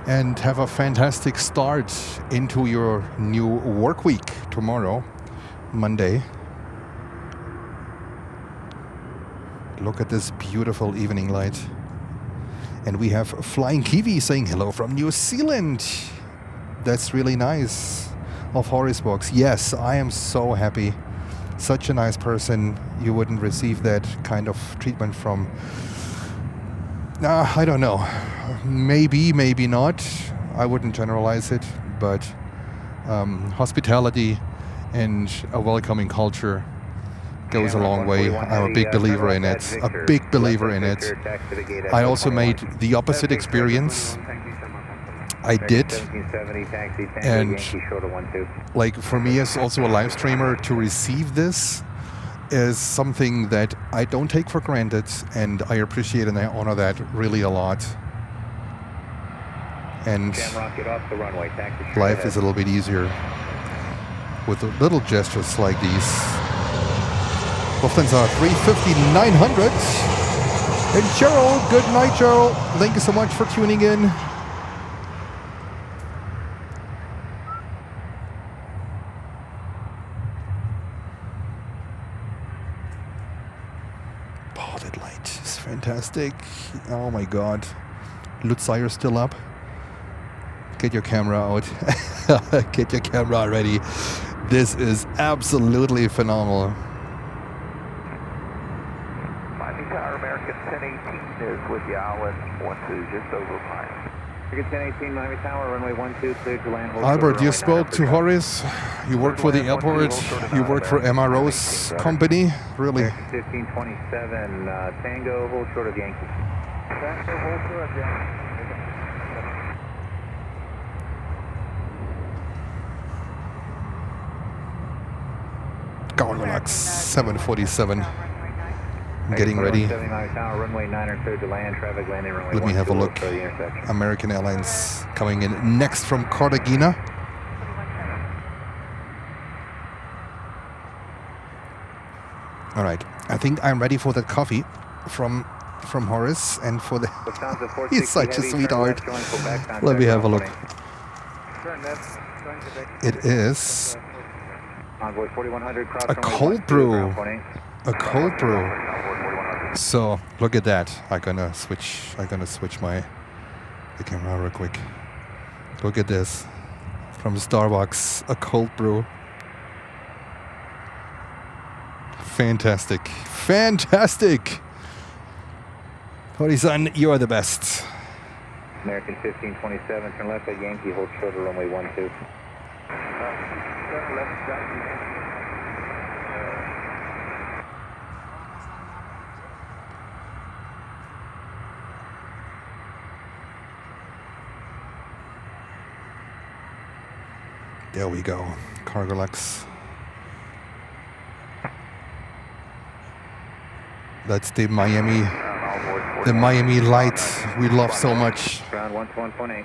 and have a fantastic start into your new work week tomorrow, Monday. Look at this beautiful evening light. And we have Flying Kiwi saying hello from New Zealand. That's really nice. Of Horace Box. Yes, I am so happy. Such a nice person. You wouldn't receive that kind of treatment from... I don't know. Maybe, maybe not. I wouldn't generalize it. But hospitality and a welcoming culture goes a long way. I'm a big believer in it. A big believer in it. I also made the opposite experience. I did. And like for me as also a live streamer, to receive this is something that I don't take for granted, and I appreciate and I honor that really a lot. And life is a little bit easier with little gestures like these. Lufthansa 350-900. And Cheryl, good night, Cheryl. Thank you so much for tuning in. Oh, that light is fantastic. Oh my God. Lutzire still up. Get your camera out. Get your camera ready. This is absolutely phenomenal. Miami Tower American 1018 is with you. Island 12 just over mile. American 1018 Miami Tower, runway 12, cleared to land. Albert, you spoke to Horace. You work for the airport. You work for MRO's company. Really? 1527 Tango, hold short of Yankee. Tango, hold short of Yankee. Gargalax 747. Getting ready. Let me have a look. American Airlines coming in next from Cartagena. All right, I think I'm ready for that coffee from Horace and for the. He's such a sweetheart. Let me have a look. It is a cold brew. A cold brew. So look at that. I'm gonna switch the camera real quick. Look at this. From Starbucks, a cold brew. Fantastic. Fantastic. Horizon, you are the best. American 1527, turn left at Yankee, hold short of runway 12. There we go. Cargolax. That's the Miami light we love so much. Ground 121.8.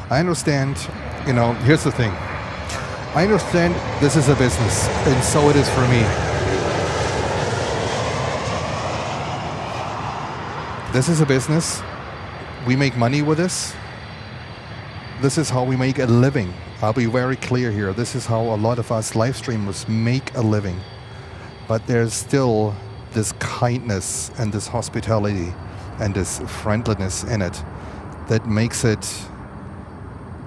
I understand, here's the thing. I understand this is a business, and so it is for me. This is a business. We make money with this. This is how we make a living. I'll be very clear here. This is how a lot of us live streamers make a living. But there's still this kindness and this hospitality and this friendliness in it that makes it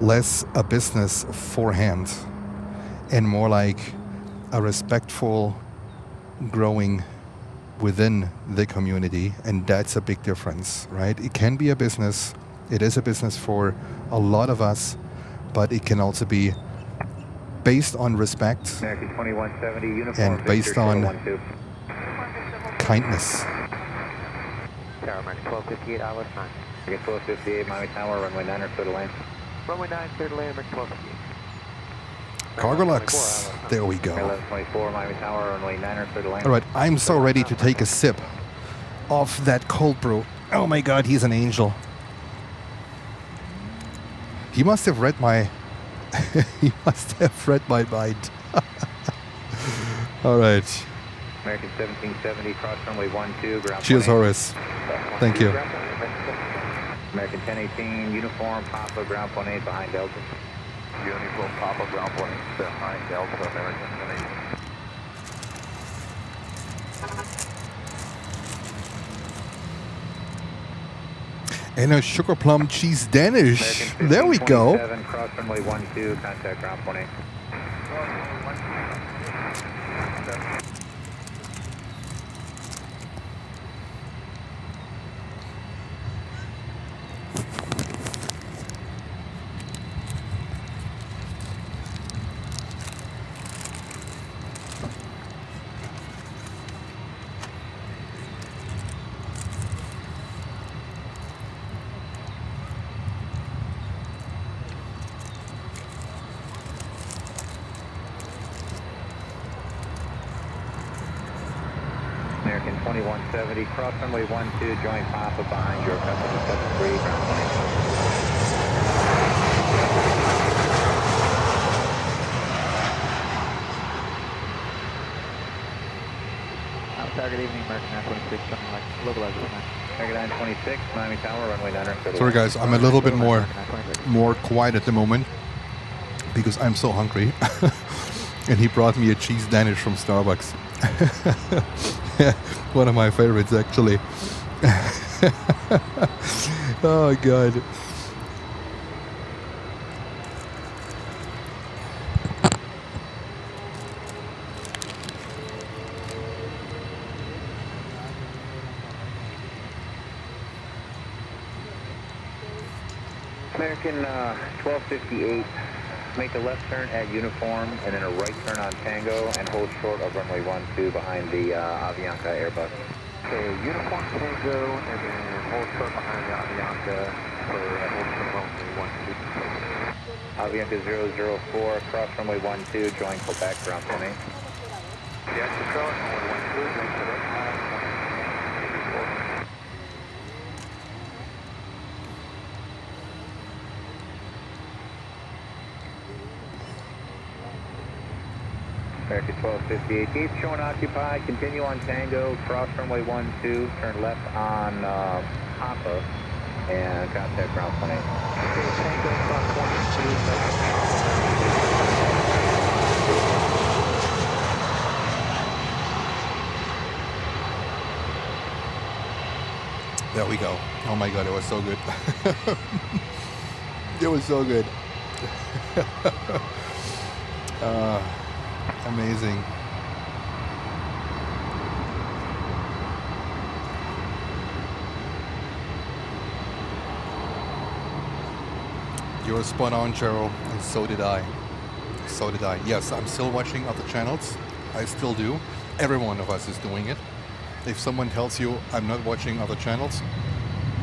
less a business forehand and more like a respectful growing within the community, and that's a big difference, right? It can be a business, it is a business for a lot of us, but it can also be based on respect and based on kindness. Tower American 1258, Atlas 9. American 1258, Miami Tower, runway 9 or clear to land. Runway 9, clear to land, American 1258. Cargolax, there we go. 1124, Miami Tower, runway 9 or clear to land. All right, I'm so ready to take a sip of that cold brew. Oh my God, he's an angel. He must have read my he must have read my mind. All right. American 1770, cross runway 12, ground. Cheers, Horace. Thank you. American 1018, uniform, Papa, ground 8 behind Delta. Uniform Papa, ground 8 behind Delta, American 1018. And a sugar plum cheese Danish. There we go. Cross runway 12, contact ground 28. American 2170, cross runway 12, join Papa behind your customer 73, ground 28. Target evening, American 926, something like localizer. American 926, Miami Tower, runway 9. Sorry guys, I'm a little bit more quiet at the moment because I'm so hungry. And he brought me a cheese Danish from Starbucks. One of my favorites actually. Oh god. American 1258, make a left turn at uniform and then a right turn on Tango and hold short of runway 12 behind the Avianca Airbus. Okay, uniform Tango and then hold short behind the Avianca for hold short runway 12. Avianca 004, cross runway 12, join Quebec, ground 28. Yes, cross runway 12, join Quebec. American 1258, gates showing occupied, continue on Tango, cross runway 12, turn left on Papa, and contact ground 28. Okay, Tango, cross 12. There we go. Oh my god, it was so good. It was so good. Amazing. You were spot on, Cheryl, and so did I. So did I. Yes, I'm still watching other channels. I still do. Every one of us is doing it. If someone tells you I'm not watching other channels,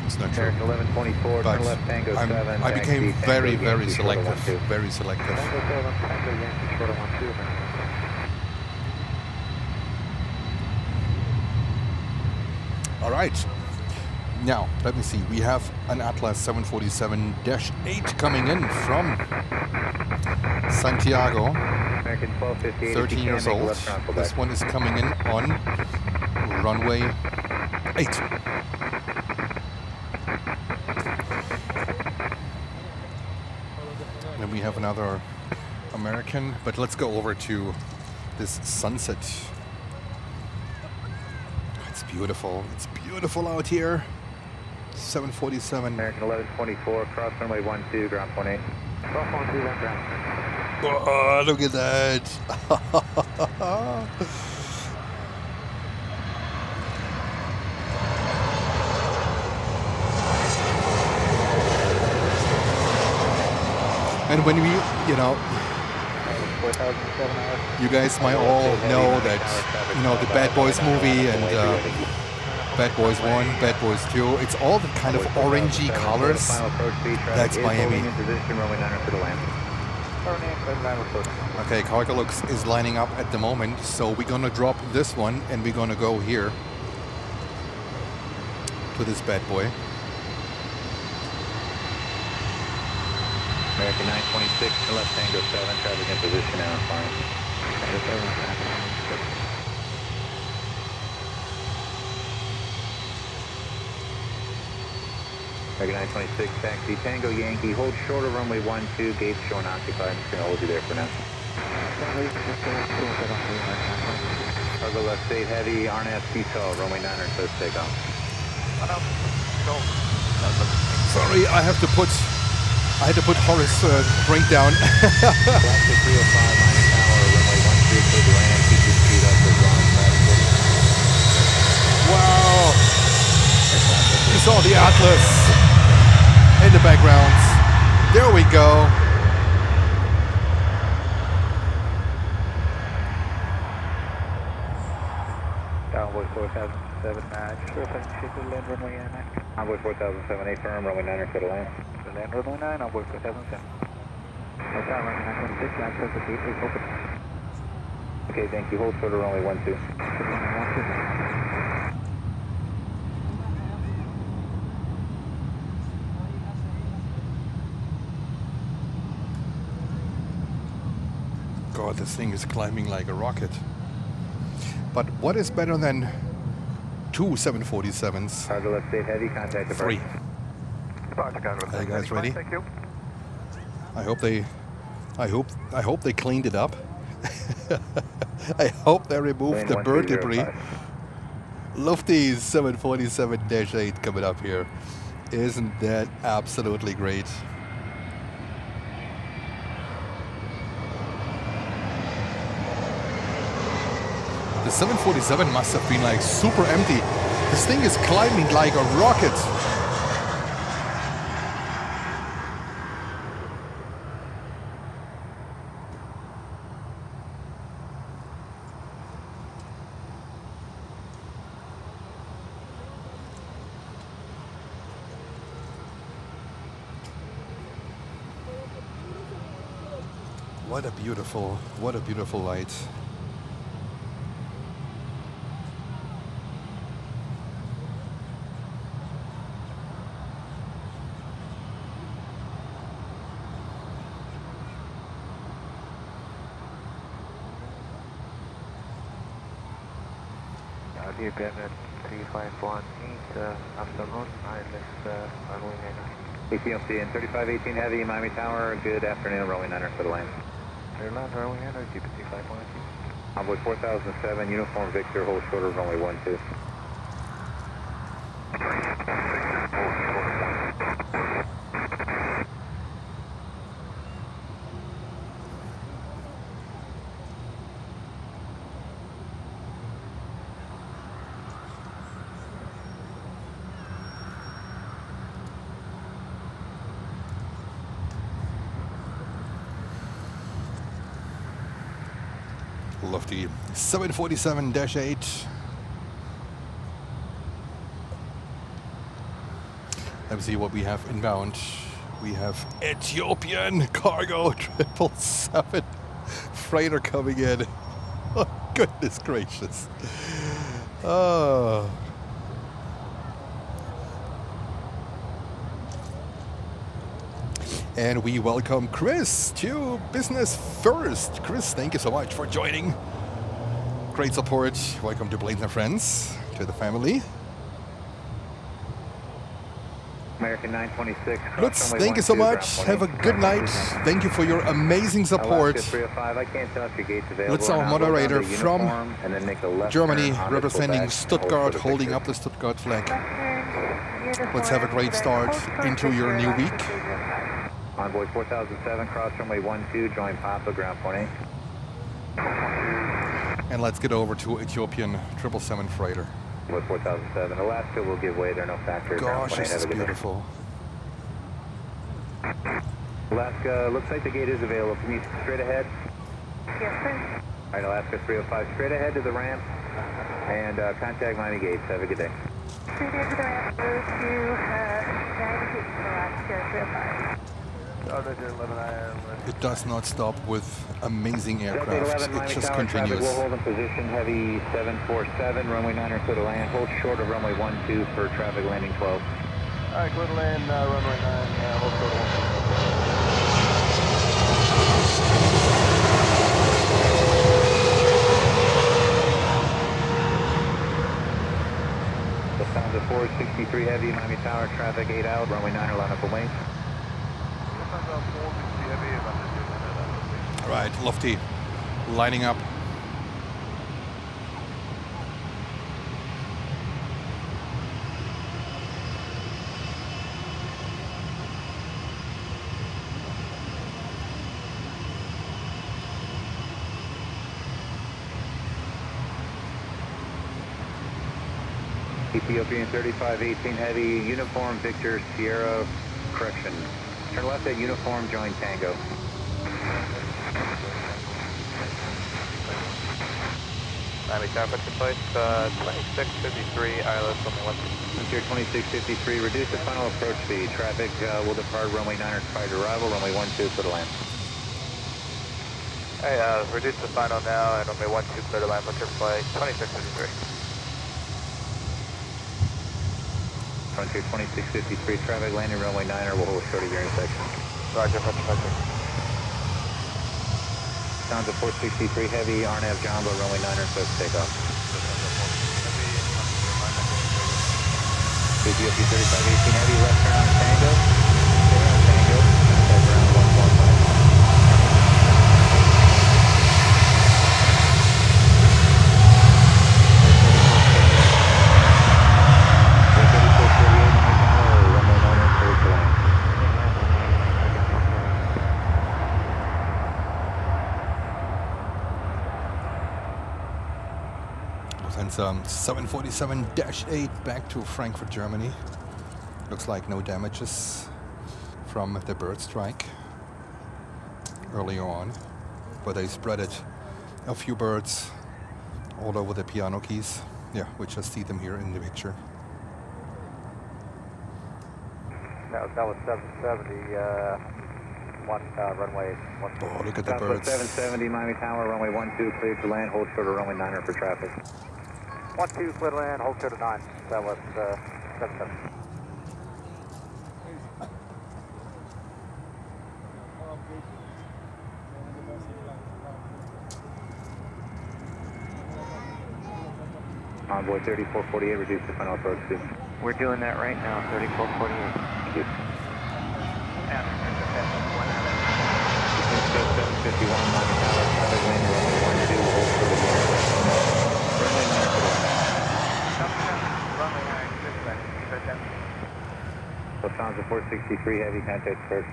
it's not true. 1124, But turn left Tango 7. I became taxi, very, Tango, very Yankee, short of selective. 12. Very selective. Tango 7, Tango Yankee, short of 12. All right. Now, let me see. We have an Atlas 747-8 coming in from Santiago, American 1258, 13 years old. This one is coming in on runway 8. And then we have another American, but let's go over to this sunset. It's beautiful. It's beautiful out here. 747. American 1124, cross runway 12, ground 28. Cross 12, left ground. Oh, look at that. And when we, you guys might all know that, the Bad Boys movie and Bad Boys 1, Bad Boys 2, it's all the kind of orangey colors. That's Miami. Okay, Cargolux is lining up at the moment, so we're gonna drop this one and we're gonna go here to this bad boy. American 926, to left Tango 7, traffic in position now, fine. American 926, taxi Tango Yankee, hold short of runway 12, gates showing occupied. I'm just going to hold you there for now. Cargo left 8 heavy, RNAV Seesaw, runway 9 or so, take off. Sorry, I had to put Horace drink down. Wow! You saw the Atlas in the background. There we go. Downward 4007 match. 47 land runway 9. Onboard 4007 firm, runway 9 clear to land. Land runway 9, onboard 4007. Hotel runway 916, access to gate is open. Okay, thank you. Hold short of runway 12. God, this thing is climbing like a rocket. But what is better than two 747s? Cargo left state heavy, contact Three. departure. Are you guys ready? Thank you. I hope they cleaned it up. I hope they removed the bird debris. Lufty's 747-8 coming up here. Isn't that absolutely great? The 747 must have been like super empty. This thing is climbing like a rocket. What a beautiful light. Dear Bennett 3518, afternoon, ILS runway 9. ATMC in 3518 Heavy, Miami Tower. Good afternoon, runway 9 for the land. Airline runway 9, GPT 518. Onboard 4007, Uniform Victor, hold short of runway 12. Lofty 747-8. Let me see what we have inbound. We have Ethiopian cargo 777 freighter coming in. Oh, goodness gracious. Oh. And we welcome Chris to Business First. Chris, thank you so much for joining. Great support. Welcome to Planes and Friends, to the family. American 926. Lutz, thank you so much. Have a good night. Thank you for your amazing support. Alaska 305, I can't tell if your gate's available. Lutz, our moderator from Germany, representing Stuttgart, holding up the Stuttgart flag. Let's have a great start into your new week. Onboard 4007, cross runway 12, join Papa, ground point 8. And let's get over to Ethiopian 777 freighter. With 4007, Alaska will give way, there are no factors. Gosh, this is beautiful. Alaska, looks like the gate is available. Can you straight ahead? Yes, sir. All right, Alaska 305, straight ahead to the ramp and contact Miami Gates. Have a good day. Straight into the ramp, go to navigate Alaska 305. It does not stop with amazing Delta aircraft. 11, It Miami just Tower, continues. Traffic will hold in position, heavy 747, runway 9 clear to land. Hold short of runway 12 for traffic landing 12. All right, clear to land, runway 9, hold short of 1. Lufthansa 463 heavy, Miami Tower, traffic 8 out, runway 9 line up for wings. All right, Lofty, lining up. Ethiopian 3518 Heavy, Uniform Victor Sierra, correction. Turn left at Uniform, join Tango. Miami traffic in place, 2653, ILS only 1. Frontier 2653, reduce the final approach speed. Traffic will depart runway 9 prior to arrival, runway 12, clear to land. Hey, reduce the final now and runway 12, clear to land, Frontier flight 2653. Frontier 2653, traffic landing runway 9 will hold short of your intersection. Roger, Frontier. Sounds of 463 Heavy, RNAV Jumbo, runway 9 supposed to take off. Ethiopia 3518 Heavy, left turn on Tango. Stay on Tango, contact ground 115. Lufthansa 747-8 back to Frankfurt, Germany. Looks like no damages from the Bridstrike earlier on, but they spread it a few birds all over the piano keys. Yeah, we just see them here in the picture. That was 770, runway 12. Oh, look at the Southwest birds. 770 Miami Tower, runway 12, cleared to land, hold short of runway 9 for traffic. 12, clear to land, hold short of 9. Southwest 770. Envoy 3448, reduce the final approach speed. We're doing that right now, 3448. Thank you. 751 Miami Tower, traffic landing runway 12, hold short of the intersection. Runway 9 for the land. Lufthansa 463 Heavy, contact first.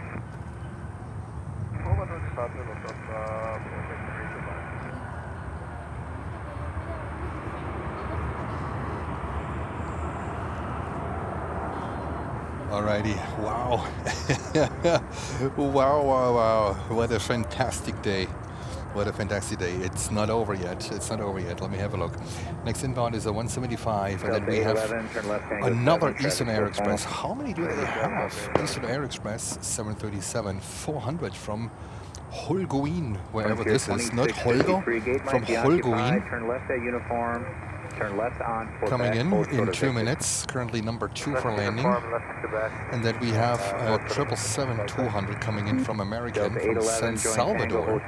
Alrighty, wow. wow. What a fantastic day. What a fantastic day. It's not over yet. Let me have a look. Next inbound is a 175, and then we have another Eastern Air Express. How many do they have? Eastern Air Express 737 400 from Holguin, wherever this is. Not Holger, from Holguin. Turn left at uniform. Turn left on. Coming in 2 minutes. Currently number 2 for landing. And then we have 777-200 coming in from American, from San Salvador.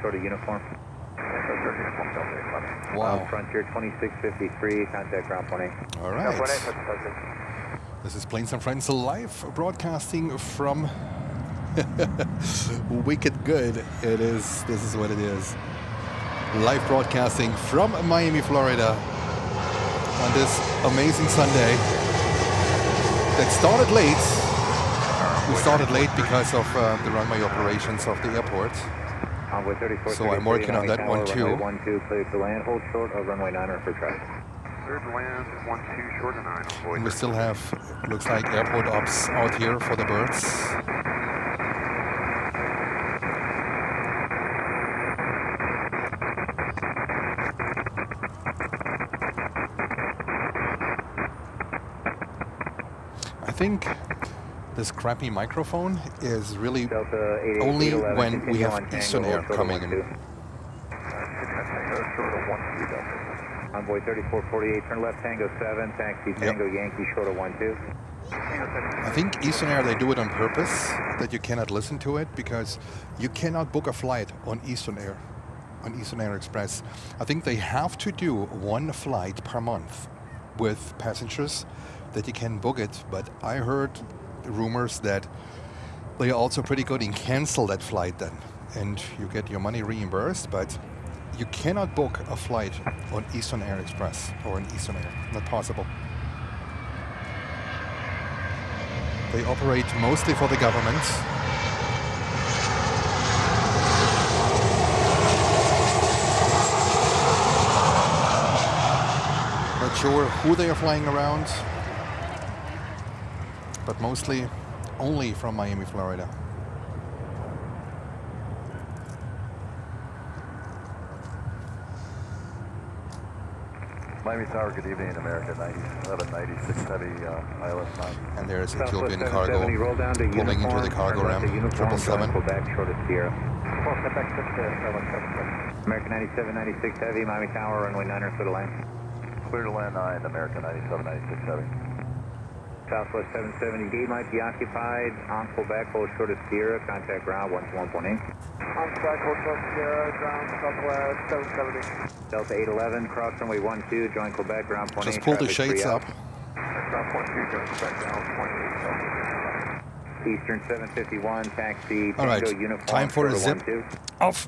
Wow. Frontier 2653, contact ground 20. All right. This is Planes and Friends live broadcasting from Wicked Good. It is. This is what it is. Live broadcasting from Miami, Florida, on this amazing Sunday that started late. We started late because of the runway operations of the airport. So I'm working on that one too. Runway 12, cleared to land, hold short of runway 9 for traffic. Cleared to land, 12, short of 9. And we still have, looks like, airport ops out here for the birds. I think this crappy microphone is really only when we have Eastern Air coming in. Envoy 3448, turn left Tango 7, taxi Tango Yankee, short of 12. I think Eastern Air, they do it on purpose, that you cannot listen to it, because you cannot book a flight on Eastern Air, on Eastern Air Express. I think they have to do one flight per month with passengers that you can book it, but I heard rumors that they are also pretty good in cancel that flight then, and you get your money reimbursed, but you cannot book a flight on Eastern Air Express or on Eastern Air. Not possible. They operate mostly for the government. Not sure who they are flying around. but mostly only from Miami, Florida. Miami Tower, good evening, America 9796 Heavy, ILS 9. And there's Southwest Ethiopian cargo 770, roll down to pulling into the cargo ramp. 777. Quebec, short of Sierra. Quebec, American 9796 Heavy, Miami Tower, runway 9er, clear to land. Clear to land 9, America 9796 Heavy. Southwest 770, gate might be occupied on Quebec, hold short of Sierra, contact ground 121.8. On track, hold short Sierra, ground Southwest 770. Delta 811, cross runway 12, join Quebec, ground 28. Just pull the shades up. Ground 2, join Quebec, ground 28. Eastern 751, taxi, All right, Tango Uniform, time for a short zip of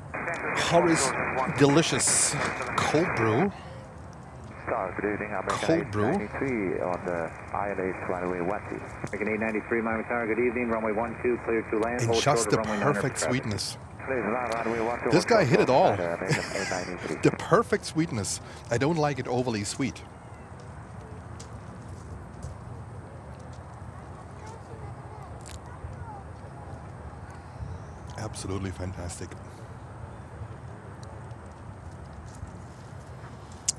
12. of Horace delicious cold brew. Good evening, American Cold brew. 893 on the ILS runway 12. American 893, Miami Tower, good evening, runway 12, clear to land, And hold just short the of runway 9er perfect for traffic. sweetness. Please land runway 12. This guy hit it all. American 893. The perfect sweetness. I don't like it overly sweet. Absolutely fantastic.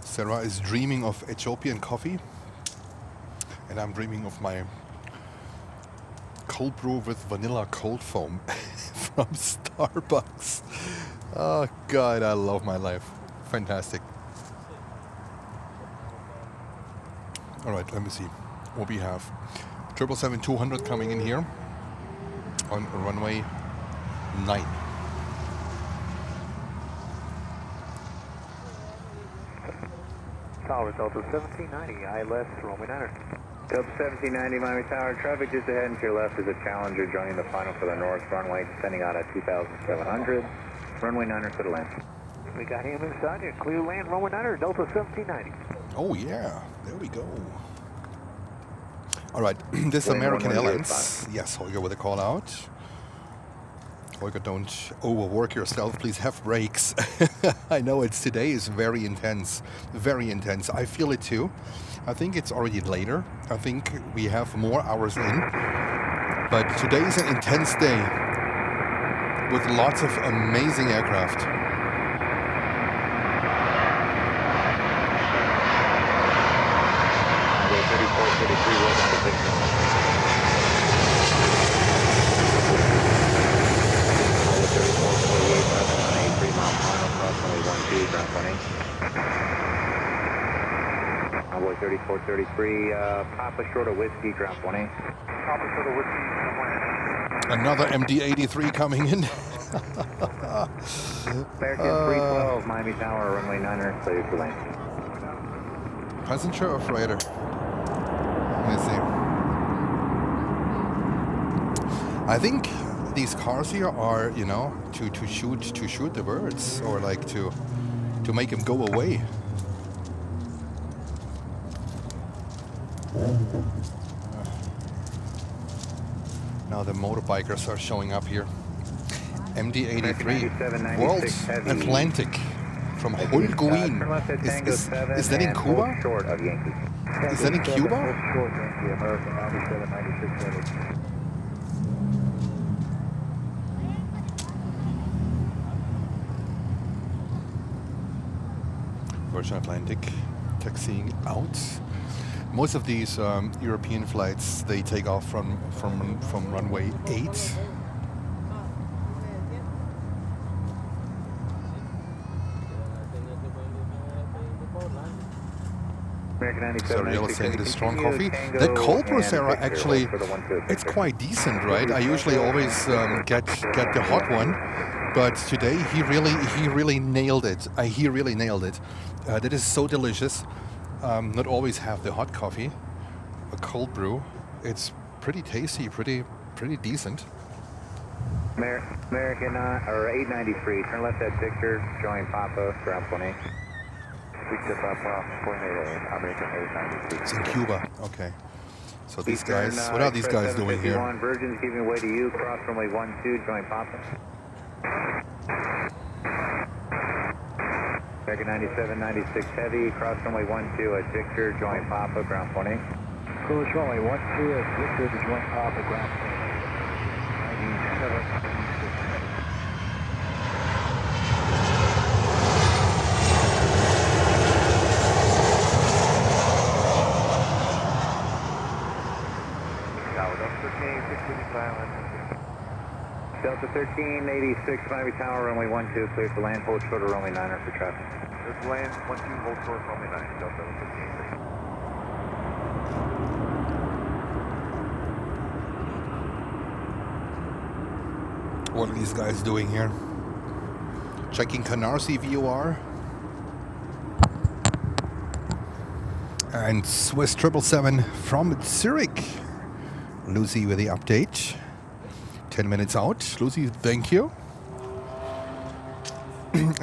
Sarah is dreaming of Ethiopian coffee, and I'm dreaming of my cold brew with vanilla cold foam from Starbucks. Oh God, I love my life. Fantastic. All right, let me see what we have. 777-200 coming in here on runway 9. Tower, Delta 1790, ILS, runway 9er. Delta 1790, Miami Tower, traffic just ahead and to your left is a Challenger joining the final for the north runway, descending out at 2,700. Runway 9er, clear to land. We got him inside here, clear land, runway 9er, Delta 1790. Oh yeah, there we go. All right, this Wing American 118, Airlines. Yes, Holger with a call out. Holger, don't overwork yourself. Please have breaks. I know it's today is very intense. Very intense. I feel it too. I think it's already later. I think we have more hours in. But today is an intense day with lots of amazing aircraft. Runway 3433, roll down to Victor. Runway 3433, Papa short of whiskey, ground 28. Papa short of whiskey, Another MD-83 coming in. American 312, Miami Tower, runway 9er, clear to land. Passenger or freighter? Let me see. I think these cars here are, you know, to shoot the birds, or like to make them go away. Now the motorbikers are showing up here. MD-83, World Atlantic from Holguin. Is that in Cuba? Short of Yankee. Is that in Cuba? Short, Yankee, American 9796 Heavy. Virgin Atlantic taxiing out. Most of these European flights, they take off from runway 8. Sariel is saying it is strong coffee. The cold brew, Sarah, actually, it's quite decent, right? I usually always get the hot one, but today he really nailed it. He really nailed it. That is so delicious. Not always have the hot coffee, a cold brew. It's pretty tasty, pretty decent. American or 893, turn left at Victor, join Papa, ground 28. Victor Papa, 28, American 893. It's in Cuba. Okay. So these guys, what are these guys doing here? Virgin's giving way to you, cross runway 12, join Papa. American 9796 Heavy, cross runway 12 at Victor, join Papa, ground 28. Approach runway 12 is Victor to join Papa ground plane. 97, 96 heavy. Delta 1386, Miami Tower, runway 12, clear for land, hold short of runway 9 for traffic. This land, 12, hold short, runway 9, Delta 1386. What are these guys doing here? Checking Canarsie VOR. And Swiss 777 from Zurich. Lucy with the update. 10 minutes out. Lucy, thank you.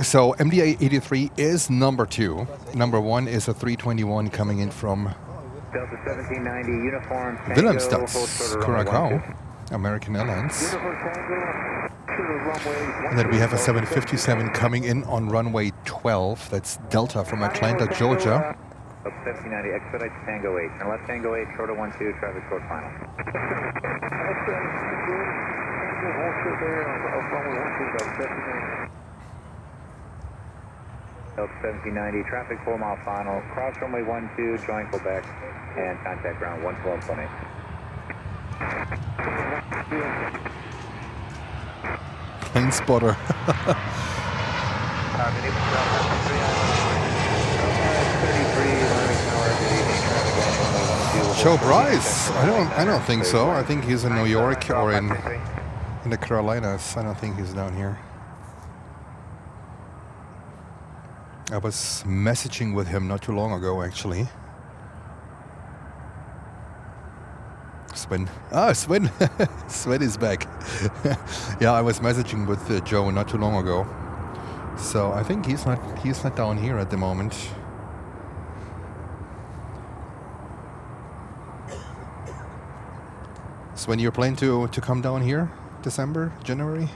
So MDA 83 is number 2. Number 1 is a 321 coming in from Delta 1790, uniform, Wilhelmstadt, Curacao, American Airlines. And then we have a 757 coming in on runway 12. That's Delta from Atlanta, Georgia. 1790, expedite to Tango 8. Turn left Tango 8, short of 12, traffic short final. Delta 1790, traffic 4 mile final, cross runway 12, join Quebec, and contact ground 112.8. Planespotter. Joe Bryce? I don't think so. I think he's in New York or in the Carolinas. I don't think he's down here. I was messaging with him not too long ago, actually. Sven. Ah, Sven. Sven is back. Yeah, I was messaging with Joe not too long ago. So I think he's not down here at the moment. Sven, you're planning to come down here? December? January?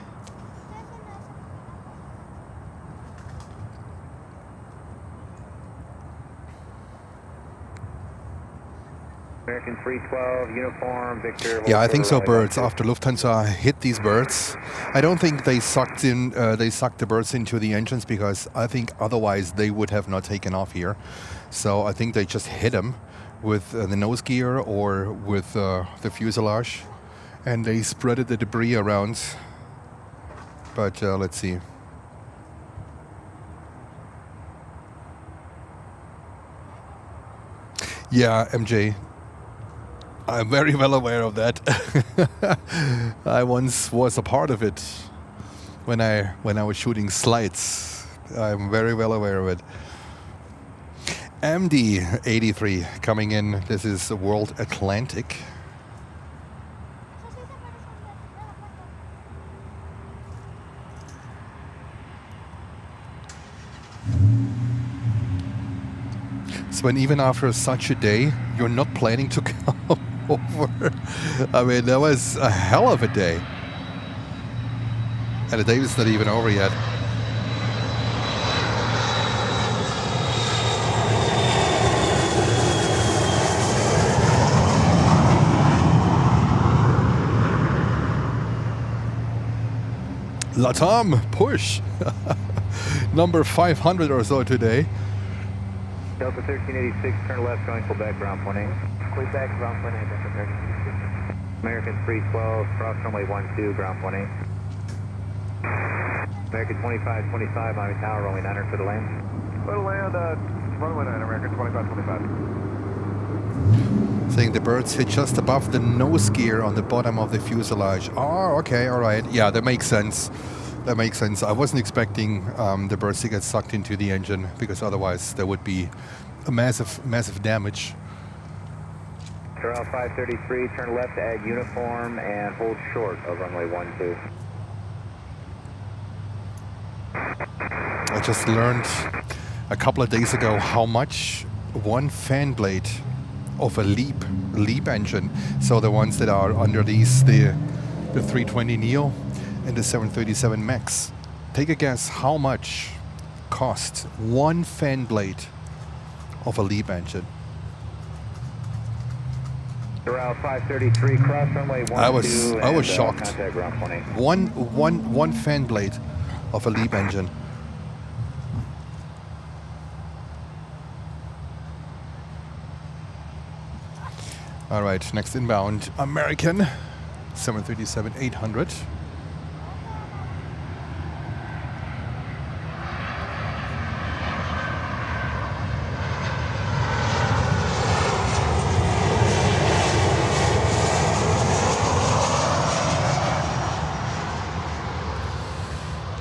American 312, uniform, Victor. Yeah, I think so, birds. After Lufthansa hit these birds, I don't think they sucked the birds into the engines, because I think otherwise they would have not taken off here. So I think they just hit them with the nose gear or with the fuselage, and they spreaded the debris around. But let's see. Yeah, MJ. I'm very well aware of that. I once was a part of it when I was shooting slides. I'm very well aware of it. MD 83 coming in. This is World Atlantic. So when even after such a day, you're not planning to come over. I mean, that was a hell of a day. And the day is not even over yet. LATAM, push. Number 500 or so today. Delta 1386, turn left, join Quebec, ground 18. Quebec, ground 18, Delta 1386. American 312, cross runway 12, ground 18. American 2525, Miami Tower, runway 9, for the land. For the land, runway 9, American 2525. Saying the birds hit just above the nose gear on the bottom of the fuselage. Oh, okay, all right. Yeah, that makes sense. That makes sense. I wasn't expecting the birds to get sucked into the engine, because otherwise there would be a massive damage. Corral 533, turn left, add uniform, and hold short of runway 12. I just learned a couple of days ago how much one fan blade of a LEAP engine, so the ones that are under these, the 320 Neo and the 737 MAX. Take a guess how much costs one fan blade of a LEAP engine. Route 533, cross runway 12. I was shocked. Contact ground 20. One fan blade of a LEAP engine. All right, next inbound, American 737-800.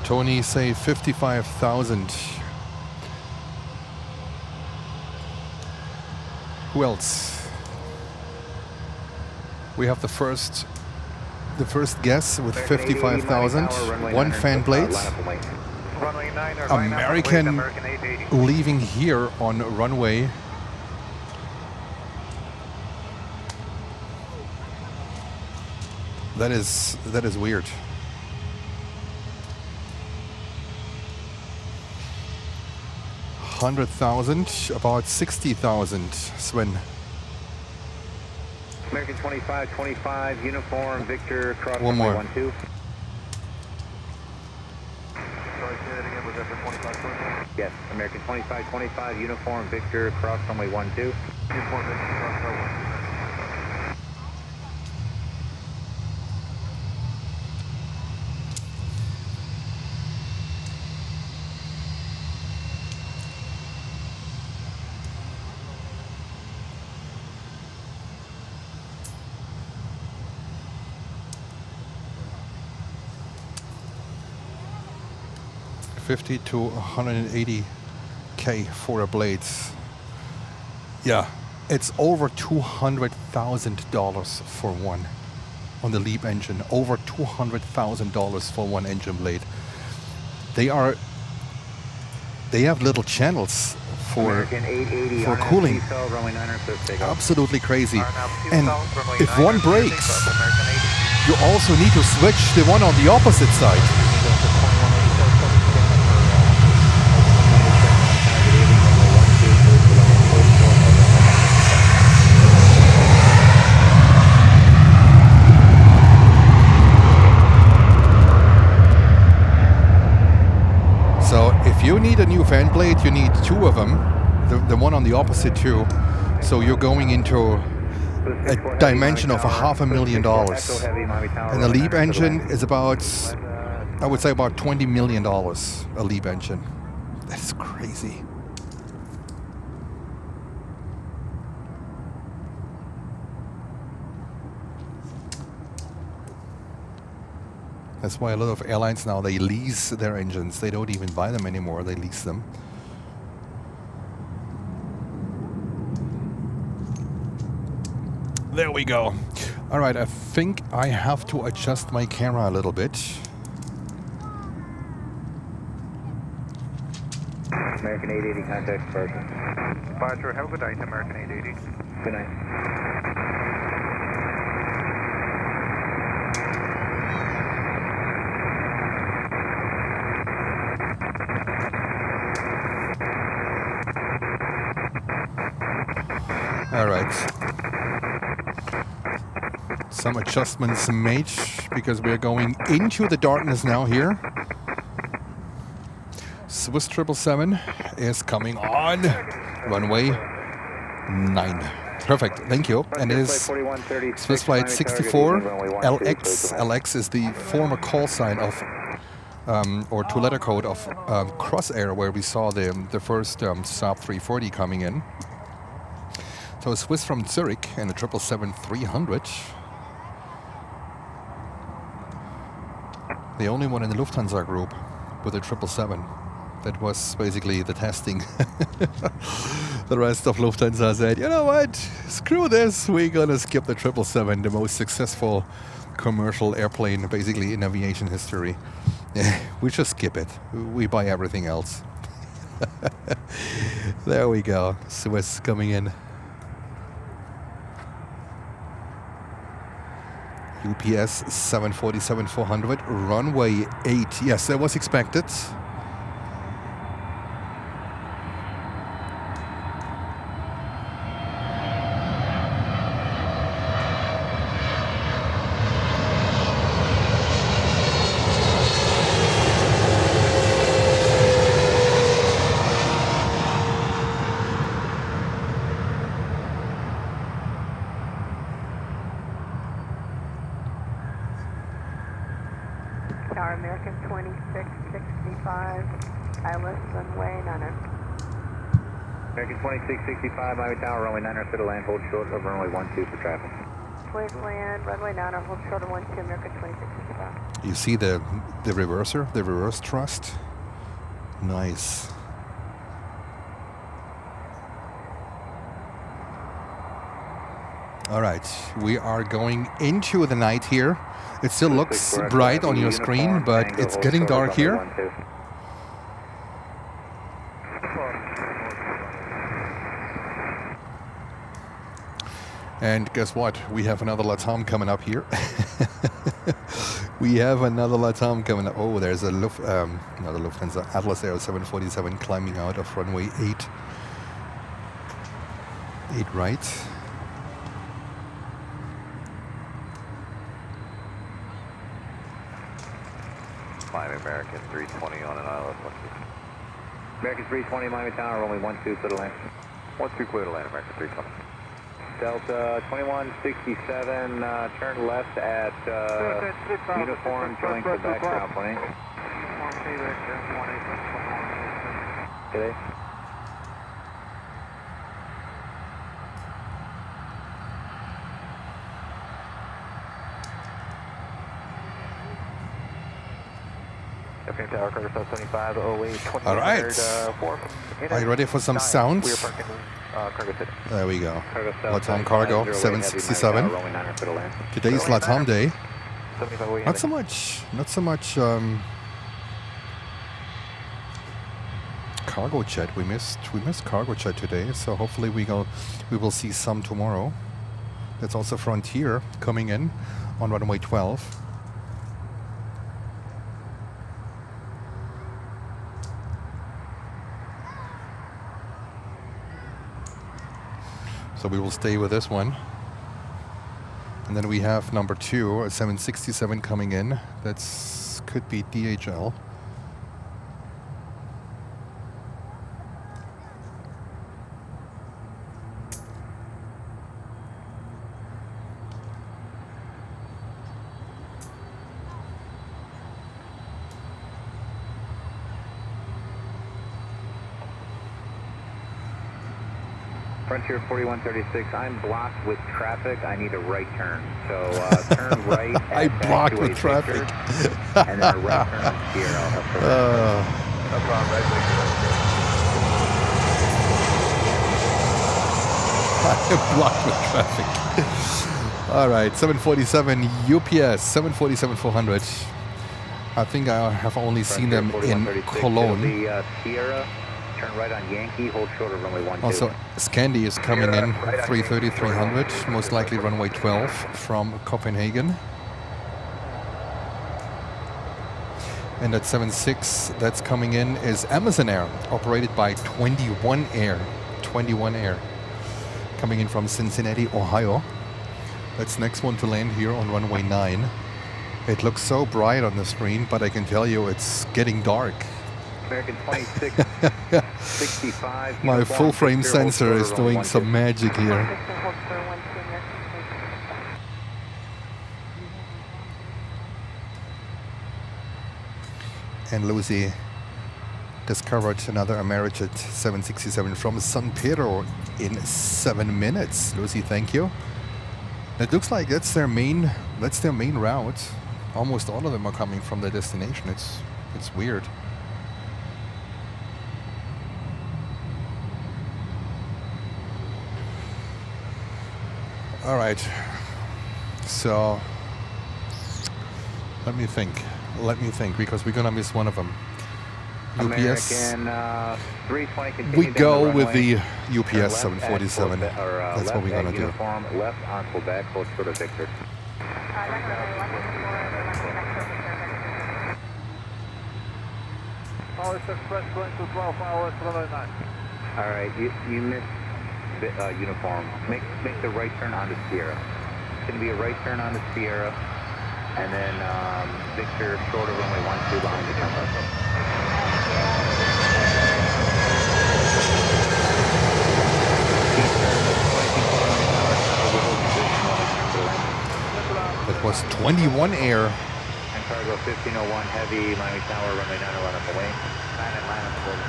Tony say 55,000. Who else? We have the first guess with 55,000. One fan blade. American leaving here on runway. That is weird. $100,000, about 60,000. Sven. American 2525, uniform, Victor, cross One more. 12. Sorry, say that again. Was that for 25? Yes, American 2525, uniform, Victor, cross runway 12. Uniform, Victor, cross runway 12. 50 to 180K for a blades. Yeah, it's over $200,000 for one on the LEAP engine. Over $200,000 for one engine blade. They have little channels for cooling. Absolutely crazy. And if one breaks, you also need to switch the one on the opposite side. So if you need a new fan blade, you need two of them, the one on the opposite too. So you're going into a dimension of $500,000. And the LEAP engine is about, I would say about $20 million, a LEAP engine. That's crazy. That's why a lot of airlines now, they lease their engines. They don't even buy them anymore, they lease them. There we go. All right, I think I have to adjust my camera a little bit. American 880 contact person. Departure, have a good night, American 880. Good night. All right. Some adjustments made because we're going into the darkness now here. Swiss 777 is coming on runway 9. Perfect, thank you. And it is Swiss flight 64 LX. LX is the former call sign of or two-letter code of Crossair, where we saw the first Saab 340 coming in. So a Swiss from Zurich and a 777-300. The only one in the Lufthansa group with a 777. That was basically the testing. The rest of Lufthansa said, you know what, screw this, we're gonna skip the 777, the most successful commercial airplane basically in aviation history. We just skip it. We buy everything else. There we go, Swiss coming in. UPS 747-400, runway 8. Yes, that was expected. 2665, Atlas, runway 9er. American 2665, Miami Tower, runway 9er, clear to land, hold short of runway 12 for traffic. Clear to land, runway 9er, hold short of 12, American 2665. You see the reverser, the reverse thrust? Nice. All right, we are going into the night here. It still looks bright on your screen, but it's getting dark here. And guess what? We have another LATAM coming up here. We have another LATAM coming up. Oh, there's a another Lufthansa Atlas Air 747 climbing out of runway 8 right. Miami American 320 on an island. American 320, Miami Tower, runway 12, clear to land. 12 clear to land, American 320. Delta 2167, turn left at uniform, join Quebec, ground plane. Today. Okay, Tower, Cargo South 75, 08, All right. Are you ready for some sounds? We are parking Cargo City. There we go. Cargo South LATAM cargo 767. Today's LATAM day. Not so much cargo jet. We missed cargo jet today, so hopefully we will see some tomorrow. That's also Frontier coming in on runway 12. So we will stay with this one. And then we have number 2, a 767 coming in. That's could be DHL. Frontier 4136, I'm blocked with traffic. I need a right turn. So turn right. I blocked with traffic. And then a right turn here. I'll have No problem, right? I blocked with traffic. All right, 747 UPS, 747-400. I think I have only seen them in Cologne. The Sierra. Turn right on Yankee, hold short of runway 12. Also, Scandi is coming in 330-300, most likely runway 12 from Copenhagen. And at 76, that's coming in is Amazon Air, operated by 21 Air. 21 Air. Coming in from Cincinnati, Ohio. That's next one to land here on runway 9. It looks so bright on the screen, but I can tell you it's getting dark. American 26, 65. My full frame sensor is doing some magic here. And Lucy discovered another Arajet 767 from San Pedro in 7 minutes. Lucy, thank you. It looks like that's their main route. Almost all of them are coming from their destination. It's weird. All right, so let me think, because we're gonna miss one of them. UPS. American 320. We go with the UPS 747. That's what we're gonna do. Left on Quebec, hold short of Victor. Express going to 12 hours, runway 9. All right, you missed the uniform. Make the right turn onto Sierra. It's going to be a right turn onto Sierra, and then Victor short of runway 12 behind the jump. That was 21 Air. And cargo 1501 heavy, Miami Tower, runway 9 on the wing. 9 and 9 on the board.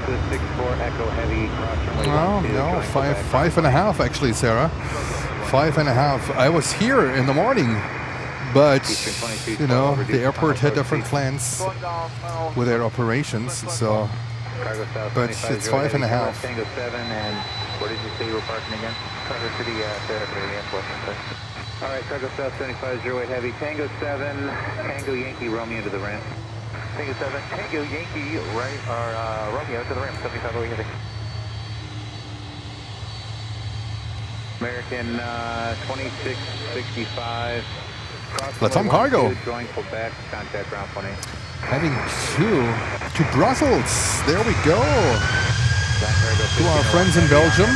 64 Echo Heavy, cross runway Oh, 12, no, join five and a half actually, Sarah. 5.5. I was here in the morning, but you know the airport had different plans with their operations, so. Cargo South But 25, it's 5.5. Tango 7, and where did you say you were parking again? Cargo City, All right, Cargo South 75, 08 heavy, Tango 7, Tango Yankee, Romeo to the ramp. Tango 7, Tango Yankee, right, or Romeo to the ramp, 75 08 heavy. American 2665. LATAM cargo. Join Quebec, contact ground 28. Heading to Brussels. There we go. To our friends in Belgium.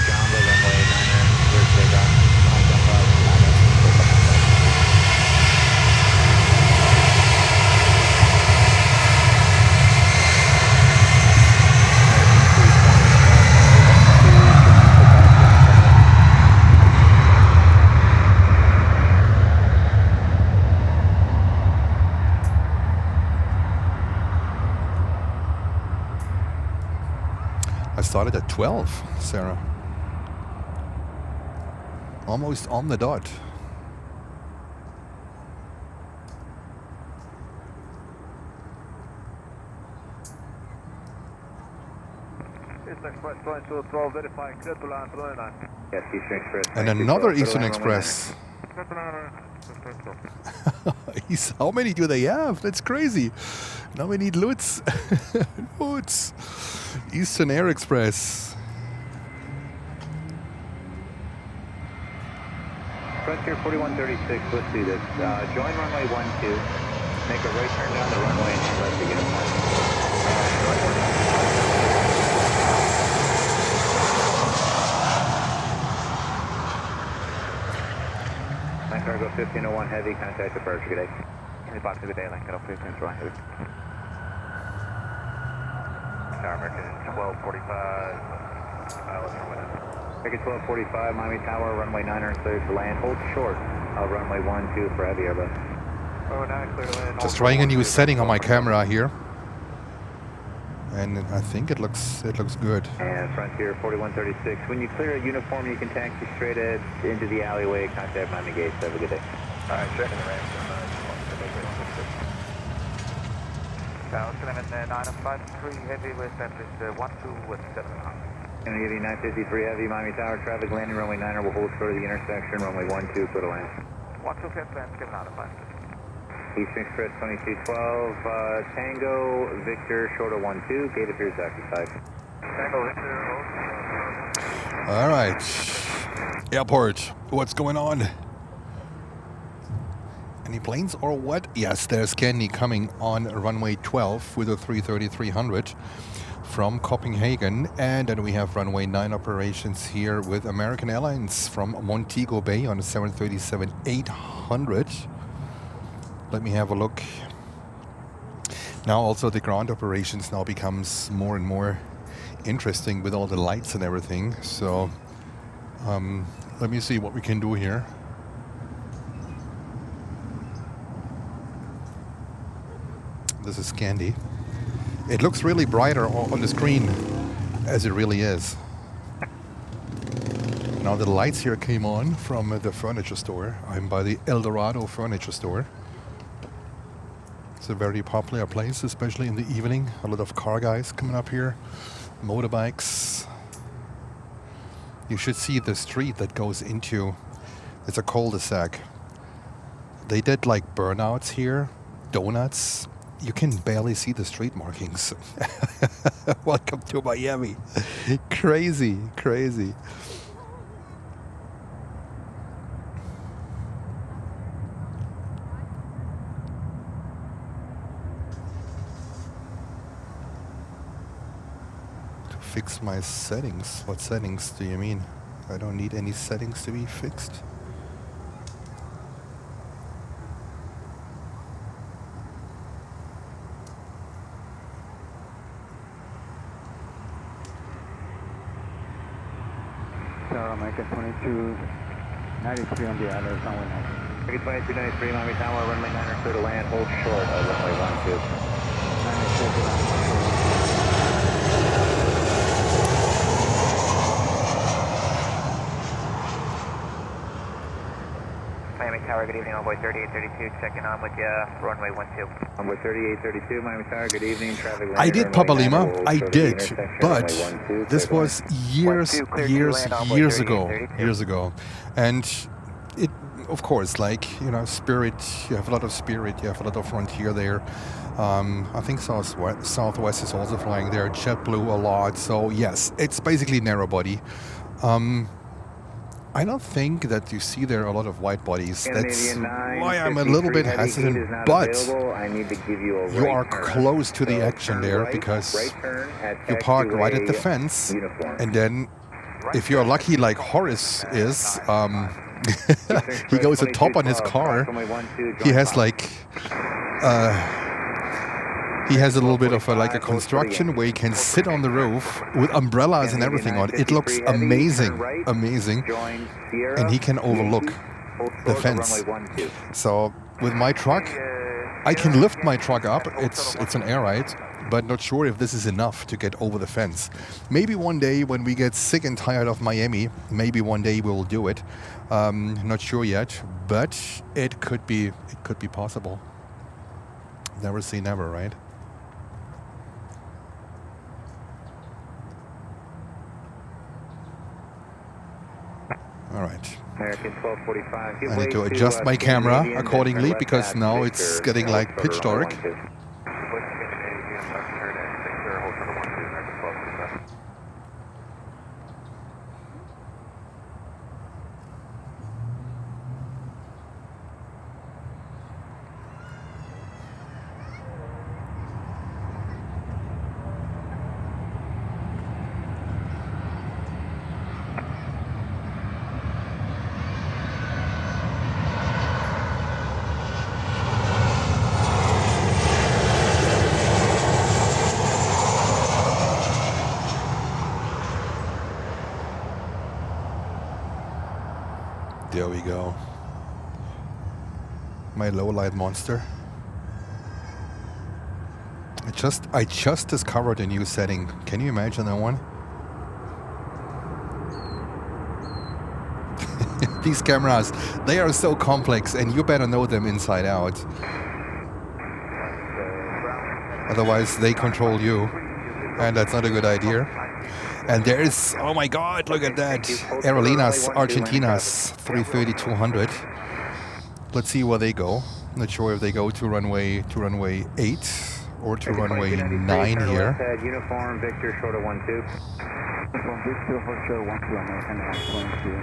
I started at 12, Sarah. Almost on the dot. And another Eastern Express. How many do they have? That's crazy. Now we need Lutz. Lutz. Eastern Air Express. Frontier 4136, let's do this. Join runway 12, make a right turn down the runway and left to get a point. Line cargo 1501 heavy, contact departure, good day. Any box, good day, line cargo 1501 heavy. Tower American 1245, American 1245, Miami Tower, runway 9 clear to land. Hold short of runway 12 for heavy Airbus. Just trying a new setting on my camera here. And I think it looks good. And Frontier 4136, when you clear a uniform, you can taxi straight into the alleyway, contact Miami Gates. Have a good day. All right, checking the ramp. Limit 953 heavy, we established 12 with 7.5. And Heavy 953 heavy, Miami Tower, traffic landing, runway 9 will hold short of the intersection, runway 12, clear to land. 12, clear to land, 7.5. Eastern Express 2212, Tango, Victor, short of 12, gate appears occupied. Tango, Victor, hold. All right. Airport, what's going on? Any planes or what? Yes, there's Candy coming on runway 12 with a 330-300 from Copenhagen. And then we have runway 9 operations here with American Airlines from Montego Bay on a 737-800. Let me have a look. Now also the ground operations now becomes more and more interesting with all the lights and everything. So let me see what we can do here. This is Candy. It looks really brighter on the screen as it really is. Now the lights here came on from the furniture store. I'm by the El Dorado furniture store. It's a very popular place, especially in the evening. A lot of car guys coming up here, motorbikes. You should see the street that goes into, it's a cul-de-sac. They did like burnouts here, donuts. You can barely see the street markings. Welcome to Miami. Crazy, crazy. To fix my settings. What settings do you mean? I don't need any settings to be fixed. Tower, American 2293 on the Atlas, runway 9. American 2293, Miami Tower, runway 9 clear to land, hold short of runway 12. Miami Tower, good evening, Envoy 3832, checking on with you, runway 12. Envoy 3832, Miami Tower, good evening, traffic. I did, Papa Lima, I did, but this was years ago, and it, of course, like, you know, Spirit, you have a lot of Spirit, you have a lot of Frontier there. I think Southwest is also flying there, JetBlue a lot, so yes, it's basically narrow body. I don't think that you see there a lot of wide bodies. That's why I'm a little bit hesitant, but you are close to the action there because you park right at the fence, and then if you're lucky like Horace is, he goes atop on his car. He has like he has a little bit of a construction where he can sit on the roof with umbrellas and everything on. It looks amazing, amazing, and he can overlook the fence. So with my truck, I can lift my truck up. It's an Arajet, but not sure if this is enough to get over the fence. Maybe one day when we get sick and tired of Miami, maybe one day we'll do it. Not sure yet, but it could be possible. Never say never, right? All right. American 1245. I need to adjust my camera accordingly because now it's getting like pitch dark. There we go. My low light monster. I just discovered a new setting. Can you imagine that one? These cameras, they are so complex and you better know them inside out. Otherwise they control you. And that's not a good idea. And there's, oh my God, look at that. Aerolíneas Argentinas 330-200. Let's see where they go. Not sure if they go to runway 8 or to runway 9 here. Uniform Victor short of 12. Uniform Victor for sure 12 American 22.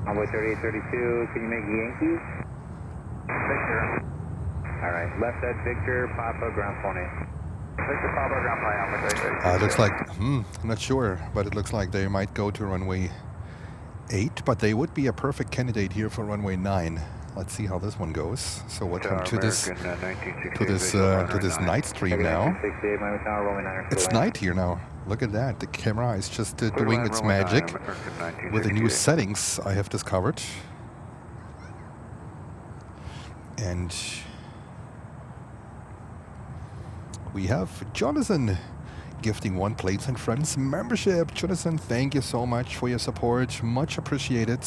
Envoy 3832, can you make Yankees? Victor. All right, left at Victor, Papa, ground phone in. Victor, Papa, ground phone in. Looks like, I'm not sure, but it looks like they might go to runway 8, but they would be a perfect candidate here for runway 9. Let's see how this one goes. So welcome to this night stream now. It's night here now. Look at that. The camera is just doing its magic with the new settings I have discovered. And we have Jonathan gifting 1 Planes and Friends membership. Jonathan, thank you so much for your support. Much appreciated.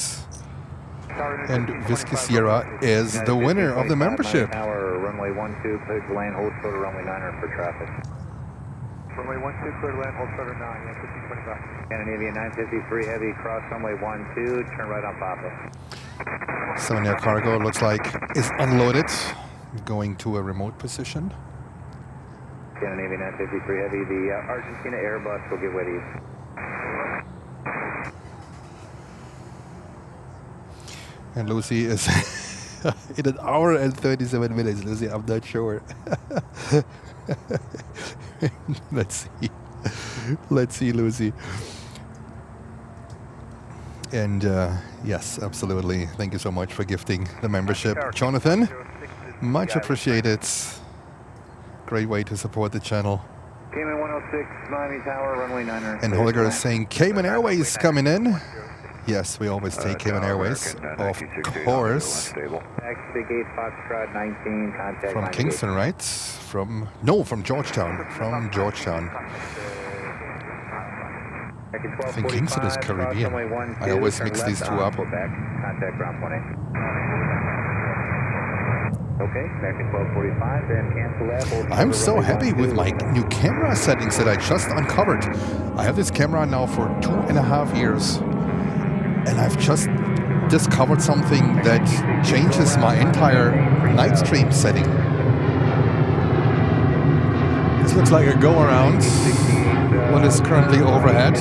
And Whiskey Sierra is the winner of the membership. Runway 12, clear to land, hold short of runway 9 for traffic. Runway 12, clear to land, hold short of 9, yeah, 1525. Scandinavian 953 heavy, cross runway 12, turn right on Papa. 7 Air Cargo looks like is unloaded, going to a remote position. Scandinavian 953 heavy, the Argentina Airbus will get with you. And Lucy is in 1 hour and 37 minutes. Lucy, I'm not sure. Let's see, Lucy. And yes, absolutely. Thank you so much for gifting the membership, Jonathan. Much appreciated. Great way to support the channel. Cayman 106, Miami Tower, runway 9er. And Holger is saying Cayman Airways coming in. Yes, we always take Cayman Airways, of course. Taxi gate Foxtrot 19, contact From Kingston, right? From Georgetown. From Georgetown. I think Kingston is Caribbean. I always mix these two up. Contact ground 20. Okay, American 1245, then cancel that. I'm so happy with my new camera settings that I just uncovered. I have this camera now for 2.5 years. And I've just discovered something that changes my entire night stream setting. This looks like a go-around. What is currently overhead.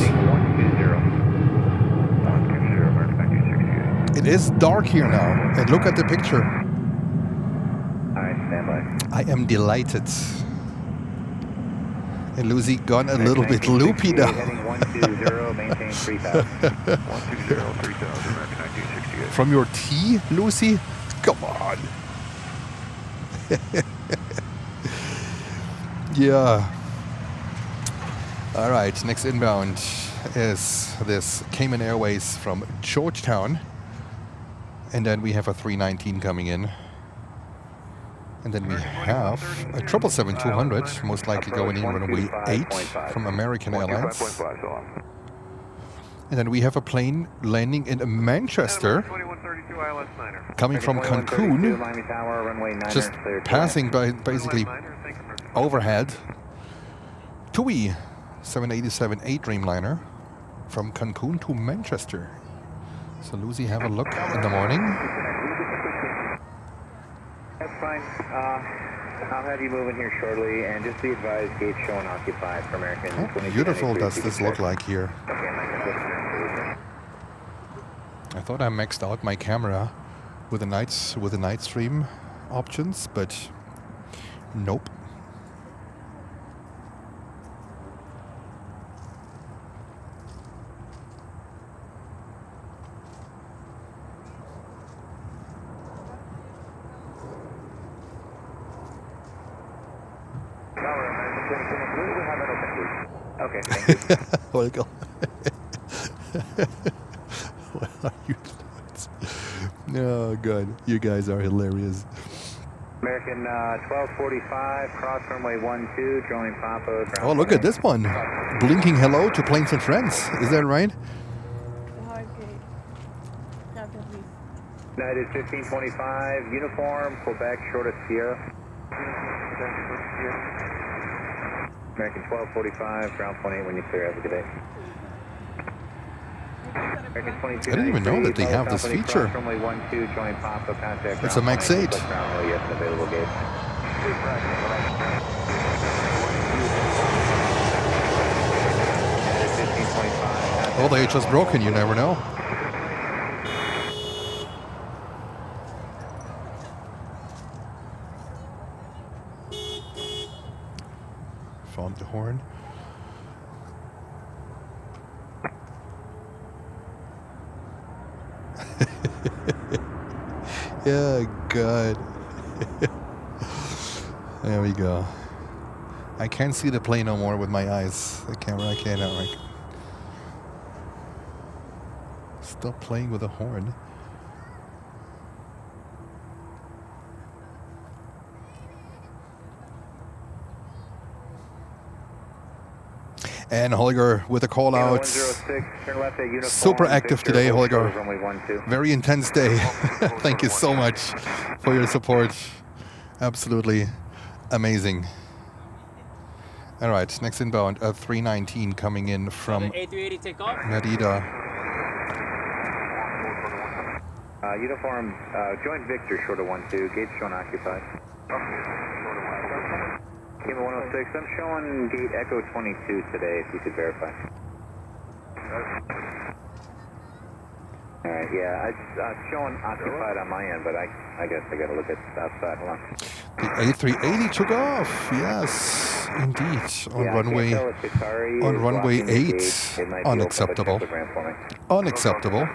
It is dark here now. And look at the picture. I am delighted. And Lucy gone a little bit loopy now. From your tea, Lucy? Come on. Yeah. All right, next inbound is this Cayman Airways from Georgetown. And then we have a 319 coming in. And then we have a 777-200, most likely going in runway 8 from American Airlines. And then we have a plane landing in Manchester, coming from Cancun, just passing by basically overhead. TUI 787-8 Dreamliner from Cancun to Manchester. So Lucy, have a look in the morning. That's fine. I'll have you move in here shortly, and just be advised, gates showing occupied for American. How beautiful does this look like here? I thought I maxed out my camera with the night stream options, but nope. Okay, thank you. Holger. What are you doing? Oh, God. You guys are hilarious. American 1245, cross runway 12, join Papa. Oh, look at this one. Blinking hello to planes and friends. Is that right? United 1525, uniform, Quebec, short of Sierra. American 1245, ground 28 when you clear. Have a good day. American 22. I didn't even know that they have this feature. Runway 12, join Papa, contact. It's a Max 8. Yes, available gate. Oh, they just broken. You never know. Found the horn. Yeah, God. There we go. I can't see the plane no more with my eyes. The camera, I can't. Like, stop playing with the horn. And Holger with a call out. Super active today, Holger. Very intense day. Thank you so much for your support. Absolutely amazing. All right, next inbound, a 319 coming in from Narita. Uniform, join Victor, short of 12, gate shown occupied. Kima 106, I'm showing gate Echo 22 today, if you could verify. Alright, yeah, it's showing occupied on my end, but I guess I gotta look at the outside. Hold on. The A380 took off, yes, indeed, on runway 8. Unacceptable. Unacceptable.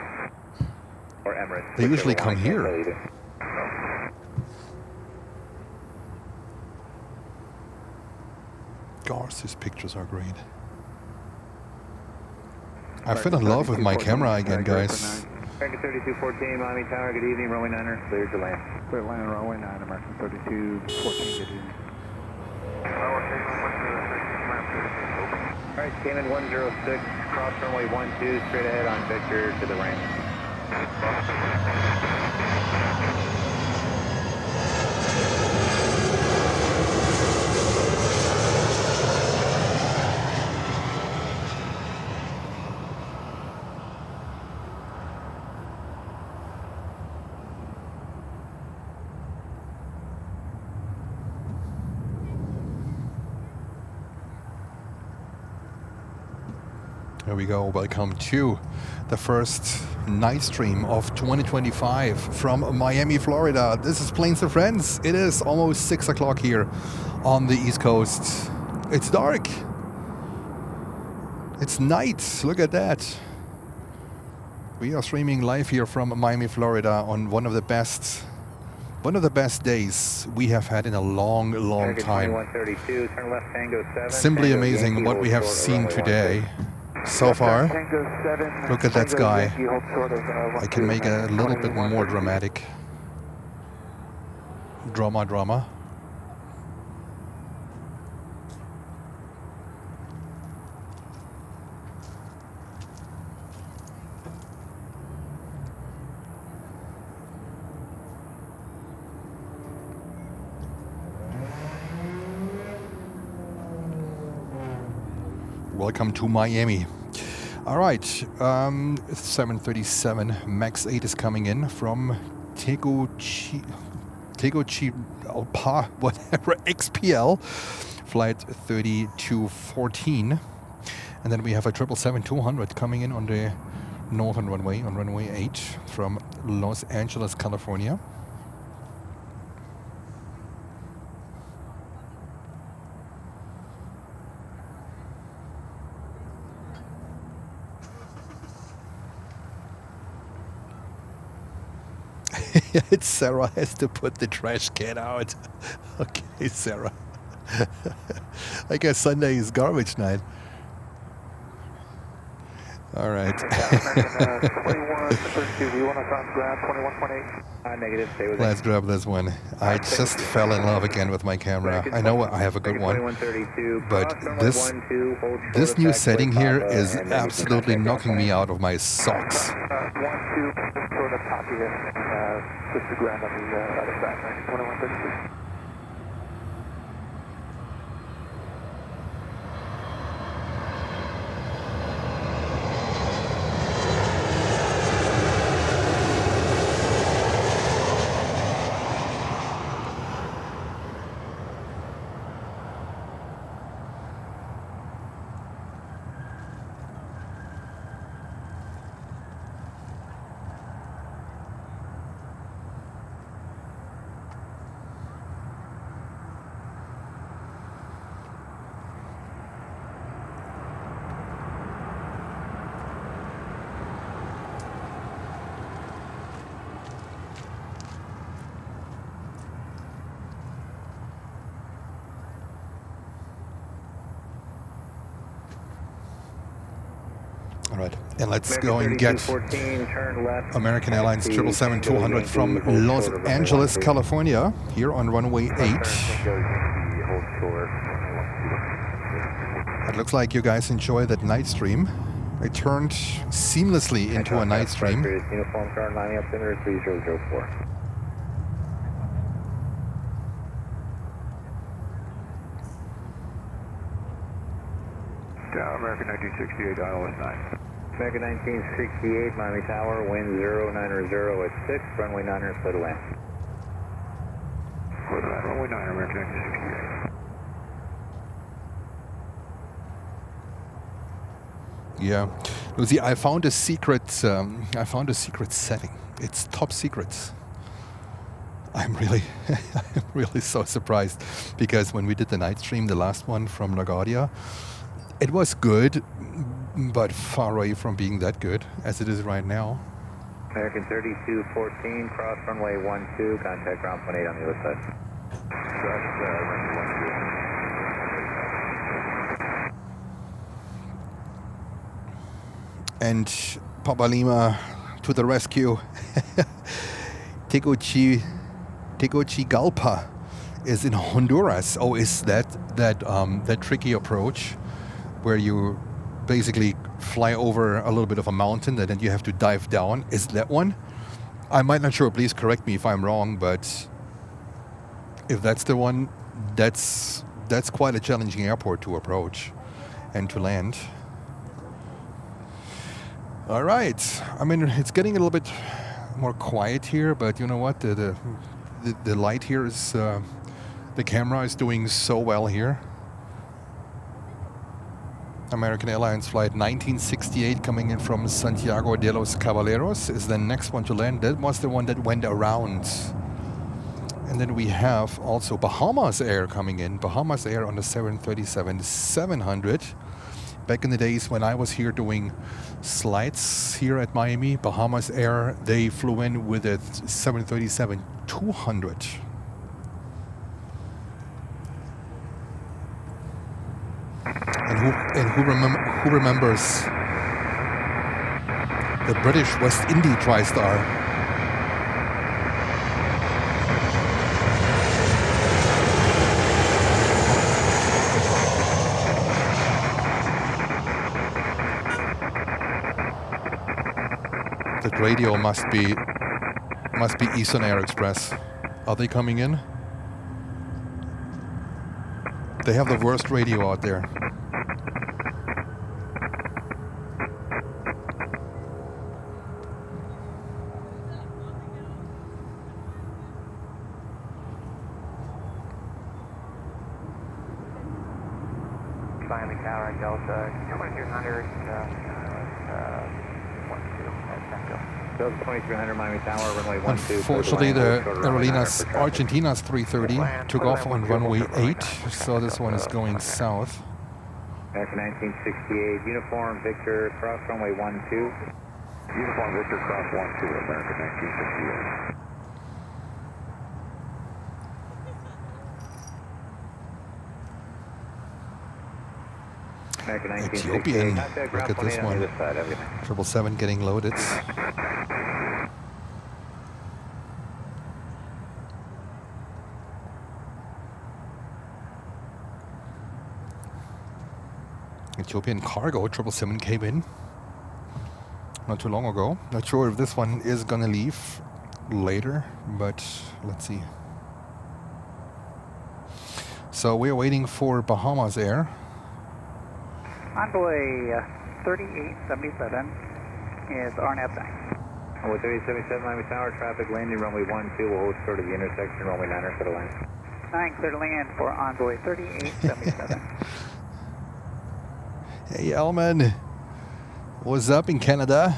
Or Emirates. They usually come here. Gosh, these pictures are great. I fell in love with my camera again, guys. American 3214, Miami Tower, good evening, runway 9er, cleared to land. Clear to land, runway 9, American 3214, good evening. Alright, Cayman 106, cross runway 12, straight ahead on Victor to the ramp. Here we go. Welcome to the first night stream of 2025 from Miami, Florida. This is Planes and Friends. It is almost 6 o'clock here on the East Coast. It's dark. It's night. Look at that. We are streaming live here from Miami, Florida on one of the best days we have had in a long time. Turn left, Tango 7, Simply Tango amazing Yankee, what hold we have short of seen runway today. 12. So far, Tango 7, look at that Tango sky. Yankee, hold short of, I can make a little bit more dramatic. Drama. Welcome to Miami. All right, 737 MAX 8 is coming in from Tegucigalpa, whatever, XPL, flight 3214. And then we have a 777-200 coming in on the northern runway, on runway 8 from Los Angeles, California. It's Sarah has to put the trash can out. Okay, Sarah. I guess Sunday is garbage night. All right. Let's grab this one. I just fell in love again with my camera. I know I have a good one, but this new setting here is absolutely knocking me out of my socks. Just the ground on the other side, 2132. Right, and let's go and get American Airlines 777-200 from Los Angeles, California, here on runway 8. It looks like you guys enjoy that night stream. It turned seamlessly into a night stream. Uniform car lining up center 3004. American 1968, Atlas 9. American 1968, Miami Tower, wind 090 at 6, runway 9er, clear to land. Clear to land, runway 9, American 1968. Yeah, Lucy, I found a secret setting. It's top secret. I'm really so surprised, because when we did the night stream, the last one from LaGuardia, it was good, but far away from being that good as it is right now. American 3214, cross runway 12, contact ground 18 on the other side. And Papa Lima to the rescue. Tegucigalpa is in Honduras. Oh, is that tricky approach where you basically fly over a little bit of a mountain and then you have to dive down? Is that one? I might not sure. Please correct me if I'm wrong, but if that's the one, that's quite a challenging airport to approach and to land. All right. I mean, it's getting a little bit more quiet here, but you know what? The light here is the camera is doing so well here. American Airlines flight 1968 coming in from Santiago de los Caballeros is the next one to land. That was the one that went around. And then we have also Bahamas Air coming in. Bahamas Air on the 737-700. Back in the days when I was here doing slides here at Miami, Bahamas Air, they flew in with a 737-200. And who remembers the British West Indies TriStar? That radio must be Eastern Air Express. Are they coming in? They have the worst radio out there. Flying the tower at Delta, 2300, 12. 2300 Miami Tower, runway 12. Unfortunately, the Aerolíneas Argentinas 330 took off on runway 8, so this one is going south. American 1968, Uniform Victor, cross runway 12. Uniform Victor, cross 12, American 1968. Ethiopian, look at this one. 777 getting loaded. Ethiopian cargo 777 came in not too long ago. Not sure if this one is gonna leave later, but let's see. So we're waiting for Bahamas Air. Envoy 3877 is RNAV 9. Envoy 3877 Miami Tower, traffic landing runway 12. We'll hold short of the intersection, runway 9 for the land. 9 clear to land for Envoy 3877. Hey Elman, what's up in Canada?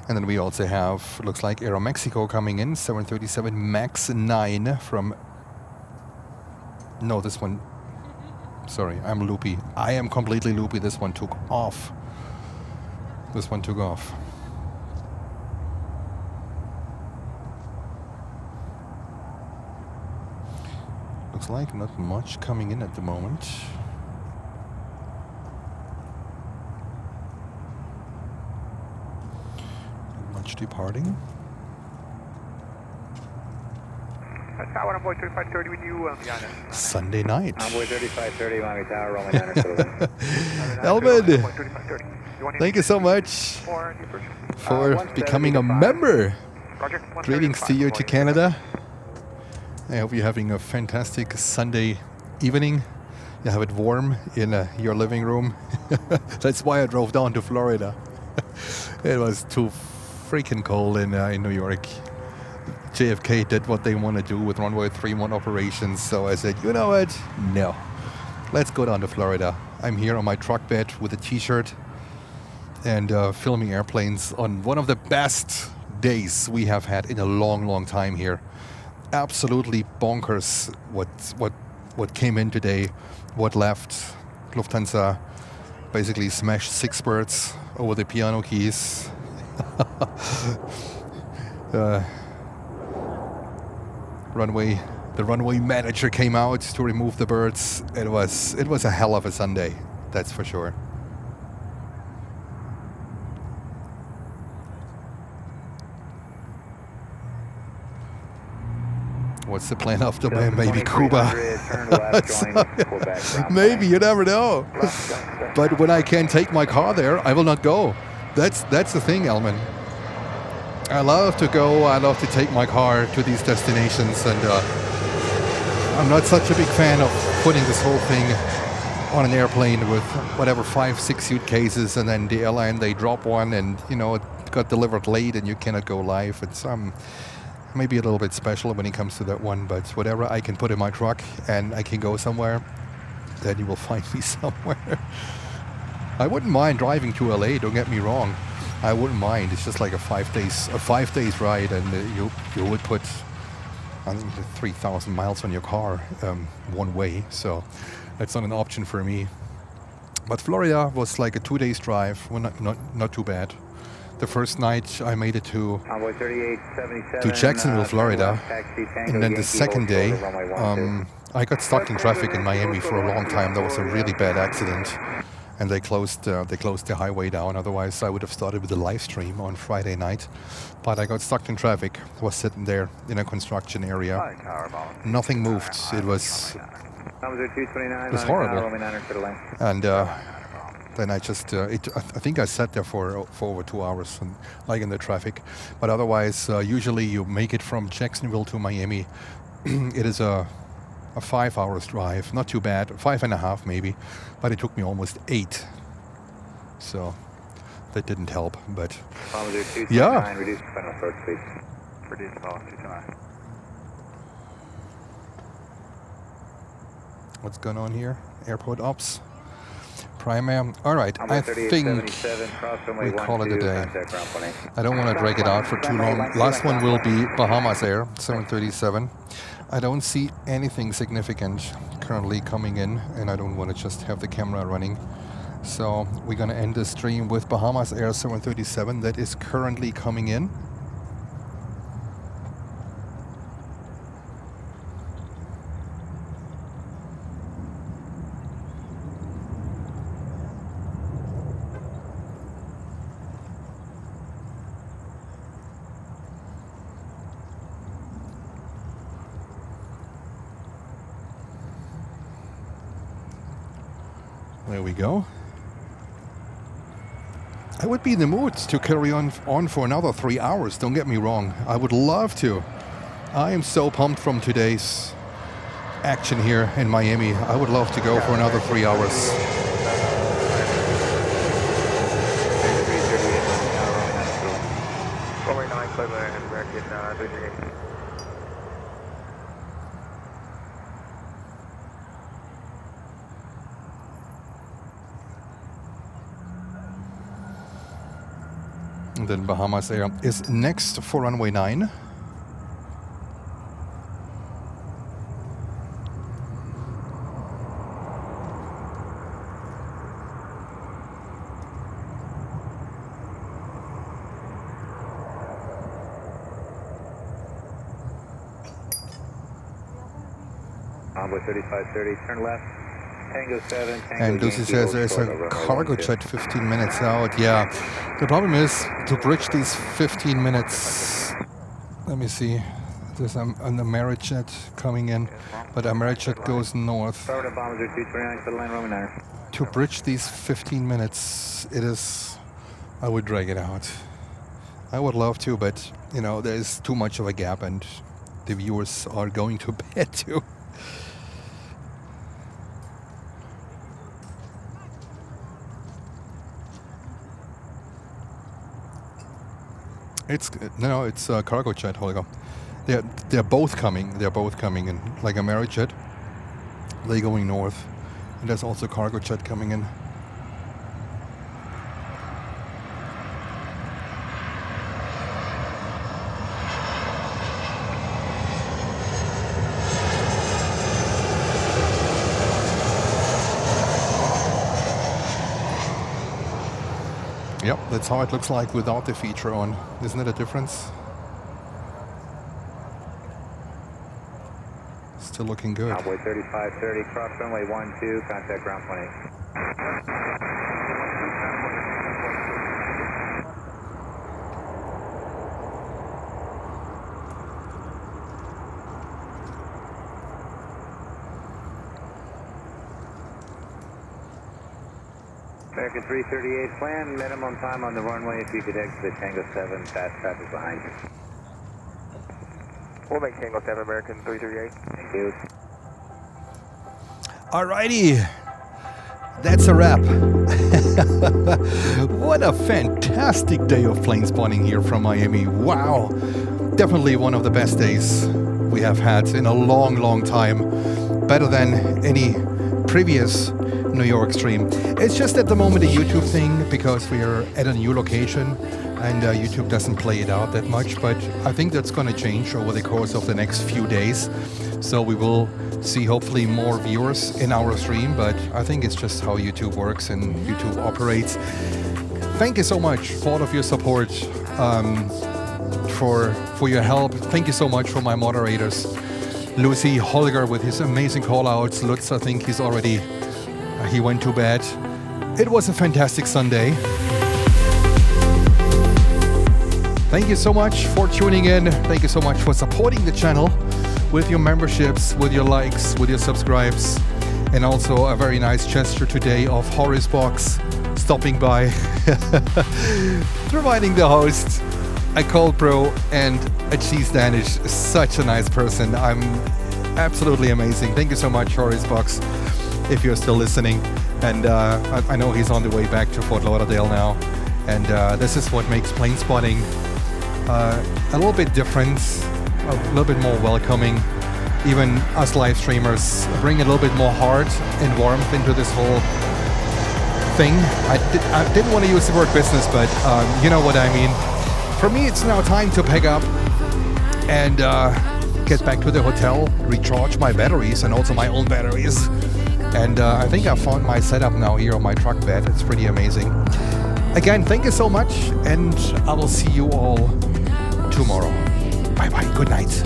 And then we also have, looks like Aeromexico coming in, 737 MAX 9 from, no, this one, sorry, I'm loopy. I am completely loopy. This one took off. This one took off. Looks like not much coming in at the moment. Departing. Tower Envoy 3530 with you on the island. Sunday night. Envoy 3530 Miami Tower, runway 9 for the land. Elvin, thank you so much for becoming a member. Greetings to you to Canada. I hope you're having a fantastic Sunday evening. You have it warm in your living room. That's why I drove down to Florida. It was too freaking cold in New York. JFK did what they want to do with runway 31 operations, so I said, you know what? No. Let's go down to Florida. I'm here on my truck bed with a t-shirt and filming airplanes on one of the best days we have had in a long, long time here. Absolutely bonkers what came in today, what left. Lufthansa basically smashed 6 birds over the piano keys. Runway The runway manager came out to remove the birds. It was a hell of a Sunday, that's for sure. What's the plan after maybe Cuba? Maybe, you never know. But when I can't take my car there, I will not go. That's the thing, Elman. I love to go. I love to take my car to these destinations, and I'm not such a big fan of putting this whole thing on an airplane with whatever 5-6 suitcases, and then the airline, they drop one, and you know it got delivered late, and you cannot go live. It's maybe a little bit special when it comes to that one, but whatever I can put in my truck and I can go somewhere, then you will find me somewhere. I wouldn't mind driving to LA, don't get me wrong. I wouldn't mind. It's just like a 5 days ride, and you would put, I think, 3,000 miles on your car one way, so that's not an option for me. But Florida was like a 2 days drive, well, not too bad. The first night I made it to Jacksonville, Florida, and then the second day I got stuck in traffic in Miami for a long time. That was a really bad accident, and they closed the highway down. Otherwise, I would have started with the live stream on Friday night. But I got stuck in traffic. I was sitting there in a construction area. Nothing moved. It was horrible. And then I just, I think I sat there for over 2 hours, and like in the traffic. But otherwise, usually you make it from Jacksonville to Miami. It is a 5 hours drive, not too bad, 5.5 maybe, but it took me almost 8. So that didn't help, but yeah. What's going on here? Airport ops. Primary. All right, I think we call it a day. I don't want to drag it out for too long. Last one will be Bahamas Air, 737. I don't see anything significant currently coming in, and I don't want to just have the camera running. So we're going to end the stream with Bahamas Air 737 that is currently coming in. There we go. I would be in the mood to carry on for another 3 hours, don't get me wrong. I would love to. I am so pumped from today's action here in Miami. I would love to go for another 3 hours. And then Bahamas Air is next for runway 9. Envoy 3530, turn left. Tango 7, Tango And Lucy says there's a cargo jet 15 minutes out. Yeah, the problem is to bridge these 15 minutes. Let me see. There's an Arajet coming in, but Arajet goes north. To bridge these 15 minutes, it is. I would drag it out. I would love to, but you know, there's too much of a gap, and the viewers are going to bed too. It's a cargo jet, Holger. They're both coming. They're both coming in, like a Arajet. They're going north, and there's also cargo jet coming in. Yep, that's how it looks like without the feature on. Isn't it a difference? still looking good. Convoy 3530, cross runway 12, contact ground point 8. American 338 plan, minimum time on the runway if you could exit the Tango 7, fast traffic behind you. We'll make Tango 7, American 338. Thank you. Alrighty, that's a wrap. What a fantastic day of plane spotting here from Miami. Wow, definitely one of the best days we have had in a long, long time. Better than any previous New York stream. It's just at the moment a YouTube thing because we are at a new location and YouTube doesn't play it out that much, but I think that's going to change over the course of the next few days. So we will see hopefully more viewers in our stream, but I think it's just how YouTube works and YouTube operates. Thank you so much for all of your support, for your help. Thank you so much for my moderators. Lucy, Holger with his amazing call-outs. Lutz, I think he's already, he went to bed. It was a fantastic Sunday. Thank you so much for tuning in. Thank you so much for supporting the channel with your memberships, with your likes, with your subscribes, and also a very nice gesture today of Horace Box stopping by, providing the host a cold brew and a cheese Danish. Such a nice person. I'm absolutely amazing. Thank you so much, Horace Box, if you're still listening. And I know he's on the way back to Fort Lauderdale now. And this is what makes plane spotting a little bit different, a little bit more welcoming. Even us live streamers bring a little bit more heart and warmth into this whole thing. I didn't want to use the word business, but you know what I mean. For me, it's now time to pack up and get back to the hotel, recharge my batteries and also my own batteries. And I think I found my setup now here on my truck bed. It's pretty amazing. Again, thank you so much, and I will see you all tomorrow. Bye-bye. Good night.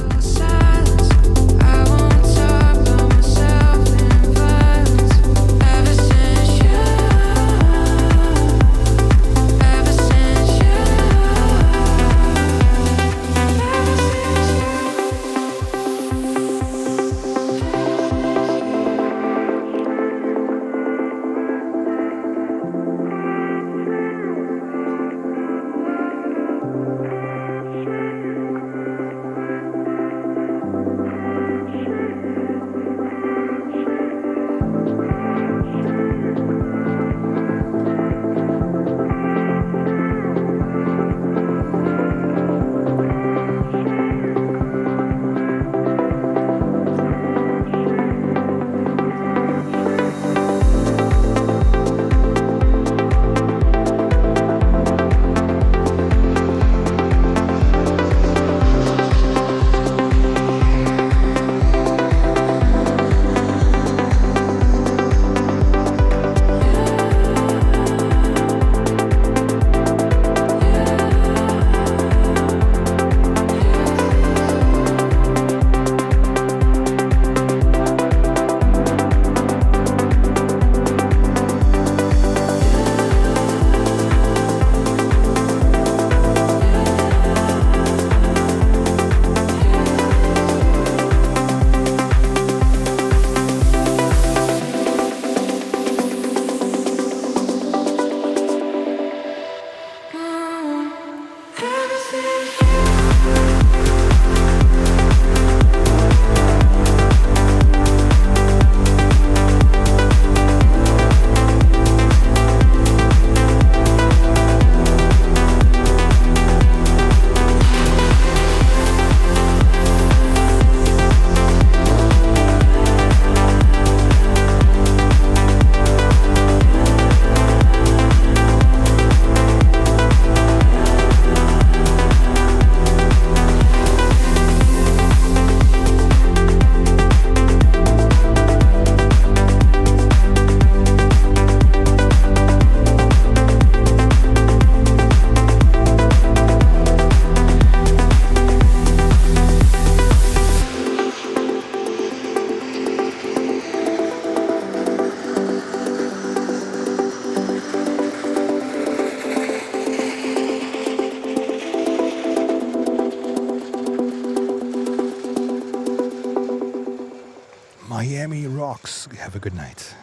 rocks. Have a good night.